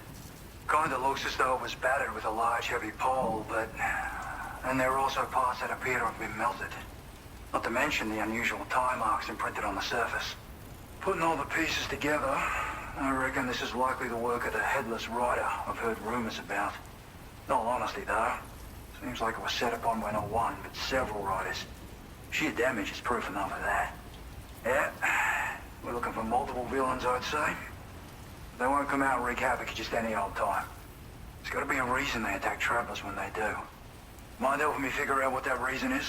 Kinda looks as though it was battered with a large heavy pole, but... And there are also parts that appear to have been melted. Not to mention the unusual tie marks imprinted on the surface. Putting all the pieces together, I reckon this is likely the work of the headless rider I've heard rumors about. In all honesty, though, seems like it was set upon by not one, but several riders. Sheer damage is proof enough of that. Yeah, we're looking for multiple villains, I'd say. They won't come out and wreak havoc at just any old time. There's got to be a reason they attack travelers when they do. Mind helping me figure out what that reason is?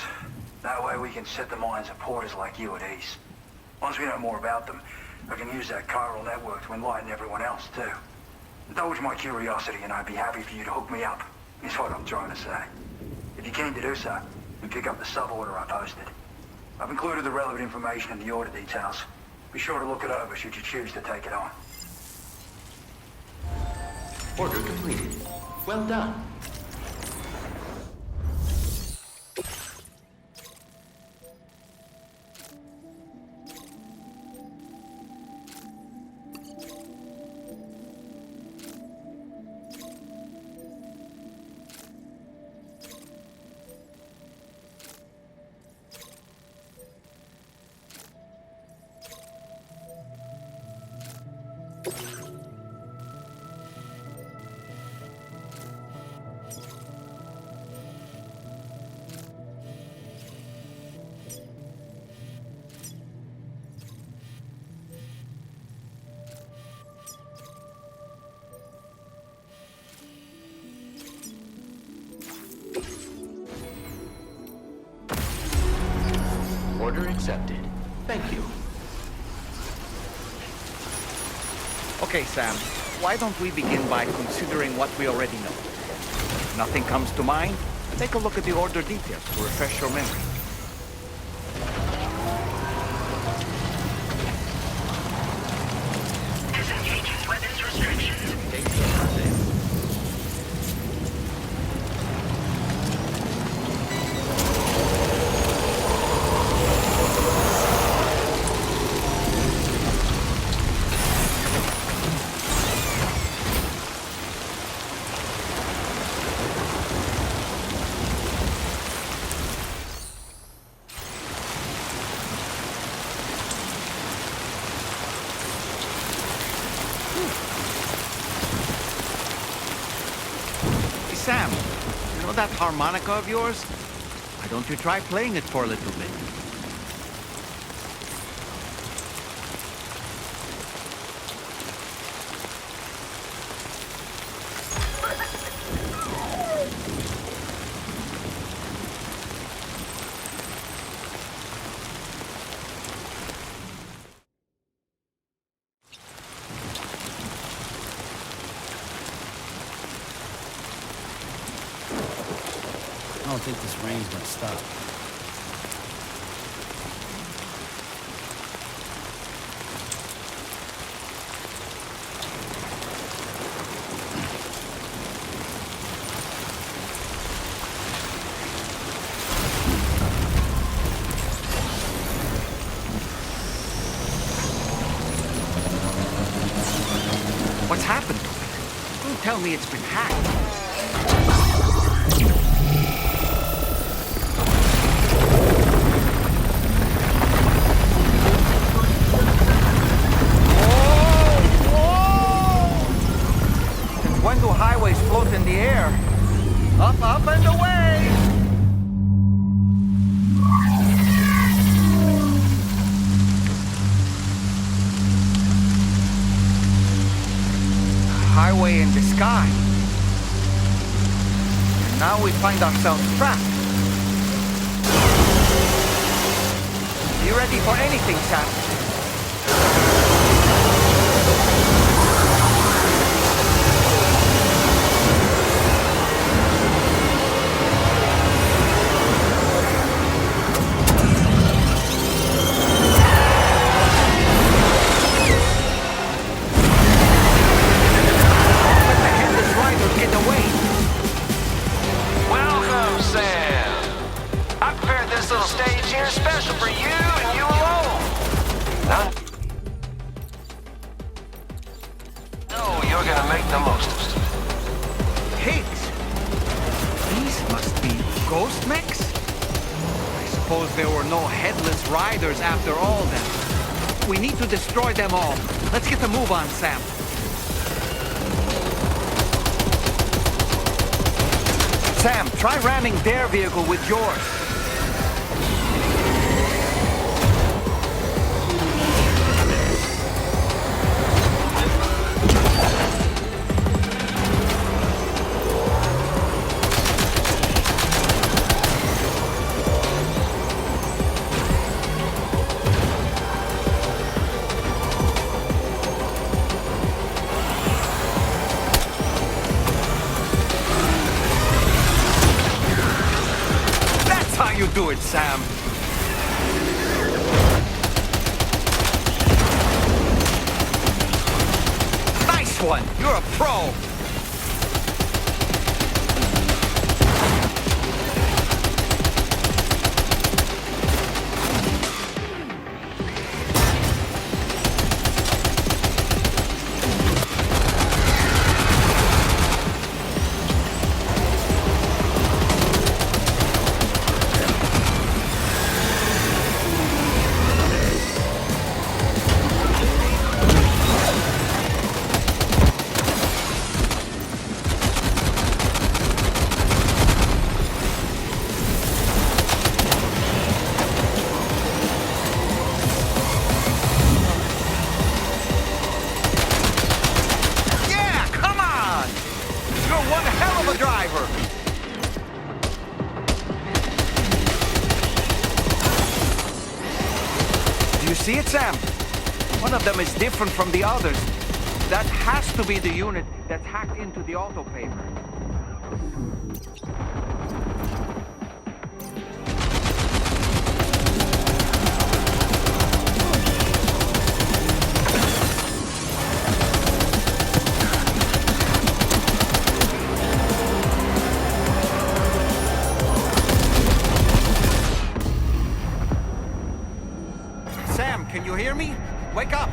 That way we can set the minds of porters like you at ease. Once we know more about them, I can use that chiral network to enlighten everyone else, too. Indulge my curiosity and I'd be happy for you to hook me up, is what I'm trying to say. If you're keen to do so, then pick up the sub-order I posted. I've included the relevant information in the order details. Be sure to look it over should you choose to take it on. Order completed. Well done. Order accepted. Thank you. Okay, Sam. Why don't we begin by considering what we already know? If nothing comes to mind, take a look at the order details to refresh your memory. Disengaging weapons restrictions. Sam, you know that harmonica of yours? Why don't you try playing it for a little bit? I don't think this rain's gonna stop. What's happened to it? Don't tell me it's been hacked. When do highways float in the air? Up, up, and away! Highway in the sky. And now we find ourselves trapped. You ready for anything, Sam? Special for you and you alone. No, you're gonna make the most of it. Ghost mechs? I suppose there were no headless riders after all then. We need to destroy them all. Let's get the move on, Sam. Sam, try ramming their vehicle with yours. Do it, Sam. Nice one. You're a pro. See it, Sam? One of them is different from the others. That has to be the unit that's hacked into the auto paper. Can you hear me? Wake up!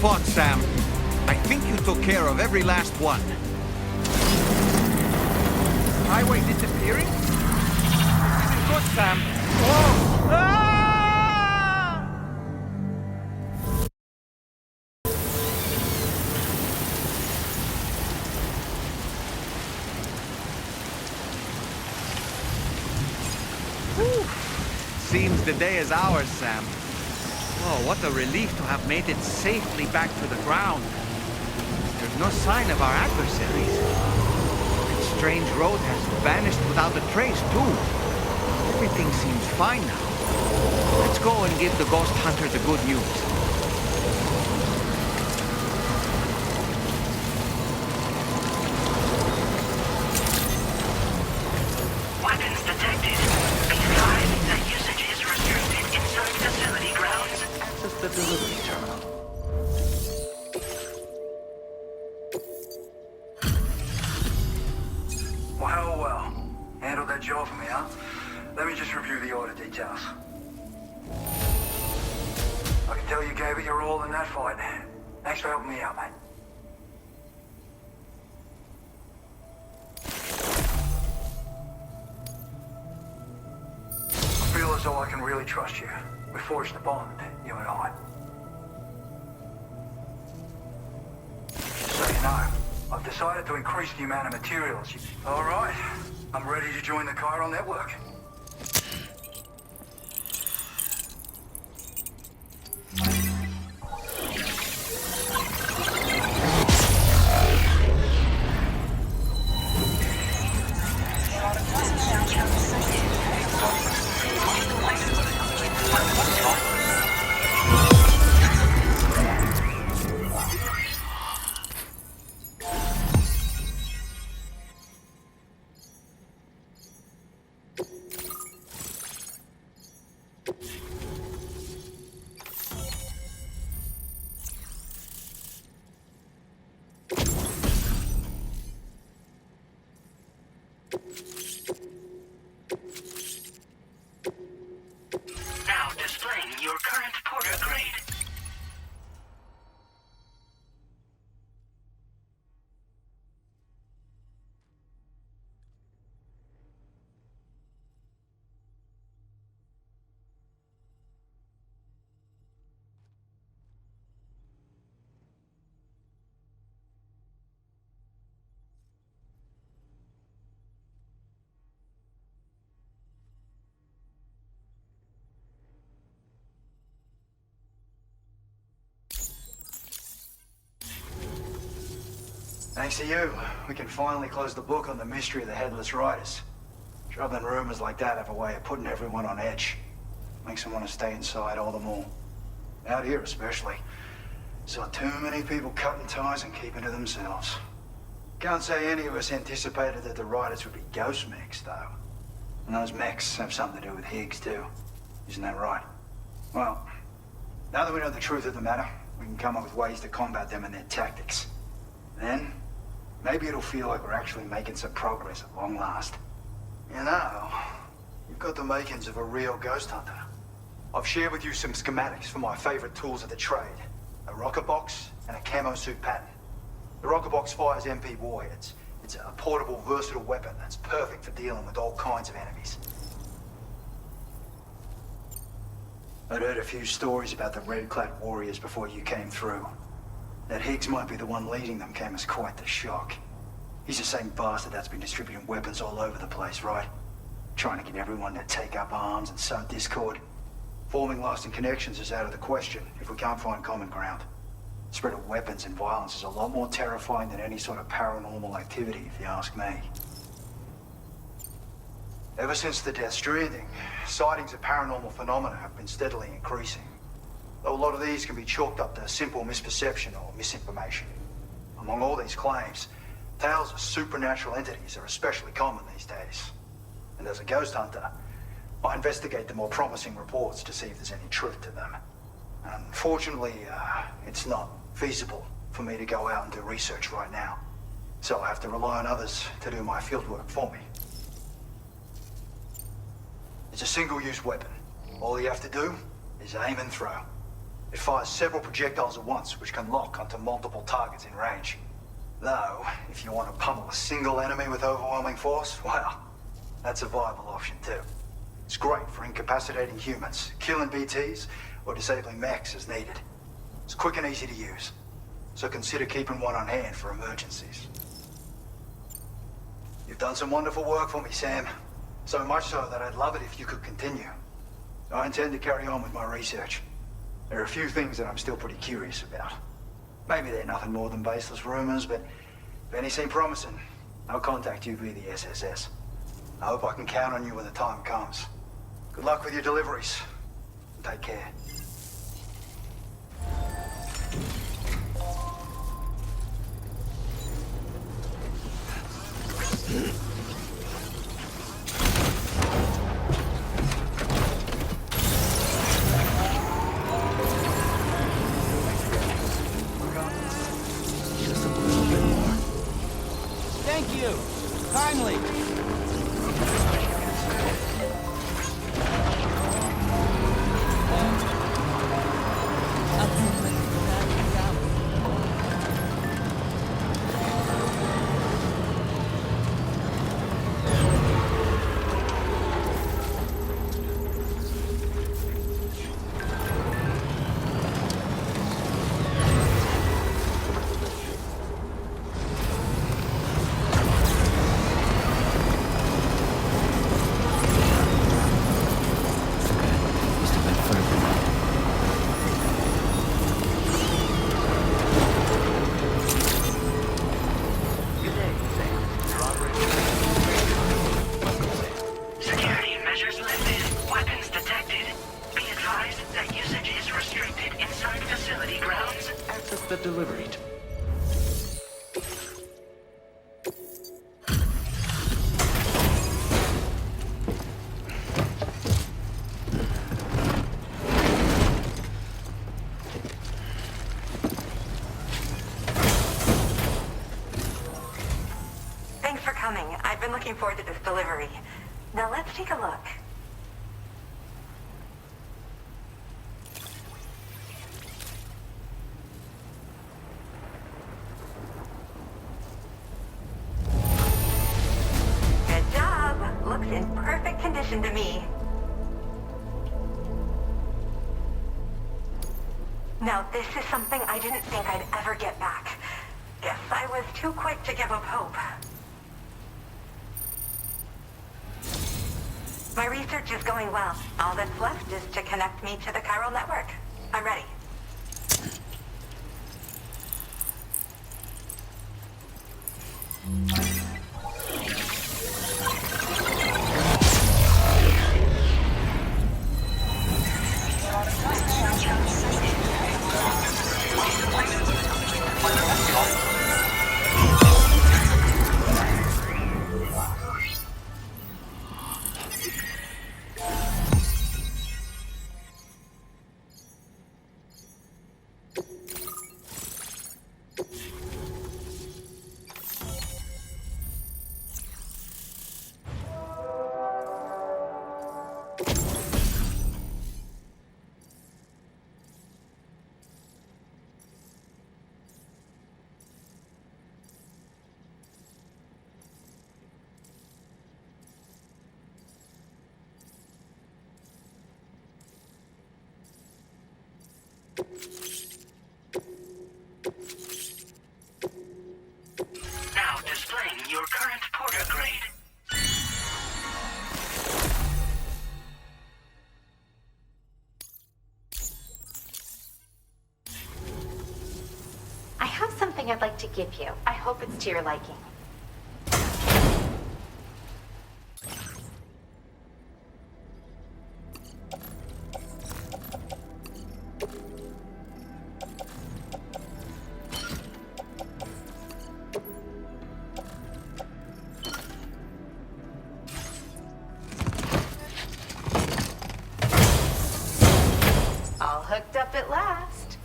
Fought, Sam. I think you took care of every last one. Highway disappearing? This is good, Sam. Oh! Ah! Whew. Seems the day is ours, Sam. Oh, what a relief to have made it safely back to the ground. There's no sign of our adversaries. That strange road has vanished without a trace, too. Everything seems fine now. Let's go and give the ghost hunter the good news. Weapons detected. Be advised that usage is restricted inside facility grounds. Access the delivery terminal. Well. Handled that job for me, huh? Let me just review the order details. I can tell you gave it your all in that fight. Thanks for helping me out, mate. I feel as though I can really trust you. We forged the bond, you and I. I've decided to increase the amount of materials. All right, I'm ready to join the chiral network. Now displaying your current porter grade. Thanks to you, we can finally close the book on the mystery of the Headless Riders. Troubling rumors like that have a way of putting everyone on edge. Makes them want to stay inside all the more. Out here especially. Saw too many people cutting ties and keeping to themselves. Can't say any of us anticipated that the Riders would be ghost mechs, though. And those mechs have something to do with Higgs, too. Isn't that right? Well, now that we know the truth of the matter, we can come up with ways to combat them and their tactics. Then, maybe it'll feel like we're actually making some progress at long last. You know, you've got the makings of a real ghost hunter. I've shared with you some schematics for my favorite tools of the trade. A rocket box and a camo suit pattern. The rocket box fires MP warheads. It's a portable, versatile weapon that's perfect for dealing with all kinds of enemies. I'd heard a few stories about the red-clad warriors before you came through. That Higgs might be the one leading them came as quite the shock. He's the same bastard that's been distributing weapons all over the place, right? Trying to get everyone to take up arms and sow discord. Forming lasting connections is out of the question if we can't find common ground. The spread of weapons and violence is a lot more terrifying than any sort of paranormal activity, if you ask me. Ever since the Death Stranding, sightings of paranormal phenomena have been steadily increasing. Though a lot of these can be chalked up to simple misperception or misinformation. Among all these claims, tales of supernatural entities are especially common these days. And as a ghost hunter, I investigate the more promising reports to see if there's any truth to them. Unfortunately, it's not feasible for me to go out and do research right now. So I have to rely on others to do my fieldwork for me. It's a single-use weapon. All you have to do is aim and throw. It fires several projectiles at once, which can lock onto multiple targets in range. Though, if you want to pummel a single enemy with overwhelming force, well, that's a viable option too. It's great for incapacitating humans, killing BTs, or disabling mechs as needed. It's quick and easy to use, so consider keeping one on hand for emergencies. You've done some wonderful work for me, Sam. So much so that I'd love it if you could continue. I intend to carry on with my research. There are a few things that I'm still pretty curious about. Maybe they're nothing more than baseless rumors, but if any seem promising, I'll contact you via the SSS. I hope I can count on you when the time comes. Good luck with your deliveries. Take care. Thank you. Kindly. the delivery. Thanks for coming. I've been looking forward to this delivery. Now let's take a look. Good job. Looks in perfect condition to me. Now this is something I didn't think I'd ever get back. Guess I was too quick to give up hope. My research is going well. All that's left is to connect me to the chiral network. I'm ready. Now displaying your current Porter grade. I have something I'd like to give you. I hope it's to your liking. All hooked up at last.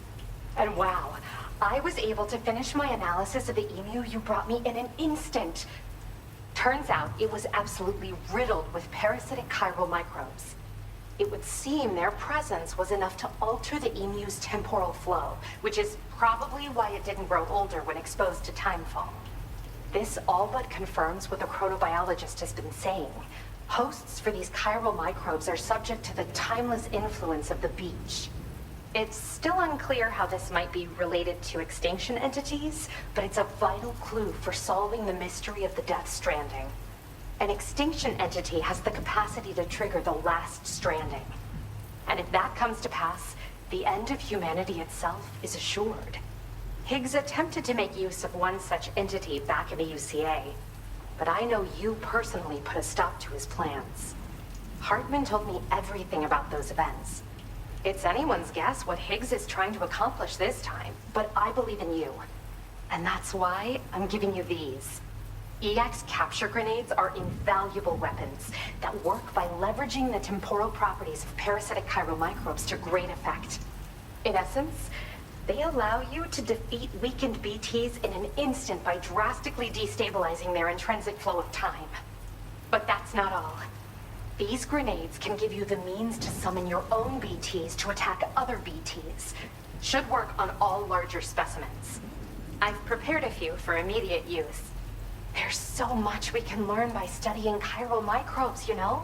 And wow, I was able to finish my analysis of the emu you brought me in an instant. Turns out it was absolutely riddled with parasitic chiral microbes. It would seem their presence was enough to alter the emu's temporal flow, which is probably why it didn't grow older when exposed to timefall. This all but confirms what the chronobiologist has been saying. Hosts for these chiral microbes are subject to the timeless influence of the beach. It's still unclear how this might be related to extinction entities, but it's a vital clue for solving the mystery of the Death Stranding. An extinction entity has the capacity to trigger the last stranding. And if that comes to pass, the end of humanity itself is assured. Higgs attempted to make use of one such entity back in the UCA, but I know you personally put a stop to his plans. Hartman told me everything about those events. It's anyone's guess what Higgs is trying to accomplish this time, but I believe in you. And that's why I'm giving you these. EX capture grenades are invaluable weapons that work by leveraging the temporal properties of parasitic chiral microbes to great effect. In essence, they allow you to defeat weakened BTs in an instant by drastically destabilizing their intrinsic flow of time. But that's not all. These grenades can give you the means to summon your own BTs to attack other BTs. Should work on all larger specimens. I've prepared a few for immediate use. There's so much we can learn by studying chiral microbes, you know?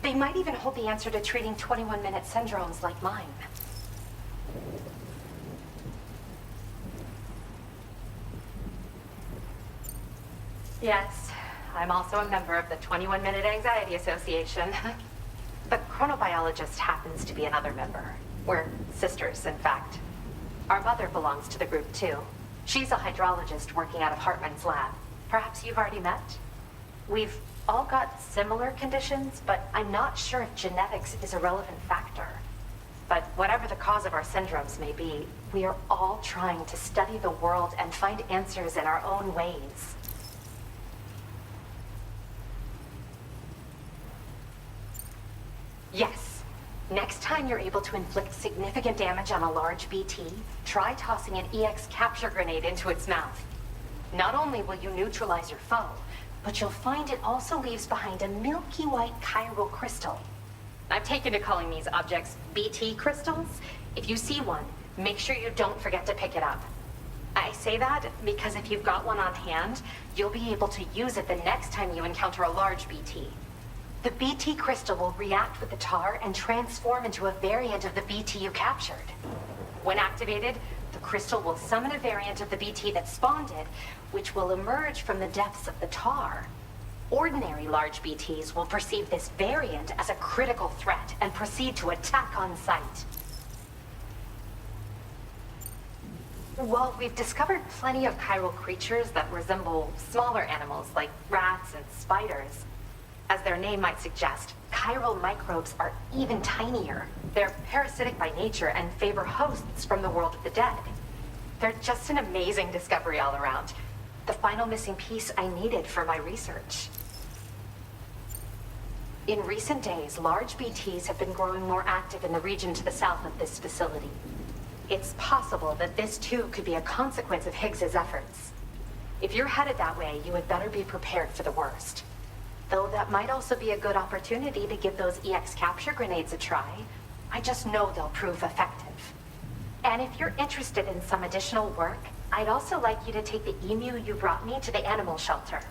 They might even hold the answer to treating 21-minute syndromes like mine. Yes. I'm also a member of the 21-Minute Anxiety Association. The chronobiologist happens to be another member. We're sisters, in fact. Our mother belongs to the group, too. She's a hydrologist working out of Hartman's lab. Perhaps you've already met? We've all got similar conditions, but I'm not sure if genetics is a relevant factor. But whatever the cause of our syndromes may be, we are all trying to study the world and find answers in our own ways. Yes. Next time you're able to inflict significant damage on a large BT, try tossing an EX capture grenade into its mouth. Not only will you neutralize your foe, but you'll find it also leaves behind a milky white chiral crystal. I've taken to calling these objects BT crystals. If you see one, make sure you don't forget to pick it up. I say that because if you've got one on hand, you'll be able to use it the next time you encounter a large BT. The BT crystal will react with the tar and transform into a variant of the BT you captured. When activated, the crystal will summon a variant of the BT that spawned it, which will emerge from the depths of the tar. Ordinary large BTs will perceive this variant as a critical threat and proceed to attack on sight. While we've discovered plenty of chiral creatures that resemble smaller animals like rats and spiders, as their name might suggest, chiral microbes are even tinier. They're parasitic by nature and favor hosts from the world of the dead. They're just an amazing discovery all around. The final missing piece I needed for my research. In recent days, large BTs have been growing more active in the region to the south of this facility. It's possible that this too could be a consequence of Higgs's efforts. If you're headed that way, you had better be prepared for the worst. Though that might also be a good opportunity to give those EX capture grenades a try. I just know they'll prove effective. And if you're interested in some additional work, I'd also like you to take the emu you brought me to the animal shelter.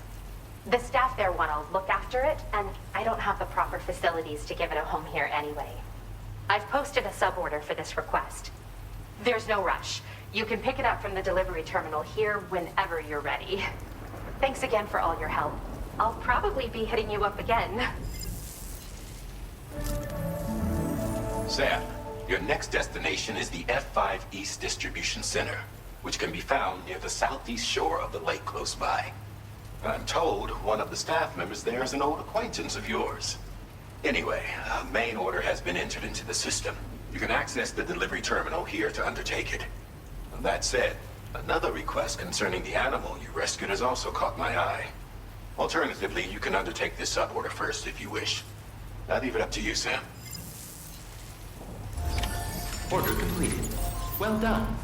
The staff there want to look after it, and I don't have the proper facilities to give it a home here anyway. I've posted a sub-order for this request. There's no rush. You can pick it up from the delivery terminal here whenever you're ready. Thanks again for all your help. I'll probably be hitting you up again. Sam, your next destination is the F5 East Distribution Center, which can be found near the southeast shore of the lake close by. I'm told one of the staff members there is an old acquaintance of yours. Anyway, a main order has been entered into the system. You can access the delivery terminal here to undertake it. That said, another request concerning the animal you rescued has also caught my eye. Alternatively, you can undertake this sub-order first if you wish. I'll leave it up to you, Sam. Order completed. Well done.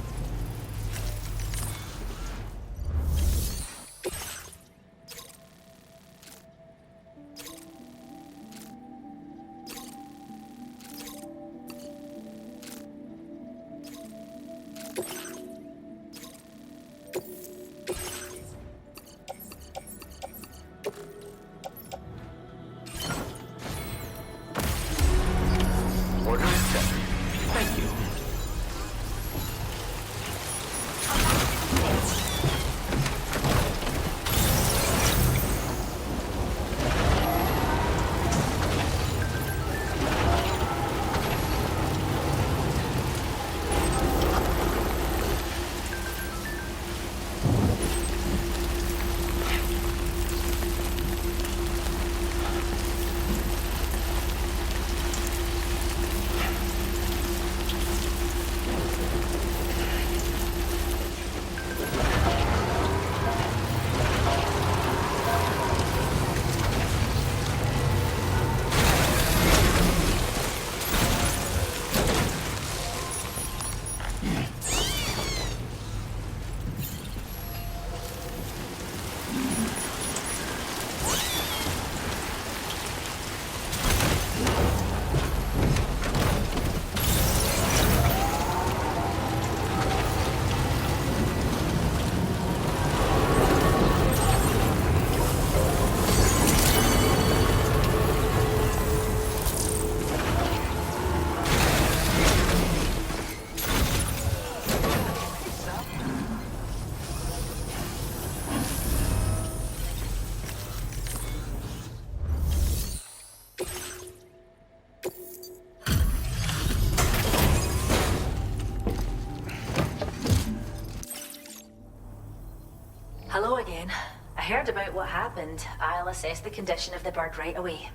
Hello again. I heard about what happened. I'll assess the condition of the bird right away.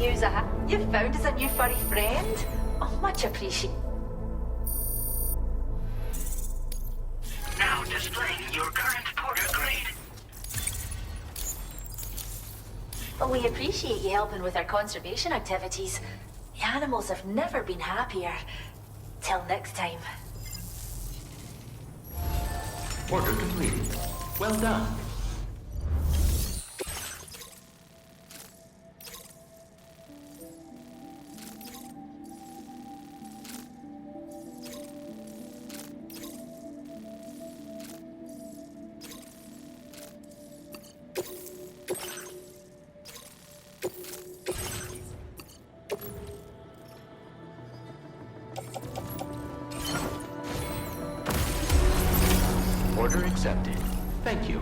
news I have. You found us a new furry friend? Oh, much appreciated. Now displaying your current porter grade. Well, we appreciate you helping with our conservation activities. The animals have never been happier. Till next time. Order completed. Well done. Order accepted. Thank you.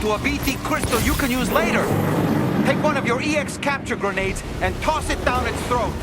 into a BT crystal you can use later. Take one of your EX capture grenades and toss it down its throat.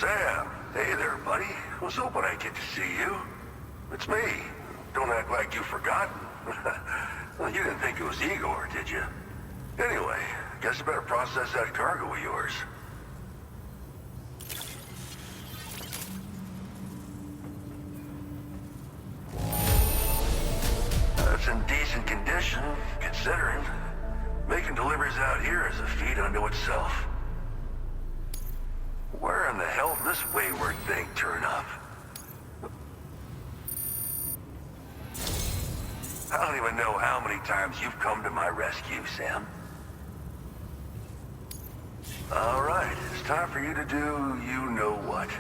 Sam, hey there, buddy. Was hoping I'd get to see you. It's me. Don't act like you've forgotten. Well, you didn't think it was Igor, did you? Anyway, guess I better process that cargo of yours. That's in decent condition, considering. Making deliveries out here is a feat unto itself. Where in the hell did this wayward thing turn up? I don't even know how many times you've come to my rescue, Sam. All right, it's time for you to do you-know-what.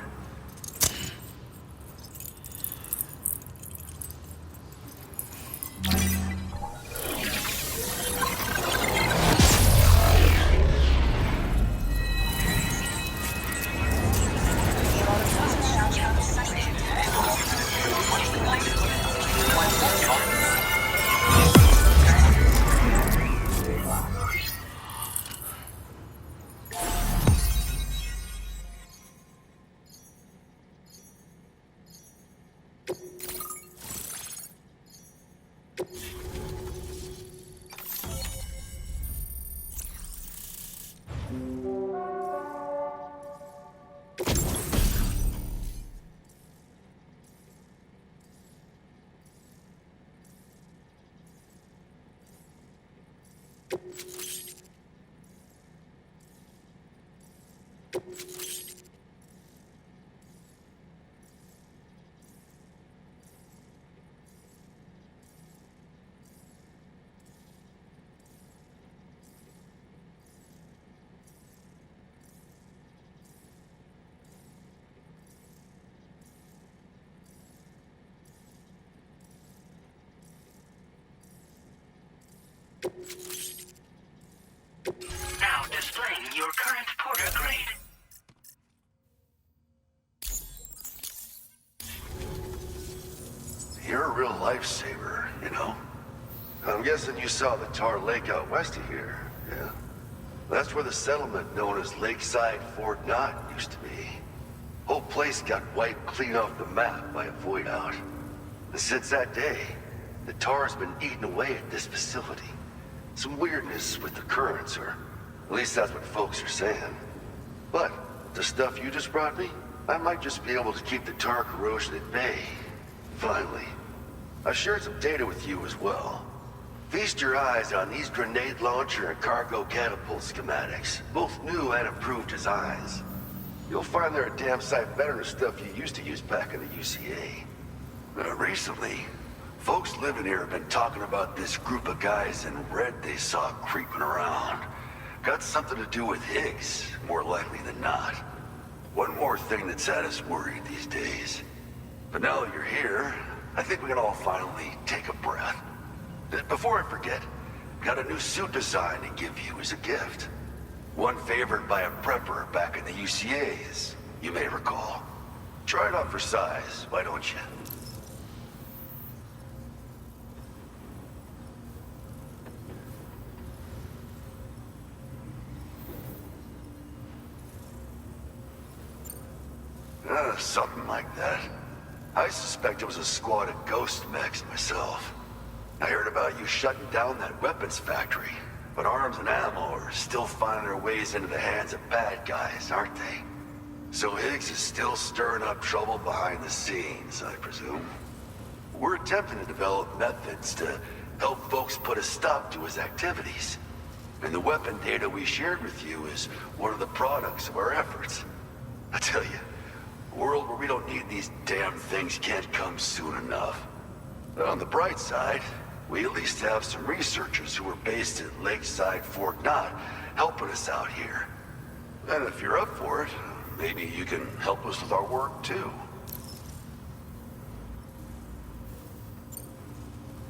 Now displaying your current porter grade. You're a real lifesaver, you know? I'm guessing you saw the Tar Lake out west of here, yeah? That's where the settlement known as Lakeside Fort Knott used to be. Whole place got wiped clean off the map by a void out. And since that day, the Tar's been eating away at this facility. Some weirdness with the currents, or at least that's what folks are saying. But the stuff you just brought me, I might just be able to keep the tar corrosion at bay. Finally. I shared some data with you as well. Feast your eyes on these grenade launcher and cargo catapult schematics, both new and improved designs. You'll find they're a damn sight better than stuff you used to use back in the UCA. Recently, folks living here have been talking about this group of guys in red they saw creeping around. Got something to do with Higgs, more likely than not. One more thing that's had us worried these days. But now that you're here, I think we can all finally take a breath. Before I forget, got a new suit design to give you as a gift. One favored by a prepper back in the UCAs, you may recall. Try it on for size, why don't you? Something like that. I suspect it was a squad of ghost mechs myself. I heard about you shutting down that weapons factory, but arms and ammo are still finding their ways into the hands of bad guys, aren't they? So Higgs is still stirring up trouble behind the scenes, I presume. We're attempting to develop methods to help folks put a stop to his activities. And the weapon data we shared with you is one of the products of our efforts. I tell you, a world where we don't need these damn things can't come soon enough. But on the bright side, we at least have some researchers who are based at Lakeside Fort Knott helping us out here. And if you're up for it, maybe you can help us with our work too.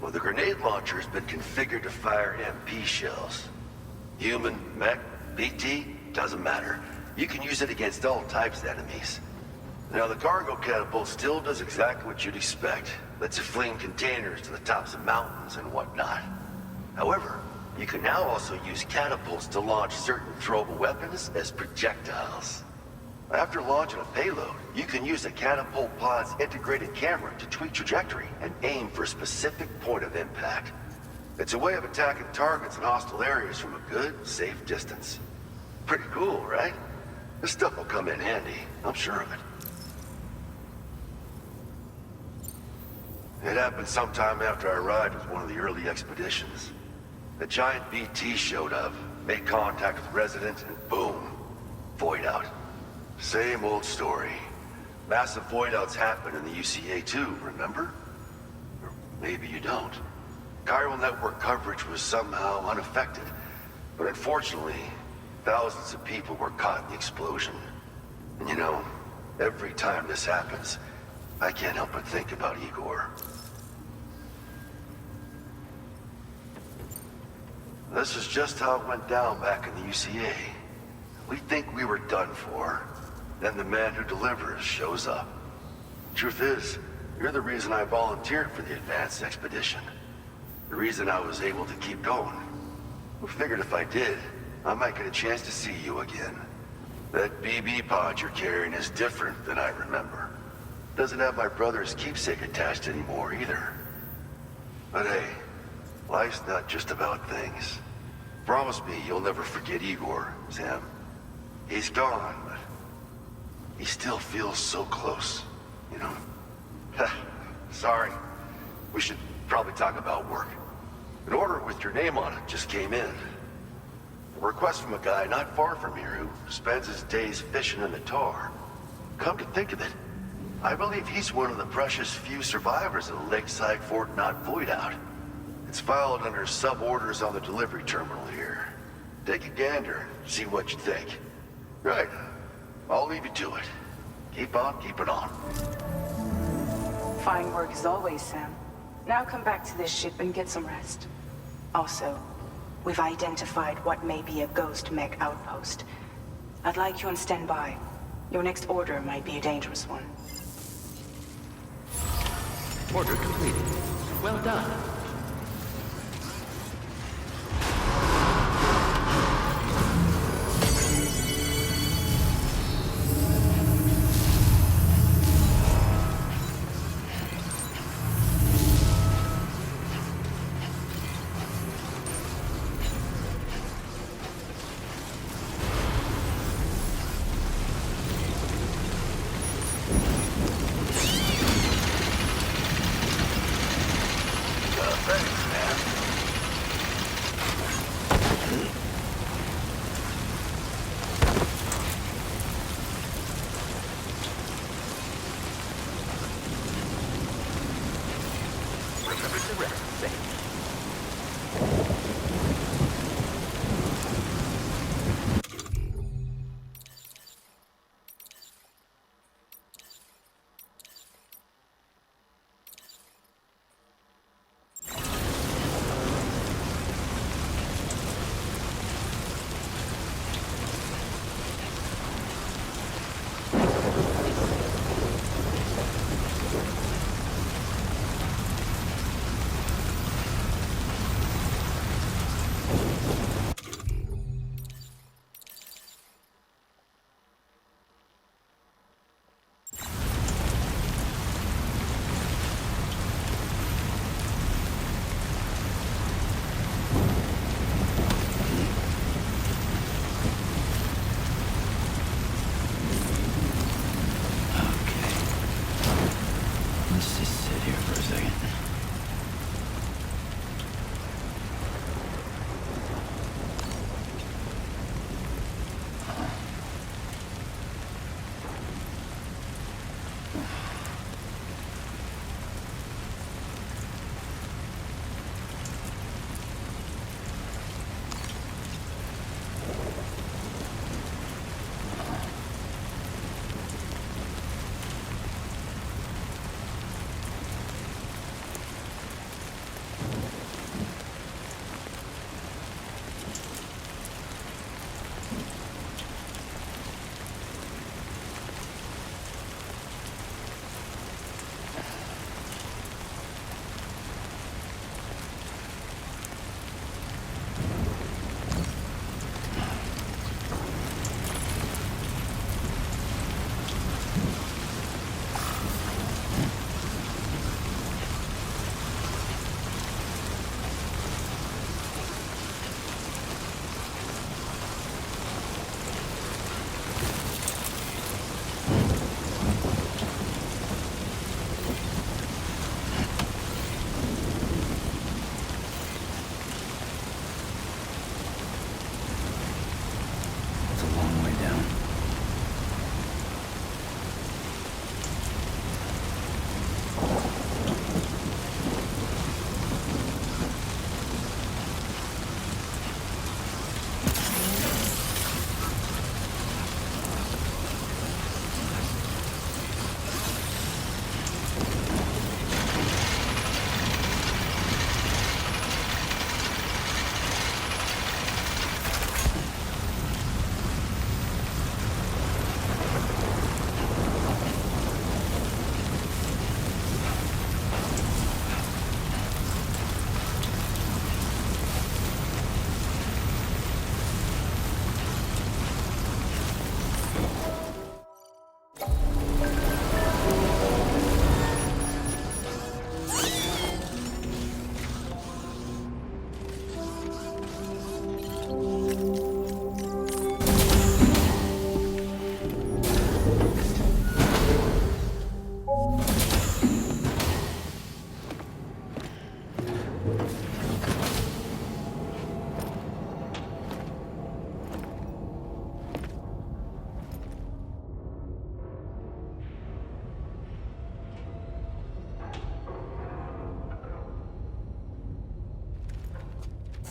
Well, the grenade launcher has been configured to fire MP shells. Human, mech, BT, doesn't matter. You can use it against all types of enemies. Now, the cargo catapult still does exactly what you'd expect. Lets it fling containers to the tops of mountains and whatnot. However, you can now also use catapults to launch certain throwable weapons as projectiles. After launching a payload, you can use the catapult pod's integrated camera to tweak trajectory and aim for a specific point of impact. It's a way of attacking targets in hostile areas from a good, safe distance. Pretty cool, right? This stuff will come in handy, I'm sure of it. It happened sometime after I arrived with one of the early expeditions. A giant BT showed up, made contact with residents, and boom, void out. Same old story. Massive void outs happen in the UCA too, remember? Or maybe you don't. Chiral network coverage was somehow unaffected, but unfortunately, thousands of people were caught in the explosion. And you know, every time this happens, I can't help but think about Igor. This is just how it went down back in the UCA. We think we were done for, then the man who delivers shows up. Truth is, you're the reason I volunteered for the advanced expedition. The reason I was able to keep going. We figured if I did, I might get a chance to see you again. That BB pod you're carrying is different than I remember. Doesn't have my brother's keepsake attached anymore either. But hey, life's not just about things. Promise me you'll never forget Igor, Sam. He's gone, but he still feels so close, you know? Sorry. We should probably talk about work. An order with your name on it just came in. A request from a guy not far from here who spends his days fishing in the tar. Come to think of it, I believe he's one of the precious few survivors of the Lakeside Fort Knott void out. It's filed under sub-orders on the delivery terminal here. Take a gander, see what you think. Right. I'll leave you to it. Keep on keeping on. Fine work as always, Sam. Now come back to this ship and get some rest. Also, we've identified what may be a ghost mech outpost. I'd like you on standby. Your next order might be a dangerous one. Order completed. Well done.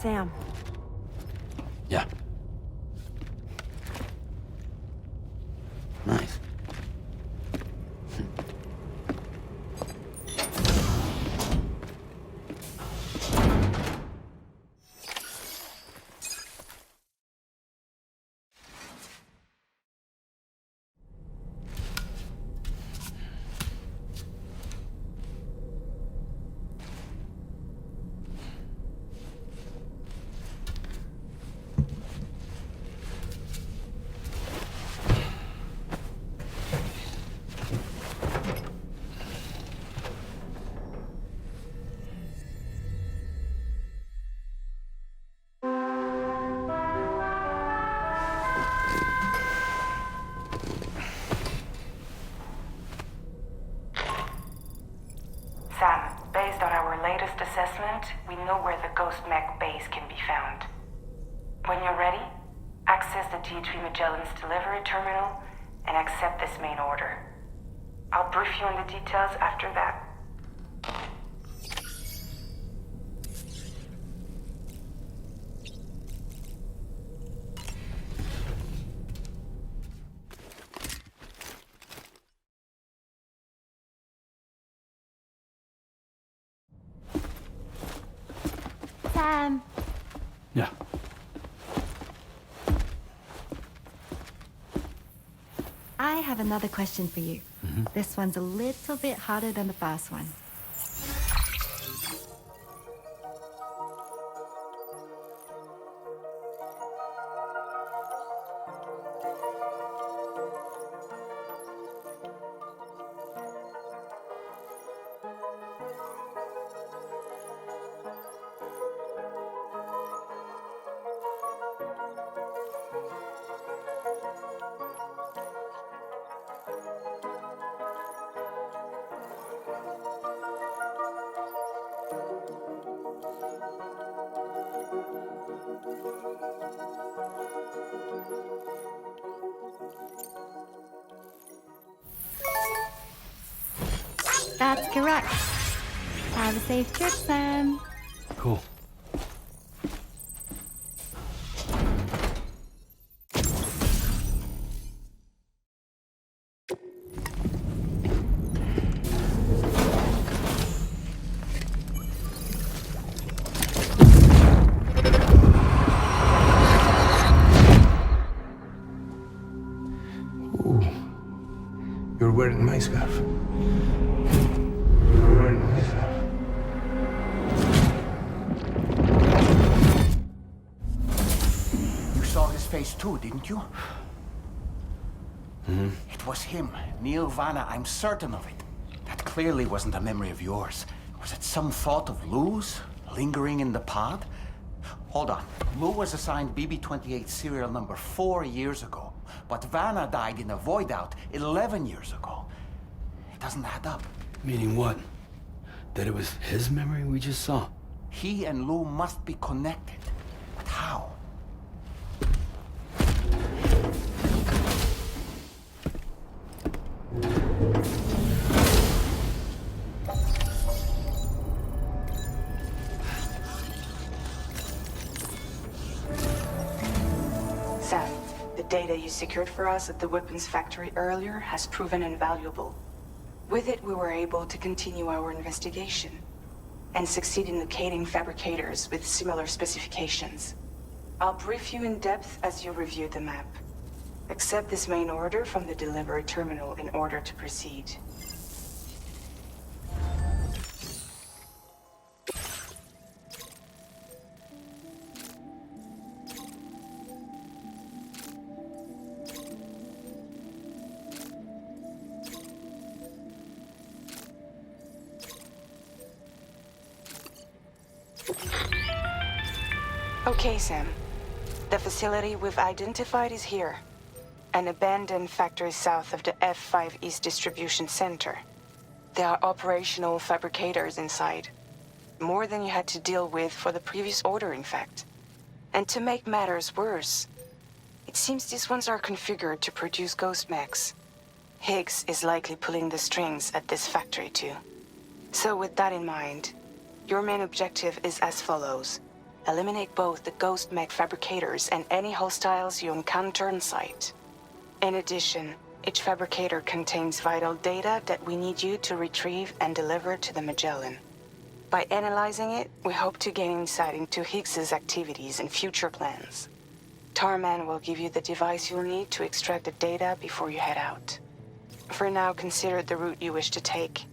Sam. Yeah. Nice. Sam, based on our latest assessment, we know where the Ghost Mech base can be found. When you're ready, access the DHV Magellan's delivery terminal and accept this main order. I'll brief you on the details after that. Sam. Yeah. I have another question for you. This one's a little bit harder than the first one. That's correct. Have a safe trip, Sam. Cool. Ooh. You're wearing my scarf. Face too, didn't you? It was him, Neil Vanna, I'm certain of it. That clearly wasn't a memory of yours. Was it some thought of Lou's, lingering in the pod? Hold on. Lou was assigned BB-28 serial number 4 years ago, but Vanna died in a void out 11 years ago. It doesn't add up. Meaning what? That it was his memory we just saw? He and Lou must be connected. But how? Sam, the data you secured for us at the weapons factory earlier has proven invaluable. With it, we were able to continue our investigation and succeed in locating fabricators with similar specifications. I'll brief you in depth as you review the map. Accept this main order from the delivery terminal in order to proceed. Okay, Sam. The facility we've identified is here. An abandoned factory south of the F5 East Distribution Center. There are operational fabricators inside. More than you had to deal with for the previous order, in fact. And to make matters worse, it seems these ones are configured to produce ghost mechs. Higgs is likely pulling the strings at this factory too. So with that in mind, your main objective is as follows. Eliminate both the ghost mech fabricators and any hostiles you encounter in sight. In addition, each fabricator contains vital data that we need you to retrieve and deliver to the Magellan. By analyzing it, we hope to gain insight into Higgs's activities and future plans. Tarman will give you the device you'll need to extract the data before you head out. For now, consider the route you wish to take.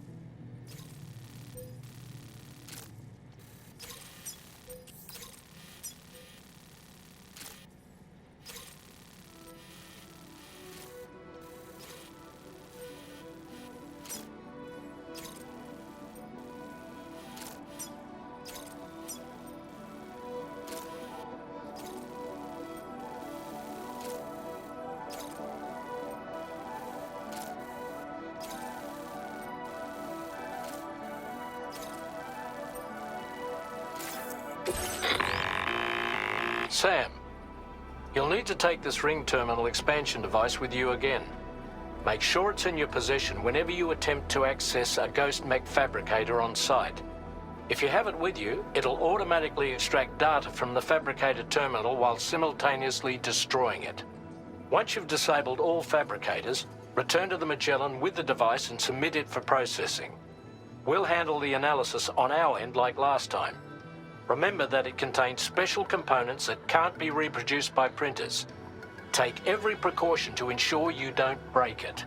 Sam, you'll need to take this ring terminal expansion device with you again. Make sure it's in your possession whenever you attempt to access a ghost mech fabricator on site. If you have it with you, it'll automatically extract data from the fabricator terminal while simultaneously destroying it. Once you've disabled all fabricators, return to the Magellan with the device and submit it for processing. We'll handle the analysis on our end like last time. Remember that it contains special components that can't be reproduced by printers. Take every precaution to ensure you don't break it.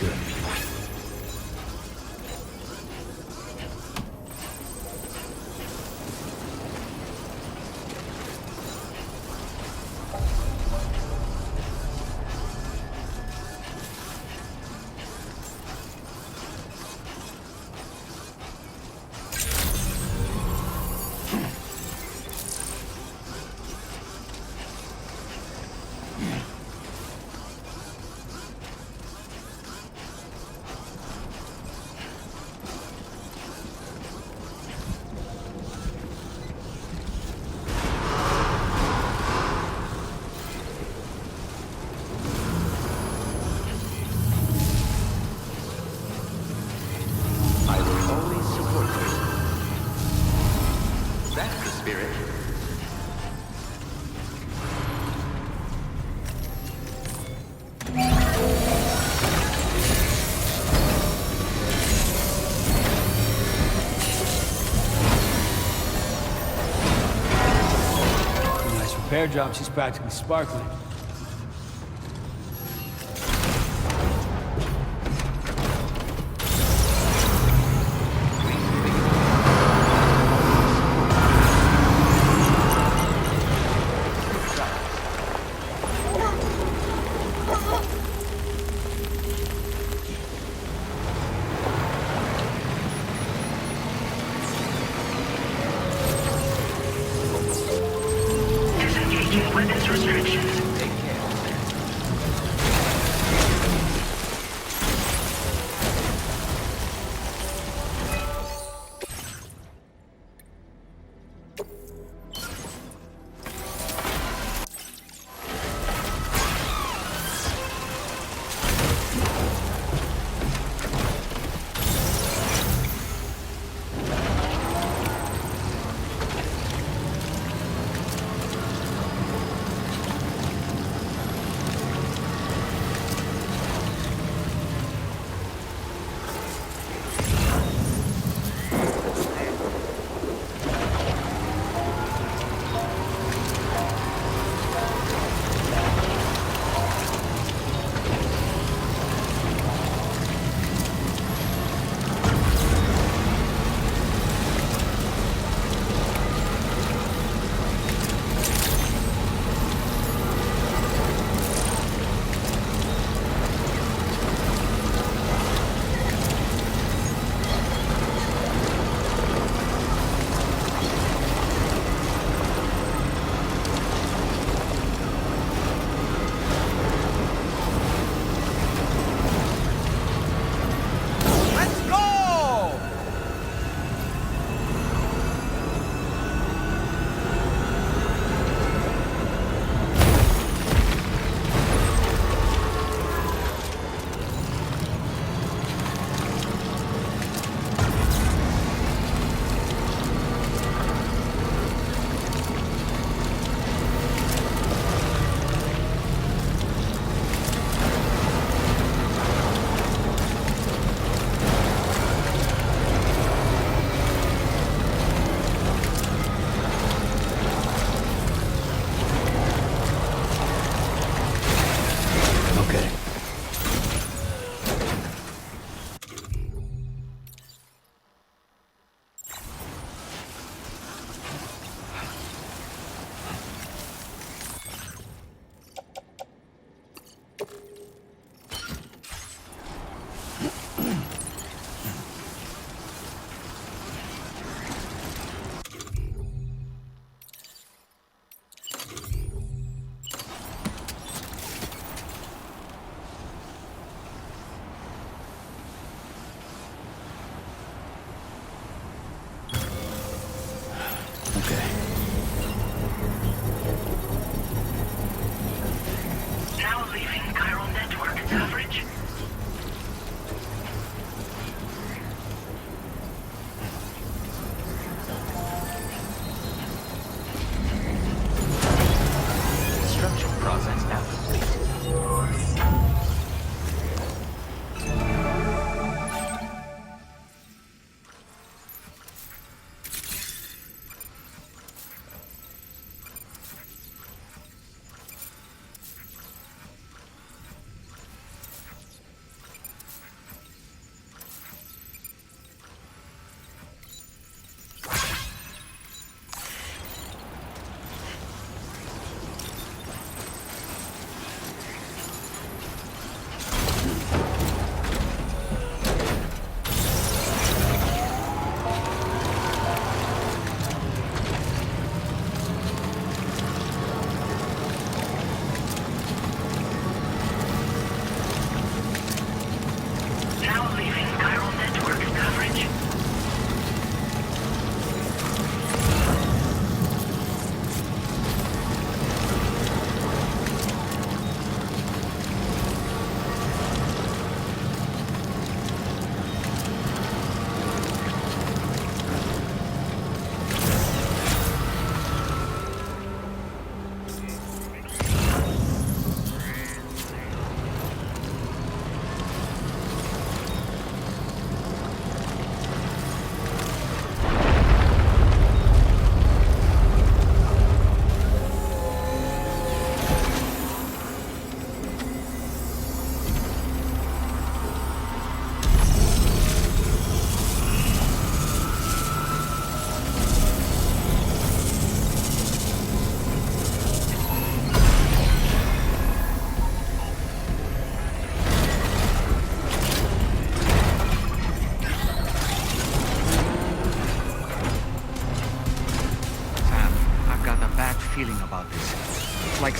good. Repair job, she's practically sparkling. Weapons restrictions. Take care.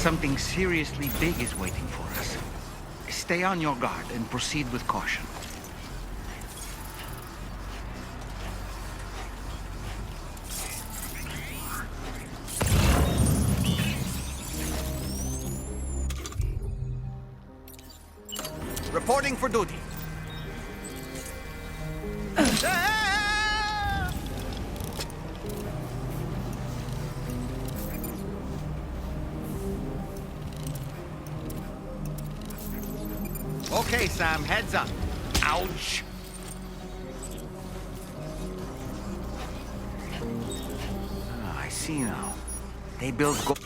something seriously big is waiting for us. Stay on your guard and proceed with caution. Reporting for duty. Okay, Sam, heads up. Ouch. Ah, I see now. They build ghost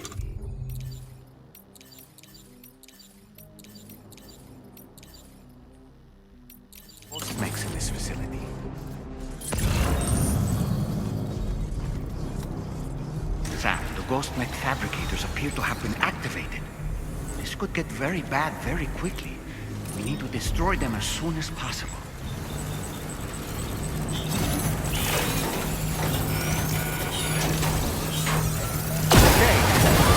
mechs in this facility. Sam, the ghost mech fabricators appear to have been activated. This could get very bad very quickly. We need to destroy them as soon as possible. Okay,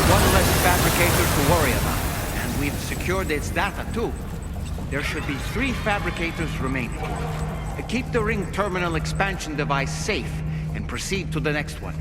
one less fabricator to worry about. And we've secured its data too. There should be 3 fabricators remaining. Keep the ring terminal expansion device safe and proceed to the next one.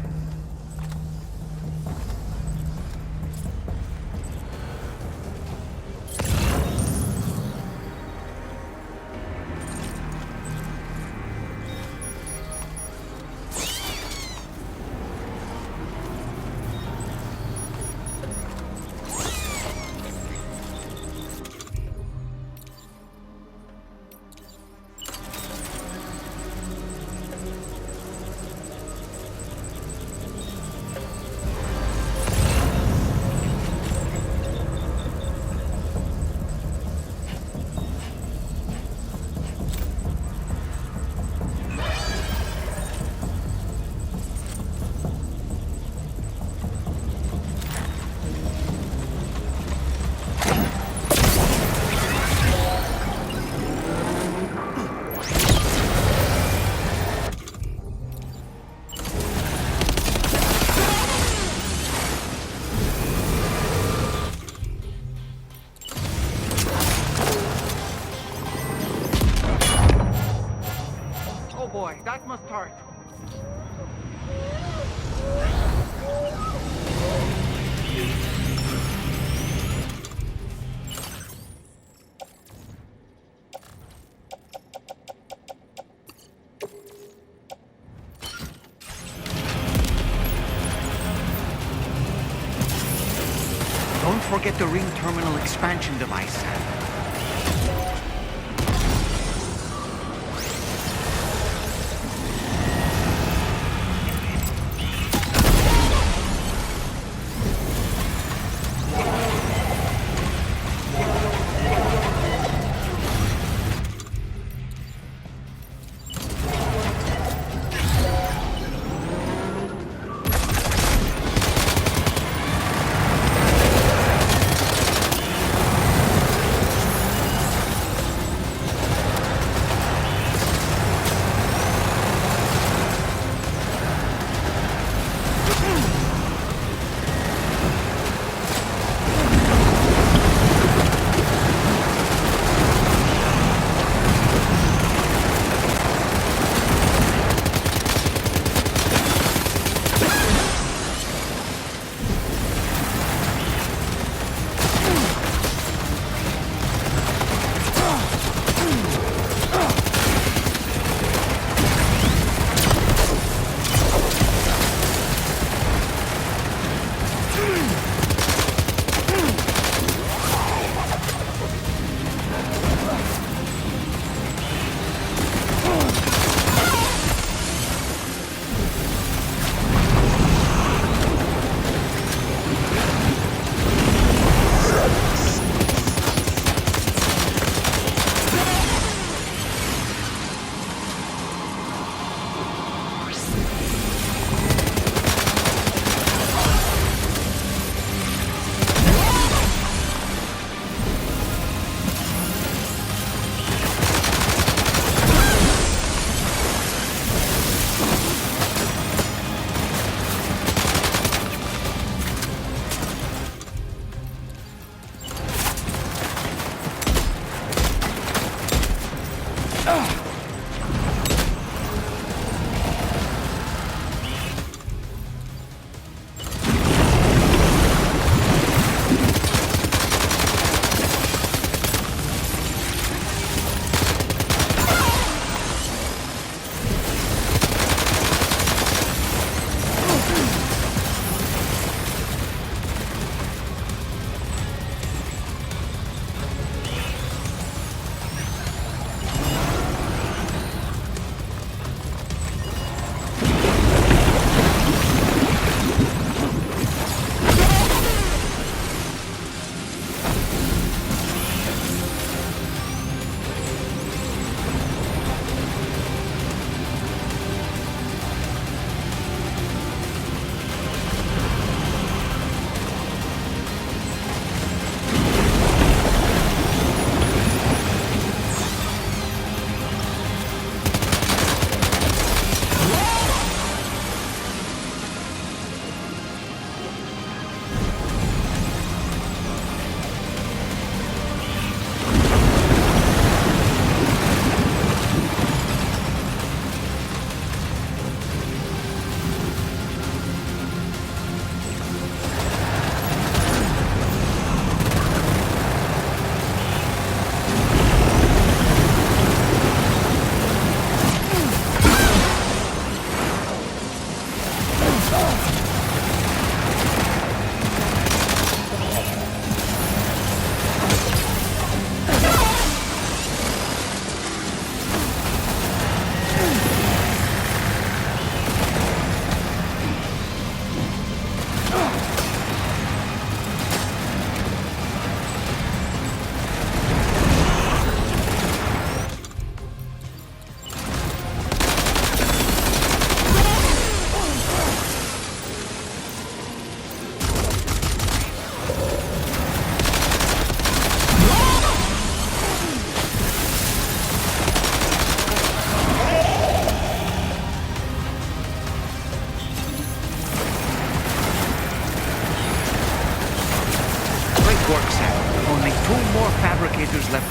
That must hurt. Don't forget the ring terminal expansion device, Sam.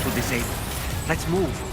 to disable. Let's move.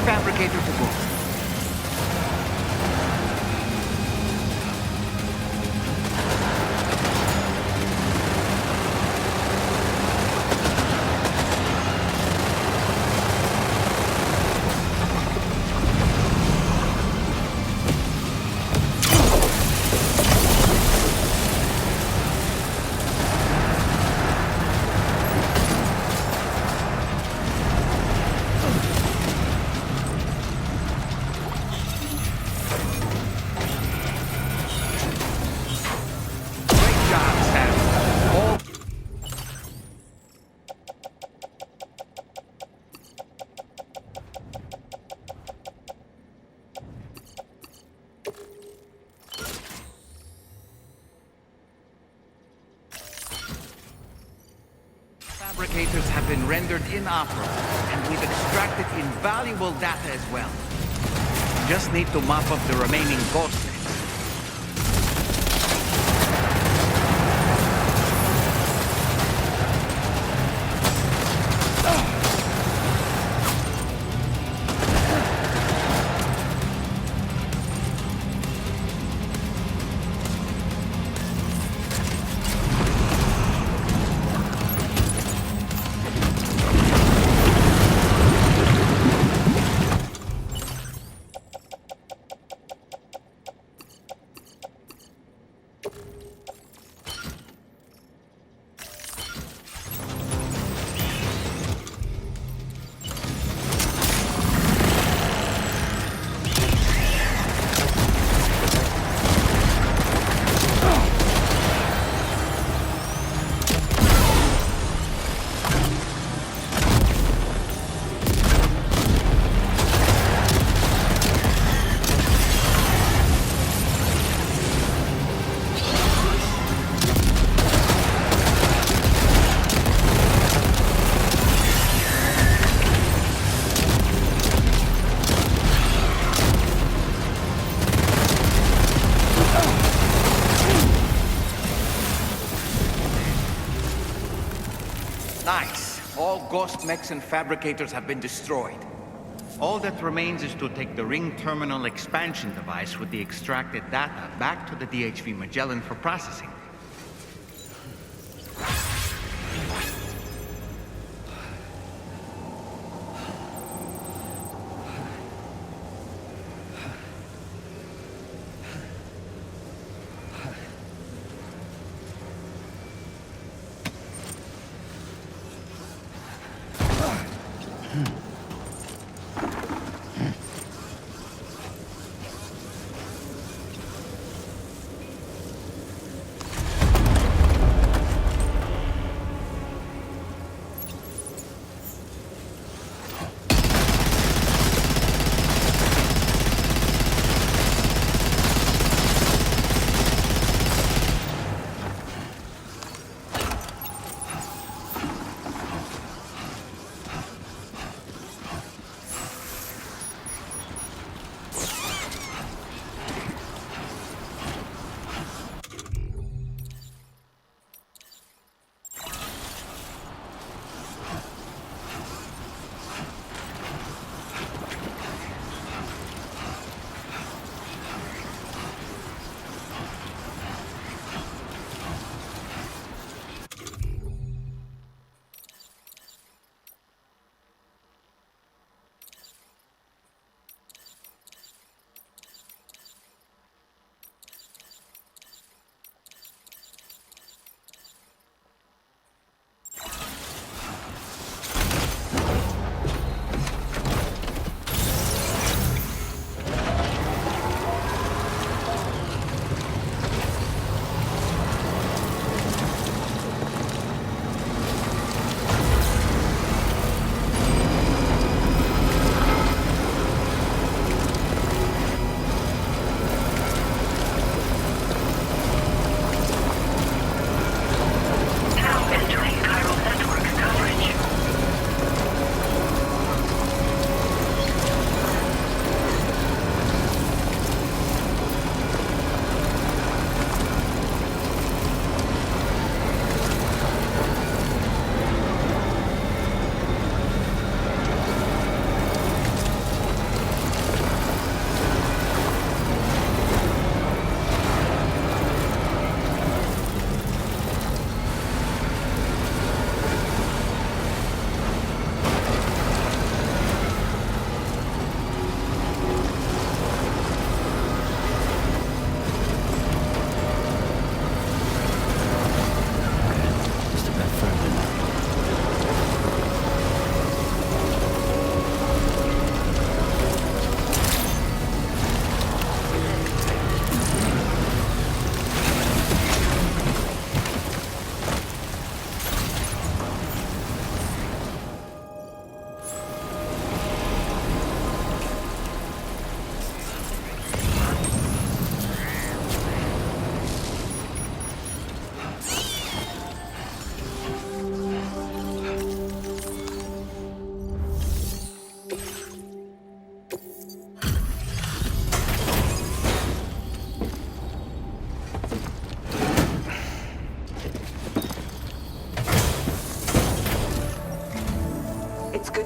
Fabricator to go. Fabricators have been rendered inoperable, and we've extracted invaluable data as well. Just need to mop up the remaining ghost necks. Ghost mechs and fabricators have been destroyed. All that remains is to take the ring terminal expansion device with the extracted data back to the DHV Magellan for processing.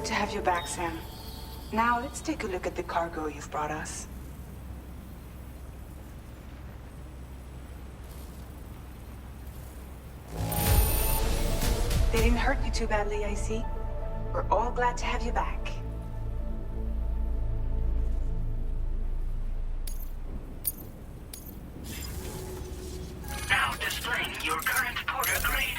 to have you back, Sam. Now, let's take a look at the cargo you've brought us. They didn't hurt you too badly, I see. We're all glad to have you back. Now displaying your current Porter grade.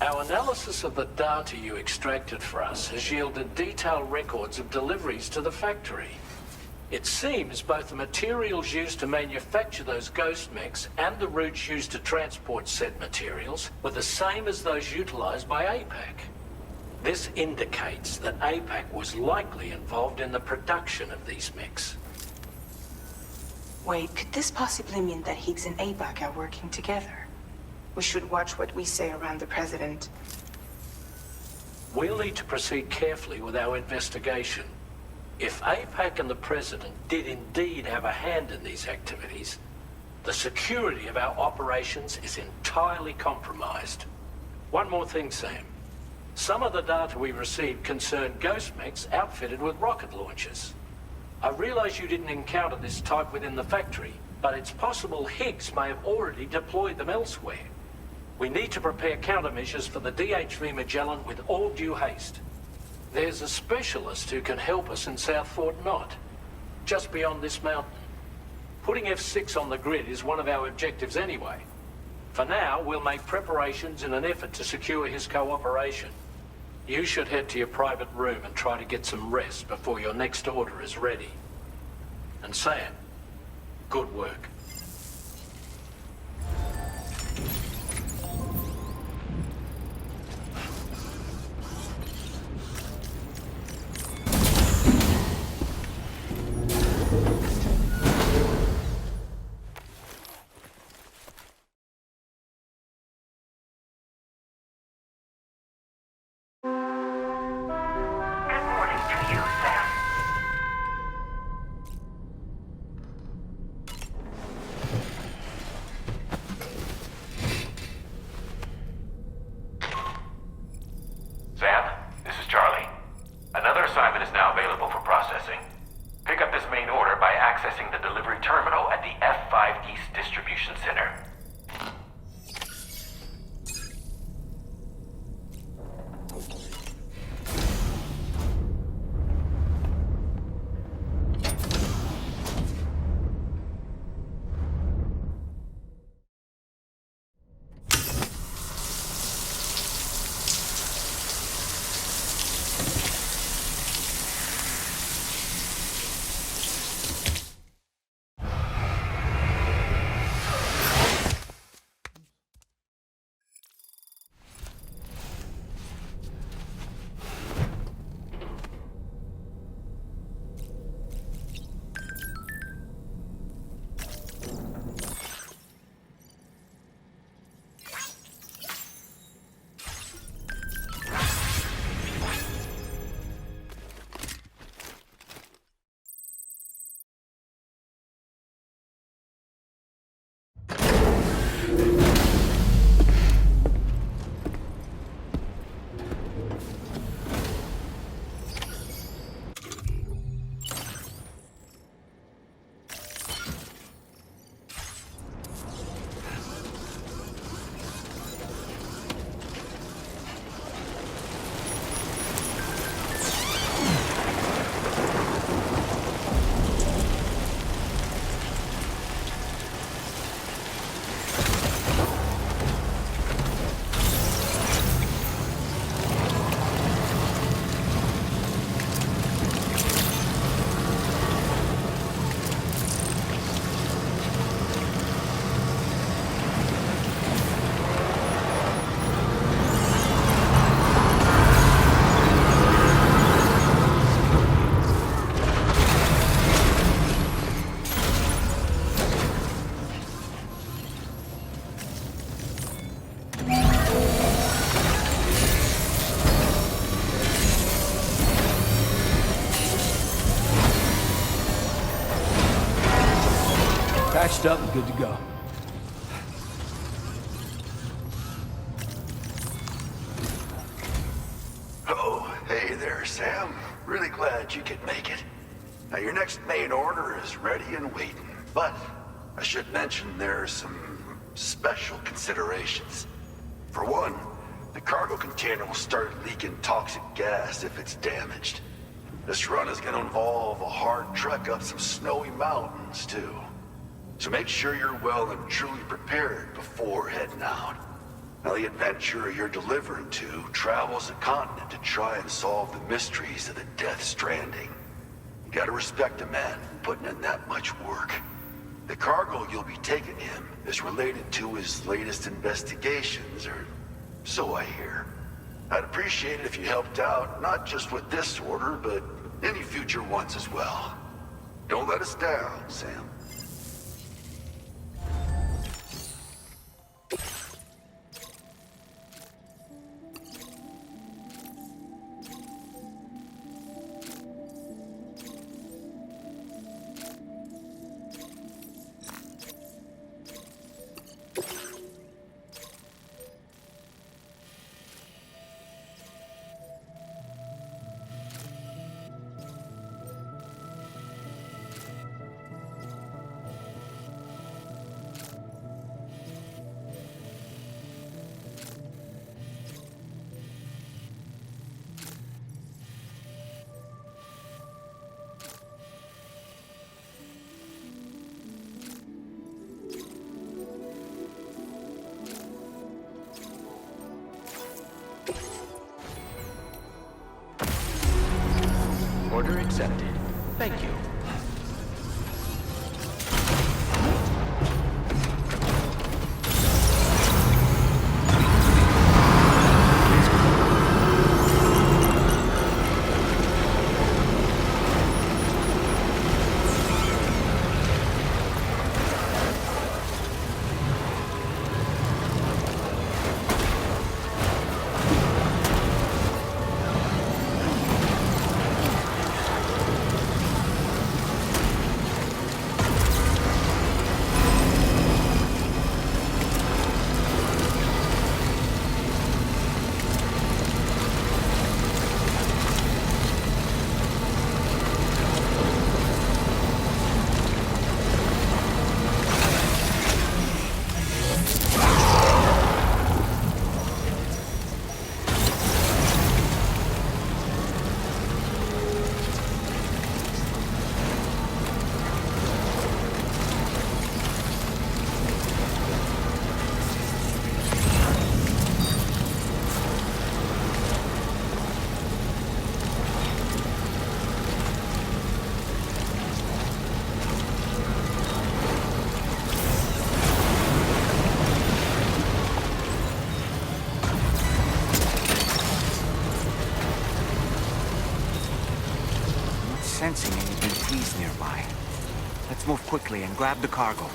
Our analysis of the data you extracted for us has yielded detailed records of deliveries to the factory. It seems both the materials used to manufacture those ghost mechs and the routes used to transport said materials were the same as those utilized by APAC. This indicates that APAC was likely involved in the production of these mechs. Wait, could this possibly mean that Higgs and APAC are working together? We should watch what we say around the President. We'll need to proceed carefully with our investigation. If APAC and the President did indeed have a hand in these activities, the security of our operations is entirely compromised. One more thing, Sam. Some of the data we received concerned ghost mechs outfitted with rocket launchers. I realize you didn't encounter this type within the factory, but it's possible Higgs may have already deployed them elsewhere. We need to prepare countermeasures for the DHV Magellan with all due haste. There's a specialist who can help us in South Fort Knott, just beyond this mountain. Putting F6 on the grid is one of our objectives anyway. For now, we'll make preparations in an effort to secure his cooperation. You should head to your private room and try to get some rest before your next order is ready. And Sam, good work. patched up and good to go. Oh, hey there, Sam. Really glad you could make it. Now, your next main order is ready and waiting. But I should mention there are some special considerations. For one, the cargo container will start leaking toxic gas if it's damaged. This run is going to involve a hard trek up some snowy mountains, too. So make sure you're well and truly prepared before heading out. Now, the adventurer you're delivering to travels the continent to try and solve the mysteries of the Death Stranding. You gotta respect a man putting in that much work. The cargo you'll be taking him is related to his latest investigations, or so I hear. I'd appreciate it if you helped out, not just with this order, but any future ones as well. Don't let us down, Sam. Order accepted. Thank you. Sensing any BTs nearby. Let's move quickly and grab the cargo.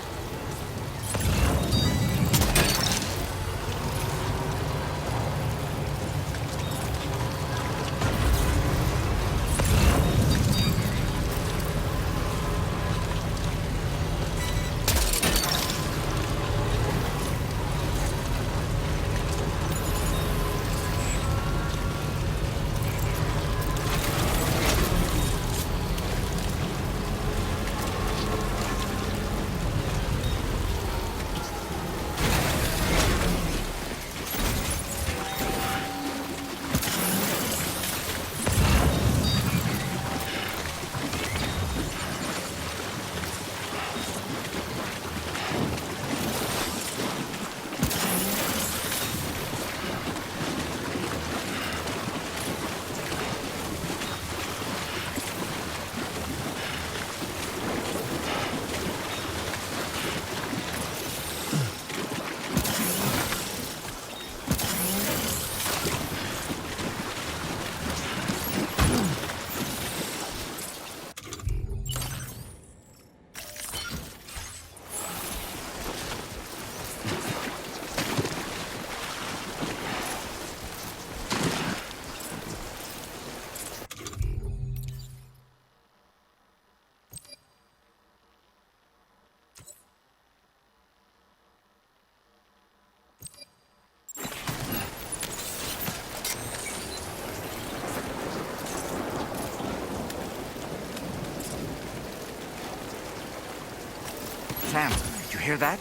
hear that?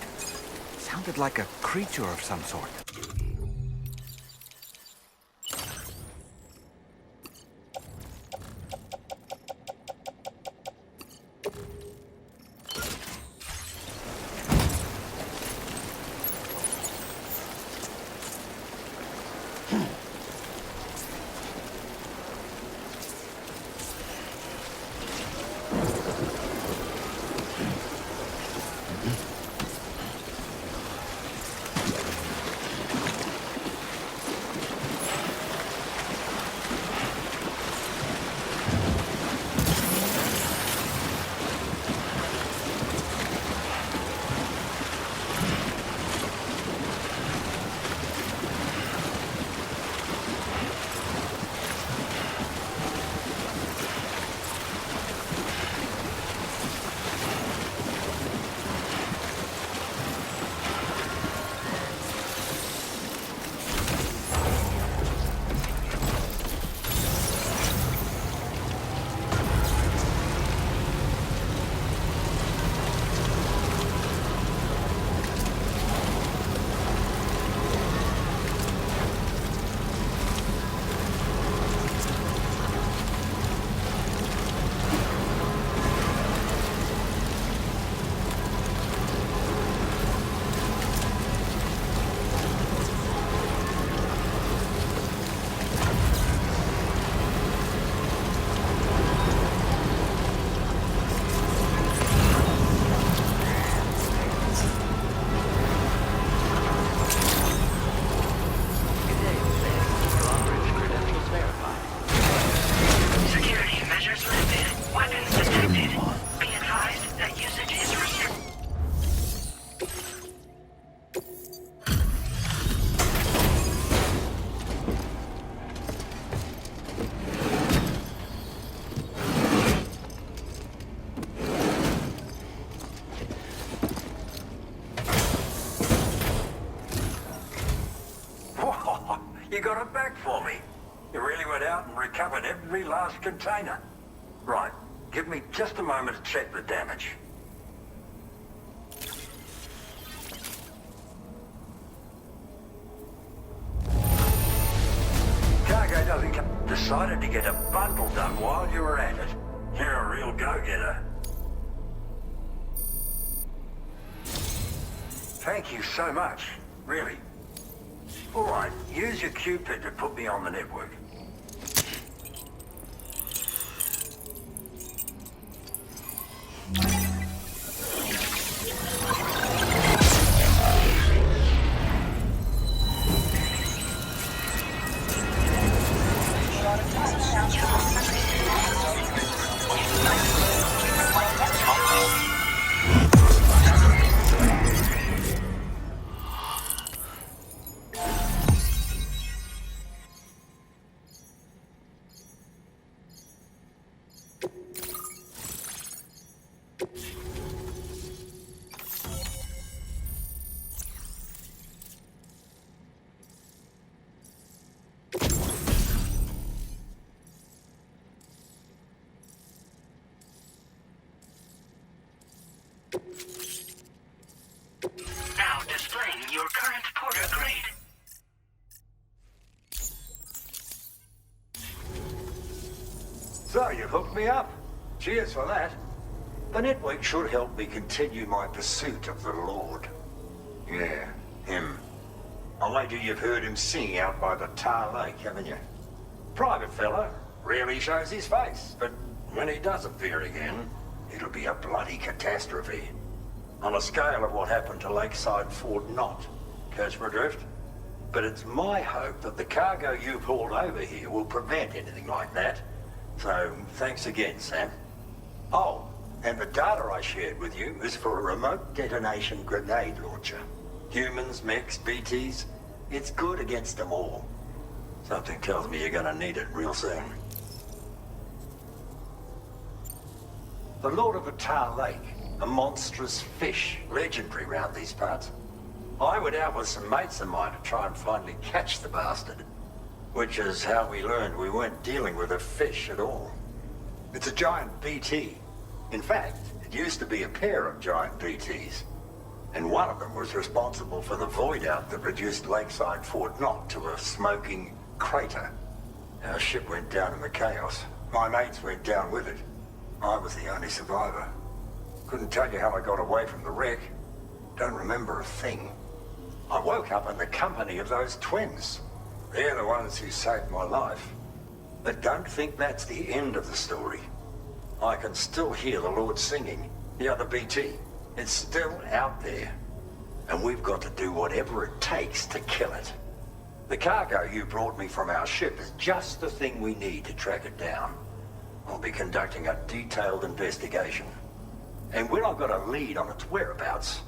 Sounded like a creature of some sort. You got it back for me. You really went out and recovered every last container. Right. Give me just a moment to check the damage. Cargo doesn't come. Decided to get a bundle done while you were at it. You're a real go-getter. Thank you so much. Really. All right, use your Cupid to put me on the network. Now displaying your current porter grade. So, you've hooked me up. Cheers for that. The network should help me continue my pursuit of the Lord. Yeah, him. I wager you've heard him sing out by the Tar Lake, haven't you? Private fella, rarely shows his face, but when he does appear again, it'll be a bloody catastrophe. On a scale of what happened to Lakeside Fort Knott. Catch my drift? But it's my hope that the cargo you've hauled over here will prevent anything like that. So, thanks again, Sam. Oh, and the data I shared with you is for a remote detonation grenade launcher. Humans, mechs, BTs, it's good against them all. Something tells me you're gonna need it real soon. The Lord of the Tar Lake, a monstrous fish, legendary round these parts. I went out with some mates of mine to try and finally catch the bastard. Which is how we learned we weren't dealing with a fish at all. It's a giant BT. In fact, it used to be a pair of giant BTs. And one of them was responsible for the void out that reduced Lakeside Fort Knott to a smoking crater. Our ship went down in the chaos. My mates went down with it. I was the only survivor. Couldn't tell you how I got away from the wreck. Don't remember a thing. I woke up in the company of those twins. They're the ones who saved my life. But don't think that's the end of the story. I can still hear the Lord singing, the other BT. It's still out there. And we've got to do whatever it takes to kill it. The cargo you brought me from our ship is just the thing we need to track it down. I'll be conducting a detailed investigation. And when I've got a lead on its whereabouts,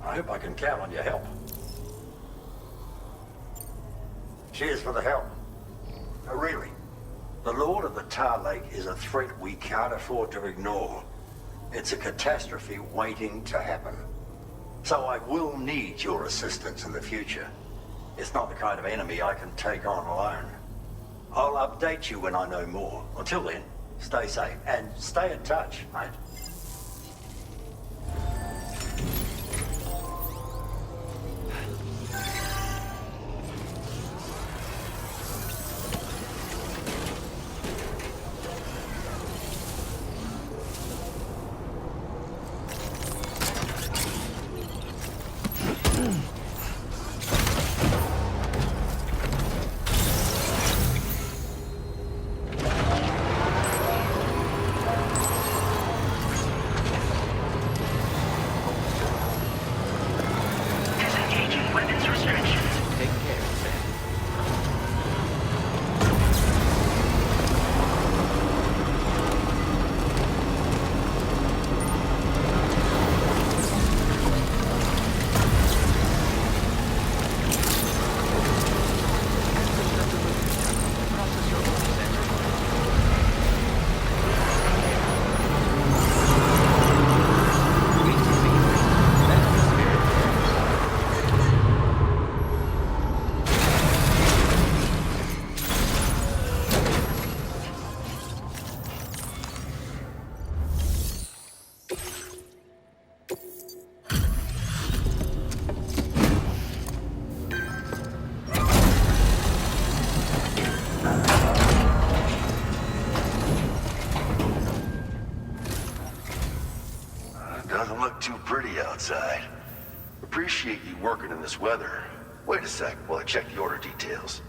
I hope I can count on your help. Cheers for the help. No, really. The Lord of the Tar Lake is a threat we can't afford to ignore. It's a catastrophe waiting to happen. So I will need your assistance in the future. It's not the kind of enemy I can take on alone. I'll update you when I know more. Until then, stay safe and stay in touch, mate. Outside. Appreciate you working in this weather. Wait a sec while I check the order details.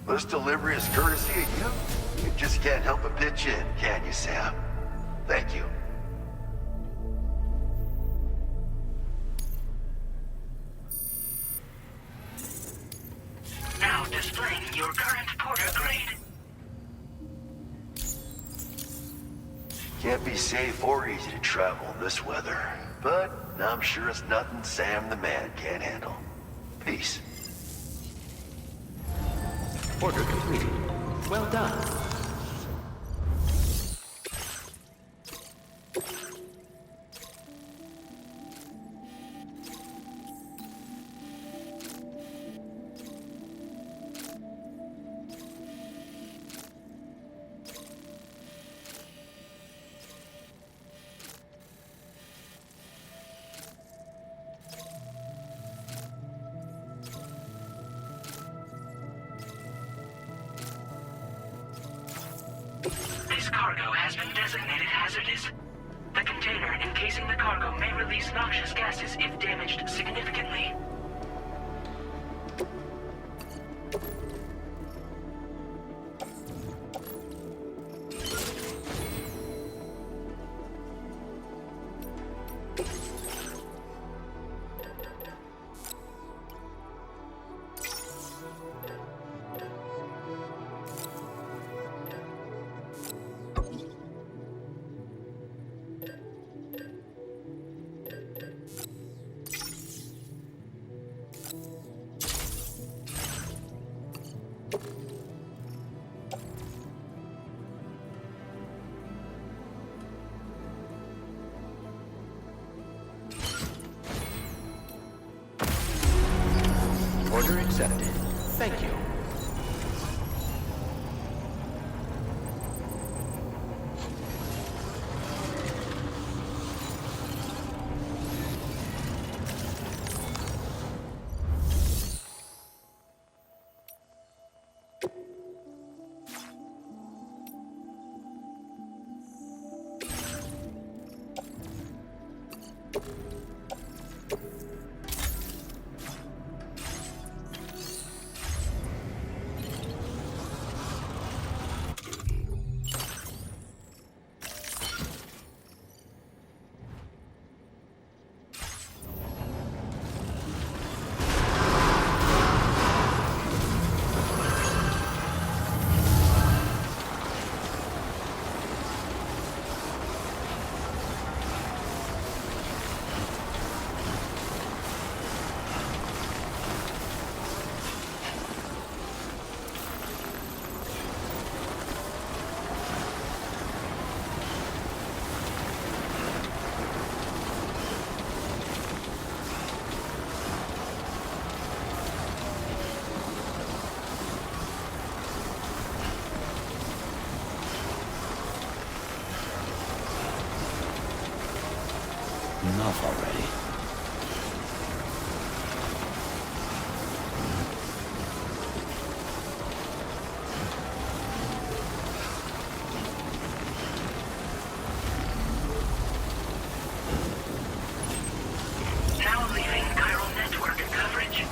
This delivery is courtesy of you? You just can't help but pitch in, can you, Sam? Thank you. Now displaying your current porter grade. Can't be safe or easy to travel in this weather, but I'm sure it's nothing Sam the man can't handle. Peace. Order completed. Well done. This cargo has been designated hazardous. The container encasing the cargo may release noxious gases if damaged significantly. Order accepted. Thank you. Enough already. Now leaving chiral network coverage.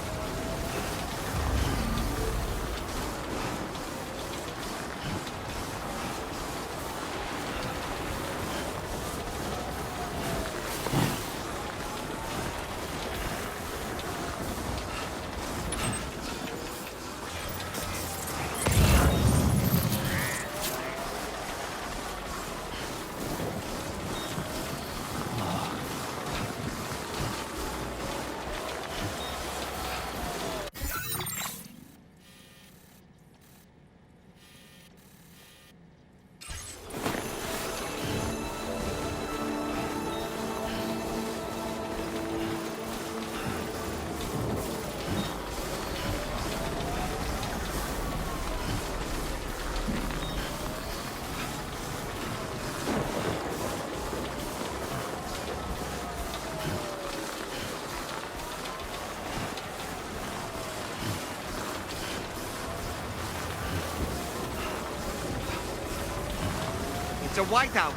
It's a whiteout.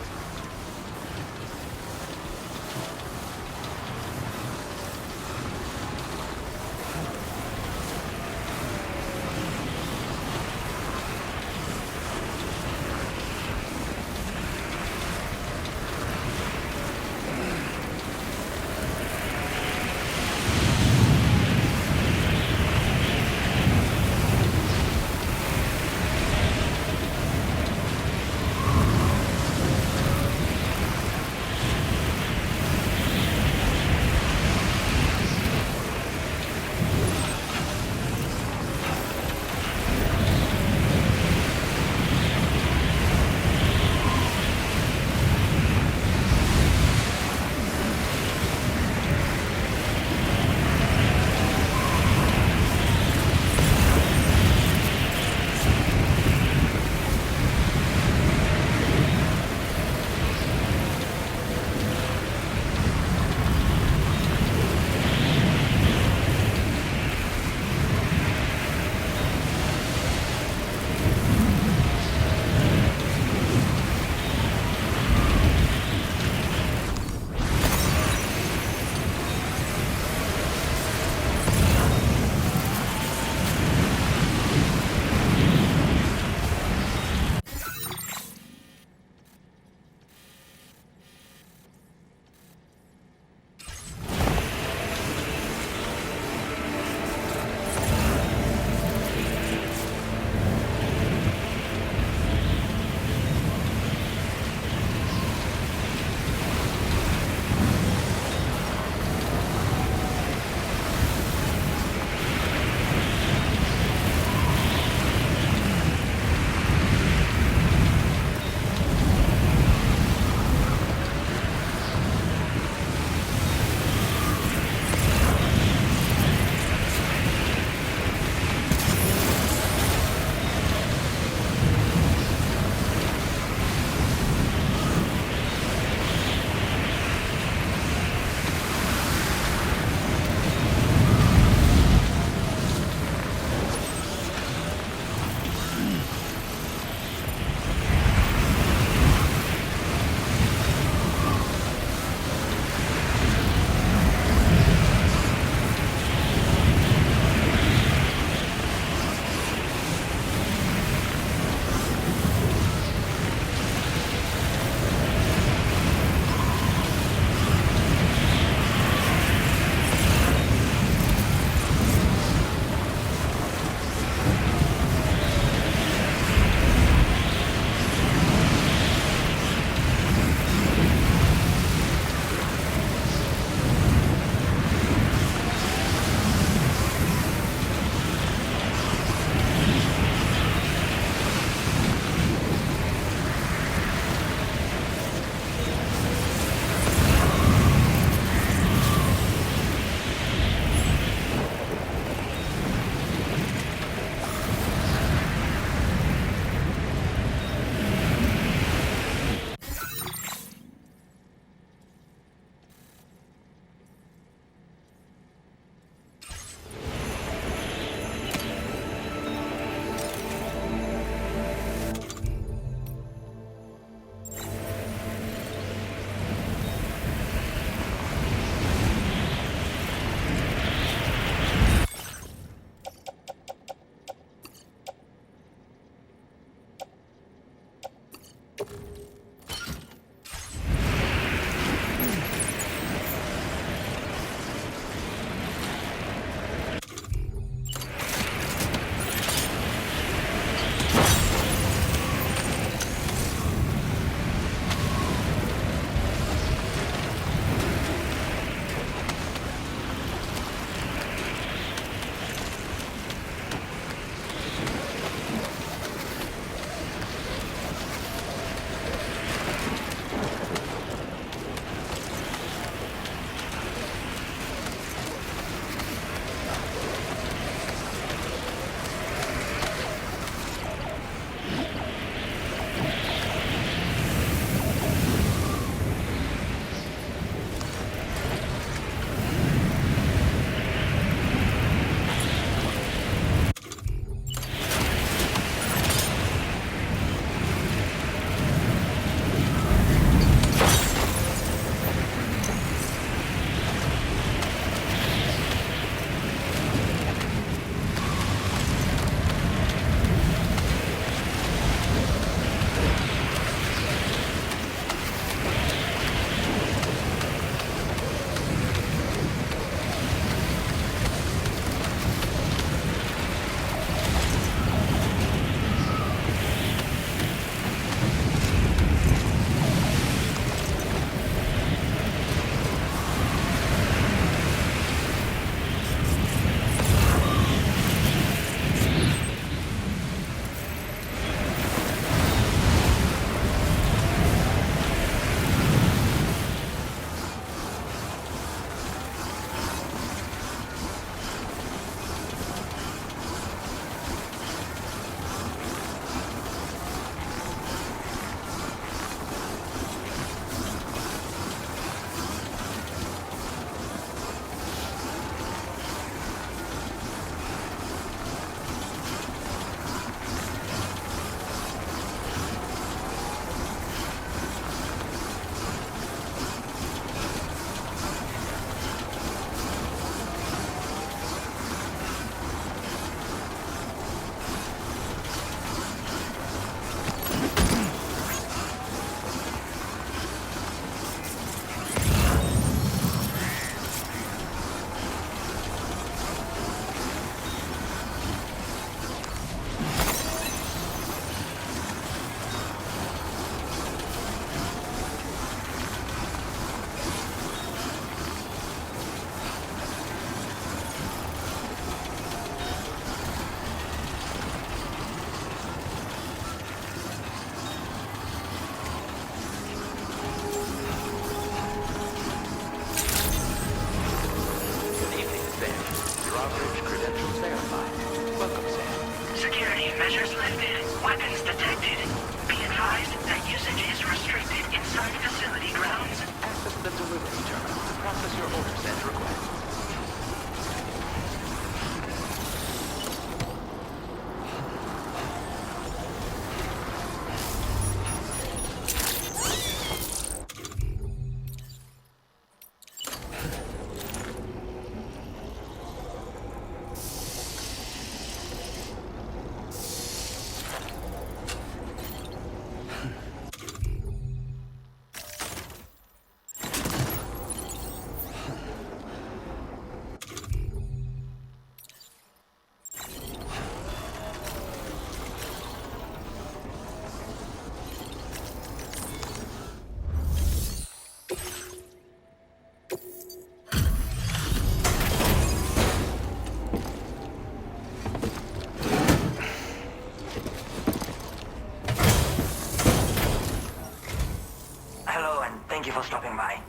Thank you for stopping by.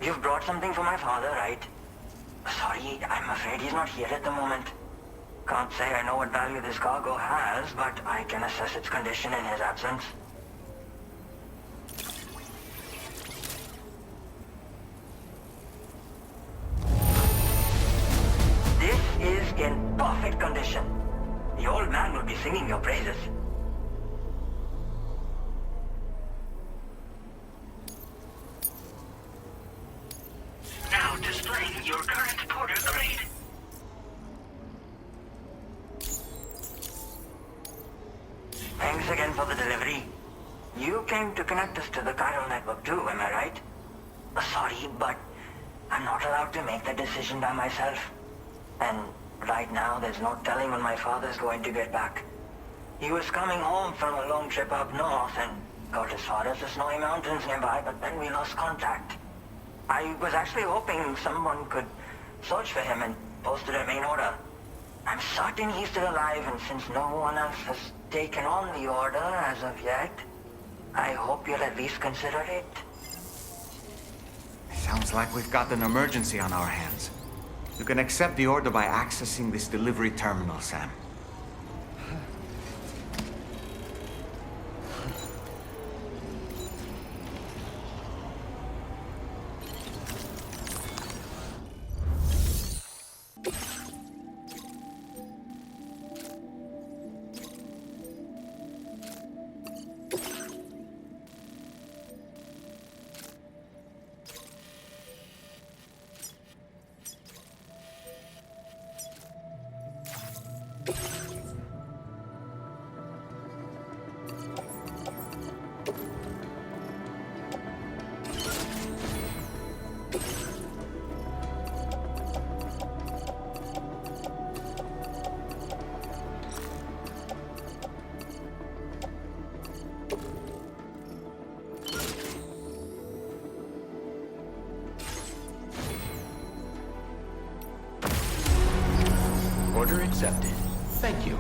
You've brought something for my father, right? Sorry, I'm afraid he's not here at the moment. Can't say I know what value this cargo has, but I can assess its condition in his absence. This is in perfect condition. The old man will be singing your praises. Now displaying your current porter grade. Thanks again for the delivery. You came to connect us to the chiral network too, am I right? Sorry, but I'm not allowed to make the decision by myself. And right now, there's no telling when my father's going to get back. He was coming home from a long trip up north and got as far as the snowy mountains nearby, but then we lost contact. I was actually hoping someone could search for him and posted a main order. I'm certain he's still alive, and since no one else has taken on the order as of yet, I hope you'll at least consider it. Sounds like we've got an emergency on our hands. You can accept the order by accessing this delivery terminal, Sam. Order accepted. Thank you.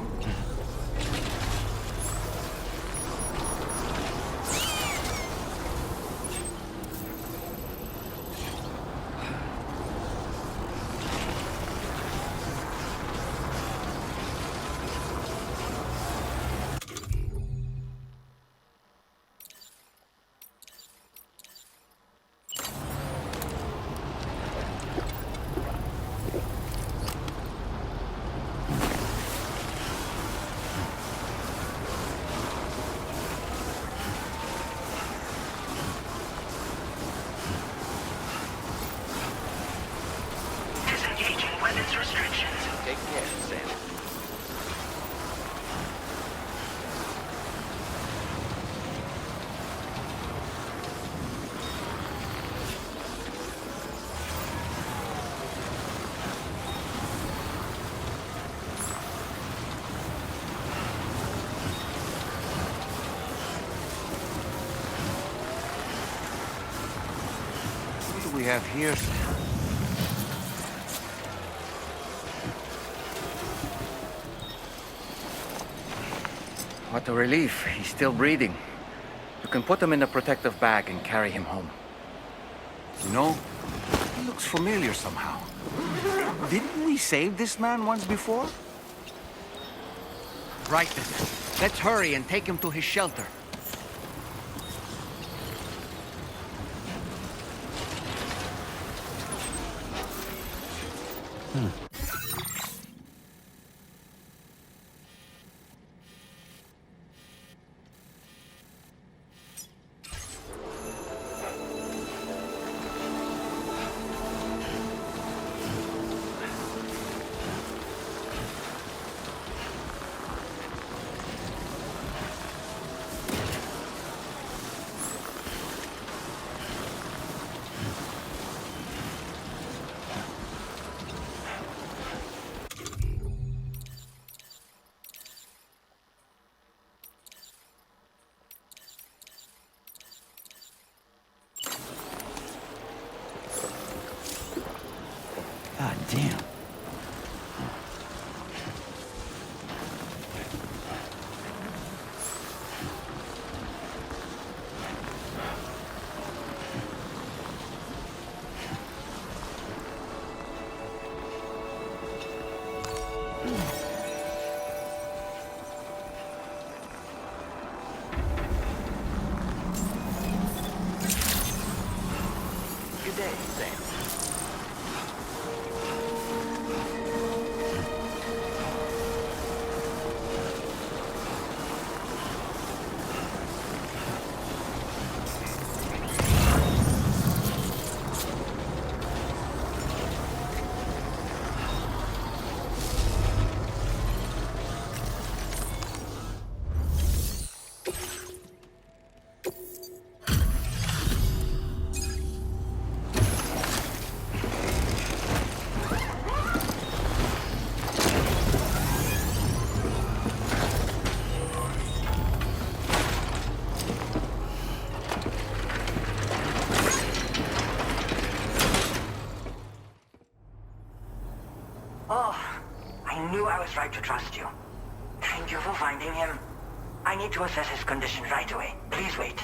What do we have here? What a relief. He's still breathing. You can put him in a protective bag and carry him home. You know, he looks familiar somehow. Didn't we save this man once before? Right then. Let's hurry and take him to his shelter. God damn. Good day, Sam. Earl's right to trust you. Thank you for finding him. I need to assess his condition right away. Please wait.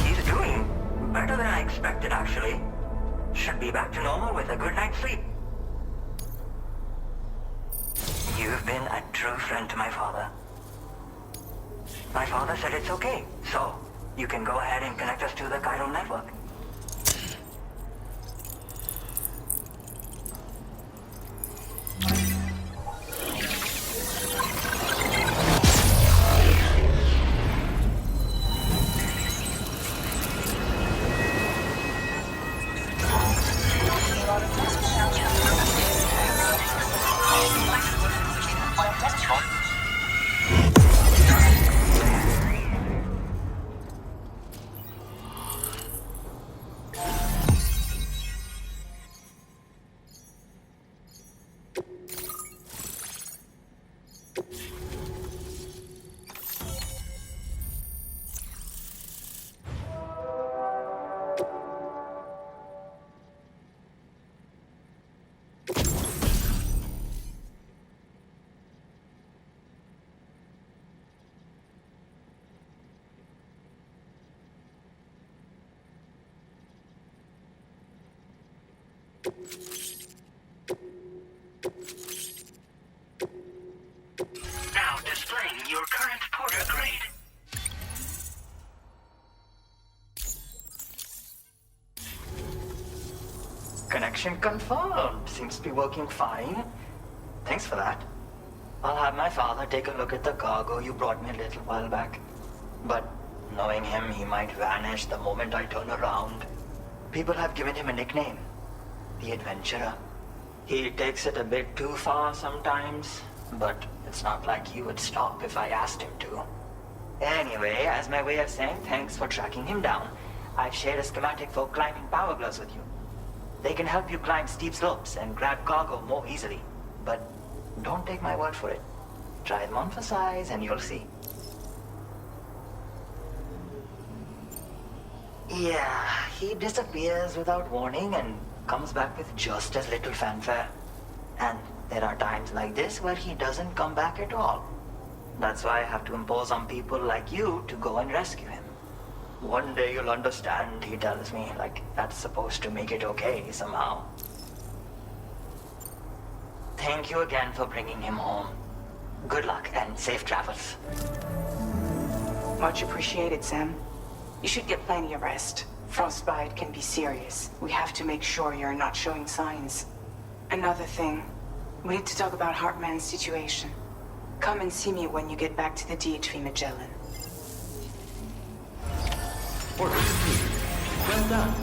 He's doing better than I expected, actually. Should be back to normal with a good night's sleep. You've been a true friend to my father. My father said it's okay, so you can go ahead and connect us to the chiral network. Now displaying your current porter grade. Connection confirmed. Seems to be working fine. Thanks for that. I'll have my father take a look at the cargo you brought me a little while back. But knowing him, he might vanish the moment I turn around. People have given him a nickname. The Adventurer. He takes it a bit too far sometimes, but it's not like he would stop if I asked him to. Anyway, as my way of saying thanks for tracking him down, I've shared a schematic for climbing power gloves with you. They can help you climb steep slopes and grab cargo more easily. But don't take my word for it. Try them on for size and you'll see. Yeah, he disappears without warning and comes back with just as little fanfare. And there are times like this where he doesn't come back at all. That's why I have to impose on people like you to go and rescue him. One day you'll understand, he tells me, like that's supposed to make it okay somehow. Thank you again for bringing him home. Good luck and safe travels. Much appreciated, Sam. You should get plenty of rest. Frostbite can be serious. We have to make sure you're not showing signs. Another thing, we need to talk about Hartman's situation. Come and see me when you get back to the DHV Magellan. Order received. Well done.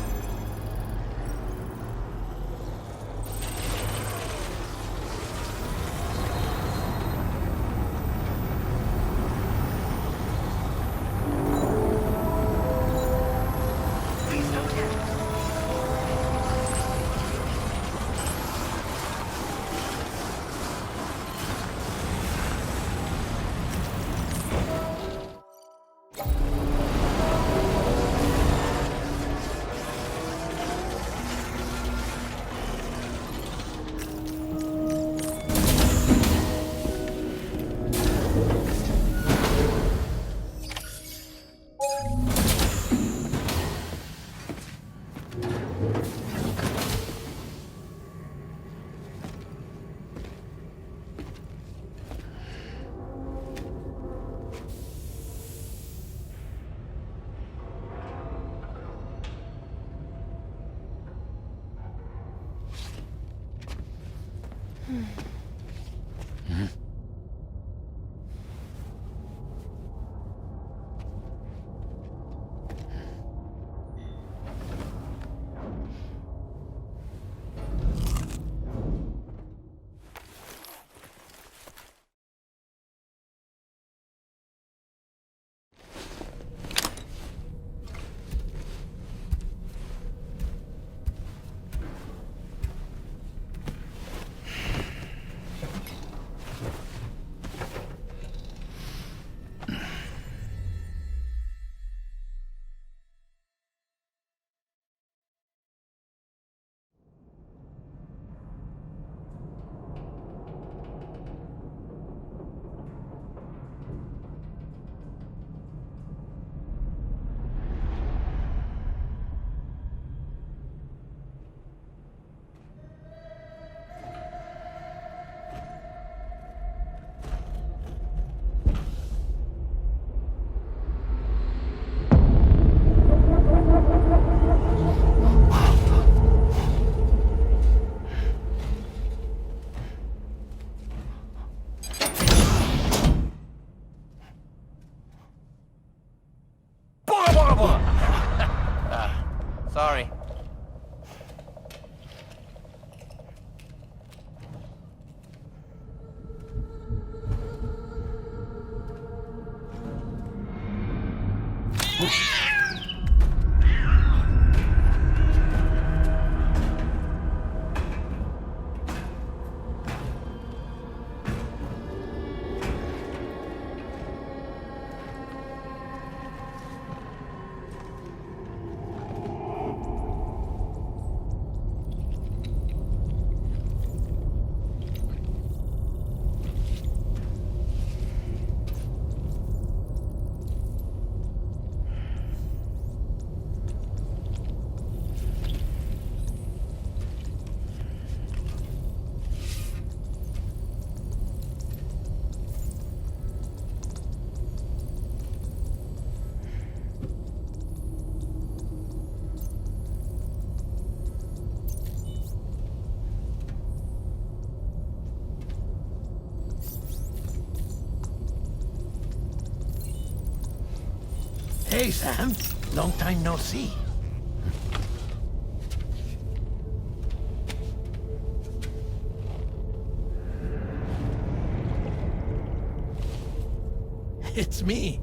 Sorry. Hey, Sam. Long time no see. It's me,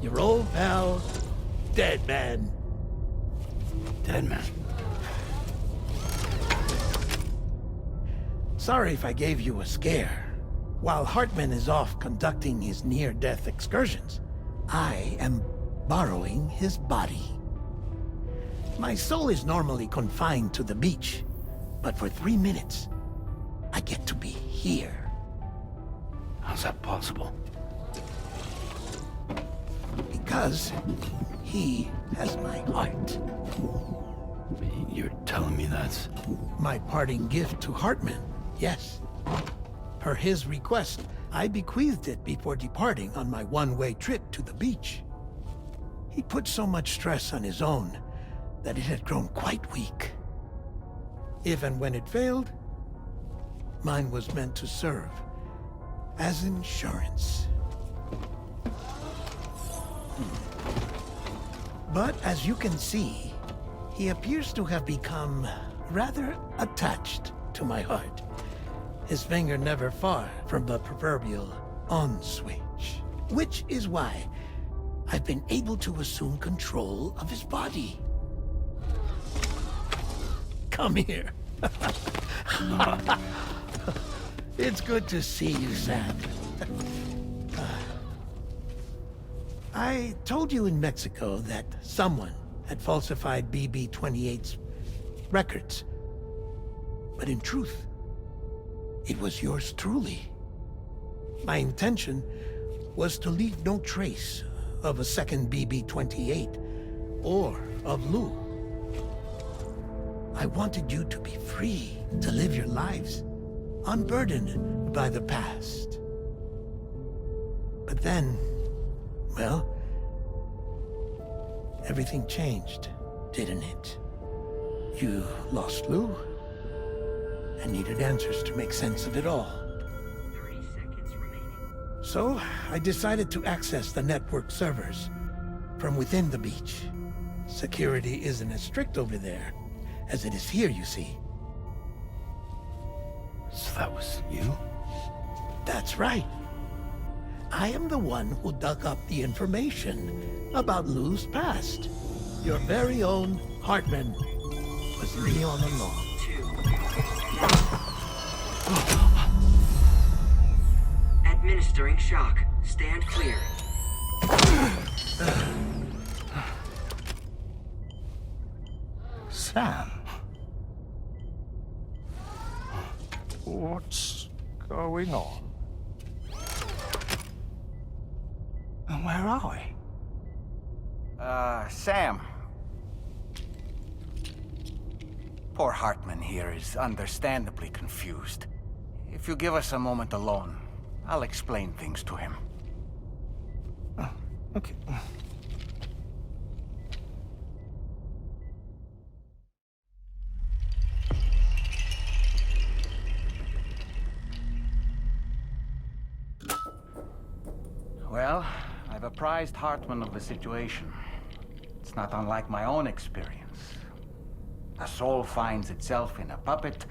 your old pal, Dead Man. Dead Man? Sorry if I gave you a scare. While Hartman is off conducting his near-death excursions, I am borrowing his body. My soul is normally confined to the beach, but for 3 minutes, I get to be here. How's that possible? Because he has my heart. You're telling me that's... My parting gift to Hartman, yes. Per his request, I bequeathed it before departing on my one-way trip to the beach. He put so much stress on his own that it had grown quite weak. If and when it failed, mine was meant to serve as insurance. But as you can see, he appears to have become rather attached to my heart. His finger never far from the proverbial on switch, which is why I've been able to assume control of his body. Come here. It's good to see you, Sam. I told you in Mexico that someone had falsified BB-28's records. But in truth, it was yours truly. My intention was to leave no trace of a second BB-28 or of Lou. I wanted you to be free to live your lives, unburdened by the past. But then, well, everything changed, didn't it? You lost Lou, and needed answers to make sense of it all. 30 seconds remaining. So, I decided to access the network servers from within the beach. Security isn't as strict over there as it is here, you see. So that was you? That's right. I am the one who dug up the information about Lou's past. Your very own Hartman was me all along. Administering shock. Stand clear. Sam? What's going on? And where are we? Sam. Poor Hartman here is understandably confused. If you give us a moment alone, I'll explain things to him. Oh, okay. Well, I've apprised Hartman of the situation. It's not unlike my own experience. A soul finds itself in a puppet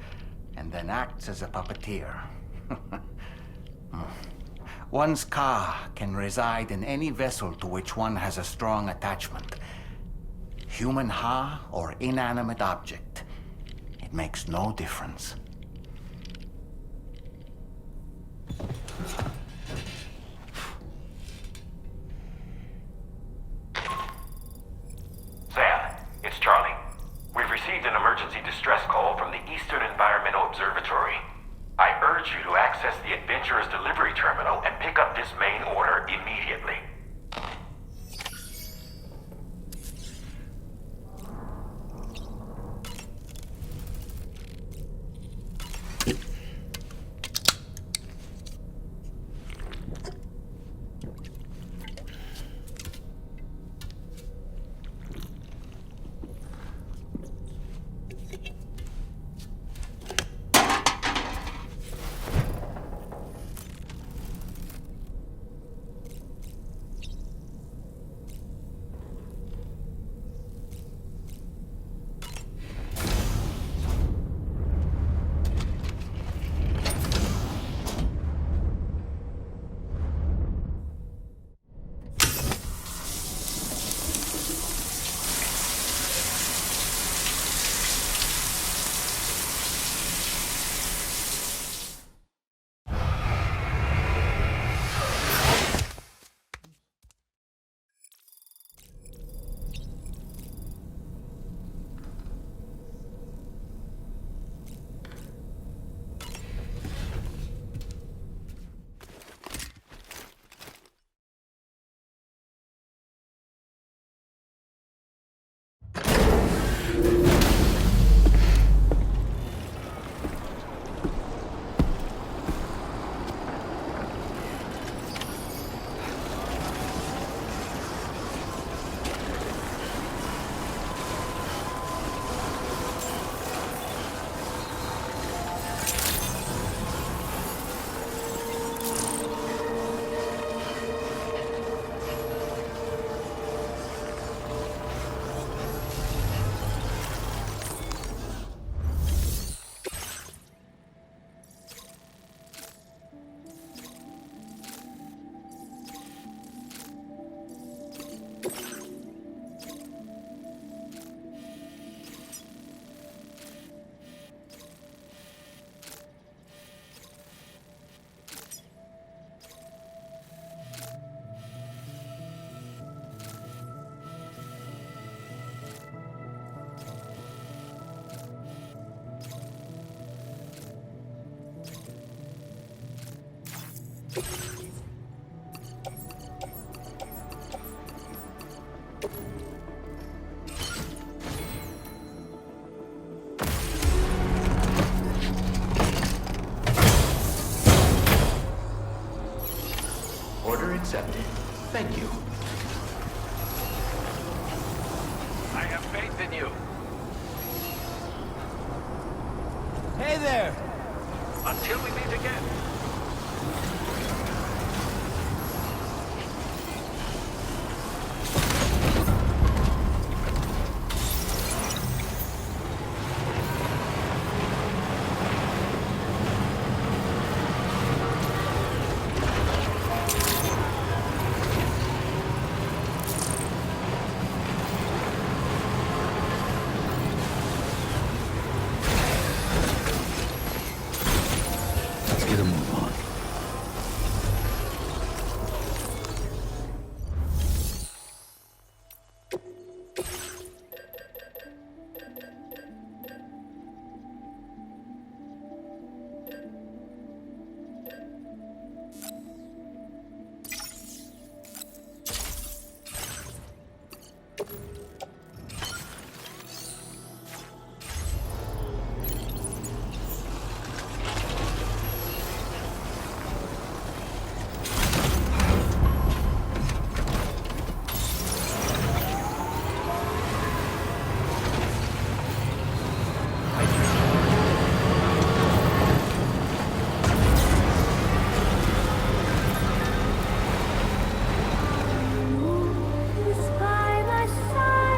and then acts as a puppeteer. One's ka can reside in any vessel to which one has a strong attachment. Human ha or inanimate object. It makes no difference. Sam, it's Charlie. We've received an emergency distress call from the Eastern Environmental Observatory. I urge you to access the Adventurer's delivery terminal and pick up this main order immediately. Accepted. Thank you. I have faith in you. Hey there! Until we meet again. By my side.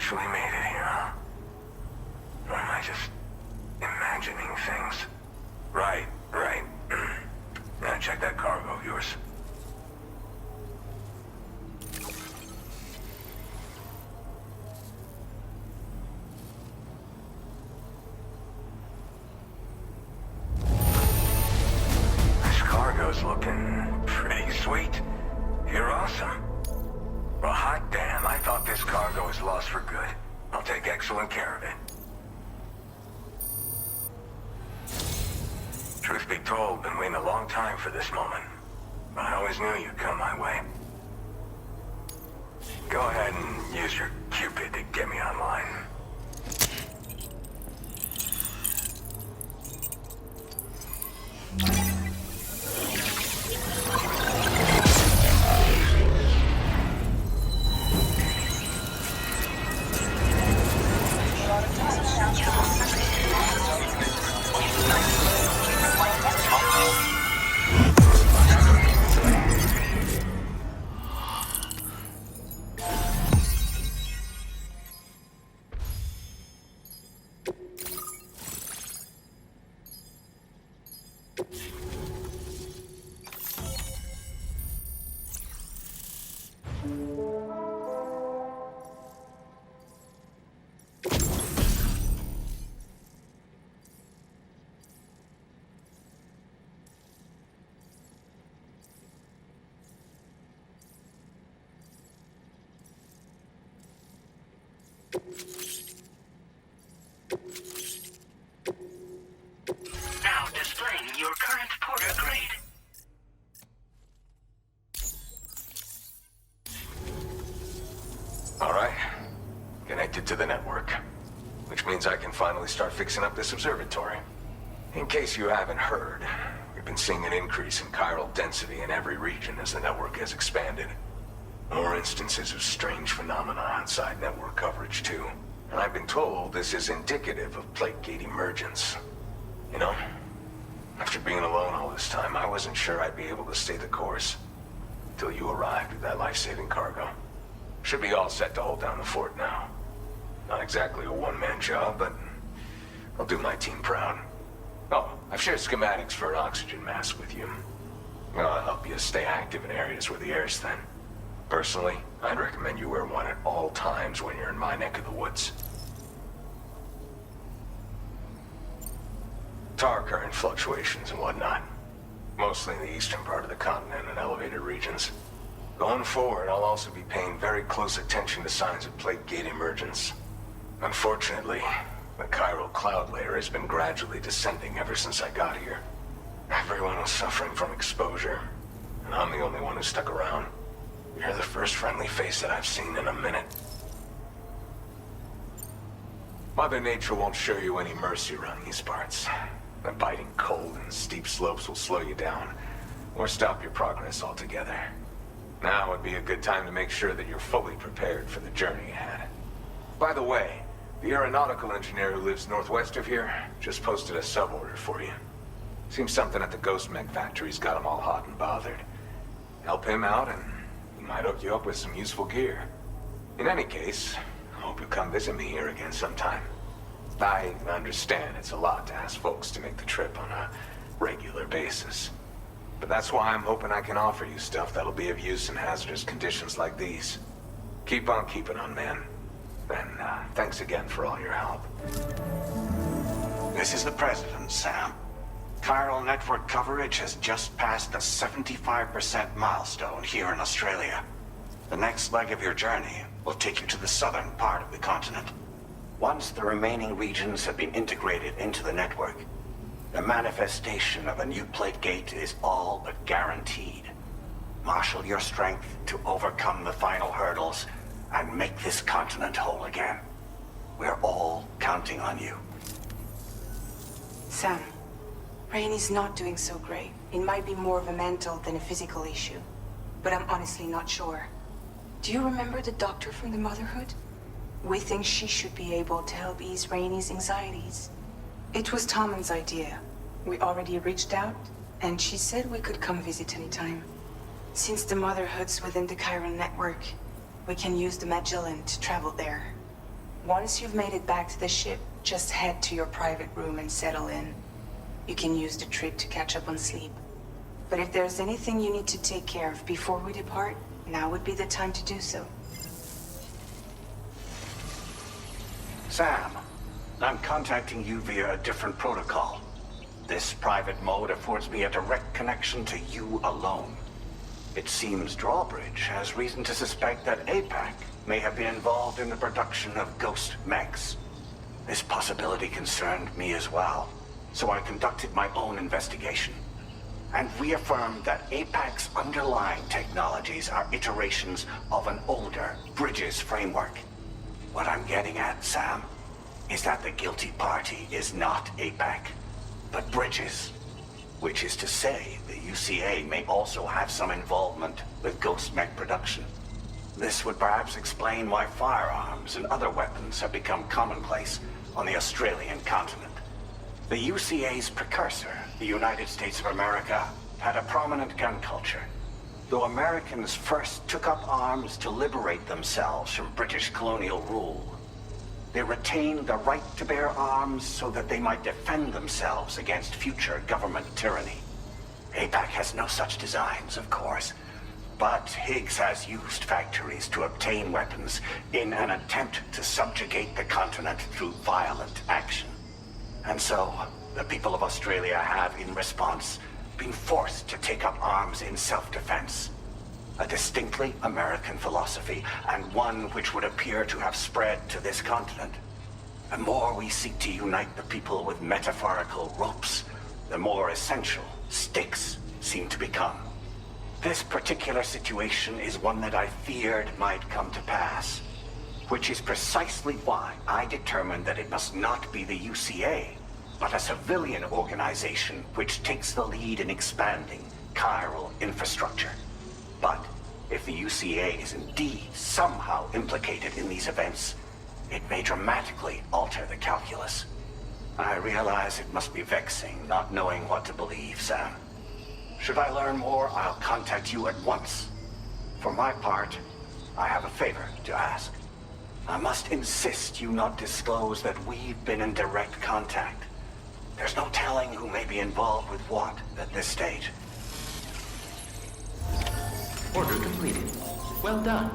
actually made it here, huh? Or am I just imagining things? Right. Now check that cargo of yours. This cargo's looking pretty sweet. You're awesome. Well, hot damn, I thought this cargo was lost for good. I'll take excellent care of it. Truth be told, been waiting a long time for this moment. But I always knew you'd come my way. Go ahead and use your Cupid to get me online. Now displaying your current porter grade. All right. Connected to the network. Which means I can finally start fixing up this observatory. In case you haven't heard, we've been seeing an increase in chiral density in every region as the network has expanded. More instances of strange phenomena outside network coverage, too. And I've been told this is indicative of plate gate emergence. You know, after being alone all this time, I wasn't sure I'd be able to stay the course. Till you arrived with that life-saving cargo. Should be all set to hold down the fort now. Not exactly a one-man job, but I'll do my team proud. Oh, I've shared schematics for an oxygen mask with you. I'll help you stay active in areas where the air's thin. Personally, I'd recommend you wear one at all times when you're in my neck of the woods. Tar current fluctuations and whatnot. Mostly in the eastern part of the continent and elevated regions. Going forward, I'll also be paying very close attention to signs of plate gate emergence. Unfortunately, the chiral cloud layer has been gradually descending ever since I got here. Everyone was suffering from exposure, and I'm the only one who stuck around. You're the first friendly face that I've seen in a minute. Mother Nature won't show you any mercy around these parts. The biting cold and steep slopes will slow you down, or stop your progress altogether. Now would be a good time to make sure that you're fully prepared for the journey ahead. By the way, the aeronautical engineer who lives northwest of here just posted a sub-order for you. Seems something at the Ghost Mech factory's got him all hot and bothered. Help him out and he might hook you up with some useful gear. In any case, I hope you'll come visit me here again sometime. I understand it's a lot to ask folks to make the trip on a regular basis. But that's why I'm hoping I can offer you stuff that'll be of use in hazardous conditions like these. Keep on keeping on, man. And thanks again for all your help. This is the President, Sam. Chiral network coverage has just passed the 75% milestone here in Australia. The next leg of your journey will take you to the southern part of the continent. Once the remaining regions have been integrated into the network, the manifestation of a new plate gate is all but guaranteed. Marshal your strength to overcome the final hurdles and make this continent whole again. We're all counting on you. Sam, Rainey's not doing so great. It might be more of a mental than a physical issue, but I'm honestly not sure. Do you remember the doctor from the Motherhood? We think she should be able to help ease Rainey's anxieties. It was Tommen's idea. We already reached out, and she said we could come visit anytime. Since the Motherhood's within the chiral network, we can use the Magellan to travel there. Once you've made it back to the ship, just head to your private room and settle in. You can use the trip to catch up on sleep. But if there's anything you need to take care of before we depart, now would be the time to do so. Sam, I'm contacting you via a different protocol. This private mode affords me a direct connection to you alone. It seems Drawbridge has reason to suspect that APAC may have been involved in the production of ghost mechs. This possibility concerned me as well, so I conducted my own investigation and reaffirmed that APAC's underlying technologies are iterations of an older Bridges framework. What I'm getting at, Sam, is that the guilty party is not APAC, but Bridges. Which is to say, the UCA may also have some involvement with ghost mech production. This would perhaps explain why firearms and other weapons have become commonplace on the Australian continent. The UCA's precursor, the United States of America, had a prominent gun culture. Though Americans first took up arms to liberate themselves from British colonial rule, they retained the right to bear arms so that they might defend themselves against future government tyranny. APAC has no such designs, of course, but Higgs has used factories to obtain weapons in an attempt to subjugate the continent through violent action. And so, the people of Australia have, in response, been forced to take up arms in self-defense. A distinctly American philosophy, and one which would appear to have spread to this continent. The more we seek to unite the people with metaphorical ropes, the more essential stakes seem to become. This particular situation is one that I feared might come to pass, which is precisely why I determined that it must not be the UCA, but a civilian organization which takes the lead in expanding chiral infrastructure. But if the UCA is indeed somehow implicated in these events, it may dramatically alter the calculus. I realize it must be vexing not knowing what to believe, Sam. Should I learn more, I'll contact you at once. For my part, I have a favor to ask. I must insist you not disclose that we've been in direct contact. There's no telling who may be involved with what at this stage. Order completed. Well done.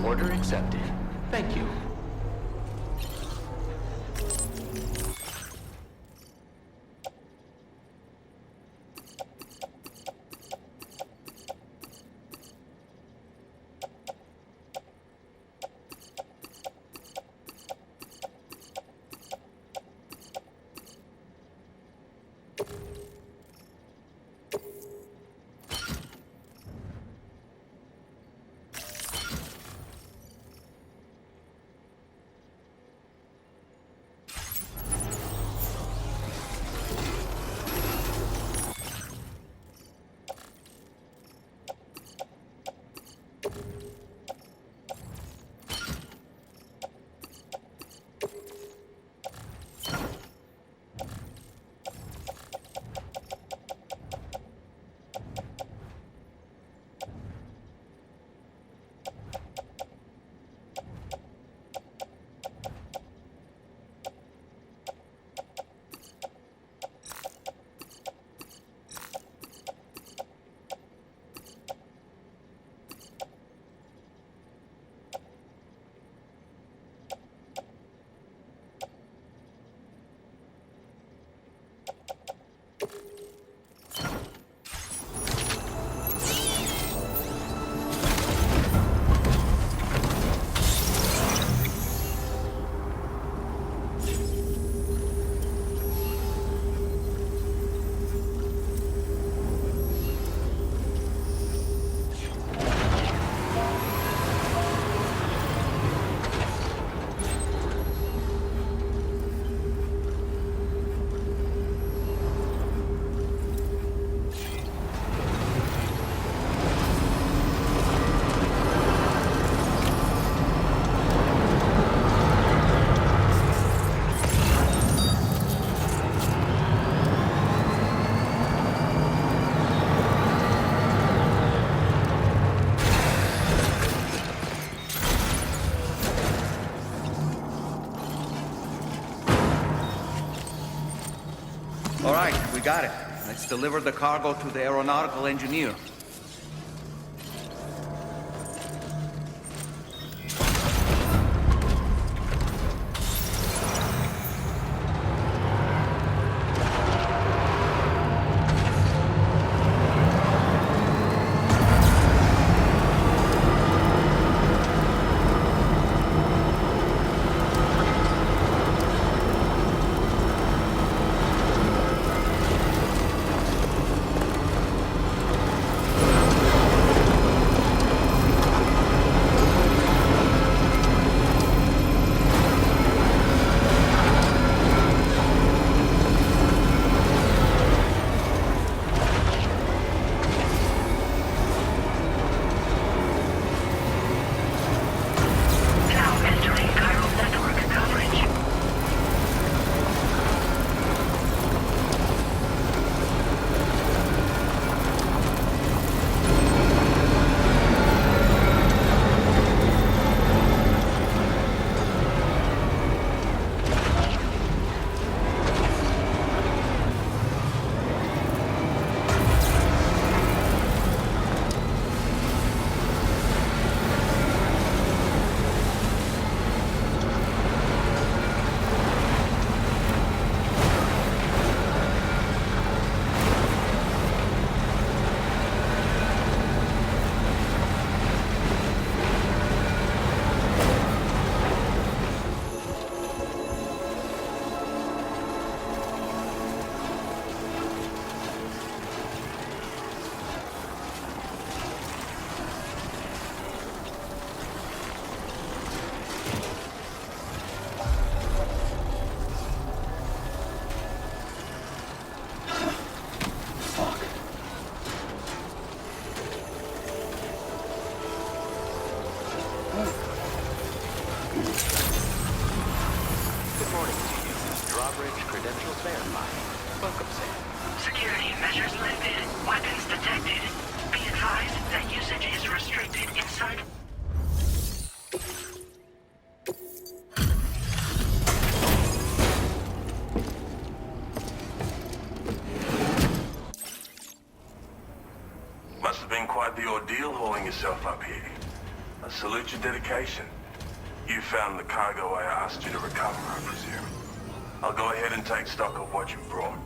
Order accepted. Thank you. All right, we got it. Let's deliver the cargo to the aeronautical engineer. Yourself up here. I salute your dedication. You found the cargo I asked you to recover, I presume. I'll go ahead and take stock of what you've brought.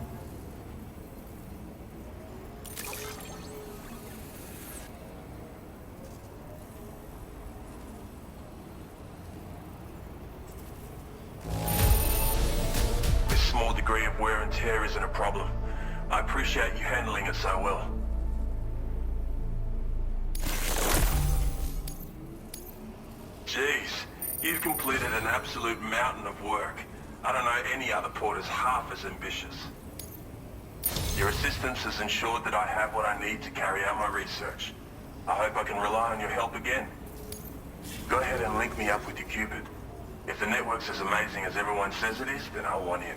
This small degree of wear and tear isn't a problem. I appreciate you handling it so well. Jeez, you've completed an absolute mountain of work. I don't know any other porters half as ambitious. Your assistance has ensured that I have what I need to carry out my research. I hope I can rely on your help again. Go ahead and link me up with your Cupid. If the network's as amazing as everyone says it is, then I'll want in.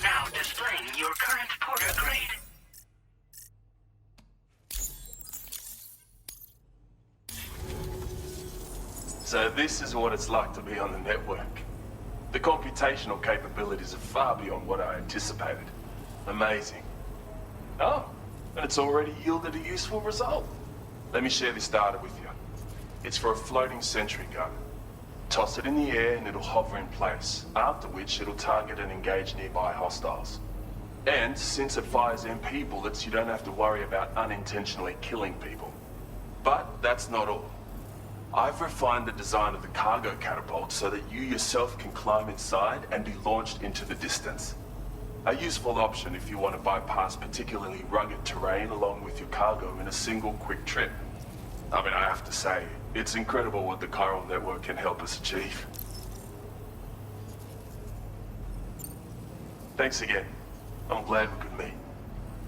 Now displaying your current porter grade. So this is what it's like to be on the network. The computational capabilities are far beyond what I anticipated. Amazing. Oh, and it's already yielded a useful result. Let me share this data with you. It's for a floating sentry gun. Toss it in the air and it'll hover in place, after which it'll target and engage nearby hostiles. And since it fires MP bullets, you don't have to worry about unintentionally killing people. But that's not all. I've refined the design of the cargo catapult so that you yourself can climb inside and be launched into the distance. A useful option if you want to bypass particularly rugged terrain along with your cargo in a single quick trip. I mean, I have to say, it's incredible what the chiral network can help us achieve. Thanks again. I'm glad we could meet.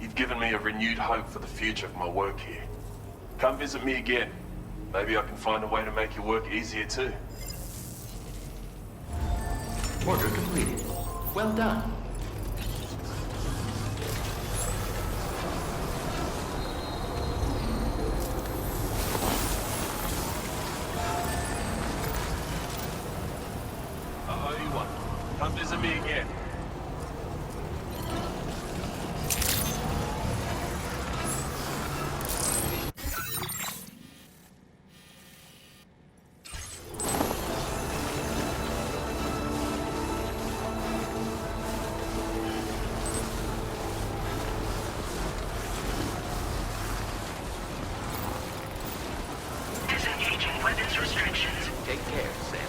You've given me a renewed hope for the future of my work here. Come visit me again. Maybe I can find a way to make your work easier too. Order completed. Well done. I owe you one. Come visit me again. Disengaging weapons restrictions. Take care, Sam.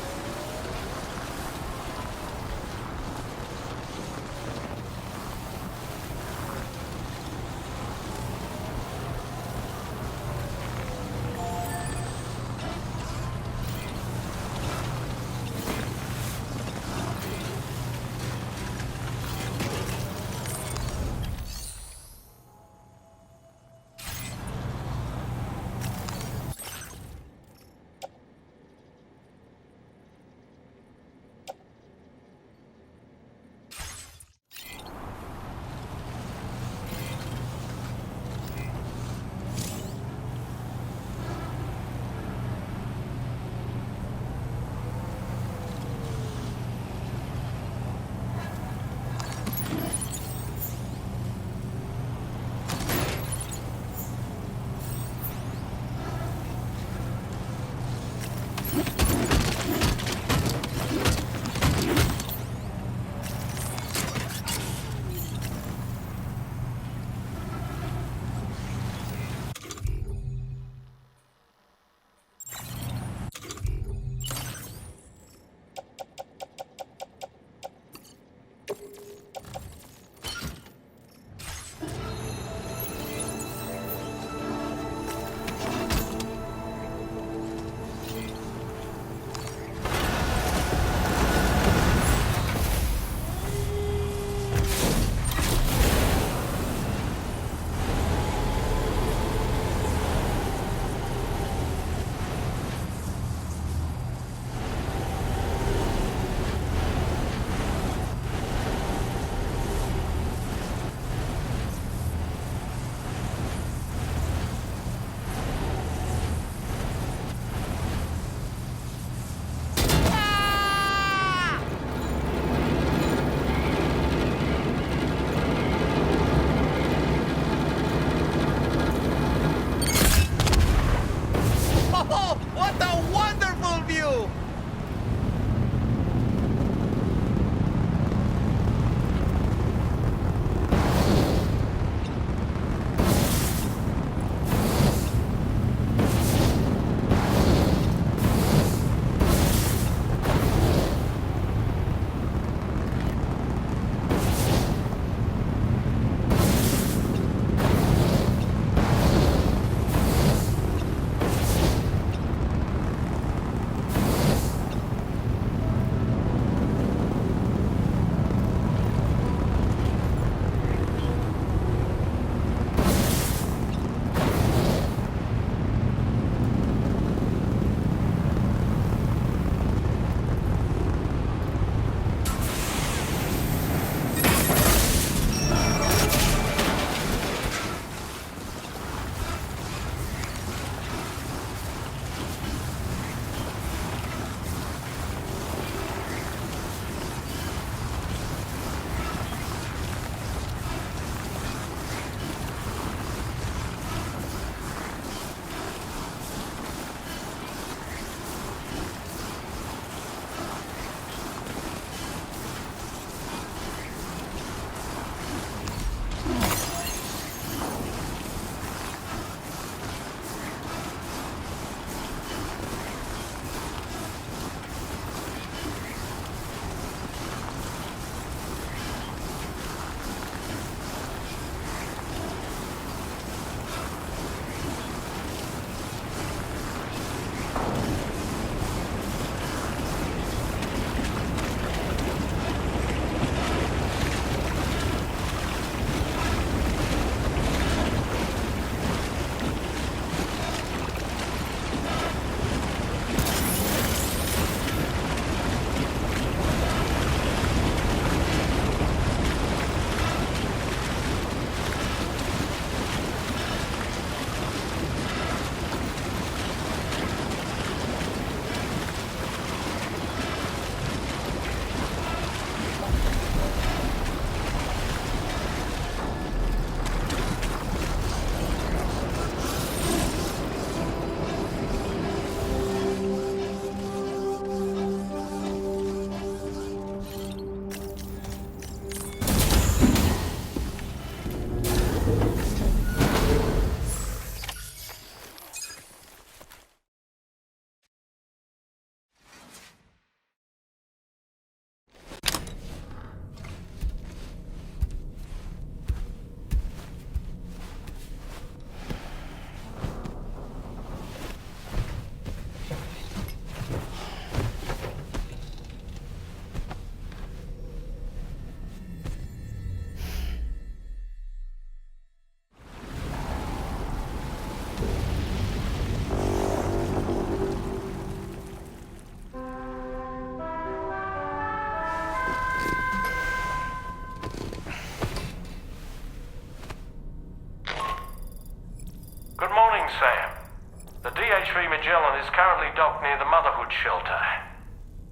shelter.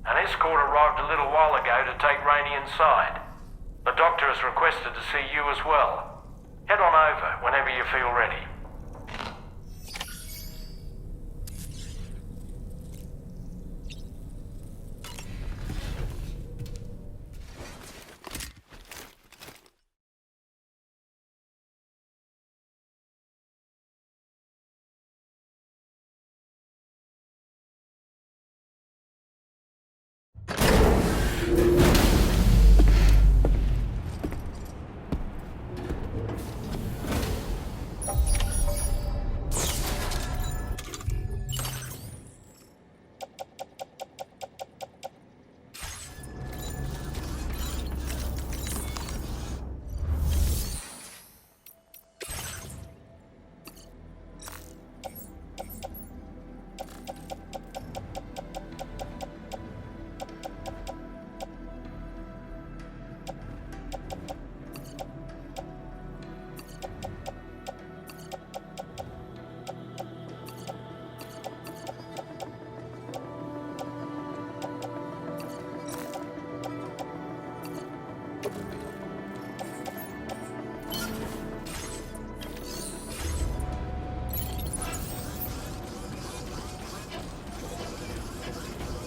An escort arrived a little while ago to take Rainey inside. The doctor has requested to see you as well. Head on over whenever you feel ready.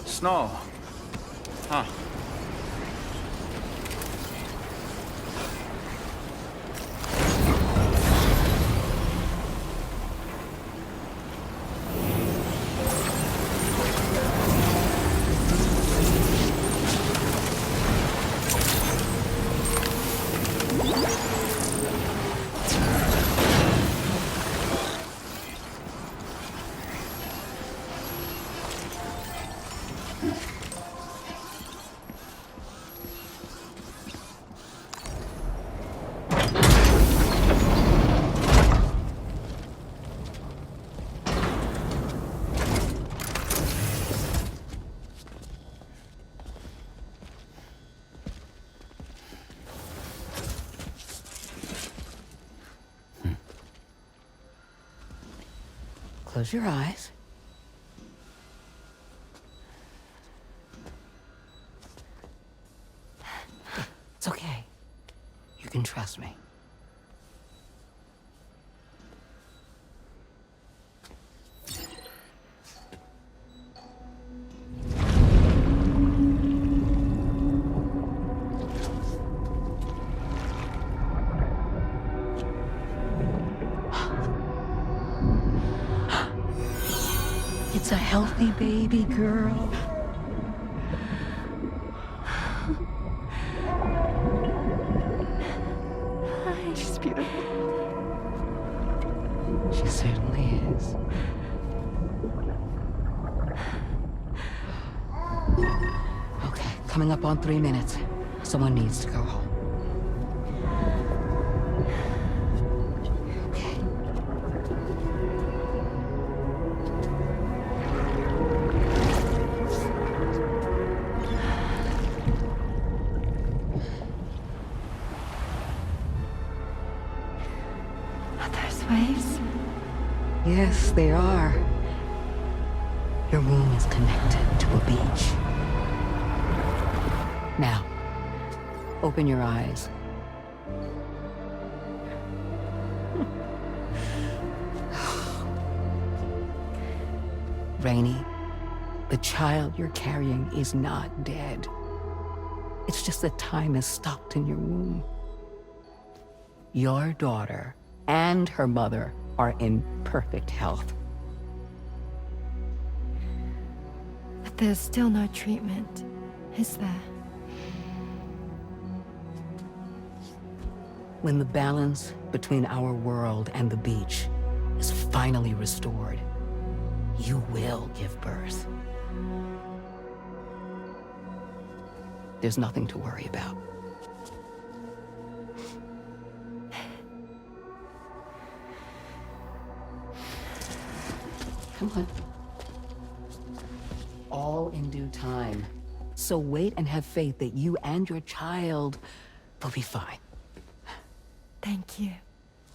Snow. Huh. Close your eyes. It's okay. You can trust me. It's a healthy baby girl. She's beautiful. She certainly is. Okay, coming up on 3 minutes. Someone needs to go home. Yes, they are. Your room is connected to a beach. Now, open your eyes. Rainey, the child you're carrying is not dead. It's just that time has stopped in your womb. Your daughter and her mother are in perfect health. But there's still no treatment, is there? When the balance between our world and the beach is finally restored, you will give birth. There's nothing to worry about. Come on. All in due time. So wait and have faith that you and your child will be fine. Thank you.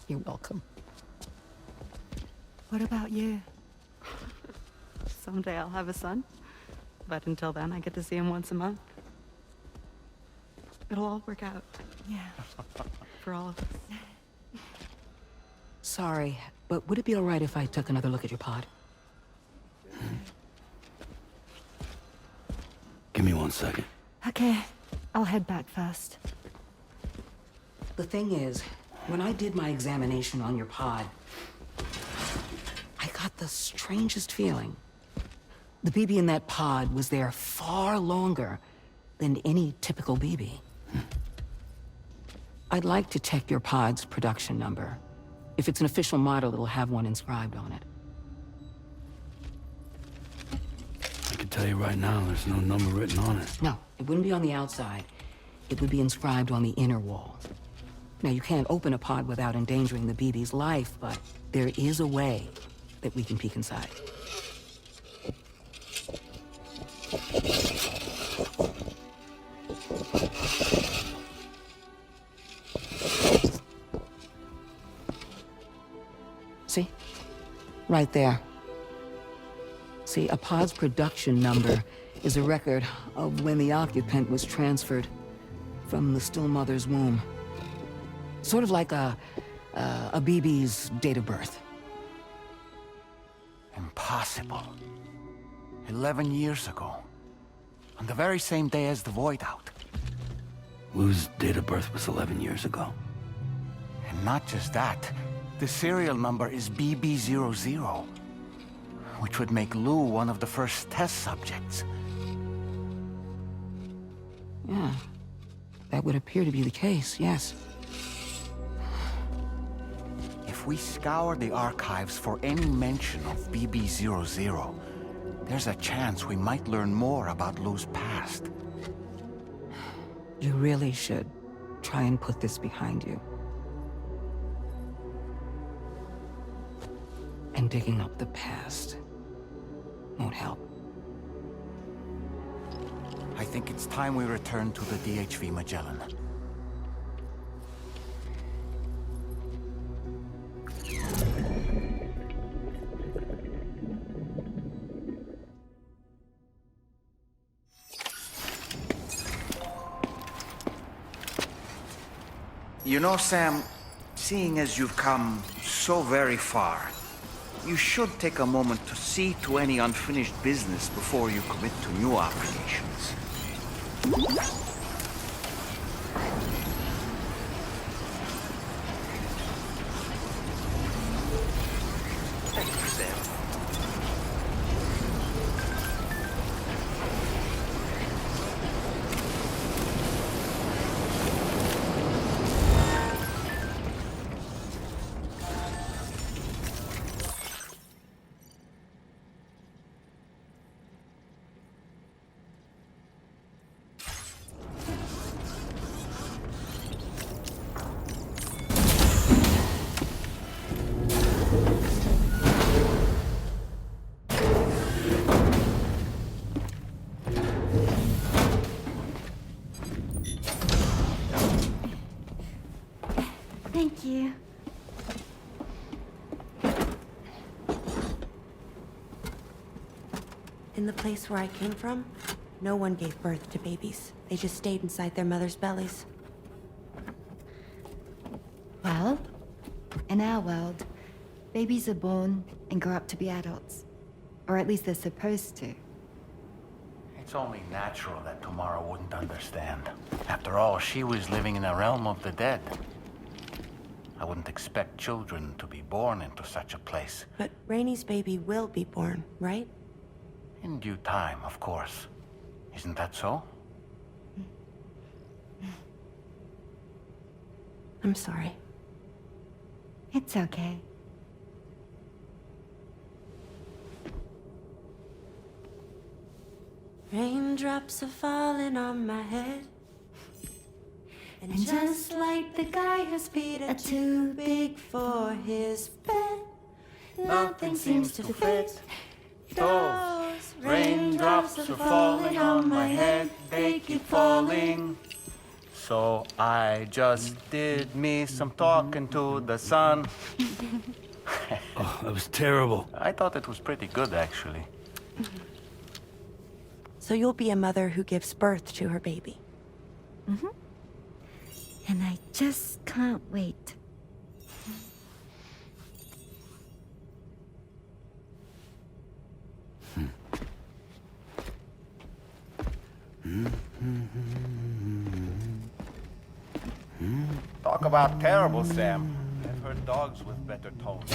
You're welcome. What about you? Someday I'll have a son. But until then, I get to see him once a month. It'll all work out. Yeah. For all of us. Sorry, but would it be all right if I took another look at your pod? Give me 1 second. Okay, I'll head back first. The thing is, when I did my examination on your pod, I got the strangest feeling. The BB in that pod was there far longer than any typical BB. I'd like to check your pod's production number. If it's an official model, it'll have one inscribed on it. I can tell you right now, there's no number written on it. No, it wouldn't be on the outside. It would be inscribed on the inner wall. Now, you can't open a pod without endangering the BB's life, but there is a way that we can peek inside. See? Right there. See, a pod's production number is a record of when the occupant was transferred from the still mother's womb. Sort of like a BB's date of birth. Impossible. 11 years ago. On the very same day as the Void Out. Lou's date of birth was 11 years ago. And not just that. The serial number is BB00. Which would make Lou one of the first test subjects. Yeah. That would appear to be the case, yes. If we scour the archives for any mention of BB00, there's a chance we might learn more about Lou's past. You really should try and put this behind you. And digging up the past won't help. I think it's time we return to the DHV Magellan. You know, Sam, seeing as you've come so very far, you should take a moment to see to any unfinished business before you commit to new obligations. Thank you, Sam. Thank you. In the place where I came from, no one gave birth to babies. They just stayed inside their mother's bellies. Well, in our world, babies are born and grow up to be adults. Or at least they're supposed to. It's only natural that Tamara wouldn't understand. After all, she was living in a realm of the dead. I wouldn't expect children to be born into such a place. But Rainey's baby will be born, right? In due time, of course. Isn't that so? I'm sorry. It's okay. Raindrops are falling on my head. And just like the guy whose feet are too big for his bed, nothing seems to fit. Those raindrops are falling on my head, they keep falling. So I just did me some talking to the sun. Oh, that was terrible. I thought it was pretty good, actually. So you'll be a mother who gives birth to her baby. Mm-hmm. And I just can't wait. Talk about terrible, Sam. I've heard dogs with better tones.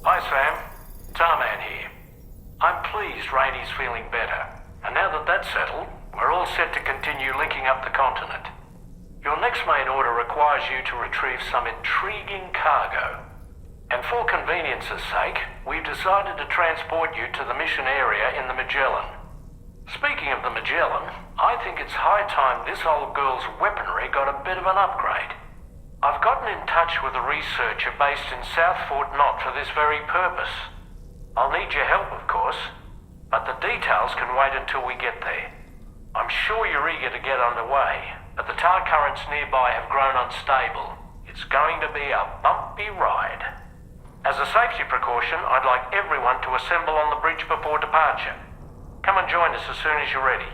Hi, Sam. Tarman here. I'm pleased Rainey's feeling better. And now that that's settled, we're all set to continue linking up the continent. Your next main order requires you to retrieve some intriguing cargo. And for convenience's sake, we've decided to transport you to the mission area in the Magellan. Speaking of the Magellan, I think it's high time this old girl's weaponry got a bit of an upgrade. I've gotten in touch with a researcher based in South Fort Knott for this very purpose. I'll need your help, of course, but the details can wait until we get there. I'm sure you're eager to get underway, but the tar currents nearby have grown unstable. It's going to be a bumpy ride. As a safety precaution, I'd like everyone to assemble on the bridge before departure. Come and join us as soon as you're ready.